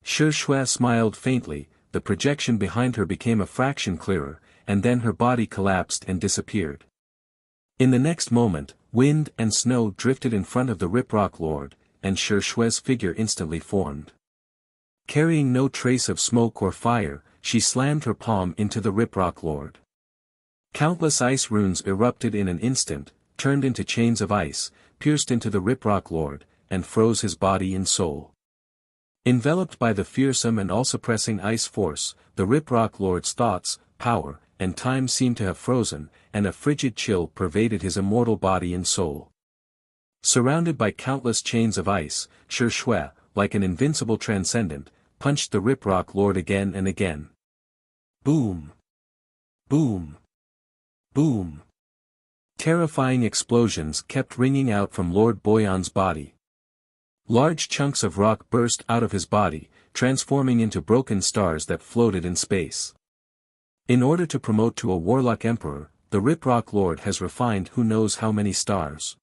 Shi Shui smiled faintly, the projection behind her became a fraction clearer, and then her body collapsed and disappeared. In the next moment, wind and snow drifted in front of the Riprock Lord, and Shi Shui's figure instantly formed. Carrying no trace of smoke or fire, she slammed her palm into the Riprock Lord. Countless ice runes erupted in an instant, turned into chains of ice, pierced into the Riprock Lord, and froze his body and soul. Enveloped by the fearsome and all-suppressing ice force, the Riprock Lord's thoughts, power, and time seemed to have frozen, and a frigid chill pervaded his immortal body and soul. Surrounded by countless chains of ice, Shi Shui, like an invincible transcendent, punched the Riprock Lord again and again. Boom! Boom! Boom! Terrifying explosions kept ringing out from Lord Boyan's body. Large chunks of rock burst out of his body, transforming into broken stars that floated in space. In order to promote to a Warlock Emperor, the Riprock Lord has refined who knows how many stars.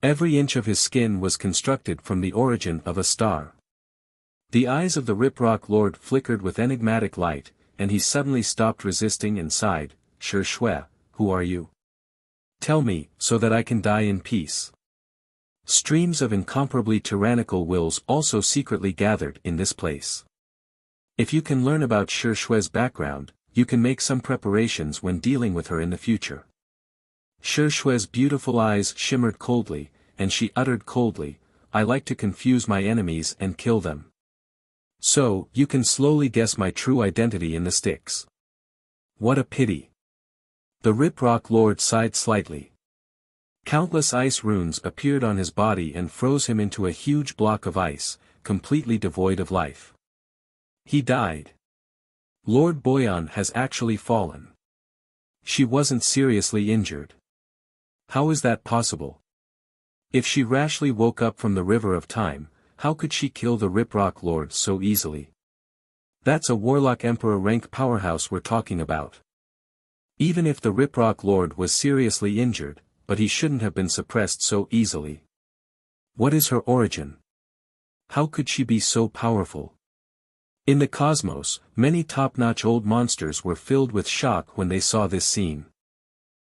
Every inch of his skin was constructed from the origin of a star. The eyes of the Riprock Lord flickered with enigmatic light, and he suddenly stopped resisting and sighed, Shi Shui, who are you? Tell me, so that I can die in peace. Streams of incomparably tyrannical wills also secretly gathered in this place. If you can learn about Shi Shui's background, you can make some preparations when dealing with her in the future. Shi Shui's beautiful eyes shimmered coldly, and she uttered coldly, "I like to confuse my enemies and kill them. So, you can slowly guess my true identity in the sticks." What a pity. The Rip-Rock Lord sighed slightly. Countless ice runes appeared on his body and froze him into a huge block of ice, completely devoid of life. He died. Lord Boyan has actually fallen. She wasn't seriously injured. How is that possible? If she rashly woke up from the river of time, how could she kill the Rip-Rock Lord so easily? That's a Warlock Emperor rank powerhouse we're talking about. Even if the Rip-Rock Lord was seriously injured, but he shouldn't have been suppressed so easily. What is her origin? How could she be so powerful? In the cosmos, many top-notch old monsters were filled with shock when they saw this scene.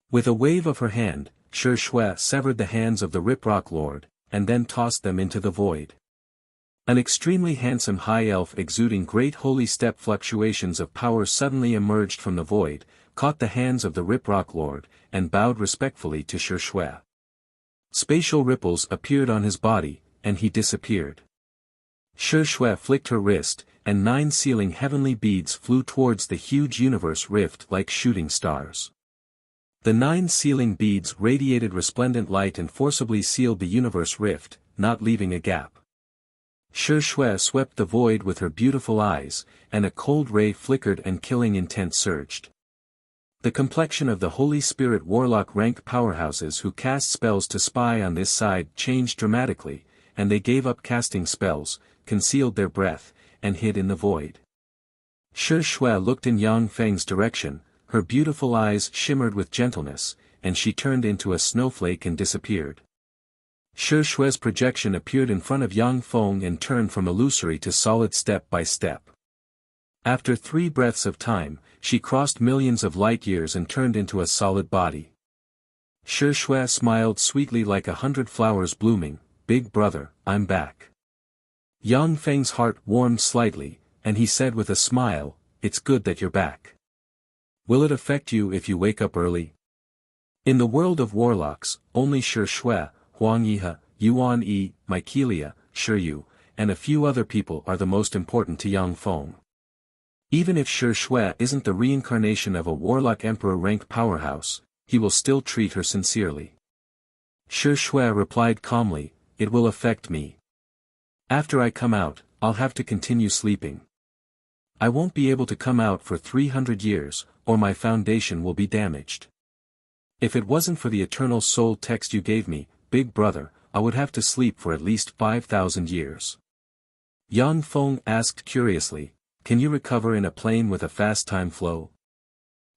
With a wave of her hand, Shi Shui severed the hands of the Rip-Rock Lord, and then tossed them into the void. An extremely handsome high elf exuding great holy step fluctuations of power suddenly emerged from the void, caught the hands of the Rip-Rock Lord, and bowed respectfully to Shi Shui. Spatial ripples appeared on his body, and he disappeared. Shi Shui flicked her wrist, and 9 sealing heavenly beads flew towards the huge universe rift like shooting stars. The 9 sealing beads radiated resplendent light and forcibly sealed the universe rift, not leaving a gap. Shi Shui swept the void with her beautiful eyes, and a cold ray flickered and killing intent surged. The complexion of the Holy Spirit Warlock rank powerhouses who cast spells to spy on this side changed dramatically, and they gave up casting spells, concealed their breath, and hid in the void. Shi Shui looked in Yang Feng's direction, her beautiful eyes shimmered with gentleness, and she turned into a snowflake and disappeared. Shi Shui's projection appeared in front of Yang Feng and turned from illusory to solid step by step. After 3 breaths of time, she crossed millions of light years and turned into a solid body. Shi Shui smiled sweetly like 100 flowers blooming, "Big brother, I'm back." Yang Feng's heart warmed slightly, and he said with a smile, "It's good that you're back. Will it affect you if you wake up early?" In the world of warlocks, only Shi Shui, Huang Yihe, Yuan Yi, Mykelia, Shi Yu, and a few other people are the most important to Yang Feng. Even if Shi Shui isn't the reincarnation of a Warlock Emperor rank powerhouse, he will still treat her sincerely. Shi Shui replied calmly, "It will affect me. After I come out, I'll have to continue sleeping. I won't be able to come out for 300 years, or my foundation will be damaged. If it wasn't for the eternal soul text you gave me, big brother, I would have to sleep for at least 5,000 years." Yang Feng asked curiously, "Can you recover in a plane with a fast time flow?"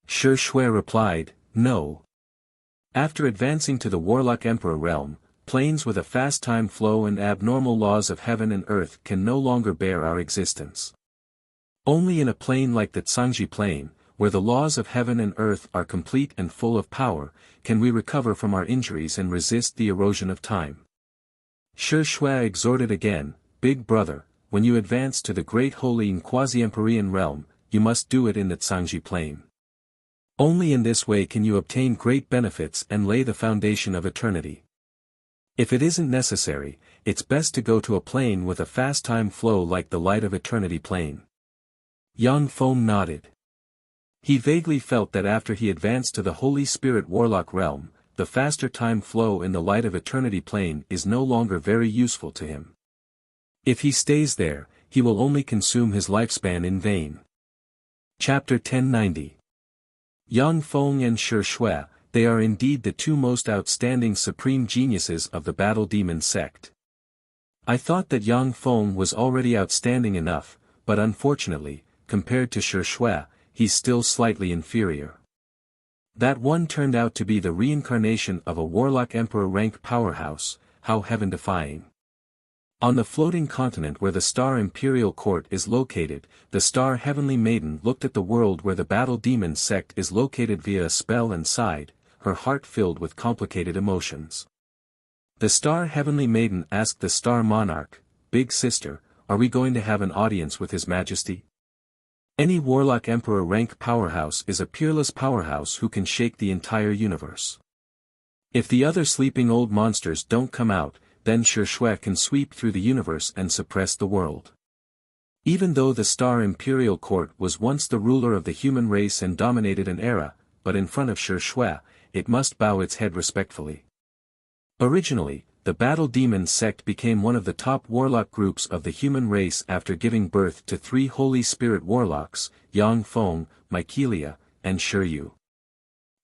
Shi Shui replied, "No. After advancing to the Warlock Emperor realm, planes with a fast time flow and abnormal laws of heaven and earth can no longer bear our existence. Only in a plane like the Zhangji plane, where the laws of heaven and earth are complete and full of power, can we recover from our injuries and resist the erosion of time." Shi Shui exhorted again, "Big brother, when you advance to the great holy and quasi-emperorian realm, you must do it in the Zhangji plane. Only in this way can you obtain great benefits and lay the foundation of eternity. If it isn't necessary, it's best to go to a plane with a fast time flow like the Light of Eternity plane." Yang Feng nodded. He vaguely felt that after he advanced to the Holy Spirit Warlock realm, the faster time flow in the Light of Eternity plane is no longer very useful to him. If he stays there, he will only consume his lifespan in vain. Chapter 1090. Yang Feng and Shi Shui, they are indeed the 2 most outstanding supreme geniuses of the Battle Demon sect. I thought that Yang Feng was already outstanding enough, but unfortunately, compared to Shi Shui, he's still slightly inferior. That one turned out to be the reincarnation of a Warlock Emperor rank powerhouse, how heaven-defying. On the floating continent where the Star Imperial Court is located, the Star Heavenly Maiden looked at the world where the Battle Demon sect is located via a spell and sighed, her heart filled with complicated emotions. The star heavenly maiden asked the star monarch, "Big sister, are we going to have an audience with His Majesty?" Any warlock emperor rank powerhouse is a peerless powerhouse who can shake the entire universe. If the other sleeping old monsters don't come out, then Shui can sweep through the universe and suppress the world. Even though the Star Imperial Court was once the ruler of the human race and dominated an era, but in front of Shui, it must bow its head respectfully. Originally, the Battle Demon sect became one of the top warlock groups of the human race after giving birth to 3 Holy Spirit warlocks, Yang Feng, Mykelia, and Shiryu.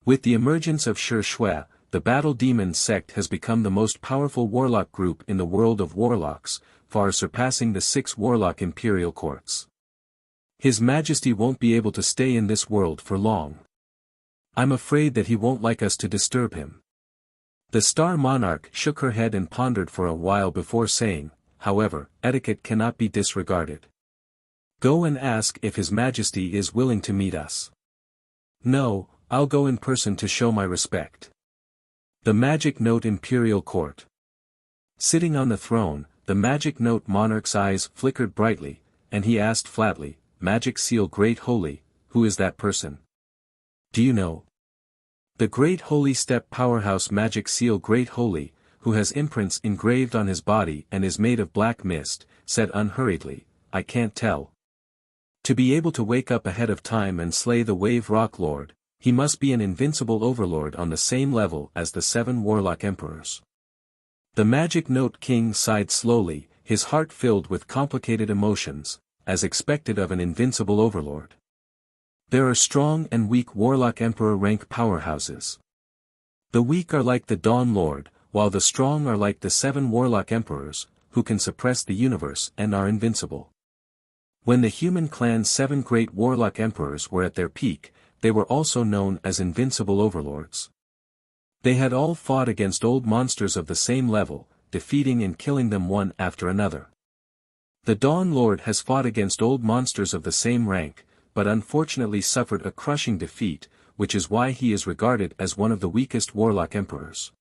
With the emergence of Shui, the Battle Demon sect has become the most powerful warlock group in the world of warlocks, far surpassing the 6 warlock imperial courts. His Majesty won't be able to stay in this world for long. I'm afraid that he won't like us to disturb him. The Star Monarch shook her head and pondered for a while before saying, "However, etiquette cannot be disregarded. Go and ask if His Majesty is willing to meet us." "No, I'll go in person to show my respect." The Magic Note Imperial Court. Sitting on the throne, the Magic Note monarch's eyes flickered brightly, and he asked flatly, "Magic Seal Great Holy, who is that person? Do you know?" "The Great Holy Step Powerhouse Magic Seal Great Holy, who has imprints engraved on his body and is made of black mist," said unhurriedly, "I can't tell." To be able to wake up ahead of time and slay the Wave Rock Lord, he must be an invincible overlord on the same level as the 7 warlock emperors. The Magic Note King sighed slowly, his heart filled with complicated emotions, as expected of an invincible overlord. There are strong and weak warlock emperor rank powerhouses. The weak are like the Dawn Lord, while the strong are like the 7 warlock emperors, who can suppress the universe and are invincible. When the human clan's 7 great warlock emperors were at their peak, they were also known as invincible overlords. They had all fought against old monsters of the same level, defeating and killing them one after another. The Dawn Lord has fought against old monsters of the same rank, but unfortunately suffered a crushing defeat, which is why he is regarded as one of the weakest warlock emperors.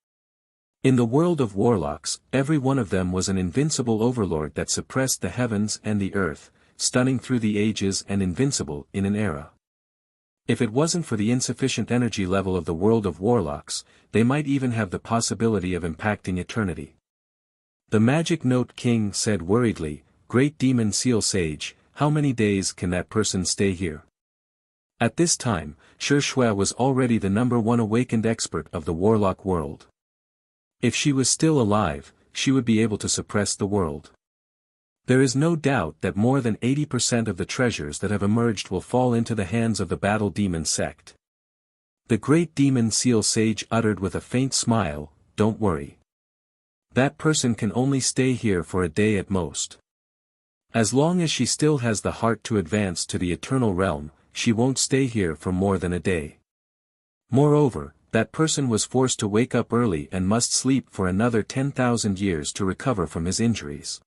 In the world of warlocks, every one of them was an invincible overlord that suppressed the heavens and the earth, stunning through the ages and invincible in an era. If it wasn't for the insufficient energy level of the world of warlocks, they might even have the possibility of impacting eternity. The Magic Note King said worriedly, "Great Demon Seal Sage, how many days can that person stay here?" At this time, Shui was already the #1 awakened expert of the warlock world. If she was still alive, she would be able to suppress the world. There is no doubt that more than 80% of the treasures that have emerged will fall into the hands of the Battle Demon sect. The Great Demon Seal Sage uttered with a faint smile, "Don't worry. That person can only stay here for a day at most. As long as she still has the heart to advance to the eternal realm, she won't stay here for more than a day. Moreover, that person was forced to wake up early and must sleep for another 10,000 years to recover from his injuries.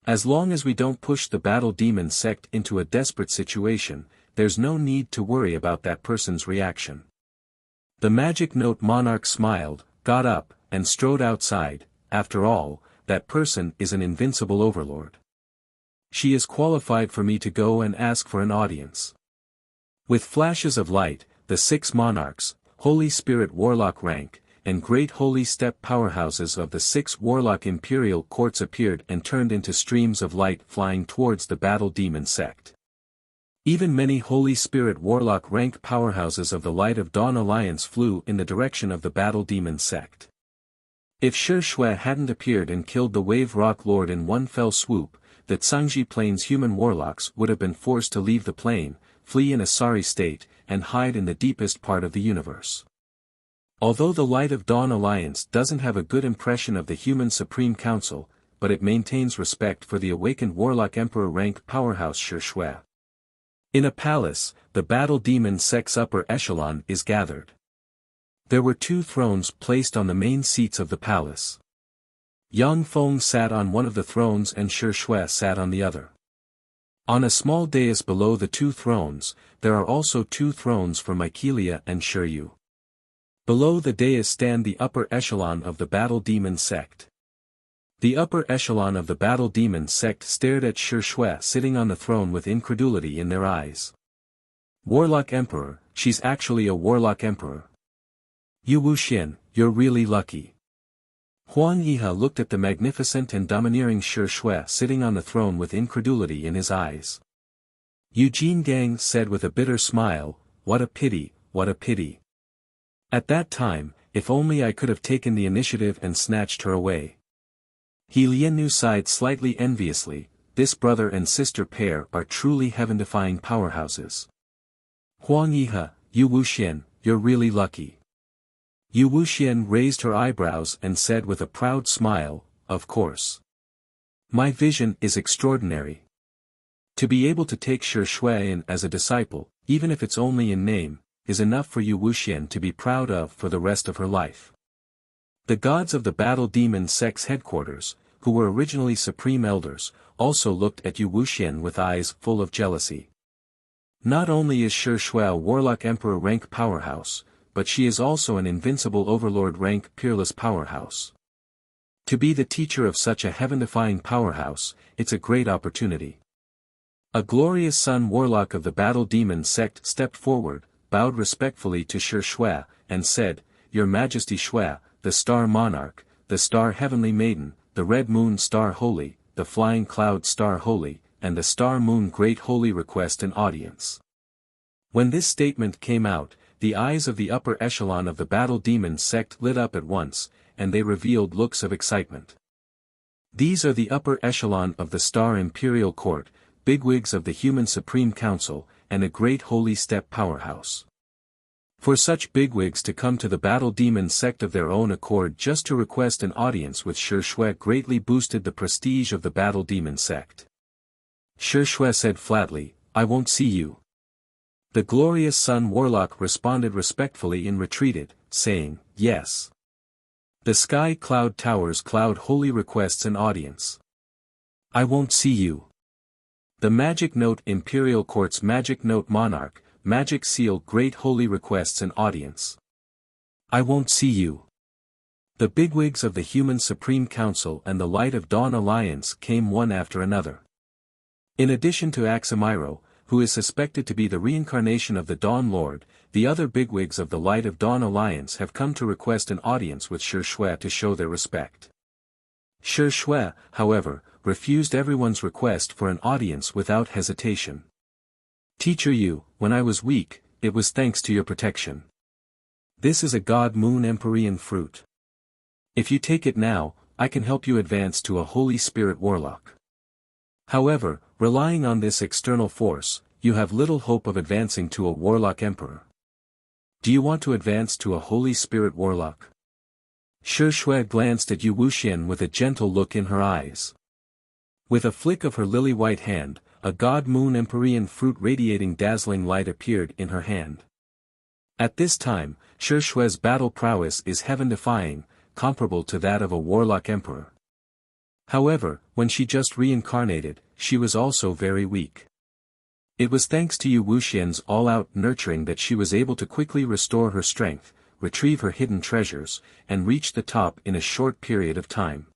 As long as we don't push the Battle Demon sect into a desperate situation, there's no need to worry about that person's reaction." The Magic Note Monarch smiled, got up, and strode outside. "After all, that person is an invincible overlord. She is qualified for me to go and ask for an audience." With flashes of light, the 6 monarchs, Holy Spirit Warlock rank, and Great Holy Step powerhouses of the 6 warlock imperial courts appeared and turned into streams of light flying towards the Battle Demon sect. Even many Holy Spirit Warlock rank powerhouses of the Light of Dawn Alliance flew in the direction of the Battle Demon sect. If Shui hadn't appeared and killed the Wave Rock Lord in one fell swoop, the Tsangji Plains human warlocks would have been forced to leave the plane, flee in a sorry state, and hide in the deepest part of the universe. Although the Light of Dawn Alliance doesn't have a good impression of the human Supreme Council, but it maintains respect for the awakened Warlock Emperor rank powerhouse Shui. In a palace, the Battle Demon sect's upper echelon is gathered. There were 2 thrones placed on the main seats of the palace. Yang Feng sat on one of the thrones and Shui sat on the other. On a small dais below the 2 thrones, there are also 2 thrones for Mykelia and Shiryu. Below the dais stand the upper echelon of the battle demon sect. The upper echelon of the battle demon sect stared at Shi Shui sitting on the throne with incredulity in their eyes. Warlock Emperor, she's actually a Warlock Emperor. Yu Wuxian, you're really lucky. Huang Yihe looked at the magnificent and domineering Shi Shui sitting on the throne with incredulity in his eyes. Eugene Gang said with a bitter smile, what a pity, what a pity. At that time, if only I could have taken the initiative and snatched her away. He Liannu sighed slightly enviously, this brother and sister pair are truly heaven-defying powerhouses. Huang Yihe, Yu Wuxian, you're really lucky. Yu Wuxian raised her eyebrows and said with a proud smile, of course. My vision is extraordinary. To be able to take Shi Shui in as a disciple, even if it's only in name, is enough for Yu Wuxian to be proud of for the rest of her life. The gods of the battle demon sect's headquarters, who were originally supreme elders, also looked at Yu Wuxian with eyes full of jealousy. Not only is Shi Shui a warlock emperor rank powerhouse, but she is also an invincible overlord rank peerless powerhouse. To be the teacher of such a heaven-defying powerhouse, it's a great opportunity. A glorious sun warlock of the battle demon sect stepped forward, bowed respectfully to Shi Shui, and said, Your Majesty Shui, the Star Monarch, the Star Heavenly Maiden, the Red Moon Star Holy, the Flying Cloud Star Holy, and the Star Moon Great Holy request an audience. When this statement came out, the eyes of the upper echelon of the battle demon sect lit up at once, and they revealed looks of excitement. These are the upper echelon of the Star Imperial Court, bigwigs of the Human Supreme Council, and a great holy step powerhouse. For such bigwigs to come to the battle demon sect of their own accord just to request an audience with Shi Shui greatly boosted the prestige of the battle demon sect. Shi Shui said flatly, I won't see you. The glorious sun warlock responded respectfully and retreated, saying, Yes. The sky cloud towers cloud holy requests an audience. I won't see you. The magic note Imperial Court's magic note monarch, magic seal great holy requests an audience. I won't see you. The bigwigs of the Human Supreme Council and the Light of Dawn Alliance came one after another. In addition to Aximiro, who is suspected to be the reincarnation of the Dawn Lord, the other bigwigs of the Light of Dawn Alliance have come to request an audience with Shi Shui to show their respect. Shi Shui, however, refused everyone's request for an audience without hesitation. Teacher Yu, when I was weak, it was thanks to your protection. This is a God Moon Empyrean fruit. If you take it now, I can help you advance to a Holy Spirit Warlock. However, relying on this external force, you have little hope of advancing to a Warlock Emperor. Do you want to advance to a Holy Spirit Warlock? Shi Shui glanced at Yu Wuxian with a gentle look in her eyes. With a flick of her lily-white hand, a God Moon Empyrean fruit radiating dazzling light appeared in her hand. At this time, Shi Shui's battle prowess is heaven-defying, comparable to that of a Warlock Emperor. However, when she just reincarnated, she was also very weak. It was thanks to Yu Wuxian's all-out nurturing that she was able to quickly restore her strength, retrieve her hidden treasures, and reach the top in a short period of time.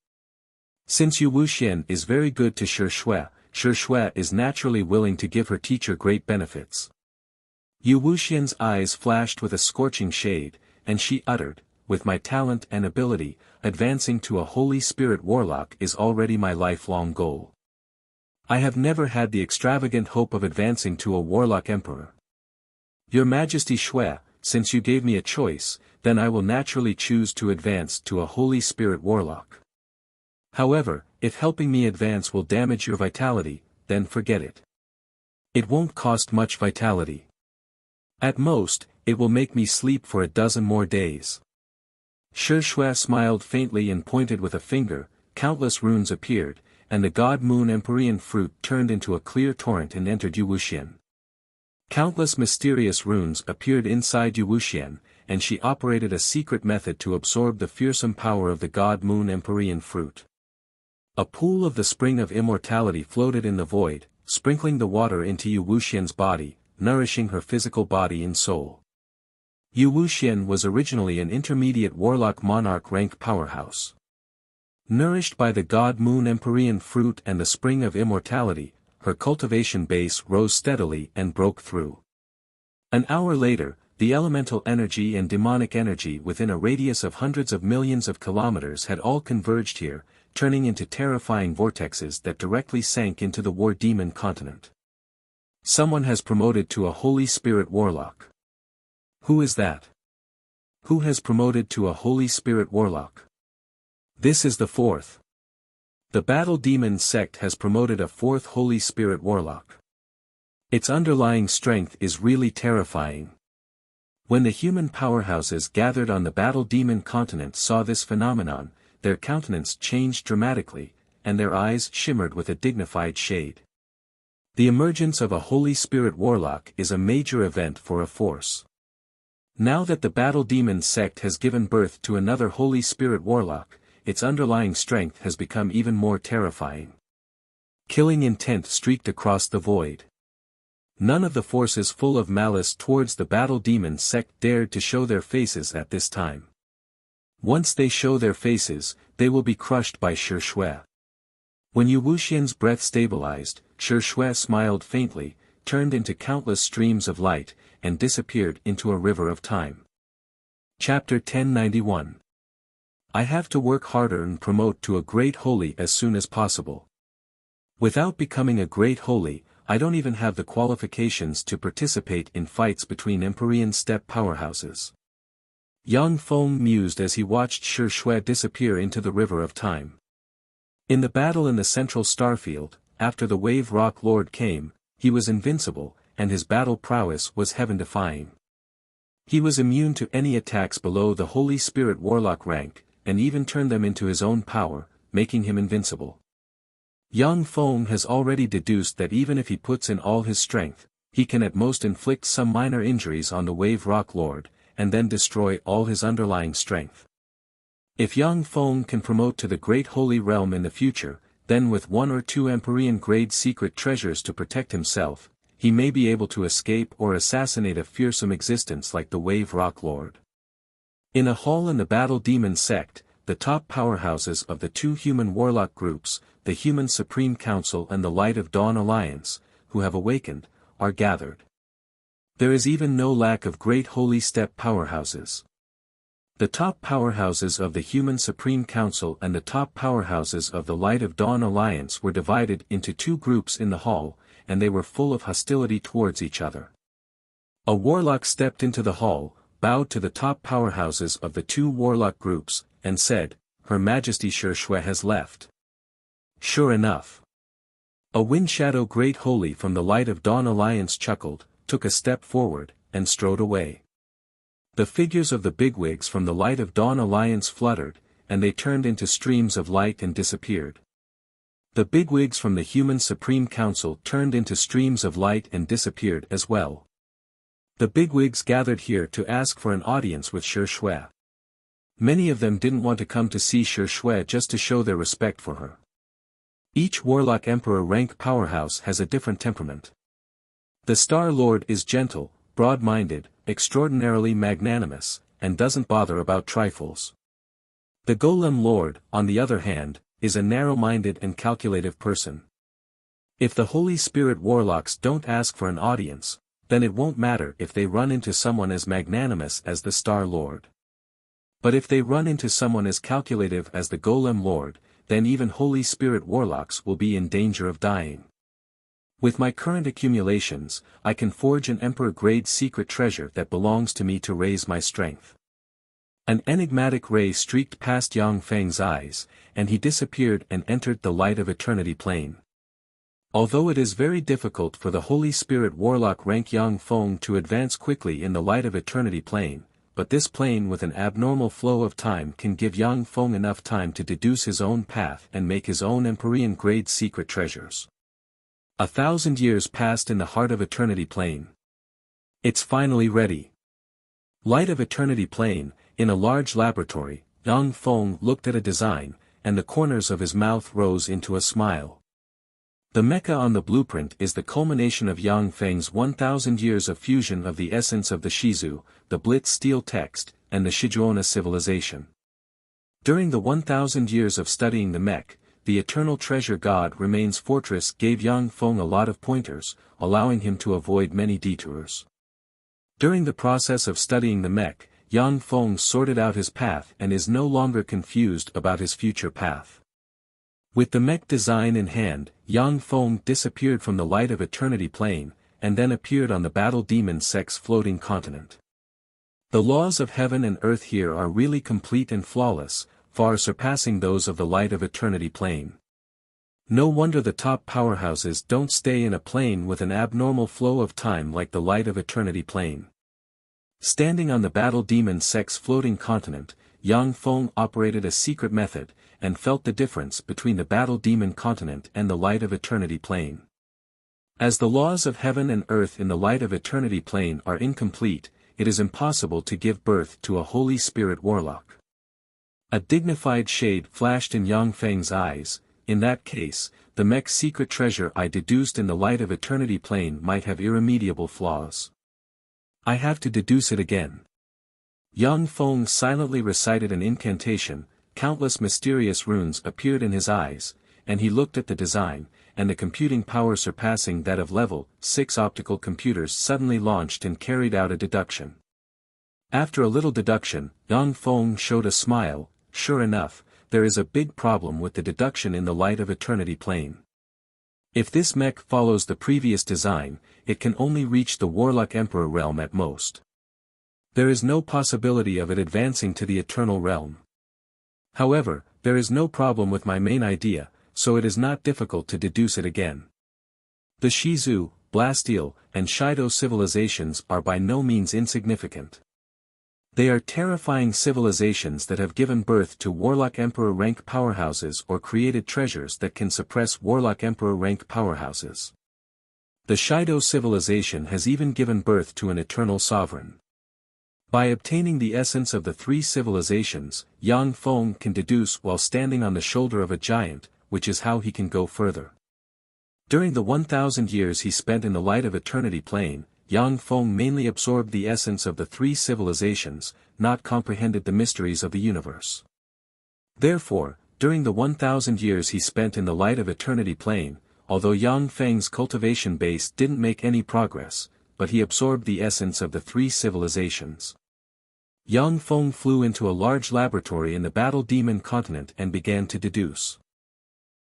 Since Yu Wuxian is very good to Shi Shui is naturally willing to give her teacher great benefits. Yu Wuxian's eyes flashed with a scorching shade, and she uttered, with my talent and ability, advancing to a Holy Spirit Warlock is already my lifelong goal. I have never had the extravagant hope of advancing to a Warlock Emperor. Your Majesty Shui, since you gave me a choice, then I will naturally choose to advance to a Holy Spirit Warlock. However, if helping me advance will damage your vitality, then forget it. It won't cost much vitality. At most, it will make me sleep for a dozen more days. Shi Shui smiled faintly and pointed with a finger, countless runes appeared, and the God Moon Empyrean fruit turned into a clear torrent and entered Yu Wuxian. Countless mysterious runes appeared inside Yu Wuxian, and she operated a secret method to absorb the fearsome power of the God Moon Empyrean fruit. A pool of the spring of immortality floated in the void, sprinkling the water into Yu Wuxian's body, nourishing her physical body and soul. Wuxian was originally an intermediate warlock monarch rank powerhouse. Nourished by the god moon empyrean fruit and the spring of immortality, her cultivation base rose steadily and broke through. An hour later, the elemental energy and demonic energy within a radius of hundreds of millions of kilometers had all converged here, turning into terrifying vortexes that directly sank into the war demon continent. Someone has promoted to a Holy Spirit warlock. Who is that? Who has promoted to a Holy Spirit warlock? This is the fourth. The Battle Demon sect has promoted a fourth Holy Spirit warlock. Its underlying strength is really terrifying. When the human powerhouses gathered on the Battle Demon continent saw this phenomenon, their countenance changed dramatically, and their eyes shimmered with a dignified shade. The emergence of a Holy Spirit warlock is a major event for a force. Now that the Battle Demon sect has given birth to another Holy Spirit warlock, its underlying strength has become even more terrifying. Killing intent streaked across the void. None of the forces full of malice towards the Battle Demon sect dared to show their faces at this time. Once they show their faces, they will be crushed by Shui. When Wuxian's breath stabilized, Shui smiled faintly, turned into countless streams of light, and disappeared into a river of time. Chapter 1091. I have to work harder and promote to a great holy as soon as possible. Without becoming a great holy, I don't even have the qualifications to participate in fights between Empyrean steppe powerhouses. Yang Feng mused as he watched Shui disappear into the river of time. In the battle in the central starfield, after the Wave Rock Lord came, he was invincible, and his battle prowess was heaven-defying. He was immune to any attacks below the Holy Spirit Warlock rank, and even turned them into his own power, making him invincible. Yang Feng has already deduced that even if he puts in all his strength, he can at most inflict some minor injuries on the Wave Rock Lord, and then destroy all his underlying strength. If Yang Feng can promote to the Great Holy Realm in the future, then with 1 or 2 Empyrean-grade secret treasures to protect himself, he may be able to escape or assassinate a fearsome existence like the Wave Rock Lord. In a hall in the Battle Demon sect, the top powerhouses of the 2 human warlock groups, the Human Supreme Council and the Light of Dawn Alliance, who have awakened, are gathered. There is even no lack of great holy steppe powerhouses. The top powerhouses of the Human Supreme Council and the top powerhouses of the Light of Dawn Alliance were divided into 2 groups in the hall, and they were full of hostility towards each other. A warlock stepped into the hall, bowed to the top powerhouses of the 2 warlock groups, and said, "Her Majesty Shui has left." Sure enough. A Wind Shadow Great Holy from the Light of Dawn Alliance chuckled, took a step forward, and strode away. The figures of the bigwigs from the Light of Dawn Alliance fluttered, and they turned into streams of light and disappeared. The bigwigs from the Human Supreme Council turned into streams of light and disappeared as well. The bigwigs gathered here to ask for an audience with Shui. Many of them didn't want to come to see Shui just to show their respect for her. Each Warlock Emperor rank powerhouse has a different temperament. The Star Lord is gentle, broad-minded, extraordinarily magnanimous, and doesn't bother about trifles. The Golem Lord, on the other hand, is a narrow-minded and calculative person. If the Holy Spirit Warlocks don't ask for an audience, then it won't matter if they run into someone as magnanimous as the Star Lord. But if they run into someone as calculative as the Golem Lord, then even Holy Spirit Warlocks will be in danger of dying. With my current accumulations, I can forge an Emperor-grade secret treasure that belongs to me to raise my strength. An enigmatic ray streaked past Yang Feng's eyes, and he disappeared and entered the Light of Eternity plane. Although it is very difficult for the Holy Spirit Warlock rank Yang Feng to advance quickly in the Light of Eternity plane, but this plane with an abnormal flow of time can give Yang Feng enough time to deduce his own path and make his own Empyrean-grade secret treasures. 1,000 years passed in the Heart of Eternity plane. It's finally ready. Light of Eternity plane, in a large laboratory, Yang Feng looked at a design, and the corners of his mouth rose into a smile. The mecha on the blueprint is the culmination of Yang Feng's 1,000 years of fusion of the essence of the Shizu, the Blitz steel text, and the Shijuona civilization. During the 1,000 years of studying the mech, the eternal treasure God remains fortress gave Yang Feng a lot of pointers, allowing him to avoid many detours. During the process of studying the mech, Yang Feng sorted out his path and is no longer confused about his future path. With the mech design in hand, Yang Feng disappeared from the light of eternity plane, and then appeared on the battle demon sect's floating continent. The laws of heaven and earth here are really complete and flawless, far surpassing those of the light of eternity plane. No wonder the top powerhouses don't stay in a plane with an abnormal flow of time like the light of eternity plane. Standing on the battle demon sect's floating continent, Yang Feng operated a secret method, and felt the difference between the battle demon continent and the light of eternity plane. As the laws of heaven and earth in the light of eternity plane are incomplete, it is impossible to give birth to a Holy Spirit warlock. A dignified shade flashed in Yang Feng's eyes. In that case, the mech's secret treasure I deduced in the light of eternity plane might have irremediable flaws. I have to deduce it again. Yang Feng silently recited an incantation. Countless mysterious runes appeared in his eyes, and he looked at the design, and the computing power surpassing that of level 6 optical computers suddenly launched and carried out a deduction. After a little deduction, Yang Feng showed a smile. Sure enough, there is a big problem with the deduction in the light of eternity plane. If this mech follows the previous design, it can only reach the Warlock Emperor realm at most. There is no possibility of it advancing to the Eternal realm. However, there is no problem with my main idea, so it is not difficult to deduce it again. The Shizu, Blasteel, and Shido civilizations are by no means insignificant. They are terrifying civilizations that have given birth to Warlock Emperor rank powerhouses or created treasures that can suppress Warlock Emperor rank powerhouses. The Shido civilization has even given birth to an eternal sovereign. By obtaining the essence of the 3 civilizations, Yang Feng can deduce while standing on the shoulder of a giant, which is how he can go further. During the 1,000 years he spent in the light of eternity plane, Yang Feng mainly absorbed the essence of the 3 civilizations, not comprehended the mysteries of the universe. Therefore, during the 1,000 years he spent in the light of eternity plane, although Yang Feng's cultivation base didn't make any progress, but he absorbed the essence of the 3 civilizations. Yang Feng flew into a large laboratory in the battle demon continent and began to deduce.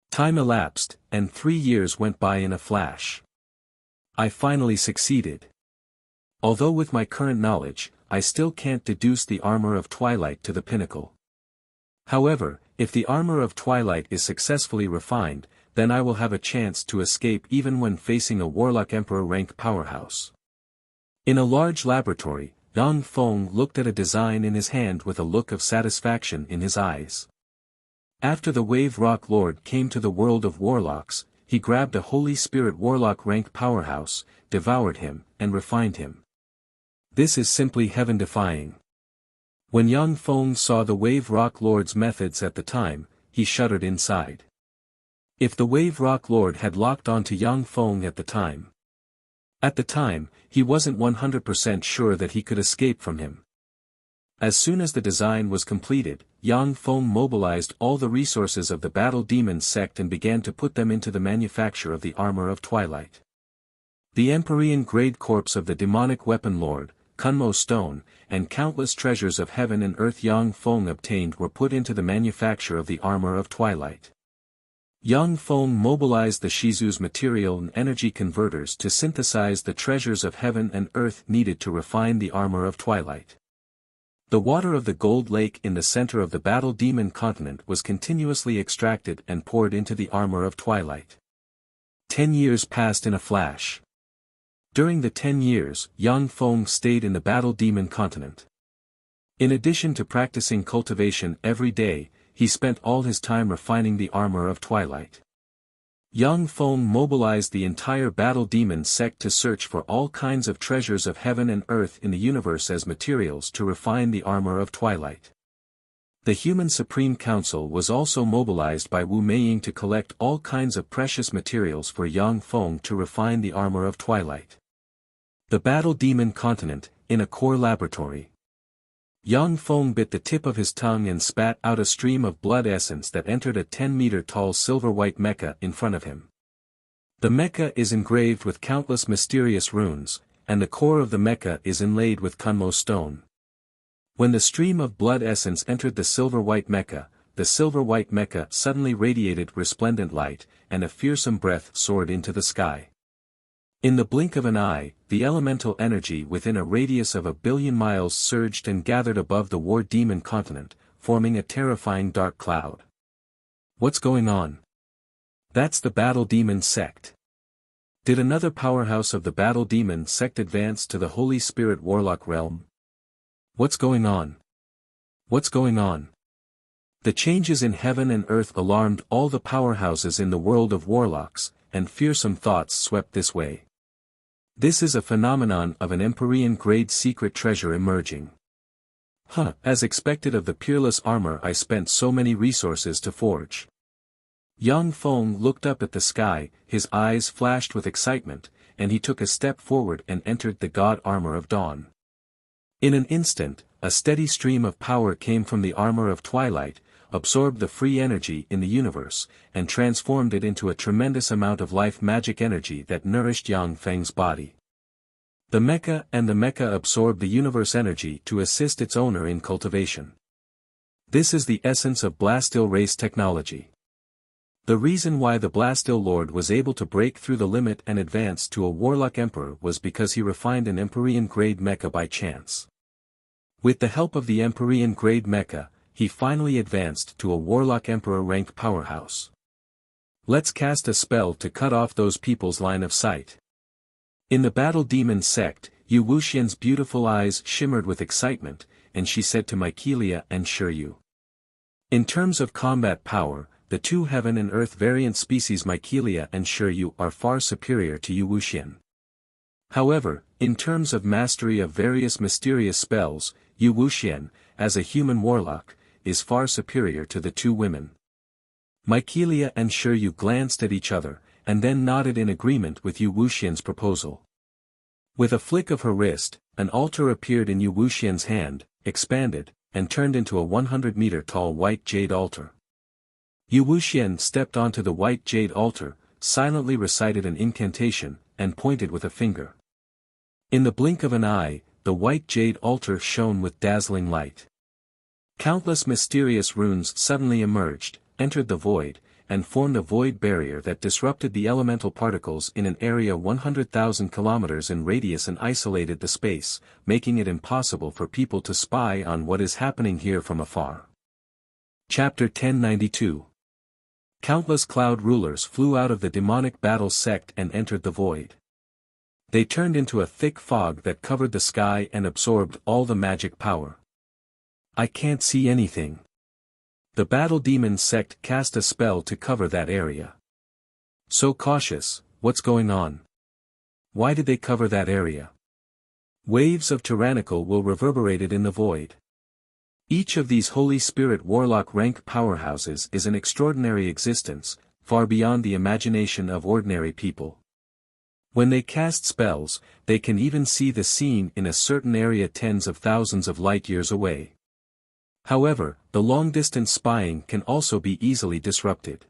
Time elapsed, and 3 years went by in a flash. I finally succeeded. Although with my current knowledge, I still can't deduce the armor of Twilight to the pinnacle. However, if the armor of Twilight is successfully refined, then I will have a chance to escape even when facing a Warlock Emperor rank powerhouse. In a large laboratory, Yang Feng looked at a design in his hand with a look of satisfaction in his eyes. After the Wave Rock Lord came to the world of warlocks, he grabbed a Holy Spirit Warlock rank powerhouse, devoured him, and refined him. This is simply heaven-defying. When Yang Feng saw the Wave Rock Lord's methods at the time, he shuddered inside. If the Wave Rock Lord had locked onto Yang Feng at the time, he wasn't 100% sure that he could escape from him. As soon as the design was completed, Yang Feng mobilized all the resources of the Battle Demon sect and began to put them into the manufacture of the Armor of Twilight. The Empyrean grade corpse of the demonic weapon lord, Kunmo Stone, and countless treasures of heaven and earth Yang Feng obtained were put into the manufacture of the Armor of Twilight. Yang Feng mobilized the Shizu's material and energy converters to synthesize the treasures of heaven and earth needed to refine the Armor of Twilight. The water of the gold lake in the center of the Battle Demon continent was continuously extracted and poured into the Armor of Twilight. 10 years passed in a flash. During the 10 years, Yang Feng stayed in the Battle Demon continent. In addition to practicing cultivation every day, he spent all his time refining the Armor of Twilight. Yang Feng mobilized the entire Battle Demon sect to search for all kinds of treasures of heaven and earth in the universe as materials to refine the Armor of Twilight. The Human Supreme Council was also mobilized by Wu Meiying to collect all kinds of precious materials for Yang Feng to refine the armor of twilight. The Battle Demon Continent, in a core laboratory. Yang Feng bit the tip of his tongue and spat out a stream of blood essence that entered a 10-meter-tall silver-white mecha in front of him. The mecha is engraved with countless mysterious runes, and the core of the mecha is inlaid with Kunmo stone. When the stream of blood essence entered the silver-white mecha suddenly radiated resplendent light, and a fearsome breath soared into the sky. In the blink of an eye, the elemental energy within a radius of 1 billion miles surged and gathered above the War Demon Continent, forming a terrifying dark cloud. What's going on? That's the Battle Demon Sect. Did another powerhouse of the Battle Demon Sect advance to the Holy Spirit Warlock realm? What's going on? What's going on? The changes in heaven and earth alarmed all the powerhouses in the world of warlocks, and fearsome thoughts swept this way. This is a phenomenon of an Empyrean-grade secret treasure emerging. As expected of the peerless armor I spent so many resources to forge. Yang Feng looked up at the sky, his eyes flashed with excitement, and he took a step forward and entered the god armor of dawn. In an instant, a steady stream of power came from the armor of twilight, absorbed the free energy in the universe, and transformed it into a tremendous amount of life magic energy that nourished Yang Feng's body. The mecha absorbed the universe energy to assist its owner in cultivation. This is the essence of Blastil race technology. The reason why the Blastil Lord was able to break through the limit and advance to a Warlock Emperor was because he refined an Empyrean-grade mecha by chance. With the help of the Empyrean-grade mecha, he finally advanced to a Warlock Emperor-ranked powerhouse. Let's cast a spell to cut off those people's line of sight. In the Battle Demon Sect, Yu Wuxian's beautiful eyes shimmered with excitement, and she said to Mykelia and Shiryu. In terms of combat power, the two heaven and earth variant species Mykelia and Shiryu are far superior to Yu Wuxian. However, in terms of mastery of various mysterious spells, Yu Wuxian, as a human warlock, is far superior to the two women. Mykelia and Shiryu glanced at each other, and then nodded in agreement with Yu Wuxian's proposal. With a flick of her wrist, an altar appeared in Yu Wuxian's hand, expanded, and turned into a 100-meter-tall white jade altar. Yu Wuxian stepped onto the white jade altar, silently recited an incantation, and pointed with a finger. In the blink of an eye, the white jade altar shone with dazzling light. Countless mysterious runes suddenly emerged, entered the void, and formed a void barrier that disrupted the elemental particles in an area 100,000 kilometers in radius and isolated the space, making it impossible for people to spy on what is happening here from afar. Chapter 1092. Countless cloud rulers flew out of the demonic battle sect and entered the void. They turned into a thick fog that covered the sky and absorbed all the magic power. I can't see anything. The Battle Demon Sect cast a spell to cover that area. So cautious, what's going on? Why did they cover that area? Waves of tyrannical will reverberated in the void. Each of these Holy Spirit Warlock-ranked powerhouses is an extraordinary existence, far beyond the imagination of ordinary people. When they cast spells, they can even see the scene in a certain area tens of thousands of light-years away. However, the long-distance spying can also be easily disrupted.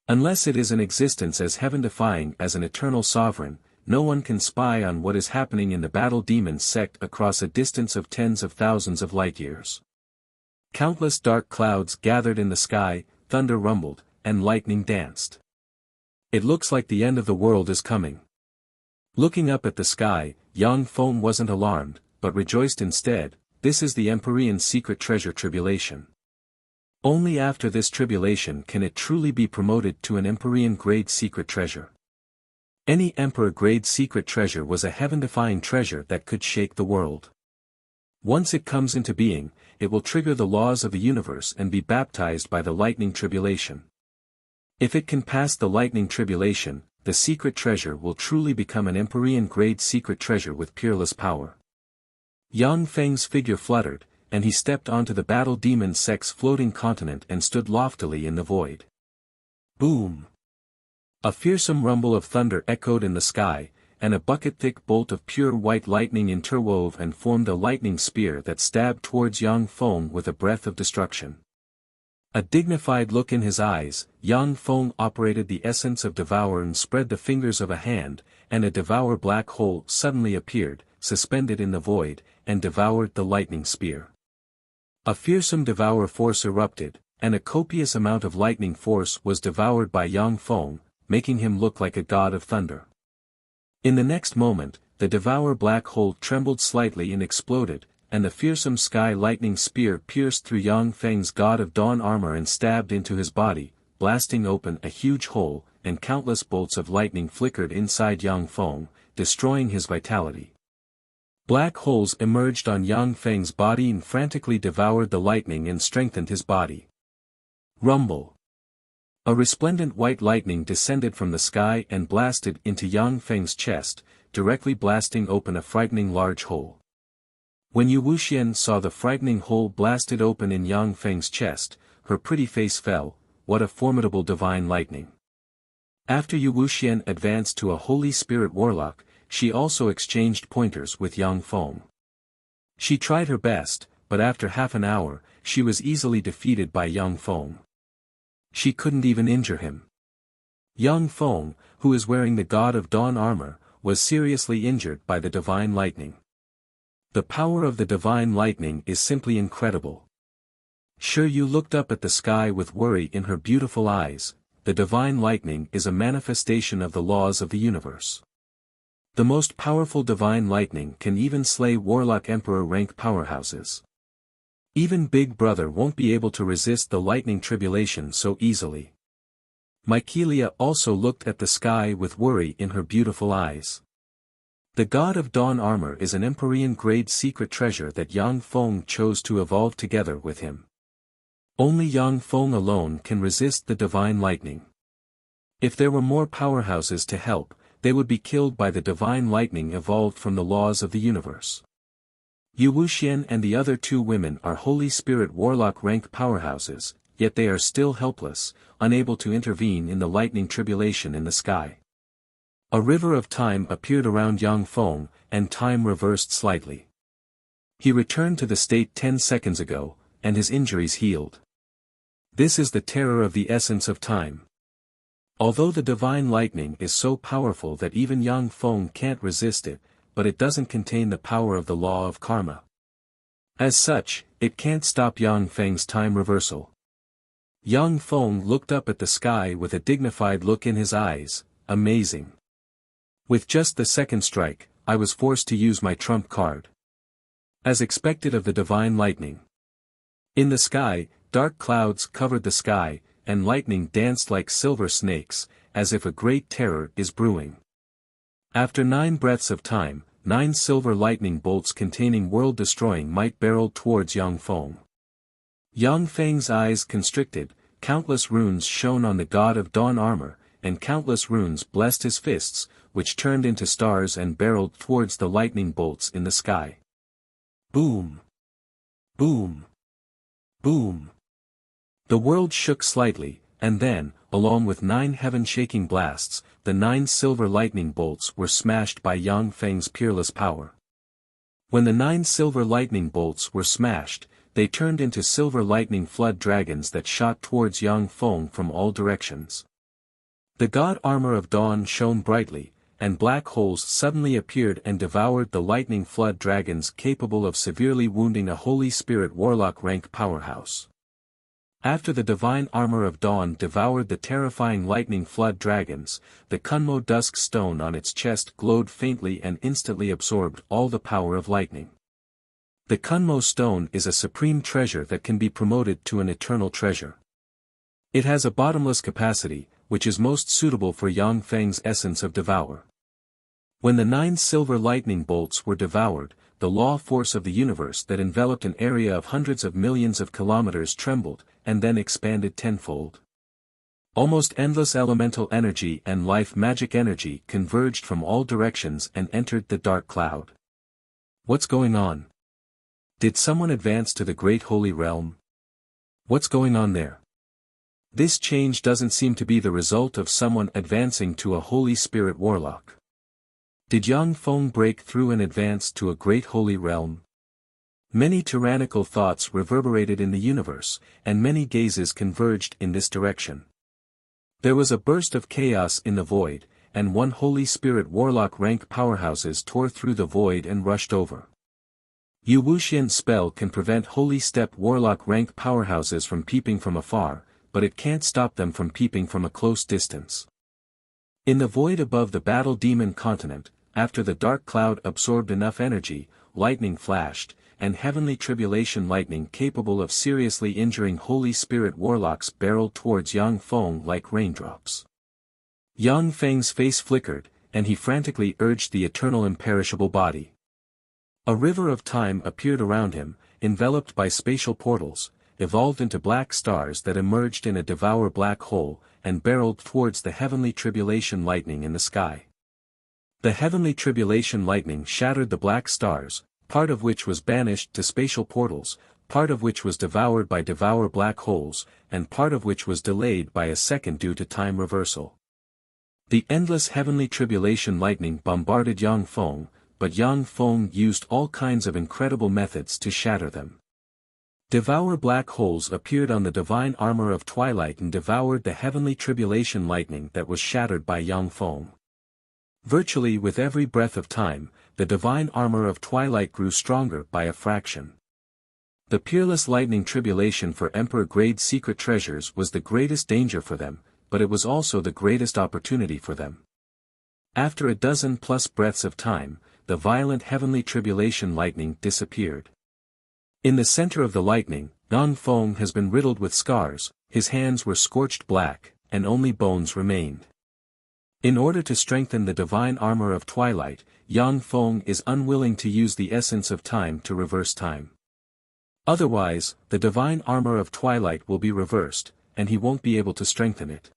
Unless it is an existence as heaven-defying as an eternal sovereign, no one can spy on what is happening in the Battle Demon Sect across a distance of tens of thousands of light-years. Countless dark clouds gathered in the sky, thunder rumbled, and lightning danced. It looks like the end of the world is coming. Looking up at the sky, Yang Feng wasn't alarmed, but rejoiced instead. This is the Empyrean secret treasure tribulation. Only after this tribulation can it truly be promoted to an Empyrean-grade secret treasure. Any Emperor-grade secret treasure was a heaven-defying treasure that could shake the world. Once it comes into being, it will trigger the laws of the universe and be baptized by the lightning tribulation. If it can pass the lightning tribulation, the secret treasure will truly become an Empyrean-grade secret treasure with peerless power. Yang Feng's figure fluttered, and he stepped onto the battle demon Sek's floating continent and stood loftily in the void. Boom! A fearsome rumble of thunder echoed in the sky, and a bucket-thick bolt of pure white lightning interwove and formed a lightning spear that stabbed towards Yang Feng with a breath of destruction. A dignified look in his eyes, Yang Feng operated the essence of Devour and spread the fingers of a hand, and a Devour black hole suddenly appeared, suspended in the void, and devoured the lightning spear. A fearsome Devour force erupted, and a copious amount of lightning force was devoured by Yang Feng, making him look like a god of thunder. In the next moment, the Devour black hole trembled slightly and exploded, and the fearsome sky lightning spear pierced through Yang Feng's God of Dawn armor and stabbed into his body, blasting open a huge hole, and countless bolts of lightning flickered inside Yang Feng, destroying his vitality. Black holes emerged on Yang Feng's body and frantically devoured the lightning and strengthened his body. Rumble! A resplendent white lightning descended from the sky and blasted into Yang Feng's chest, directly blasting open a frightening large hole. When Wuxia saw the frightening hole blasted open in Yang Feng's chest, her pretty face fell. What a formidable divine lightning. After Wuxia advanced to a Holy Spirit Warlock, she also exchanged pointers with Yang Feng. She tried her best, but after half an hour, she was easily defeated by Yang Feng. She couldn't even injure him. Yang Feng, who is wearing the God of Dawn armor, was seriously injured by the divine lightning. The power of the divine lightning is simply incredible. Sure, you looked up at the sky with worry in her beautiful eyes. The divine lightning is a manifestation of the laws of the universe. The most powerful divine lightning can even slay Warlock Emperor rank powerhouses. Even Big Brother won't be able to resist the lightning tribulation so easily. Mykelia also looked at the sky with worry in her beautiful eyes. The God of Dawn armor is an Empyrean-grade secret treasure that Yang Feng chose to evolve together with him. Only Yang Feng alone can resist the divine lightning. If there were more powerhouses to help, they would be killed by the divine lightning evolved from the laws of the universe. Wuxia and the other two women are Holy Spirit Warlock rank powerhouses, yet they are still helpless, unable to intervene in the lightning tribulation in the sky. A river of time appeared around Yang Feng, and time reversed slightly. He returned to the state 10 seconds ago, and his injuries healed. This is the terror of the essence of time. Although the divine lightning is so powerful that even Yang Feng can't resist it, but it doesn't contain the power of the law of karma. As such, it can't stop Yang Feng's time reversal. Yang Feng looked up at the sky with a dignified look in his eyes. Amazing. With just the second strike, I was forced to use my trump card. As expected of the divine lightning. In the sky, dark clouds covered the sky, and lightning danced like silver snakes, as if a great terror is brewing. After 9 breaths of time, 9 silver lightning bolts containing world-destroying might barreled towards Yang Feng. Yang Feng's eyes constricted, countless runes shone on the God of Dawn armor, and countless runes blessed his fists, which turned into stars and barreled towards the lightning bolts in the sky. Boom! Boom! Boom! The world shook slightly, and then, along with 9 heaven-shaking blasts, the 9 silver lightning bolts were smashed by Yang Feng's peerless power. When the 9 silver lightning bolts were smashed, they turned into silver lightning flood dragons that shot towards Yang Feng from all directions. The God armor of Dawn shone brightly, and black holes suddenly appeared and devoured the lightning flood dragons capable of severely wounding a Holy Spirit Warlock rank powerhouse. After the divine armor of Dawn devoured the terrifying lightning flood dragons, the Kunmo dusk stone on its chest glowed faintly and instantly absorbed all the power of lightning. The Kunmo stone is a supreme treasure that can be promoted to an eternal treasure. It has a bottomless capacity, which is most suitable for Yang Feng's essence of devour. When the 9 silver lightning bolts were devoured, the law force of the universe that enveloped an area of hundreds of millions of kilometers trembled, and then expanded tenfold. Almost endless elemental energy and life magic energy converged from all directions and entered the dark cloud. What's going on? Did someone advance to the Great Holy Realm? What's going on there? This change doesn't seem to be the result of someone advancing to a Holy Spirit warlock. Did Yang Feng break through and advance to a Great Holy Realm? Many tyrannical thoughts reverberated in the universe, and many gazes converged in this direction. There was a burst of chaos in the void, and one Holy Spirit warlock rank powerhouses tore through the void and rushed over. Wuxian's spell can prevent Holy Step warlock rank powerhouses from peeping from afar, but it can't stop them from peeping from a close distance. In the void above the battle demon continent, after the dark cloud absorbed enough energy, lightning flashed, and heavenly tribulation lightning capable of seriously injuring Holy Spirit warlocks barreled towards Yang Feng like raindrops. Yang Feng's face flickered, and he frantically urged the eternal imperishable body. A river of time appeared around him, enveloped by spatial portals, evolved into black stars that emerged in a devour black hole, and barreled towards the heavenly tribulation lightning in the sky. The heavenly tribulation lightning shattered the black stars, part of which was banished to spatial portals, part of which was devoured by devour black holes, and part of which was delayed by a second due to time reversal. The endless heavenly tribulation lightning bombarded Yang Feng, but Yang Feng used all kinds of incredible methods to shatter them. Devour black holes appeared on the divine armor of twilight and devoured the heavenly tribulation lightning that was shattered by Yang Feng. Virtually with every breath of time, the divine armor of twilight grew stronger by a fraction. The peerless lightning tribulation for Emperor-grade secret treasures was the greatest danger for them, but it was also the greatest opportunity for them. After a dozen plus breaths of time, the violent heavenly tribulation lightning disappeared. In the center of the lightning, Yang Feng has been riddled with scars, his hands were scorched black, and only bones remained. In order to strengthen the divine armor of twilight, Yang Feng is unwilling to use the essence of time to reverse time. Otherwise, the divine armor of twilight will be reversed, and he won't be able to strengthen it.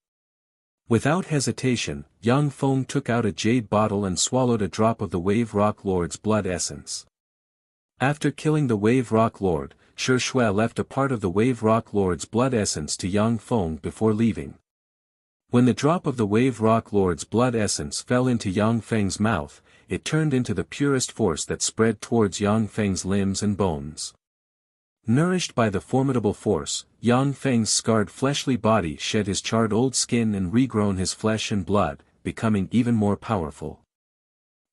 Without hesitation, Yang Feng took out a jade bottle and swallowed a drop of the Wave Rock Lord's blood essence. After killing the Wave Rock Lord, Shi Shui left a part of the Wave Rock Lord's blood essence to Yang Feng before leaving. When the drop of the Wave Rock Lord's blood essence fell into Yang Feng's mouth, it turned into the purest force that spread towards Yang Feng's limbs and bones. Nourished by the formidable force, Yang Feng's scarred fleshly body shed his charred old skin and regrown his flesh and blood, becoming even more powerful.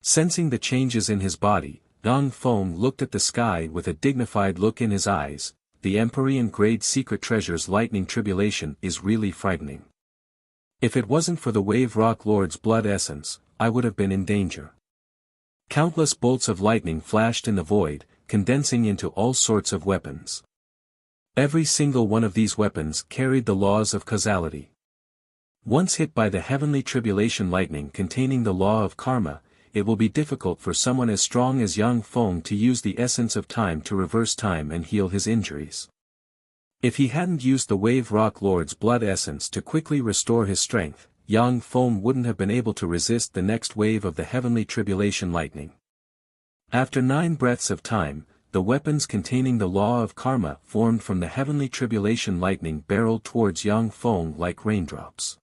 Sensing the changes in his body, Yang Feng looked at the sky with a dignified look in his eyes. The Empyrean-grade secret treasure's lightning tribulation is really frightening. If it wasn't for the Wave Rock Lord's blood essence, I would have been in danger. Countless bolts of lightning flashed in the void, condensing into all sorts of weapons. Every single one of these weapons carried the laws of causality. Once hit by the heavenly tribulation lightning containing the law of karma, it will be difficult for someone as strong as Yang Feng to use the essence of time to reverse time and heal his injuries. If he hadn't used the Wave Rock Lord's blood essence to quickly restore his strength, Yang Feng wouldn't have been able to resist the next wave of the heavenly tribulation lightning. After 9 breaths of time, the weapons containing the law of karma formed from the heavenly tribulation lightning barreled towards Yang Feng like raindrops.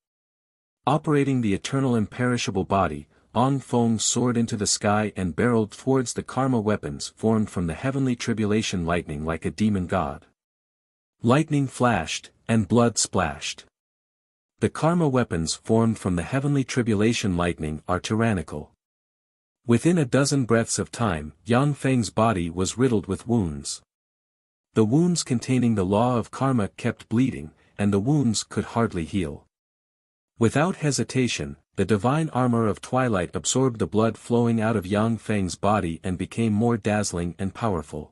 Operating the eternal imperishable body, Yang Feng soared into the sky and barreled towards the karma weapons formed from the heavenly tribulation lightning like a demon god. Lightning flashed, and blood splashed. The karma weapons formed from the heavenly tribulation lightning are tyrannical. Within a dozen breaths of time, Yang Feng's body was riddled with wounds. The wounds containing the law of karma kept bleeding, and the wounds could hardly heal. Without hesitation, the divine armor of twilight absorbed the blood flowing out of Yang Feng's body and became more dazzling and powerful.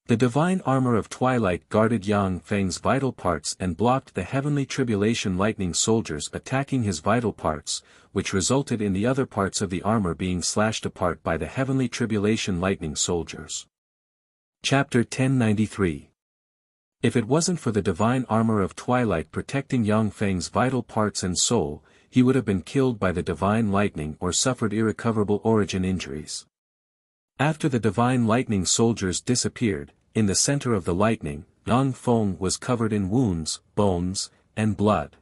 The divine armor of twilight guarded Yang Feng's vital parts and blocked the heavenly tribulation lightning soldiers attacking his vital parts, which resulted in the other parts of the armor being slashed apart by the heavenly tribulation lightning soldiers. Chapter 1093. If it wasn't for the divine armor of twilight protecting Yang Feng's vital parts and soul, he would have been killed by the divine lightning or suffered irrecoverable origin injuries. After the divine lightning soldiers disappeared, in the center of the lightning, Yang Feng was covered in wounds, bones, and blood.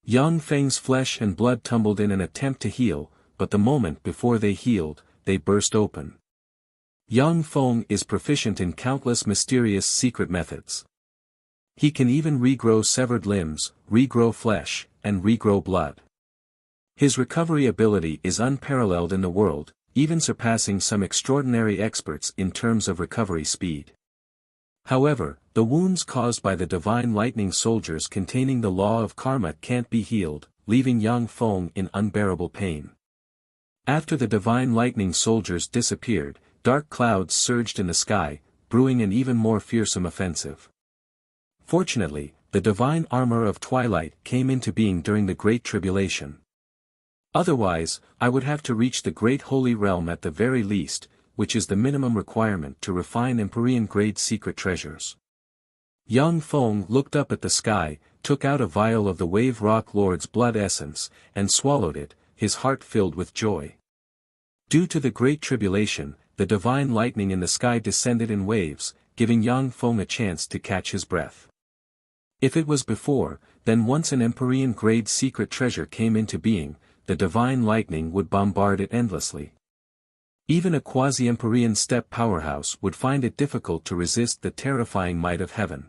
Yang Feng's flesh and blood tumbled in an attempt to heal, but the moment before they healed, they burst open. Yang Feng is proficient in countless mysterious secret methods. He can even regrow severed limbs, regrow flesh, and regrow blood. His recovery ability is unparalleled in the world, even surpassing some extraordinary experts in terms of recovery speed. However, the wounds caused by the divine lightning soldiers containing the law of karma can't be healed, leaving Yang Feng in unbearable pain. After the divine lightning soldiers disappeared, dark clouds surged in the sky, brewing an even more fearsome offensive. Fortunately, the divine armor of twilight came into being during the Great Tribulation. Otherwise, I would have to reach the Great Holy Realm at the very least, which is the minimum requirement to refine Empyrean-grade secret treasures. Yang Feng looked up at the sky, took out a vial of the Wave Rock Lord's blood essence, and swallowed it, his heart filled with joy. Due to the Great Tribulation, the divine lightning in the sky descended in waves, giving Yang Feng a chance to catch his breath. If it was before, then once an Empyrean-grade secret treasure came into being, the divine lightning would bombard it endlessly. Even a quasi-Empyrean steppe powerhouse would find it difficult to resist the terrifying might of heaven.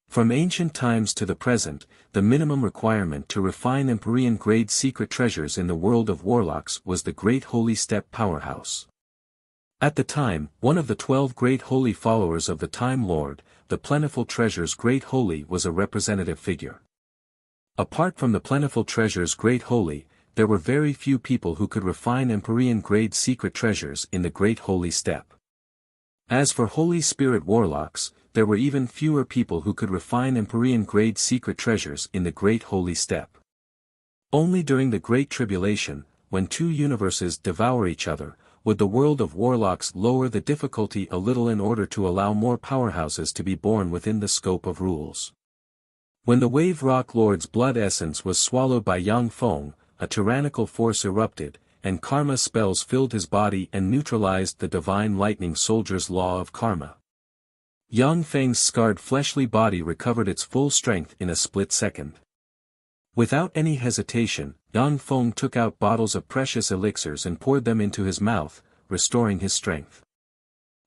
From ancient times to the present, the minimum requirement to refine Empyrean-grade secret treasures in the world of warlocks was the Great Holy Steppe powerhouse. At the time, one of the 12 Great Holy followers of the Time Lord, the Plentiful Treasure's Great Holy was a representative figure. Apart from the Plentiful Treasure's Great Holy, there were very few people who could refine Empyrean-grade secret treasures in the Great Holy Steppe. As for Holy Spirit warlocks, there were even fewer people who could refine Empyrean-grade secret treasures in the Great Holy Steppe. Only during the Great Tribulation, when two universes devour each other, would the world of warlocks lower the difficulty a little in order to allow more powerhouses to be born within the scope of rules. When the Wave Rock Lord's blood essence was swallowed by Yang Feng, a tyrannical force erupted, and karma spells filled his body and neutralized the divine lightning soldier's law of karma. Yang Feng's scarred fleshly body recovered its full strength in a split second. Without any hesitation, Yang Feng took out bottles of precious elixirs and poured them into his mouth, restoring his strength.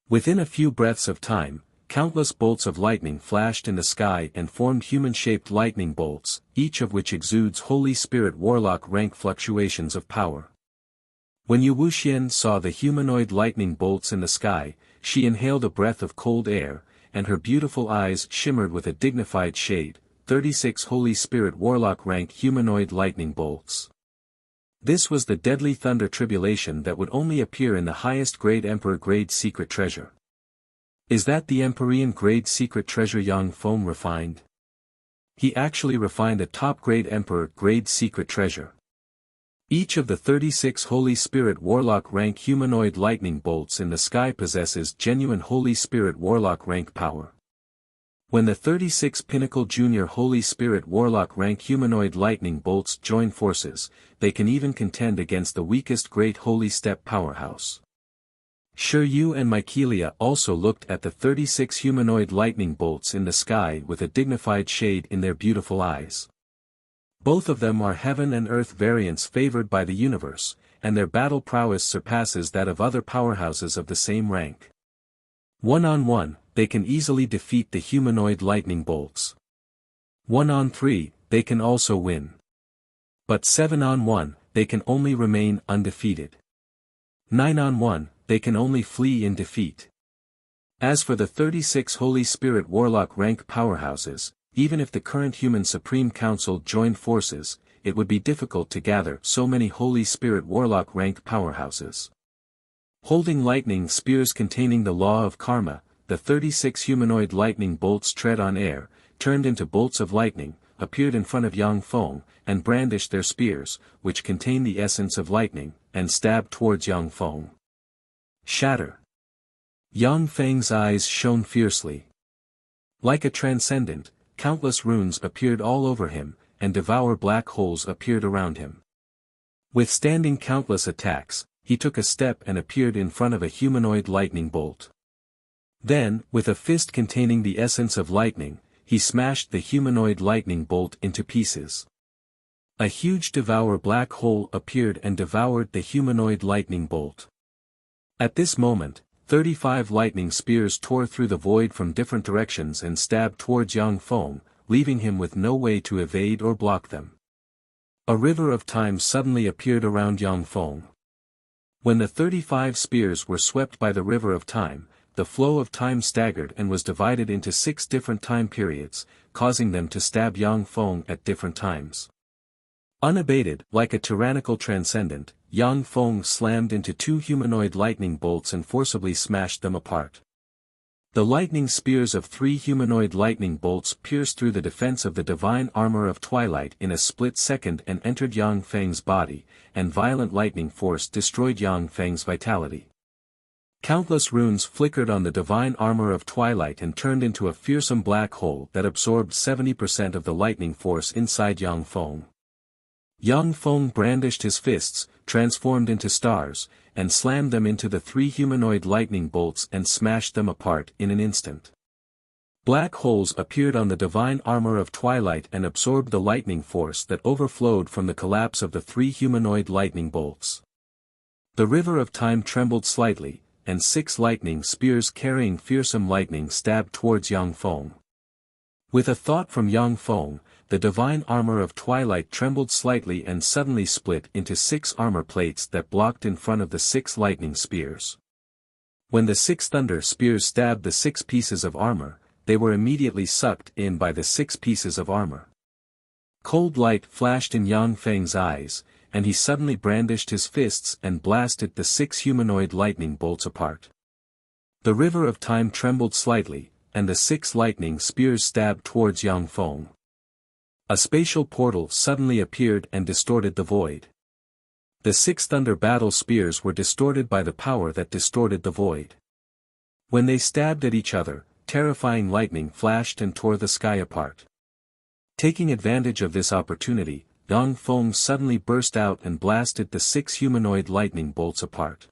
Within a few breaths of time, countless bolts of lightning flashed in the sky and formed human-shaped lightning bolts, each of which exudes Holy Spirit warlock rank fluctuations of power. When Wuxia saw the humanoid lightning bolts in the sky, she inhaled a breath of cold air, and her beautiful eyes shimmered with a dignified shade, 36 Holy Spirit warlock rank humanoid lightning bolts. This was the deadly thunder tribulation that would only appear in the highest grade Emperor grade secret treasure. Is that the Empyrean grade secret treasure Yang Feng refined? He actually refined a top grade Emperor grade secret treasure. Each of the 36 Holy Spirit warlock rank humanoid lightning bolts in the sky possesses genuine Holy Spirit warlock rank power. When the 36 Pinnacle Junior Holy Spirit Warlock rank humanoid lightning bolts join forces, they can even contend against the weakest Great Holy Steppe powerhouse. Shiryu and Mykelia also looked at the 36 humanoid lightning bolts in the sky with a dignified shade in their beautiful eyes. Both of them are heaven and earth variants favored by the universe, and their battle prowess surpasses that of other powerhouses of the same rank. One-on-one, they can easily defeat the humanoid lightning bolts. 1-on-3, they can also win. But 7-on-1, they can only remain undefeated. 9-on-1, they can only flee in defeat. As for the 36 Holy Spirit Warlock rank powerhouses, even if the current human Supreme Council joined forces, it would be difficult to gather so many Holy Spirit Warlock rank powerhouses. Holding lightning spears containing the law of karma, the 36 humanoid lightning bolts tread on air, turned into bolts of lightning, appeared in front of Yang Feng, and brandished their spears, which contain the essence of lightning, and stabbed towards Yang Feng. Shatter. Yang Feng's eyes shone fiercely. Like a transcendent, countless runes appeared all over him, and devour black holes appeared around him. Withstanding countless attacks, he took a step and appeared in front of a humanoid lightning bolt. Then, with a fist containing the essence of lightning, he smashed the humanoid lightning bolt into pieces. A huge devour black hole appeared and devoured the humanoid lightning bolt. At this moment, 35 lightning spears tore through the void from different directions and stabbed towards Yang Feng, leaving him with no way to evade or block them. A river of time suddenly appeared around Yang Feng. When the 35 spears were swept by the river of time, the flow of time staggered and was divided into 6 different time periods, causing them to stab Yang Feng at different times. Unabated, like a tyrannical transcendent, Yang Feng slammed into 2 humanoid lightning bolts and forcibly smashed them apart. The lightning spears of 3 humanoid lightning bolts pierced through the defense of the divine armor of twilight in a split second and entered Yang Feng's body, and violent lightning force destroyed Yang Feng's vitality. Countless runes flickered on the divine armor of twilight and turned into a fearsome black hole that absorbed 70% of the lightning force inside Yang Feng. Yang Feng brandished his fists, transformed into stars, and slammed them into the 3 humanoid lightning bolts and smashed them apart in an instant. Black holes appeared on the divine armor of twilight and absorbed the lightning force that overflowed from the collapse of the 3 humanoid lightning bolts. The river of time trembled slightly, and 6 lightning spears carrying fearsome lightning stabbed towards Yang Feng. With a thought from Yang Feng, the divine armor of twilight trembled slightly and suddenly split into 6 armor plates that blocked in front of the 6 lightning spears. When the 6 thunder spears stabbed the 6 pieces of armor, they were immediately sucked in by the 6 pieces of armor. Cold light flashed in Yang Feng's eyes, and he suddenly brandished his fists and blasted the 6 humanoid lightning bolts apart. The river of time trembled slightly, and the 6 lightning spears stabbed towards Yang Feng. A spatial portal suddenly appeared and distorted the void. The 6 thunder battle spears were distorted by the power that distorted the void. When they stabbed at each other, terrifying lightning flashed and tore the sky apart. Taking advantage of this opportunity, Yang Feng suddenly burst out and blasted the 6 humanoid lightning bolts apart.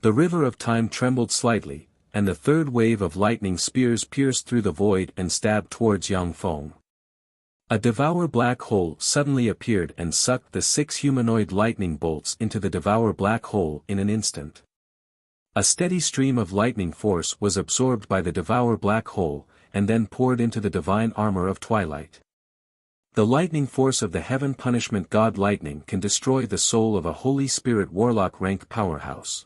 The river of time trembled slightly, and the 3rd wave of lightning spears pierced through the void and stabbed towards Yang Feng. A devour black hole suddenly appeared and sucked the 6 humanoid lightning bolts into the devour black hole in an instant. A steady stream of lightning force was absorbed by the devour black hole, and then poured into the divine armor of twilight. The lightning force of the heaven punishment god lightning can destroy the soul of a Holy Spirit warlock rank powerhouse.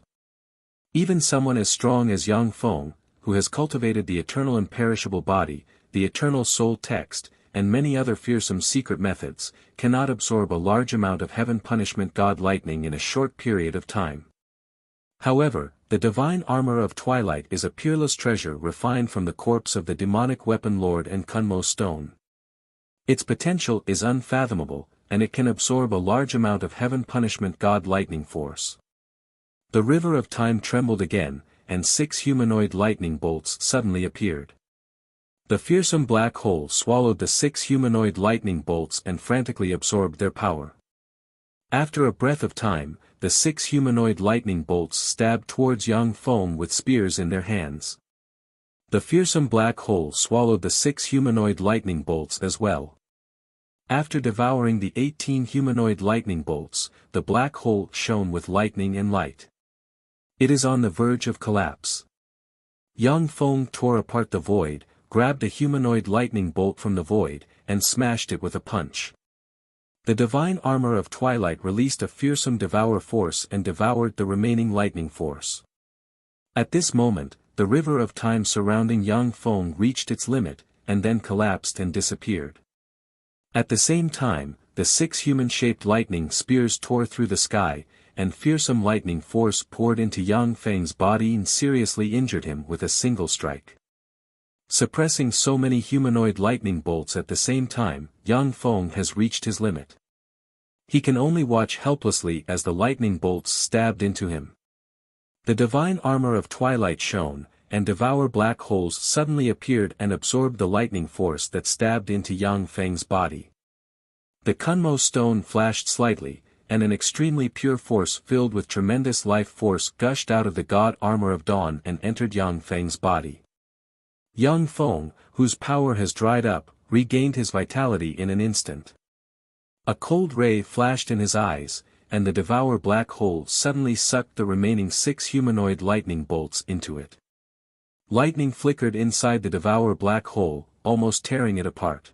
Even someone as strong as Yang Feng, who has cultivated the eternal imperishable body, the eternal soul text, and many other fearsome secret methods, cannot absorb a large amount of heaven punishment god lightning in a short period of time. However, the divine armor of twilight is a peerless treasure refined from the corpse of the demonic weapon lord and Kunmo stone. Its potential is unfathomable, and it can absorb a large amount of heaven punishment god lightning force. The river of time trembled again, and 6 humanoid lightning bolts suddenly appeared. The fearsome black hole swallowed the 6 humanoid lightning bolts and frantically absorbed their power. After a breath of time, the 6 humanoid lightning bolts stabbed towards Yang Feng with spears in their hands. The fearsome black hole swallowed the 6 humanoid lightning bolts as well. After devouring the 18 humanoid lightning bolts, the black hole shone with lightning and light. It is on the verge of collapse. Yang Feng tore apart the void, grabbed a humanoid lightning bolt from the void, and smashed it with a punch. The divine armor of twilight released a fearsome devour force and devoured the remaining lightning force. At this moment, the river of time surrounding Yang Feng reached its limit, and then collapsed and disappeared. At the same time, the 6 human-shaped lightning spears tore through the sky, and fearsome lightning force poured into Yang Feng's body and seriously injured him with a single strike. Suppressing so many humanoid lightning bolts at the same time, Yang Feng has reached his limit. He can only watch helplessly as the lightning bolts stabbed into him. The divine armor of twilight shone, and devour black holes suddenly appeared and absorbed the lightning force that stabbed into Yang Feng's body. The Kunmo stone flashed slightly, and an extremely pure force filled with tremendous life force gushed out of the god armor of dawn and entered Yang Feng's body. Yang Feng, whose power has dried up, regained his vitality in an instant. A cold ray flashed in his eyes, and the devour black hole suddenly sucked the remaining 6 humanoid lightning bolts into it. Lightning flickered inside the devour black hole, almost tearing it apart.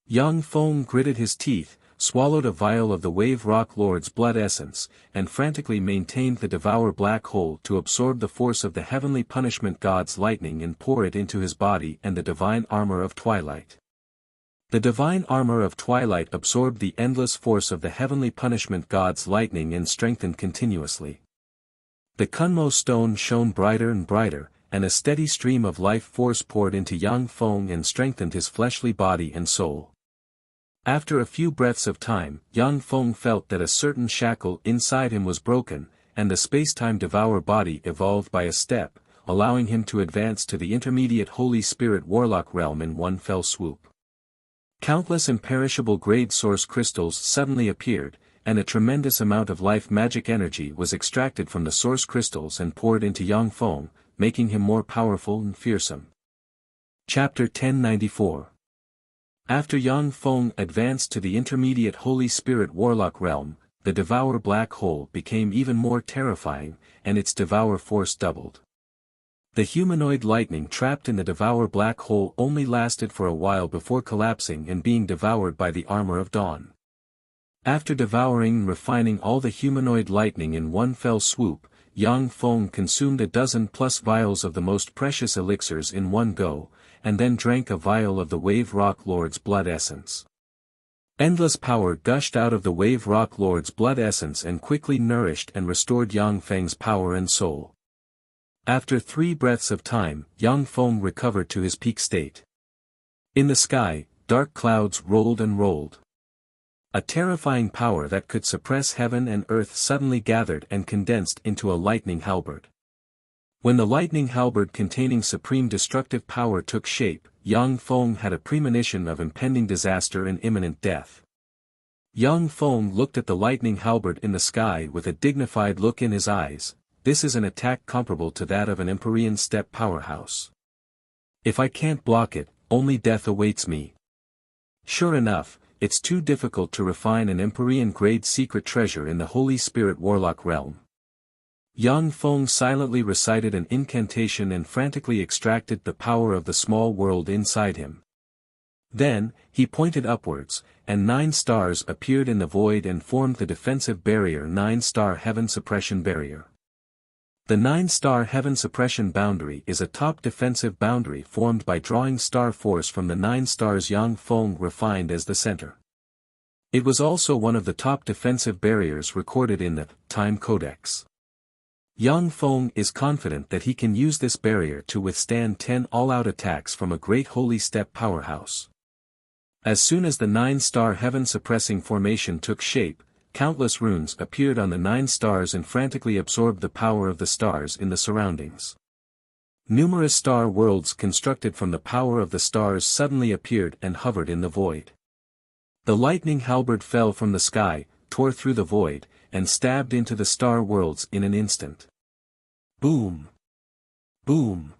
Yang Feng gritted his teeth, swallowed a vial of the Wave Rock Lord's blood essence, and frantically maintained the devour black hole to absorb the force of the heavenly punishment god's lightning and pour it into his body and the divine armor of twilight. The divine armor of twilight absorbed the endless force of the heavenly punishment god's lightning and strengthened continuously. The Kunmo stone shone brighter and brighter, and a steady stream of life force poured into Yang Feng and strengthened his fleshly body and soul. After a few breaths of time, Yang Feng felt that a certain shackle inside him was broken, and the space-time devour body evolved by a step, allowing him to advance to the intermediate Holy Spirit Warlock realm in one fell swoop. Countless imperishable grade source crystals suddenly appeared, and a tremendous amount of life magic energy was extracted from the source crystals and poured into Yang Feng, making him more powerful and fearsome. Chapter 1094. After Yang Feng advanced to the intermediate Holy Spirit Warlock realm, the Devour Black Hole became even more terrifying, and its devour force doubled. The humanoid lightning trapped in the Devour Black Hole only lasted for a while before collapsing and being devoured by the Armor of Dawn. After devouring and refining all the humanoid lightning in one fell swoop, Yang Feng consumed 12+ vials of the most precious elixirs in one go, and then drank a vial of the Wave Rock Lord's blood essence. Endless power gushed out of the Wave Rock Lord's blood essence and quickly nourished and restored Yang Feng's power and soul. After 3 breaths of time, Yang Feng recovered to his peak state. In the sky, dark clouds rolled and rolled. A terrifying power that could suppress heaven and earth suddenly gathered and condensed into a lightning halberd. When the lightning halberd containing supreme destructive power took shape, Yang Feng had a premonition of impending disaster and imminent death. Yang Feng looked at the lightning halberd in the sky with a dignified look in his eyes. This is an attack comparable to that of an Empyrean steppe powerhouse. If I can't block it, only death awaits me. Sure enough, it's too difficult to refine an Empyrean-grade secret treasure in the Holy Spirit Warlock realm. Yang Feng silently recited an incantation and frantically extracted the power of the small world inside him. Then, he pointed upwards, and 9 stars appeared in the void and formed the defensive barrier 9-star heaven suppression barrier. The 9-star heaven suppression boundary is a top defensive boundary formed by drawing star force from the 9 stars Yang Feng refined as the center. It was also one of the top defensive barriers recorded in the Time Codex. Yang Feng is confident that he can use this barrier to withstand 10 all-out attacks from a great holy steppe powerhouse. As soon as the 9-star heaven-suppressing formation took shape, countless runes appeared on the 9 stars and frantically absorbed the power of the stars in the surroundings. Numerous star worlds constructed from the power of the stars suddenly appeared and hovered in the void. The lightning halberd fell from the sky, tore through the void, and stabbed into the star worlds in an instant. Boom! Boom!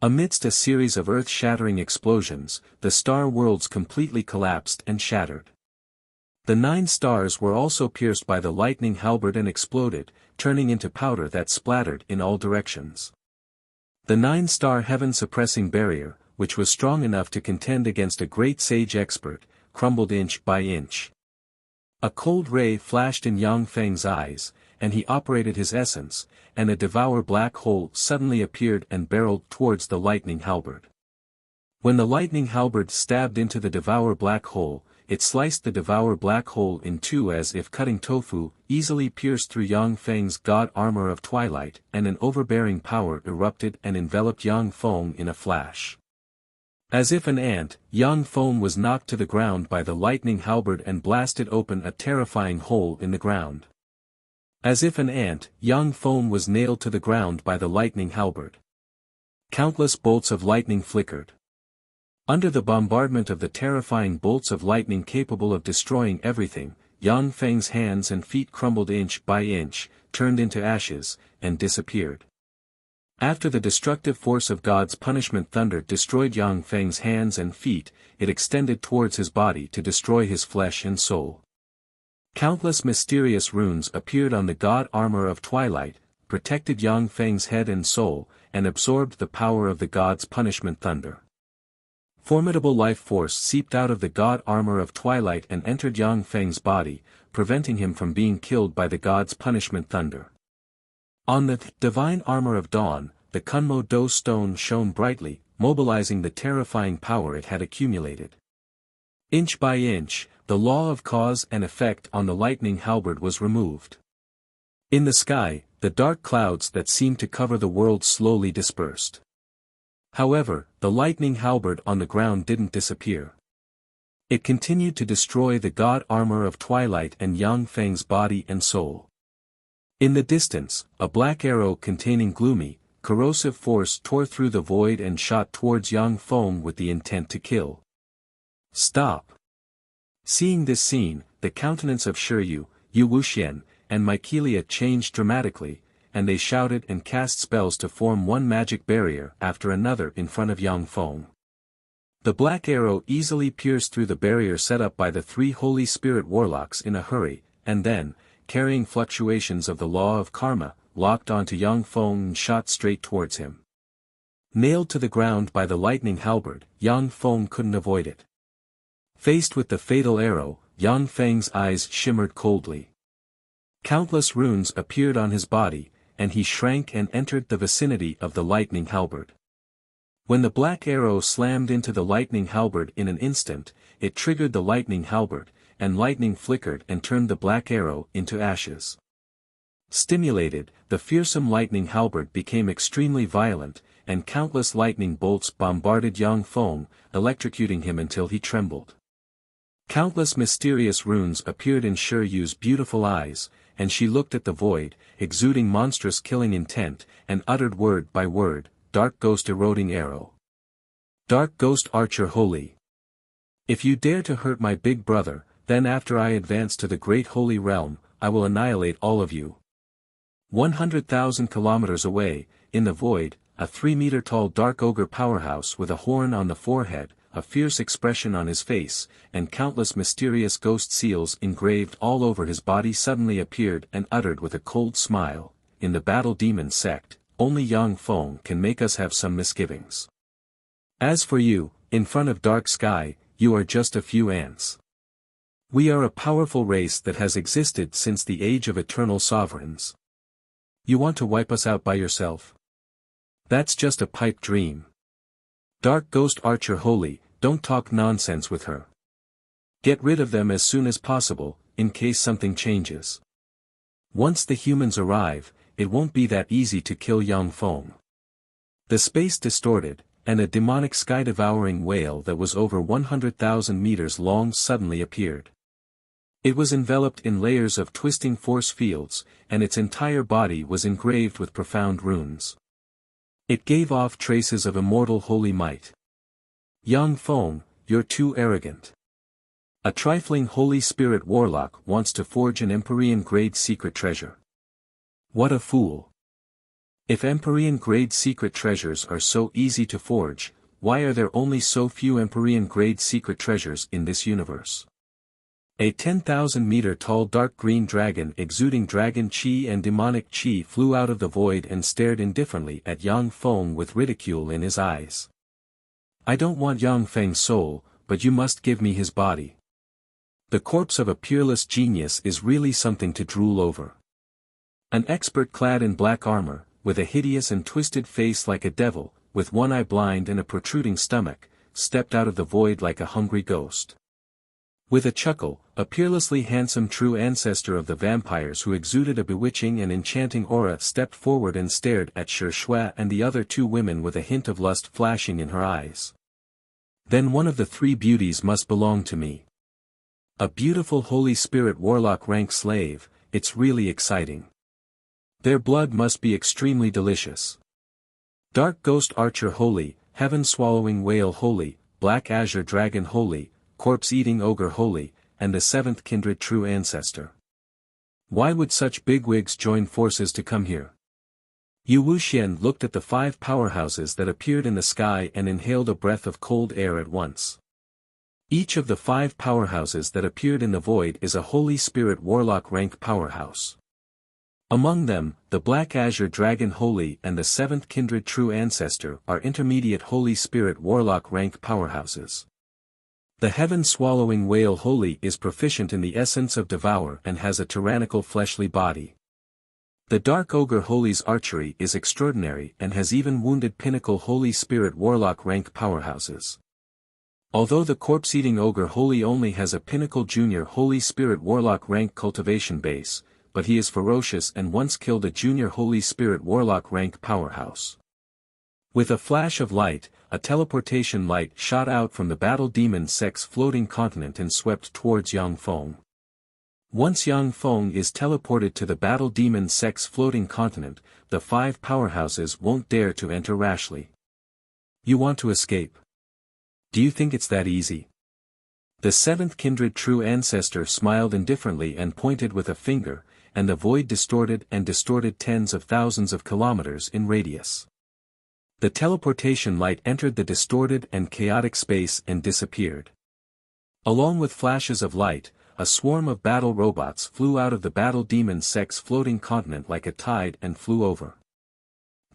Amidst a series of earth-shattering explosions, the star worlds completely collapsed and shattered. The 9 stars were also pierced by the lightning halberd and exploded, turning into powder that splattered in all directions. The 9-star heaven-suppressing barrier, which was strong enough to contend against a great sage expert, crumbled inch by inch. A cold ray flashed in Yang Feng's eyes, and he operated his essence, and a devour black hole suddenly appeared and barreled towards the lightning halberd. When the lightning halberd stabbed into the devour black hole, it sliced the devour black hole in two as if cutting tofu, easily pierced through Yang Feng's god armor of twilight, and an overbearing power erupted and enveloped Yang Feng in a flash. As if an ant, Yang Feng was knocked to the ground by the lightning halberd and blasted open a terrifying hole in the ground. As if an ant, Yang Feng was nailed to the ground by the lightning halberd. Countless bolts of lightning flickered. Under the bombardment of the terrifying bolts of lightning capable of destroying everything, Yang Feng's hands and feet crumbled inch by inch, turned into ashes, and disappeared. After the destructive force of God's punishment thunder destroyed Yang Feng's hands and feet, it extended towards his body to destroy his flesh and soul. Countless mysterious runes appeared on the god armor of twilight, protected Yang Feng's head and soul, and absorbed the power of the god's punishment thunder. Formidable life force seeped out of the god armor of twilight and entered Yang Feng's body, preventing him from being killed by the god's punishment thunder. On the divine armor of dawn, the Kunmo Do stone shone brightly, mobilizing the terrifying power it had accumulated. Inch by inch, the law of cause and effect on the lightning halberd was removed. In the sky, the dark clouds that seemed to cover the world slowly dispersed. However, the lightning halberd on the ground didn't disappear. It continued to destroy the god armor of twilight and Yang Feng's body and soul. In the distance, a black arrow containing gloomy, corrosive force tore through the void and shot towards Yang Feng with the intent to kill. Stop! Seeing this scene, the countenance of Shiryu, Yu Wuxian, and Mykelia changed dramatically, and they shouted and cast spells to form one magic barrier after another in front of Yang Feng. The black arrow easily pierced through the barrier set up by the three Holy Spirit warlocks in a hurry, and then, carrying fluctuations of the law of karma, locked onto Yang Feng and shot straight towards him. Nailed to the ground by the lightning halberd, Yang Feng couldn't avoid it. Faced with the fatal arrow, Yang Feng's eyes shimmered coldly. Countless runes appeared on his body, and he shrank and entered the vicinity of the lightning halberd. When the black arrow slammed into the lightning halberd in an instant, it triggered the lightning halberd, and lightning flickered and turned the black arrow into ashes. Stimulated, the fearsome lightning halberd became extremely violent, and countless lightning bolts bombarded Yang Feng, electrocuting him until he trembled. Countless mysterious runes appeared in Shiryu's beautiful eyes, and she looked at the void, exuding monstrous killing intent, and uttered word by word, "Dark Ghost Eroding Arrow. Dark Ghost Archer Holy. If you dare to hurt my big brother, then after I advance to the great holy realm, I will annihilate all of you." 100,000 kilometers away, in the void, a 3-meter-tall dark ogre powerhouse with a horn on the forehead, a fierce expression on his face, and countless mysterious ghost seals engraved all over his body suddenly appeared and uttered with a cold smile, "In the battle demon sect, only Yang Feng can make us have some misgivings. As for you, in front of dark sky, you are just a few ants. We are a powerful race that has existed since the age of eternal sovereigns. You want to wipe us out by yourself? That's just a pipe dream. Dark Ghost Archer Holy, don't talk nonsense with her. Get rid of them as soon as possible, in case something changes. Once the humans arrive, it won't be that easy to kill Yang Feng." The space distorted, and a demonic sky-devouring whale that was over 100,000 meters long suddenly appeared. It was enveloped in layers of twisting force fields, and its entire body was engraved with profound runes. It gave off traces of immortal holy might. "Yang Feng, you're too arrogant. A trifling Holy Spirit warlock wants to forge an Empyrean-grade secret treasure. What a fool. If Empyrean-grade secret treasures are so easy to forge, why are there only so few Empyrean-grade secret treasures in this universe?" A 10,000-meter-tall dark green dragon exuding dragon chi and demonic chi flew out of the void and stared indifferently at Yang Feng with ridicule in his eyes. "I don't want Yang Feng's soul, but you must give me his body. The corpse of a peerless genius is really something to drool over." An expert clad in black armor, with a hideous and twisted face like a devil, with one eye blind and a protruding stomach, stepped out of the void like a hungry ghost. With a chuckle, a peerlessly handsome true ancestor of the vampires who exuded a bewitching and enchanting aura stepped forward and stared at Shi Shui and the other two women with a hint of lust flashing in her eyes. "Then one of the three beauties must belong to me. A beautiful Holy Spirit warlock rank slave, it's really exciting. Their blood must be extremely delicious. Dark Ghost Archer Holy, Heaven Swallowing Whale Holy, Black Azure Dragon Holy, Corpse-Eating Ogre Holy, and the seventh kindred true ancestor. Why would such bigwigs join forces to come here? Wuxian looked at the 5 powerhouses that appeared in the sky and inhaled a breath of cold air at once. Each of the 5 powerhouses that appeared in the void is a Holy Spirit Warlock rank powerhouse. Among them, the Black Azure Dragon Holy and the 7th Kindred True Ancestor are intermediate Holy Spirit Warlock rank powerhouses. The Heaven-Swallowing Whale Holy is proficient in the essence of Devour and has a tyrannical fleshly body. The Dark Ogre Holy's archery is extraordinary and has even wounded Pinnacle Holy Spirit Warlock rank powerhouses. Although the Corpse-Eating Ogre Holy only has a Pinnacle Junior Holy Spirit Warlock rank cultivation base, but he is ferocious and once killed a Junior Holy Spirit Warlock rank powerhouse. With a flash of light, a teleportation light shot out from the Battle Demon Sect's floating continent and swept towards Yang Feng. Once Yang Feng is teleported to the Battle Demon Sect's floating continent, the 5 powerhouses won't dare to enter rashly. You want to escape? Do you think it's that easy? The 7th Kindred True Ancestor smiled indifferently and pointed with a finger, and the void distorted tens of thousands of kilometers in radius. The teleportation light entered the distorted and chaotic space and disappeared. Along with flashes of light, a swarm of battle robots flew out of the Battle Demon Sect's floating continent like a tide and flew over.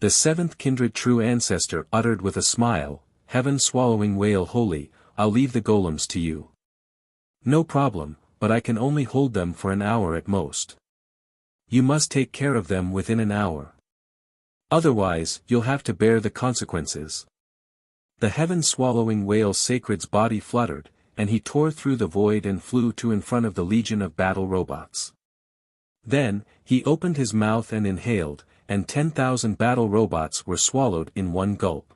The 7th Kindred True Ancestor uttered with a smile, Heaven-Swallowing Whale Holy, I'll leave the golems to you. No problem, but I can only hold them for an hour at most. You must take care of them within an hour. Otherwise, you'll have to bear the consequences. The Heaven-Swallowing Whale Sacred's body fluttered, and he tore through the void and flew to in front of the legion of battle robots. Then, he opened his mouth and inhaled, and 10,000 battle robots were swallowed in one gulp.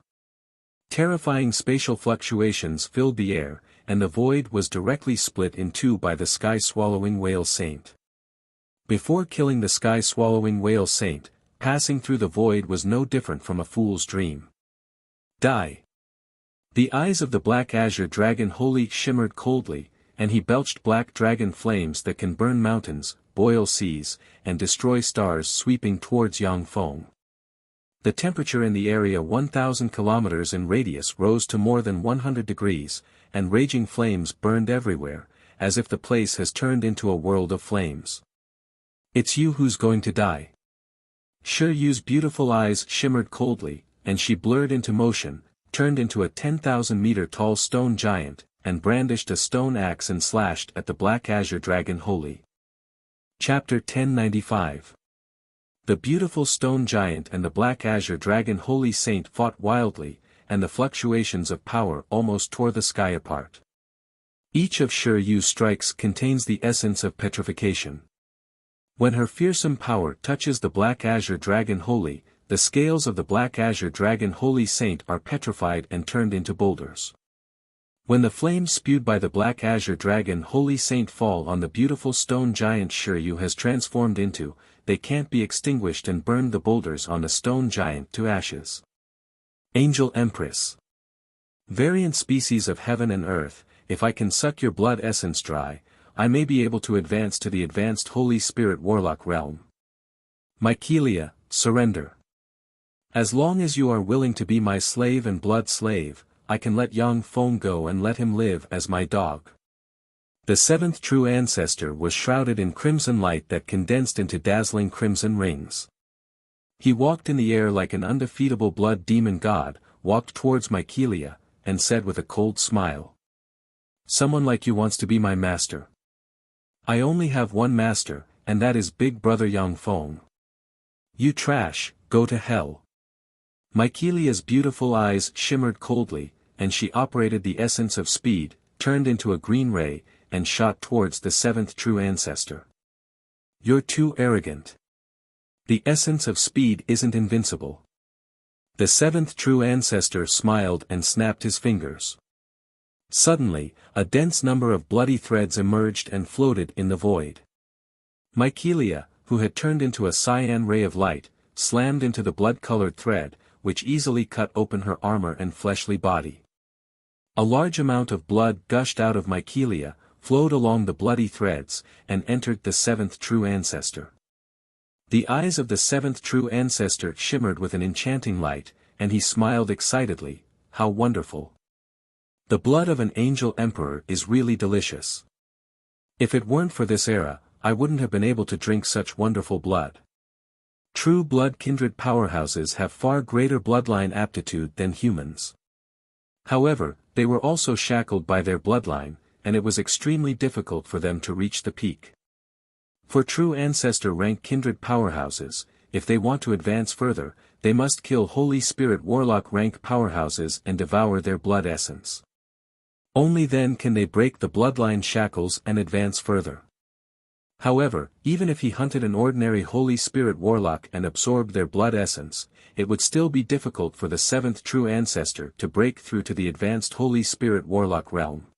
Terrifying spatial fluctuations filled the air, and the void was directly split in 2 by the Sky-Swallowing Whale Saint. Before killing the Sky-Swallowing Whale Saint, passing through the void was no different from a fool's dream. Die! The eyes of the Black Azure Dragon Holy shimmered coldly, and he belched black dragon flames that can burn mountains, boil seas, and destroy stars sweeping towards Yang Feng. The temperature in the area 1,000 kilometers in radius rose to more than 100 degrees, and raging flames burned everywhere, as if the place has turned into a world of flames. It's you who's going to die. Shi Yu's beautiful eyes shimmered coldly, and she blurred into motion, turned into a 10,000-meter-tall stone giant, and brandished a stone axe and slashed at the Black Azure Dragon Holy. Chapter 1095. The beautiful stone giant and the Black Azure Dragon Holy Saint fought wildly, and the fluctuations of power almost tore the sky apart. Each of Shi Yu's strikes contains the essence of petrification. When her fearsome power touches the Black Azure Dragon Holy, the scales of the Black Azure Dragon Holy Saint are petrified and turned into boulders. When the flames spewed by the Black Azure Dragon Holy Saint fall on the beautiful stone giant Shi Yu has transformed into, they can't be extinguished and burned the boulders on the stone giant to ashes. Angel Empress. Variant species of heaven and earth, if I can suck your blood essence dry, I may be able to advance to the advanced Holy Spirit Warlock realm. Mycelia, surrender. As long as you are willing to be my slave and blood slave, I can let Yang Feng go and let him live as my dog. The 7th True Ancestor was shrouded in crimson light that condensed into dazzling crimson rings. He walked in the air like an undefeatable blood demon god, walked towards Mycelia, and said with a cold smile. Someone like you wants to be my master. I only have one master, and that is Big Brother Yang Feng. You trash, go to hell. Mycelia's beautiful eyes shimmered coldly, and she operated the essence of speed, turned into a green ray, and shot towards the 7th True Ancestor. You're too arrogant. The essence of speed isn't invincible. The 7th True Ancestor smiled and snapped his fingers. Suddenly, a dense number of bloody threads emerged and floated in the void. Mycelia, who had turned into a cyan ray of light, slammed into the blood-colored thread, which easily cut open her armor and fleshly body. A large amount of blood gushed out of Mycelia, flowed along the bloody threads, and entered the seventh true ancestor. The eyes of the seventh true ancestor shimmered with an enchanting light, and he smiled excitedly. How wonderful! The blood of an angel emperor is really delicious. If it weren't for this era, I wouldn't have been able to drink such wonderful blood. True blood kindred powerhouses have far greater bloodline aptitude than humans. However, they were also shackled by their bloodline, and it was extremely difficult for them to reach the peak. For true ancestor rank kindred powerhouses, if they want to advance further, they must kill Holy Spirit warlock rank powerhouses and devour their blood essence. Only then can they break the bloodline shackles and advance further. However, even if he hunted an ordinary Holy Spirit warlock and absorbed their blood essence, it would still be difficult for the seventh true ancestor to break through to the advanced Holy Spirit warlock realm.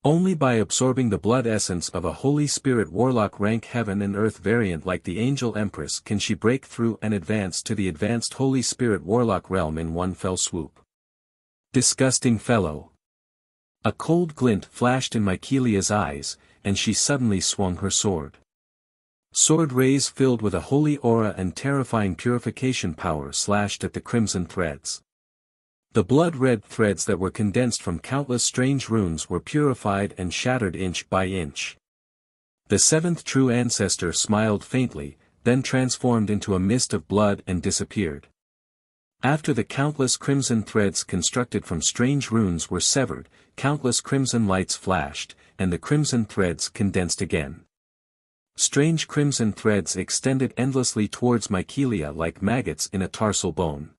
Only by absorbing the blood essence of a Holy Spirit warlock rank heaven and earth variant like the Angel Empress can she break through and advance to the advanced Holy Spirit warlock realm in one fell swoop. Disgusting fellow! A cold glint flashed in Mycelia's eyes, and she suddenly swung her sword. Sword rays filled with a holy aura and terrifying purification power slashed at the crimson threads. The blood-red threads that were condensed from countless strange runes were purified and shattered inch by inch. The seventh true ancestor smiled faintly, then transformed into a mist of blood and disappeared. After the countless crimson threads constructed from strange runes were severed, countless crimson lights flashed, and the crimson threads condensed again. Strange crimson threads extended endlessly towards Mycelia like maggots in a tarsal bone.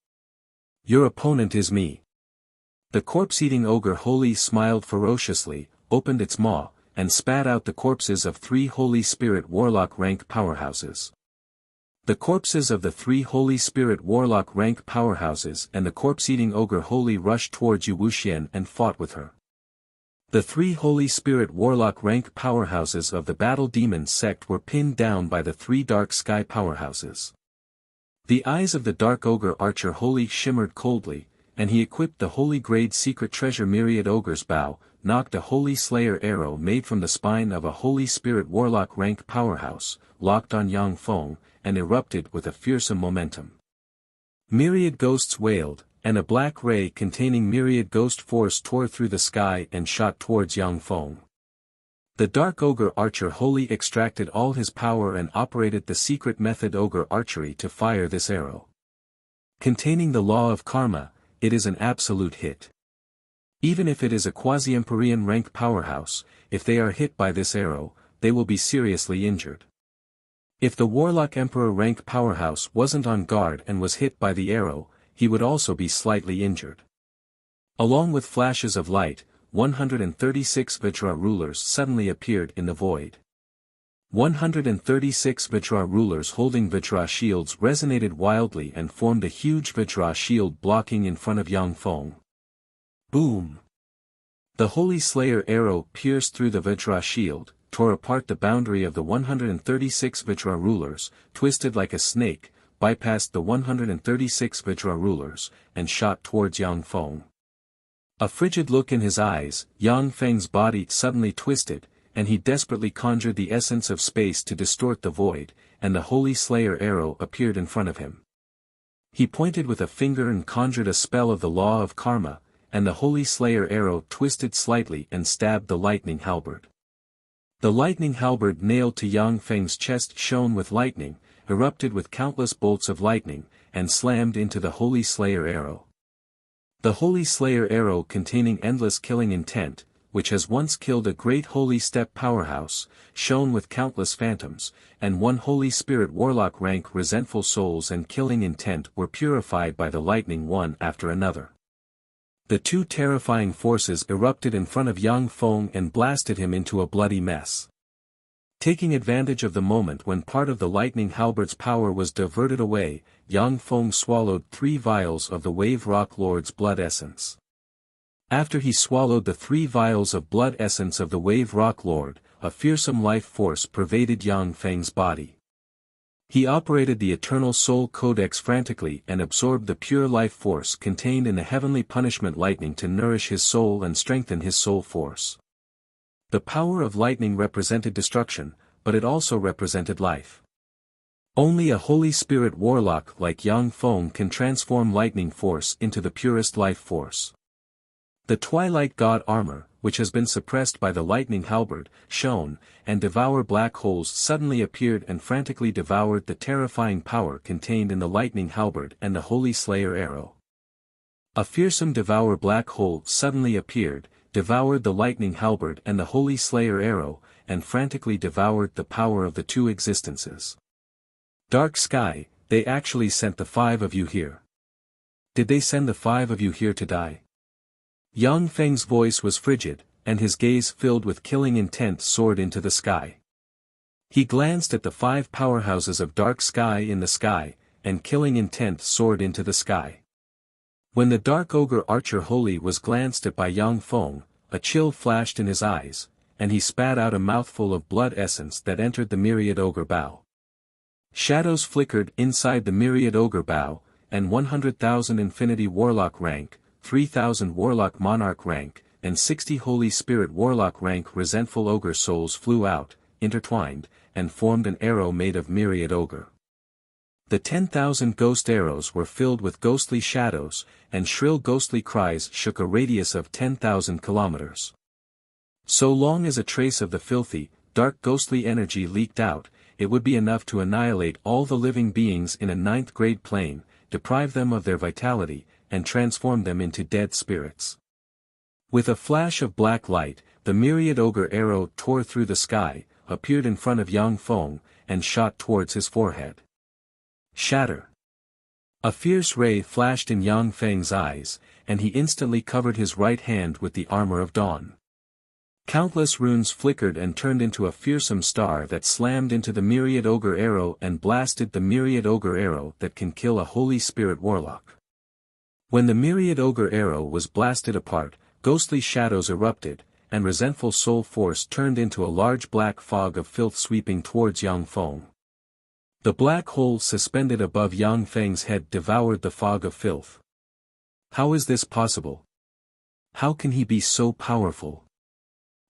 Your opponent is me. The corpse-eating ogre Holy smiled ferociously, opened its maw, and spat out the corpses of 3 Holy Spirit warlock rank powerhouses. The corpses of the 3 Holy Spirit warlock rank powerhouses and the corpse-eating ogre Holy rushed towards Wuxia and fought with her. The 3 Holy Spirit warlock rank powerhouses of the Battle Demon sect were pinned down by the 3 Dark Sky powerhouses. The eyes of the Dark Ogre Archer Holy shimmered coldly, and he equipped the Holy Grade Secret Treasure Myriad Ogre's Bow, knocked a Holy Slayer arrow made from the spine of a Holy Spirit warlock rank powerhouse, locked on Yang Feng, and erupted with a fearsome momentum. Myriad ghosts wailed, and a black ray containing myriad ghost force tore through the sky and shot towards Yang Feng. The Dark Ogre Archer Holy extracted all his power and operated the secret method Ogre Archery to fire this arrow. Containing the law of karma, it is an absolute hit. Even if it is a quasi-Empyrean rank powerhouse, if they are hit by this arrow, they will be seriously injured. If the Warlock Emperor rank powerhouse wasn't on guard and was hit by the arrow, he would also be slightly injured. Along with flashes of light, 136 Vajra rulers suddenly appeared in the void. 136 Vajra rulers holding Vajra shields resonated wildly and formed a huge Vajra shield blocking in front of Yang Feng. Boom! The Holy Slayer arrow pierced through the Vajra shield, tore apart the boundary of the 136 Vajra rulers, twisted like a snake, bypassed the 136 Vajra rulers, and shot towards Yang Feng. A frigid look in his eyes, Yang Feng's body suddenly twisted, and he desperately conjured the essence of space to distort the void, and the Holy Slayer arrow appeared in front of him. He pointed with a finger and conjured a spell of the law of karma, and the Holy Slayer arrow twisted slightly and stabbed the lightning halberd. The lightning halberd nailed to Yang Feng's chest shone with lightning, erupted with countless bolts of lightning, and slammed into the Holy Slayer arrow. The Holy Slayer arrow containing endless killing intent, which has once killed a great Holy Step powerhouse, shone with countless phantoms, and 1 Holy Spirit warlock rank resentful souls and killing intent were purified by the lightning one after another. The 2 terrifying forces erupted in front of Yang Feng and blasted him into a bloody mess. Taking advantage of the moment when part of the lightning halberd's power was diverted away, Yang Feng swallowed 3 vials of the Wave Rock Lord's blood essence. After he swallowed the 3 vials of blood essence of the Wave Rock Lord, a fearsome life force pervaded Yang Feng's body. He operated the Eternal Soul Codex frantically and absorbed the pure life force contained in the heavenly punishment lightning to nourish his soul and strengthen his soul force. The power of lightning represented destruction, but it also represented life. Only a Holy Spirit warlock like Yang Feng can transform lightning force into the purest life force. The Twilight God armor, which has been suppressed by the lightning halberd, shone, and devour black holes suddenly appeared and frantically devoured the terrifying power contained in the lightning halberd and the Holy Slayer arrow. A fearsome devour black hole suddenly appeared, devoured the lightning halberd and the Holy Slayer arrow, and frantically devoured the power of the two existences. Dark sky, they actually sent the 5 of you here. Did they send the 5 of you here to die? Yang Feng's voice was frigid, and his gaze filled with killing intent soared into the sky. He glanced at the 5 powerhouses of dark sky in the sky, and killing intent soared into the sky. When the Dark Ogre Archer Holy was glanced at by Yang Feng, a chill flashed in his eyes, and he spat out a mouthful of blood essence that entered the Myriad Ogre Bow. Shadows flickered inside the Myriad Ogre Bow, and 100,000 Infinity Warlock rank, 3,000 Warlock Monarch rank, and 60 Holy Spirit Warlock rank resentful ogre souls flew out, intertwined, and formed an arrow made of Myriad Ogre. The 10,000 ghost arrows were filled with ghostly shadows, and shrill ghostly cries shook a radius of 10,000 kilometers. So long as a trace of the filthy, dark ghostly energy leaked out, it would be enough to annihilate all the living beings in a 9th grade plane, deprive them of their vitality, and transform them into dead spirits. With a flash of black light, the Myriad Ogre arrow tore through the sky, appeared in front of Yang Feng, and shot towards his forehead. Shatter! A fierce ray flashed in Yang Feng's eyes, and he instantly covered his right hand with the armor of dawn. Countless runes flickered and turned into a fearsome star that slammed into the Myriad Ogre arrow and blasted the Myriad Ogre arrow that can kill a Holy Spirit Warlock. When the Myriad Ogre arrow was blasted apart, ghostly shadows erupted, and resentful soul force turned into a large black fog of filth sweeping towards Yang Feng. The black hole suspended above Yang Feng's head devoured the fog of filth. How is this possible? How can he be so powerful?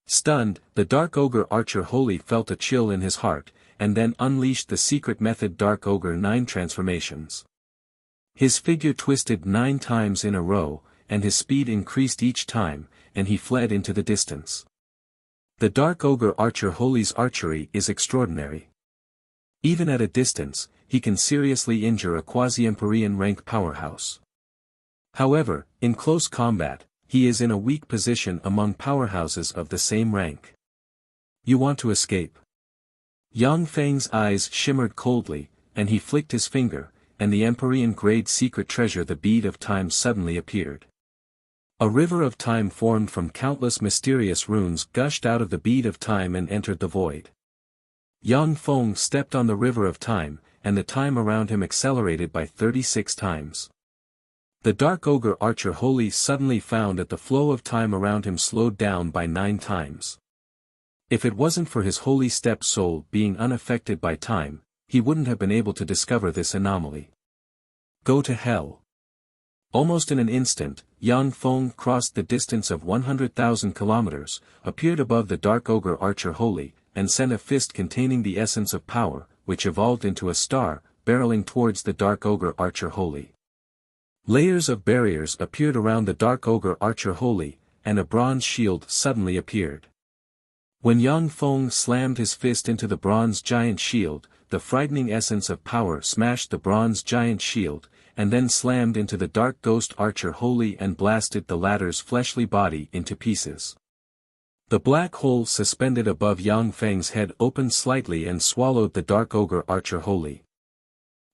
Stunned, the Dark Ogre Archer Holy felt a chill in his heart, and then unleashed the secret method Dark Ogre 9 transformations. His figure twisted 9 times in a row, and his speed increased each time, and he fled into the distance. The Dark Ogre Archer Holy's archery is extraordinary. Even at a distance, he can seriously injure a quasi-Empyrean rank powerhouse. However, in close combat, he is in a weak position among powerhouses of the same rank. You want to escape? Yang Feng's eyes shimmered coldly, and he flicked his finger, and the Empyrean grade secret treasure the Bead of Time suddenly appeared. A river of time formed from countless mysterious runes gushed out of the Bead of Time and entered the void. Yang Feng stepped on the river of time, and the time around him accelerated by 36 times. The Dark Ogre Archer Holy suddenly found that the flow of time around him slowed down by 9 times. If it wasn't for his holy step soul being unaffected by time, he wouldn't have been able to discover this anomaly. Go to hell. Almost in an instant, Yang Feng crossed the distance of 100,000 kilometers, appeared above the Dark Ogre Archer Holy, and sent a fist containing the essence of power, which evolved into a star, barreling towards the Dark Ogre Archer Holy. Layers of barriers appeared around the Dark Ogre Archer Holy, and a bronze shield suddenly appeared. When Yang Feng slammed his fist into the bronze giant shield, the frightening essence of power smashed the bronze giant shield, and then slammed into the Dark Ghost Archer Holy and blasted the latter's fleshly body into pieces. The black hole suspended above Yang Feng's head opened slightly and swallowed the Dark Ogre Archer Holy.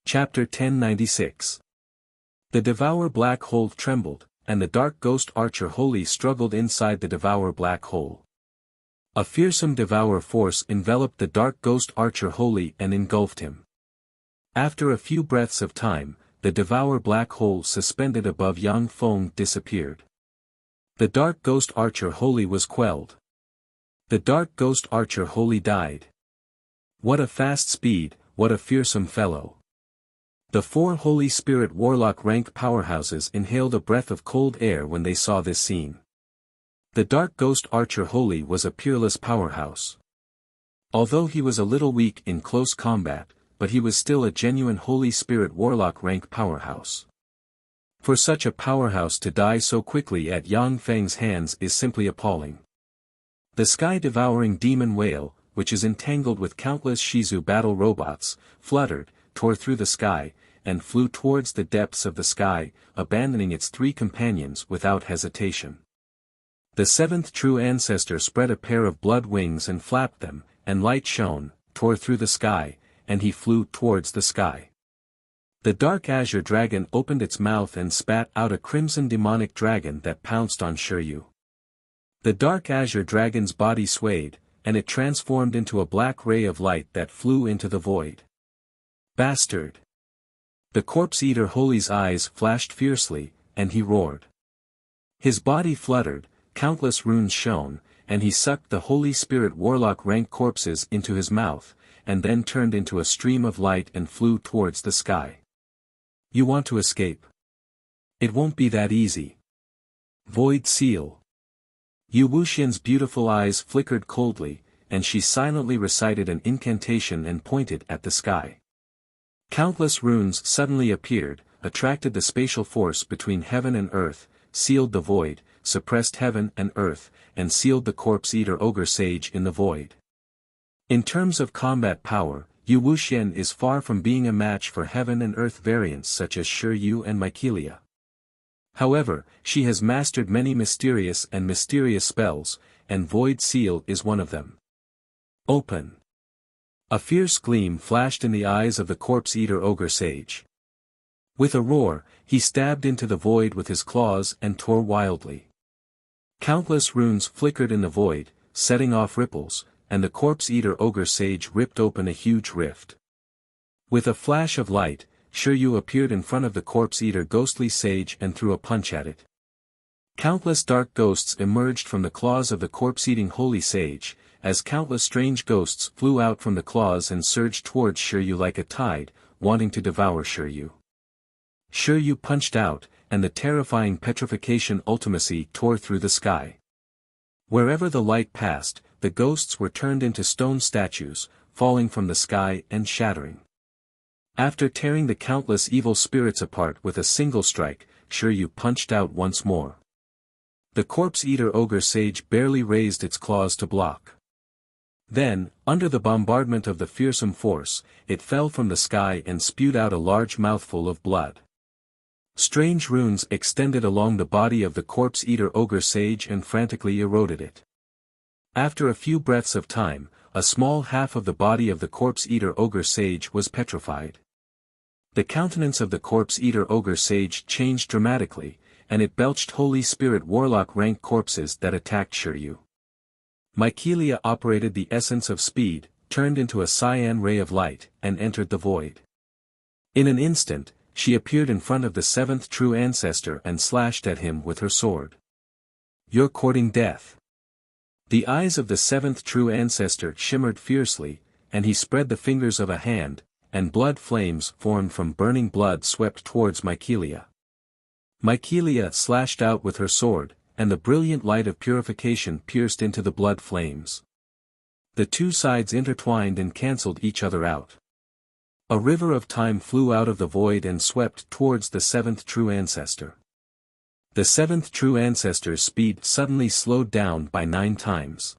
Chapter 1096. The Devour Black Hole trembled, and the Dark Ghost Archer Holy struggled inside the Devour Black Hole. A fearsome Devour force enveloped the Dark Ghost Archer Holy and engulfed him. After a few breaths of time, the Devour Black Hole suspended above Yang Feng disappeared. The Dark Ghost Archer Holy was quelled. The Dark Ghost Archer Holy died. What a fast speed, what a fearsome fellow. The 4 Holy Spirit Warlock rank powerhouses inhaled a breath of cold air when they saw this scene. The dark ghost archer Holy was a peerless powerhouse. Although he was a little weak in close combat, but he was still a genuine Holy Spirit warlock rank powerhouse. For such a powerhouse to die so quickly at Yang Feng's hands is simply appalling. The sky-devouring demon whale, which is entangled with countless Shizu battle robots, fluttered, tore through the sky, and flew towards the depths of the sky, abandoning its three companions without hesitation. The seventh true ancestor spread a pair of blood wings and flapped them, and light shone, tore through the sky, and he flew towards the sky. The dark azure dragon opened its mouth and spat out a crimson demonic dragon that pounced on Shiryu. The dark azure dragon's body swayed, and it transformed into a black ray of light that flew into the void. Bastard! The corpse-eater Holy's eyes flashed fiercely, and he roared. His body fluttered, countless runes shone, and he sucked the Holy Spirit warlock rank corpses into his mouth, and then turned into a stream of light and flew towards the sky. You want to escape? It won't be that easy. Void Seal. Yu Wuxian's beautiful eyes flickered coldly, and she silently recited an incantation and pointed at the sky. Countless runes suddenly appeared, attracted the spatial force between heaven and earth, sealed the void, suppressed heaven and earth, and sealed the corpse-eater ogre sage in the void. In terms of combat power, Yu Wuxian is far from being a match for heaven and earth variants such as Shiryu and Mykelia. However, she has mastered many mysterious spells, and Void Seal is one of them. Open. A fierce gleam flashed in the eyes of the corpse-eater ogre sage. With a roar, he stabbed into the void with his claws and tore wildly. Countless runes flickered in the void, setting off ripples, and the corpse-eater ogre sage ripped open a huge rift. With a flash of light, Shiryu appeared in front of the corpse-eater ghostly sage and threw a punch at it. Countless dark ghosts emerged from the claws of the corpse-eating holy sage, as countless strange ghosts flew out from the claws and surged towards Shiryu like a tide, wanting to devour Shiryu. Shiryu punched out, and the terrifying petrification ultimacy tore through the sky. Wherever the light passed, the ghosts were turned into stone statues, falling from the sky and shattering. After tearing the countless evil spirits apart with a single strike, Shiryu punched out once more. The corpse-eater ogre sage barely raised its claws to block. Then, under the bombardment of the fearsome force, it fell from the sky and spewed out a large mouthful of blood. Strange runes extended along the body of the corpse-eater ogre sage and frantically eroded it. After a few breaths of time, a small half of the body of the corpse-eater ogre sage was petrified. The countenance of the corpse-eater ogre sage changed dramatically, and it belched Holy Spirit warlock rank corpses that attacked Shiryu. Mykelia operated the essence of speed, turned into a cyan ray of light, and entered the void. In an instant, she appeared in front of the seventh true ancestor and slashed at him with her sword. You're courting death. The eyes of the seventh true ancestor shimmered fiercely, and he spread the fingers of a hand, and blood flames formed from burning blood swept towards Mykelia. Mykelia slashed out with her sword, and the brilliant light of purification pierced into the blood flames. The two sides intertwined and cancelled each other out. A river of time flew out of the void and swept towards the seventh true ancestor. The seventh true ancestor's speed suddenly slowed down by 9 times.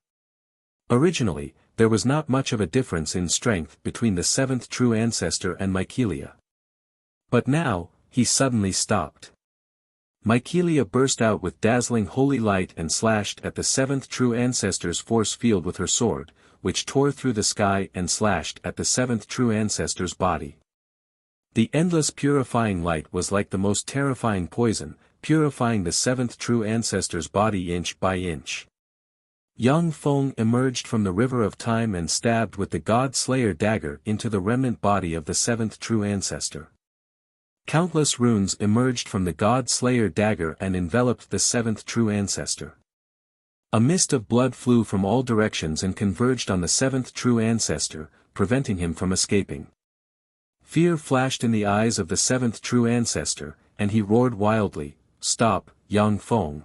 Originally, there was not much of a difference in strength between the seventh true ancestor and Mykelia. But now, he suddenly stopped. Mykelia burst out with dazzling holy light and slashed at the seventh true ancestor's force field with her sword, which tore through the sky and slashed at the seventh true ancestor's body. The endless purifying light was like the most terrifying poison, purifying the seventh true ancestor's body inch by inch. Yang Feng emerged from the river of time and stabbed with the God-Slayer dagger into the remnant body of the seventh true ancestor. Countless runes emerged from the God-Slayer dagger and enveloped the seventh true ancestor. A mist of blood flew from all directions and converged on the seventh true ancestor, preventing him from escaping. Fear flashed in the eyes of the seventh true ancestor, and he roared wildly, "Stop, Yang Feng!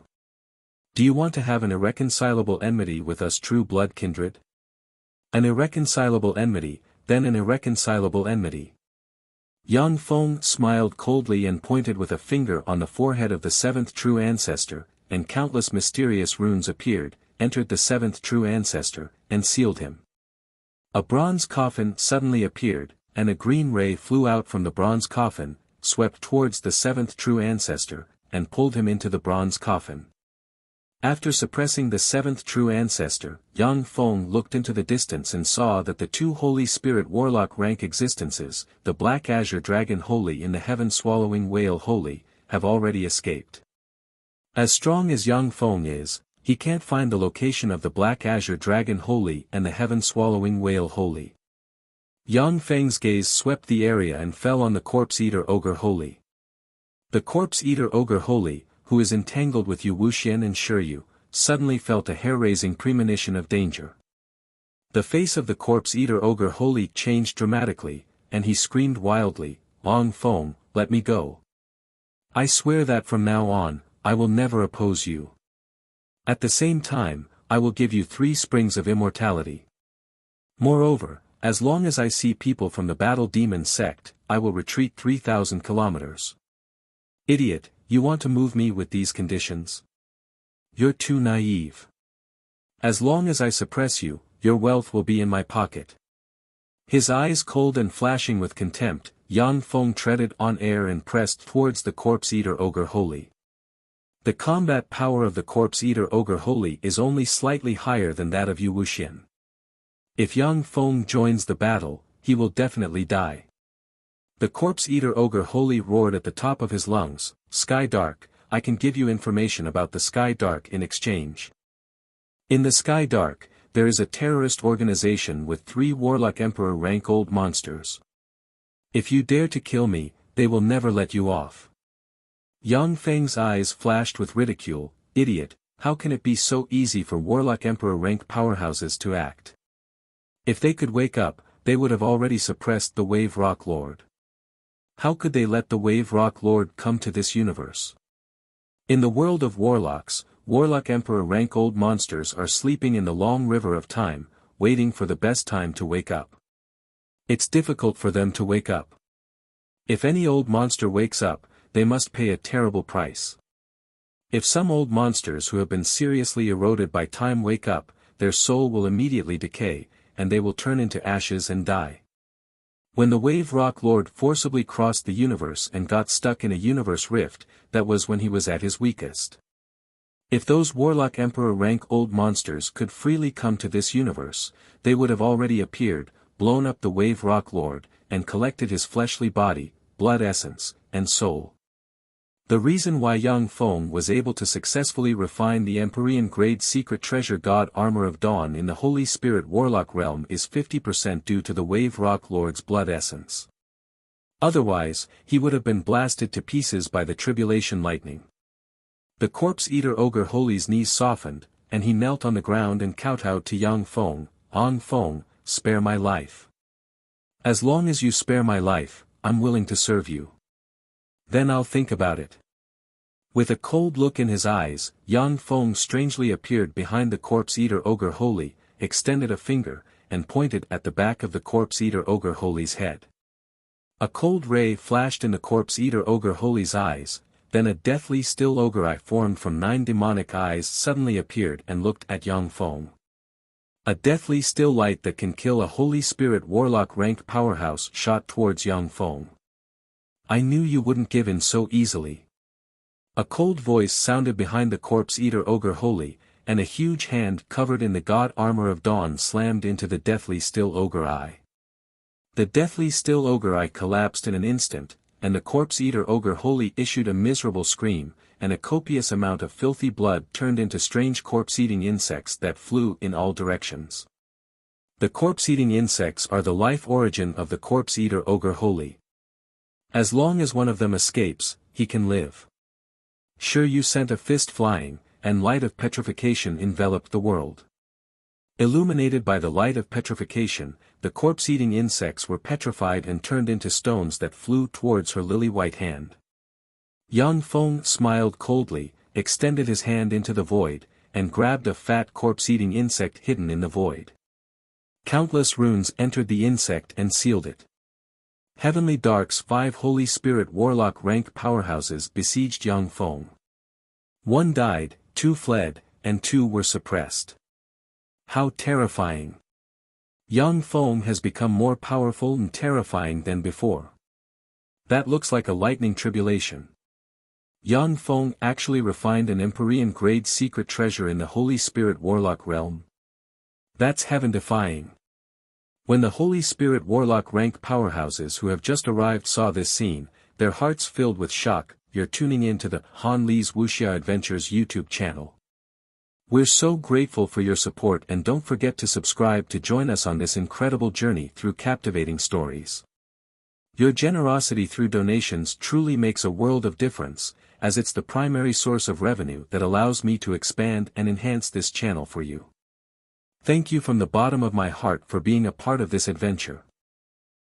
Do you want to have an irreconcilable enmity with us, true blood kindred? An irreconcilable enmity, then an irreconcilable enmity. Yang Feng smiled coldly and pointed with a finger on the forehead of the seventh true ancestor, and countless mysterious runes appeared, entered the seventh true ancestor, and sealed him. A bronze coffin suddenly appeared, and a green ray flew out from the bronze coffin, swept towards the seventh true ancestor, and pulled him into the bronze coffin. After suppressing the seventh true ancestor, Yang Feng looked into the distance and saw that the two Holy Spirit Warlock rank existences, the Black Azure Dragon Holy and the Heaven-Swallowing Whale Holy, have already escaped. As strong as Yang Feng is, he can't find the location of the Black Azure Dragon Holy and the Heaven-Swallowing Whale Holy. Yang Feng's gaze swept the area and fell on the Corpse-Eater Ogre Holy. The Corpse-Eater Ogre Holy, who is entangled with Yu Wuxian and Shiryu, suddenly felt a hair-raising premonition of danger. The face of the Corpse-Eater Ogre Holy changed dramatically, and he screamed wildly, "Yang Feng, let me go. I swear that from now on, I will never oppose you. At the same time, I will give you 3 springs of immortality. Moreover, as long as I see people from the Battle Demon sect, I will retreat 3,000 kilometers. Idiot, you want to move me with these conditions? You're too naive. As long as I suppress you, your wealth will be in my pocket." His eyes cold and flashing with contempt, Yang Feng treaded on air and pressed towards the Corpse-Eater Ogre Holy. The combat power of the Corpse-Eater Ogre Holy is only slightly higher than that of Yu Wuxian. If Yang Feng joins the battle, he will definitely die. The Corpse-Eater Ogre Holy roared at the top of his lungs, "Sky Dark, I can give you information about the Sky Dark in exchange. In the Sky Dark, there is a terrorist organization with 3 Warlock Emperor rank old monsters. If you dare to kill me, they will never let you off." Yang Feng's eyes flashed with ridicule, "Idiot, how can it be so easy for Warlock Emperor rank powerhouses to act? If they could wake up, they would have already suppressed the Wave Rock Lord. How could they let the Wave Rock Lord come to this universe? In the world of warlocks, Warlock Emperor rank old monsters are sleeping in the long river of time, waiting for the best time to wake up. It's difficult for them to wake up. If any old monster wakes up, they must pay a terrible price. If some old monsters who have been seriously eroded by time wake up, their soul will immediately decay, and they will turn into ashes and die. When the Wave Rock Lord forcibly crossed the universe and got stuck in a universe rift, that was when he was at his weakest. If those Warlock Emperor rank old monsters could freely come to this universe, they would have already appeared, blown up the Wave Rock Lord, and collected his fleshly body, blood essence, and soul. The reason why Yang Feng was able to successfully refine the Empyrean-grade secret treasure God Armor of Dawn in the Holy Spirit Warlock realm is 50% due to the Wave Rock Lord's blood essence. Otherwise, he would have been blasted to pieces by the tribulation lightning. The Corpse-Eater Ogre Holy's knees softened, and he knelt on the ground and kowtowed to Yang Feng, "Yang Feng, spare my life. As long as you spare my life, I'm willing to serve you. Then I'll think about it." With a cold look in his eyes, Yang Feng strangely appeared behind the Corpse-Eater Ogre Holy, extended a finger, and pointed at the back of the Corpse-Eater Ogre Holy's head. A cold ray flashed in the Corpse-Eater Ogre Holy's eyes, then a deathly still ogre eye formed from 9 demonic eyes suddenly appeared and looked at Yang Feng. A deathly still light that can kill a Holy Spirit Warlock rank powerhouse shot towards Yang Feng. "I knew you wouldn't give in so easily." A cold voice sounded behind the Corpse-Eater Ogre Holy, and a huge hand covered in the God Armor of Dawn slammed into the deathly still ogre eye. The deathly still ogre eye collapsed in an instant, and the Corpse-Eater Ogre Holy issued a miserable scream, and a copious amount of filthy blood turned into strange corpse-eating insects that flew in all directions. The corpse-eating insects are the life origin of the Corpse-Eater Ogre Holy. As long as one of them escapes, he can live. Shiryu sent a fist flying, and light of petrification enveloped the world. Illuminated by the light of petrification, the corpse-eating insects were petrified and turned into stones that flew towards her lily-white hand. Yang Feng smiled coldly, extended his hand into the void, and grabbed a fat corpse-eating insect hidden in the void. Countless runes entered the insect and sealed it. Heavenly Dark's 5 Holy Spirit Warlock rank powerhouses besieged Yang Feng. 1 died, 2 fled, and 2 were suppressed. How terrifying! Yang Feng has become more powerful and terrifying than before. That looks like a lightning tribulation. Yang Feng actually refined an Empyrean-grade secret treasure in the Holy Spirit Warlock realm. That's heaven-defying. When the Holy Spirit Warlock rank powerhouses who have just arrived saw this scene, their hearts filled with shock. You're tuning in to the Han Li's Wuxia Adventures YouTube channel. We're so grateful for your support, and don't forget to subscribe to join us on this incredible journey through captivating stories. Your generosity through donations truly makes a world of difference, as it's the primary source of revenue that allows me to expand and enhance this channel for you. Thank you from the bottom of my heart for being a part of this adventure.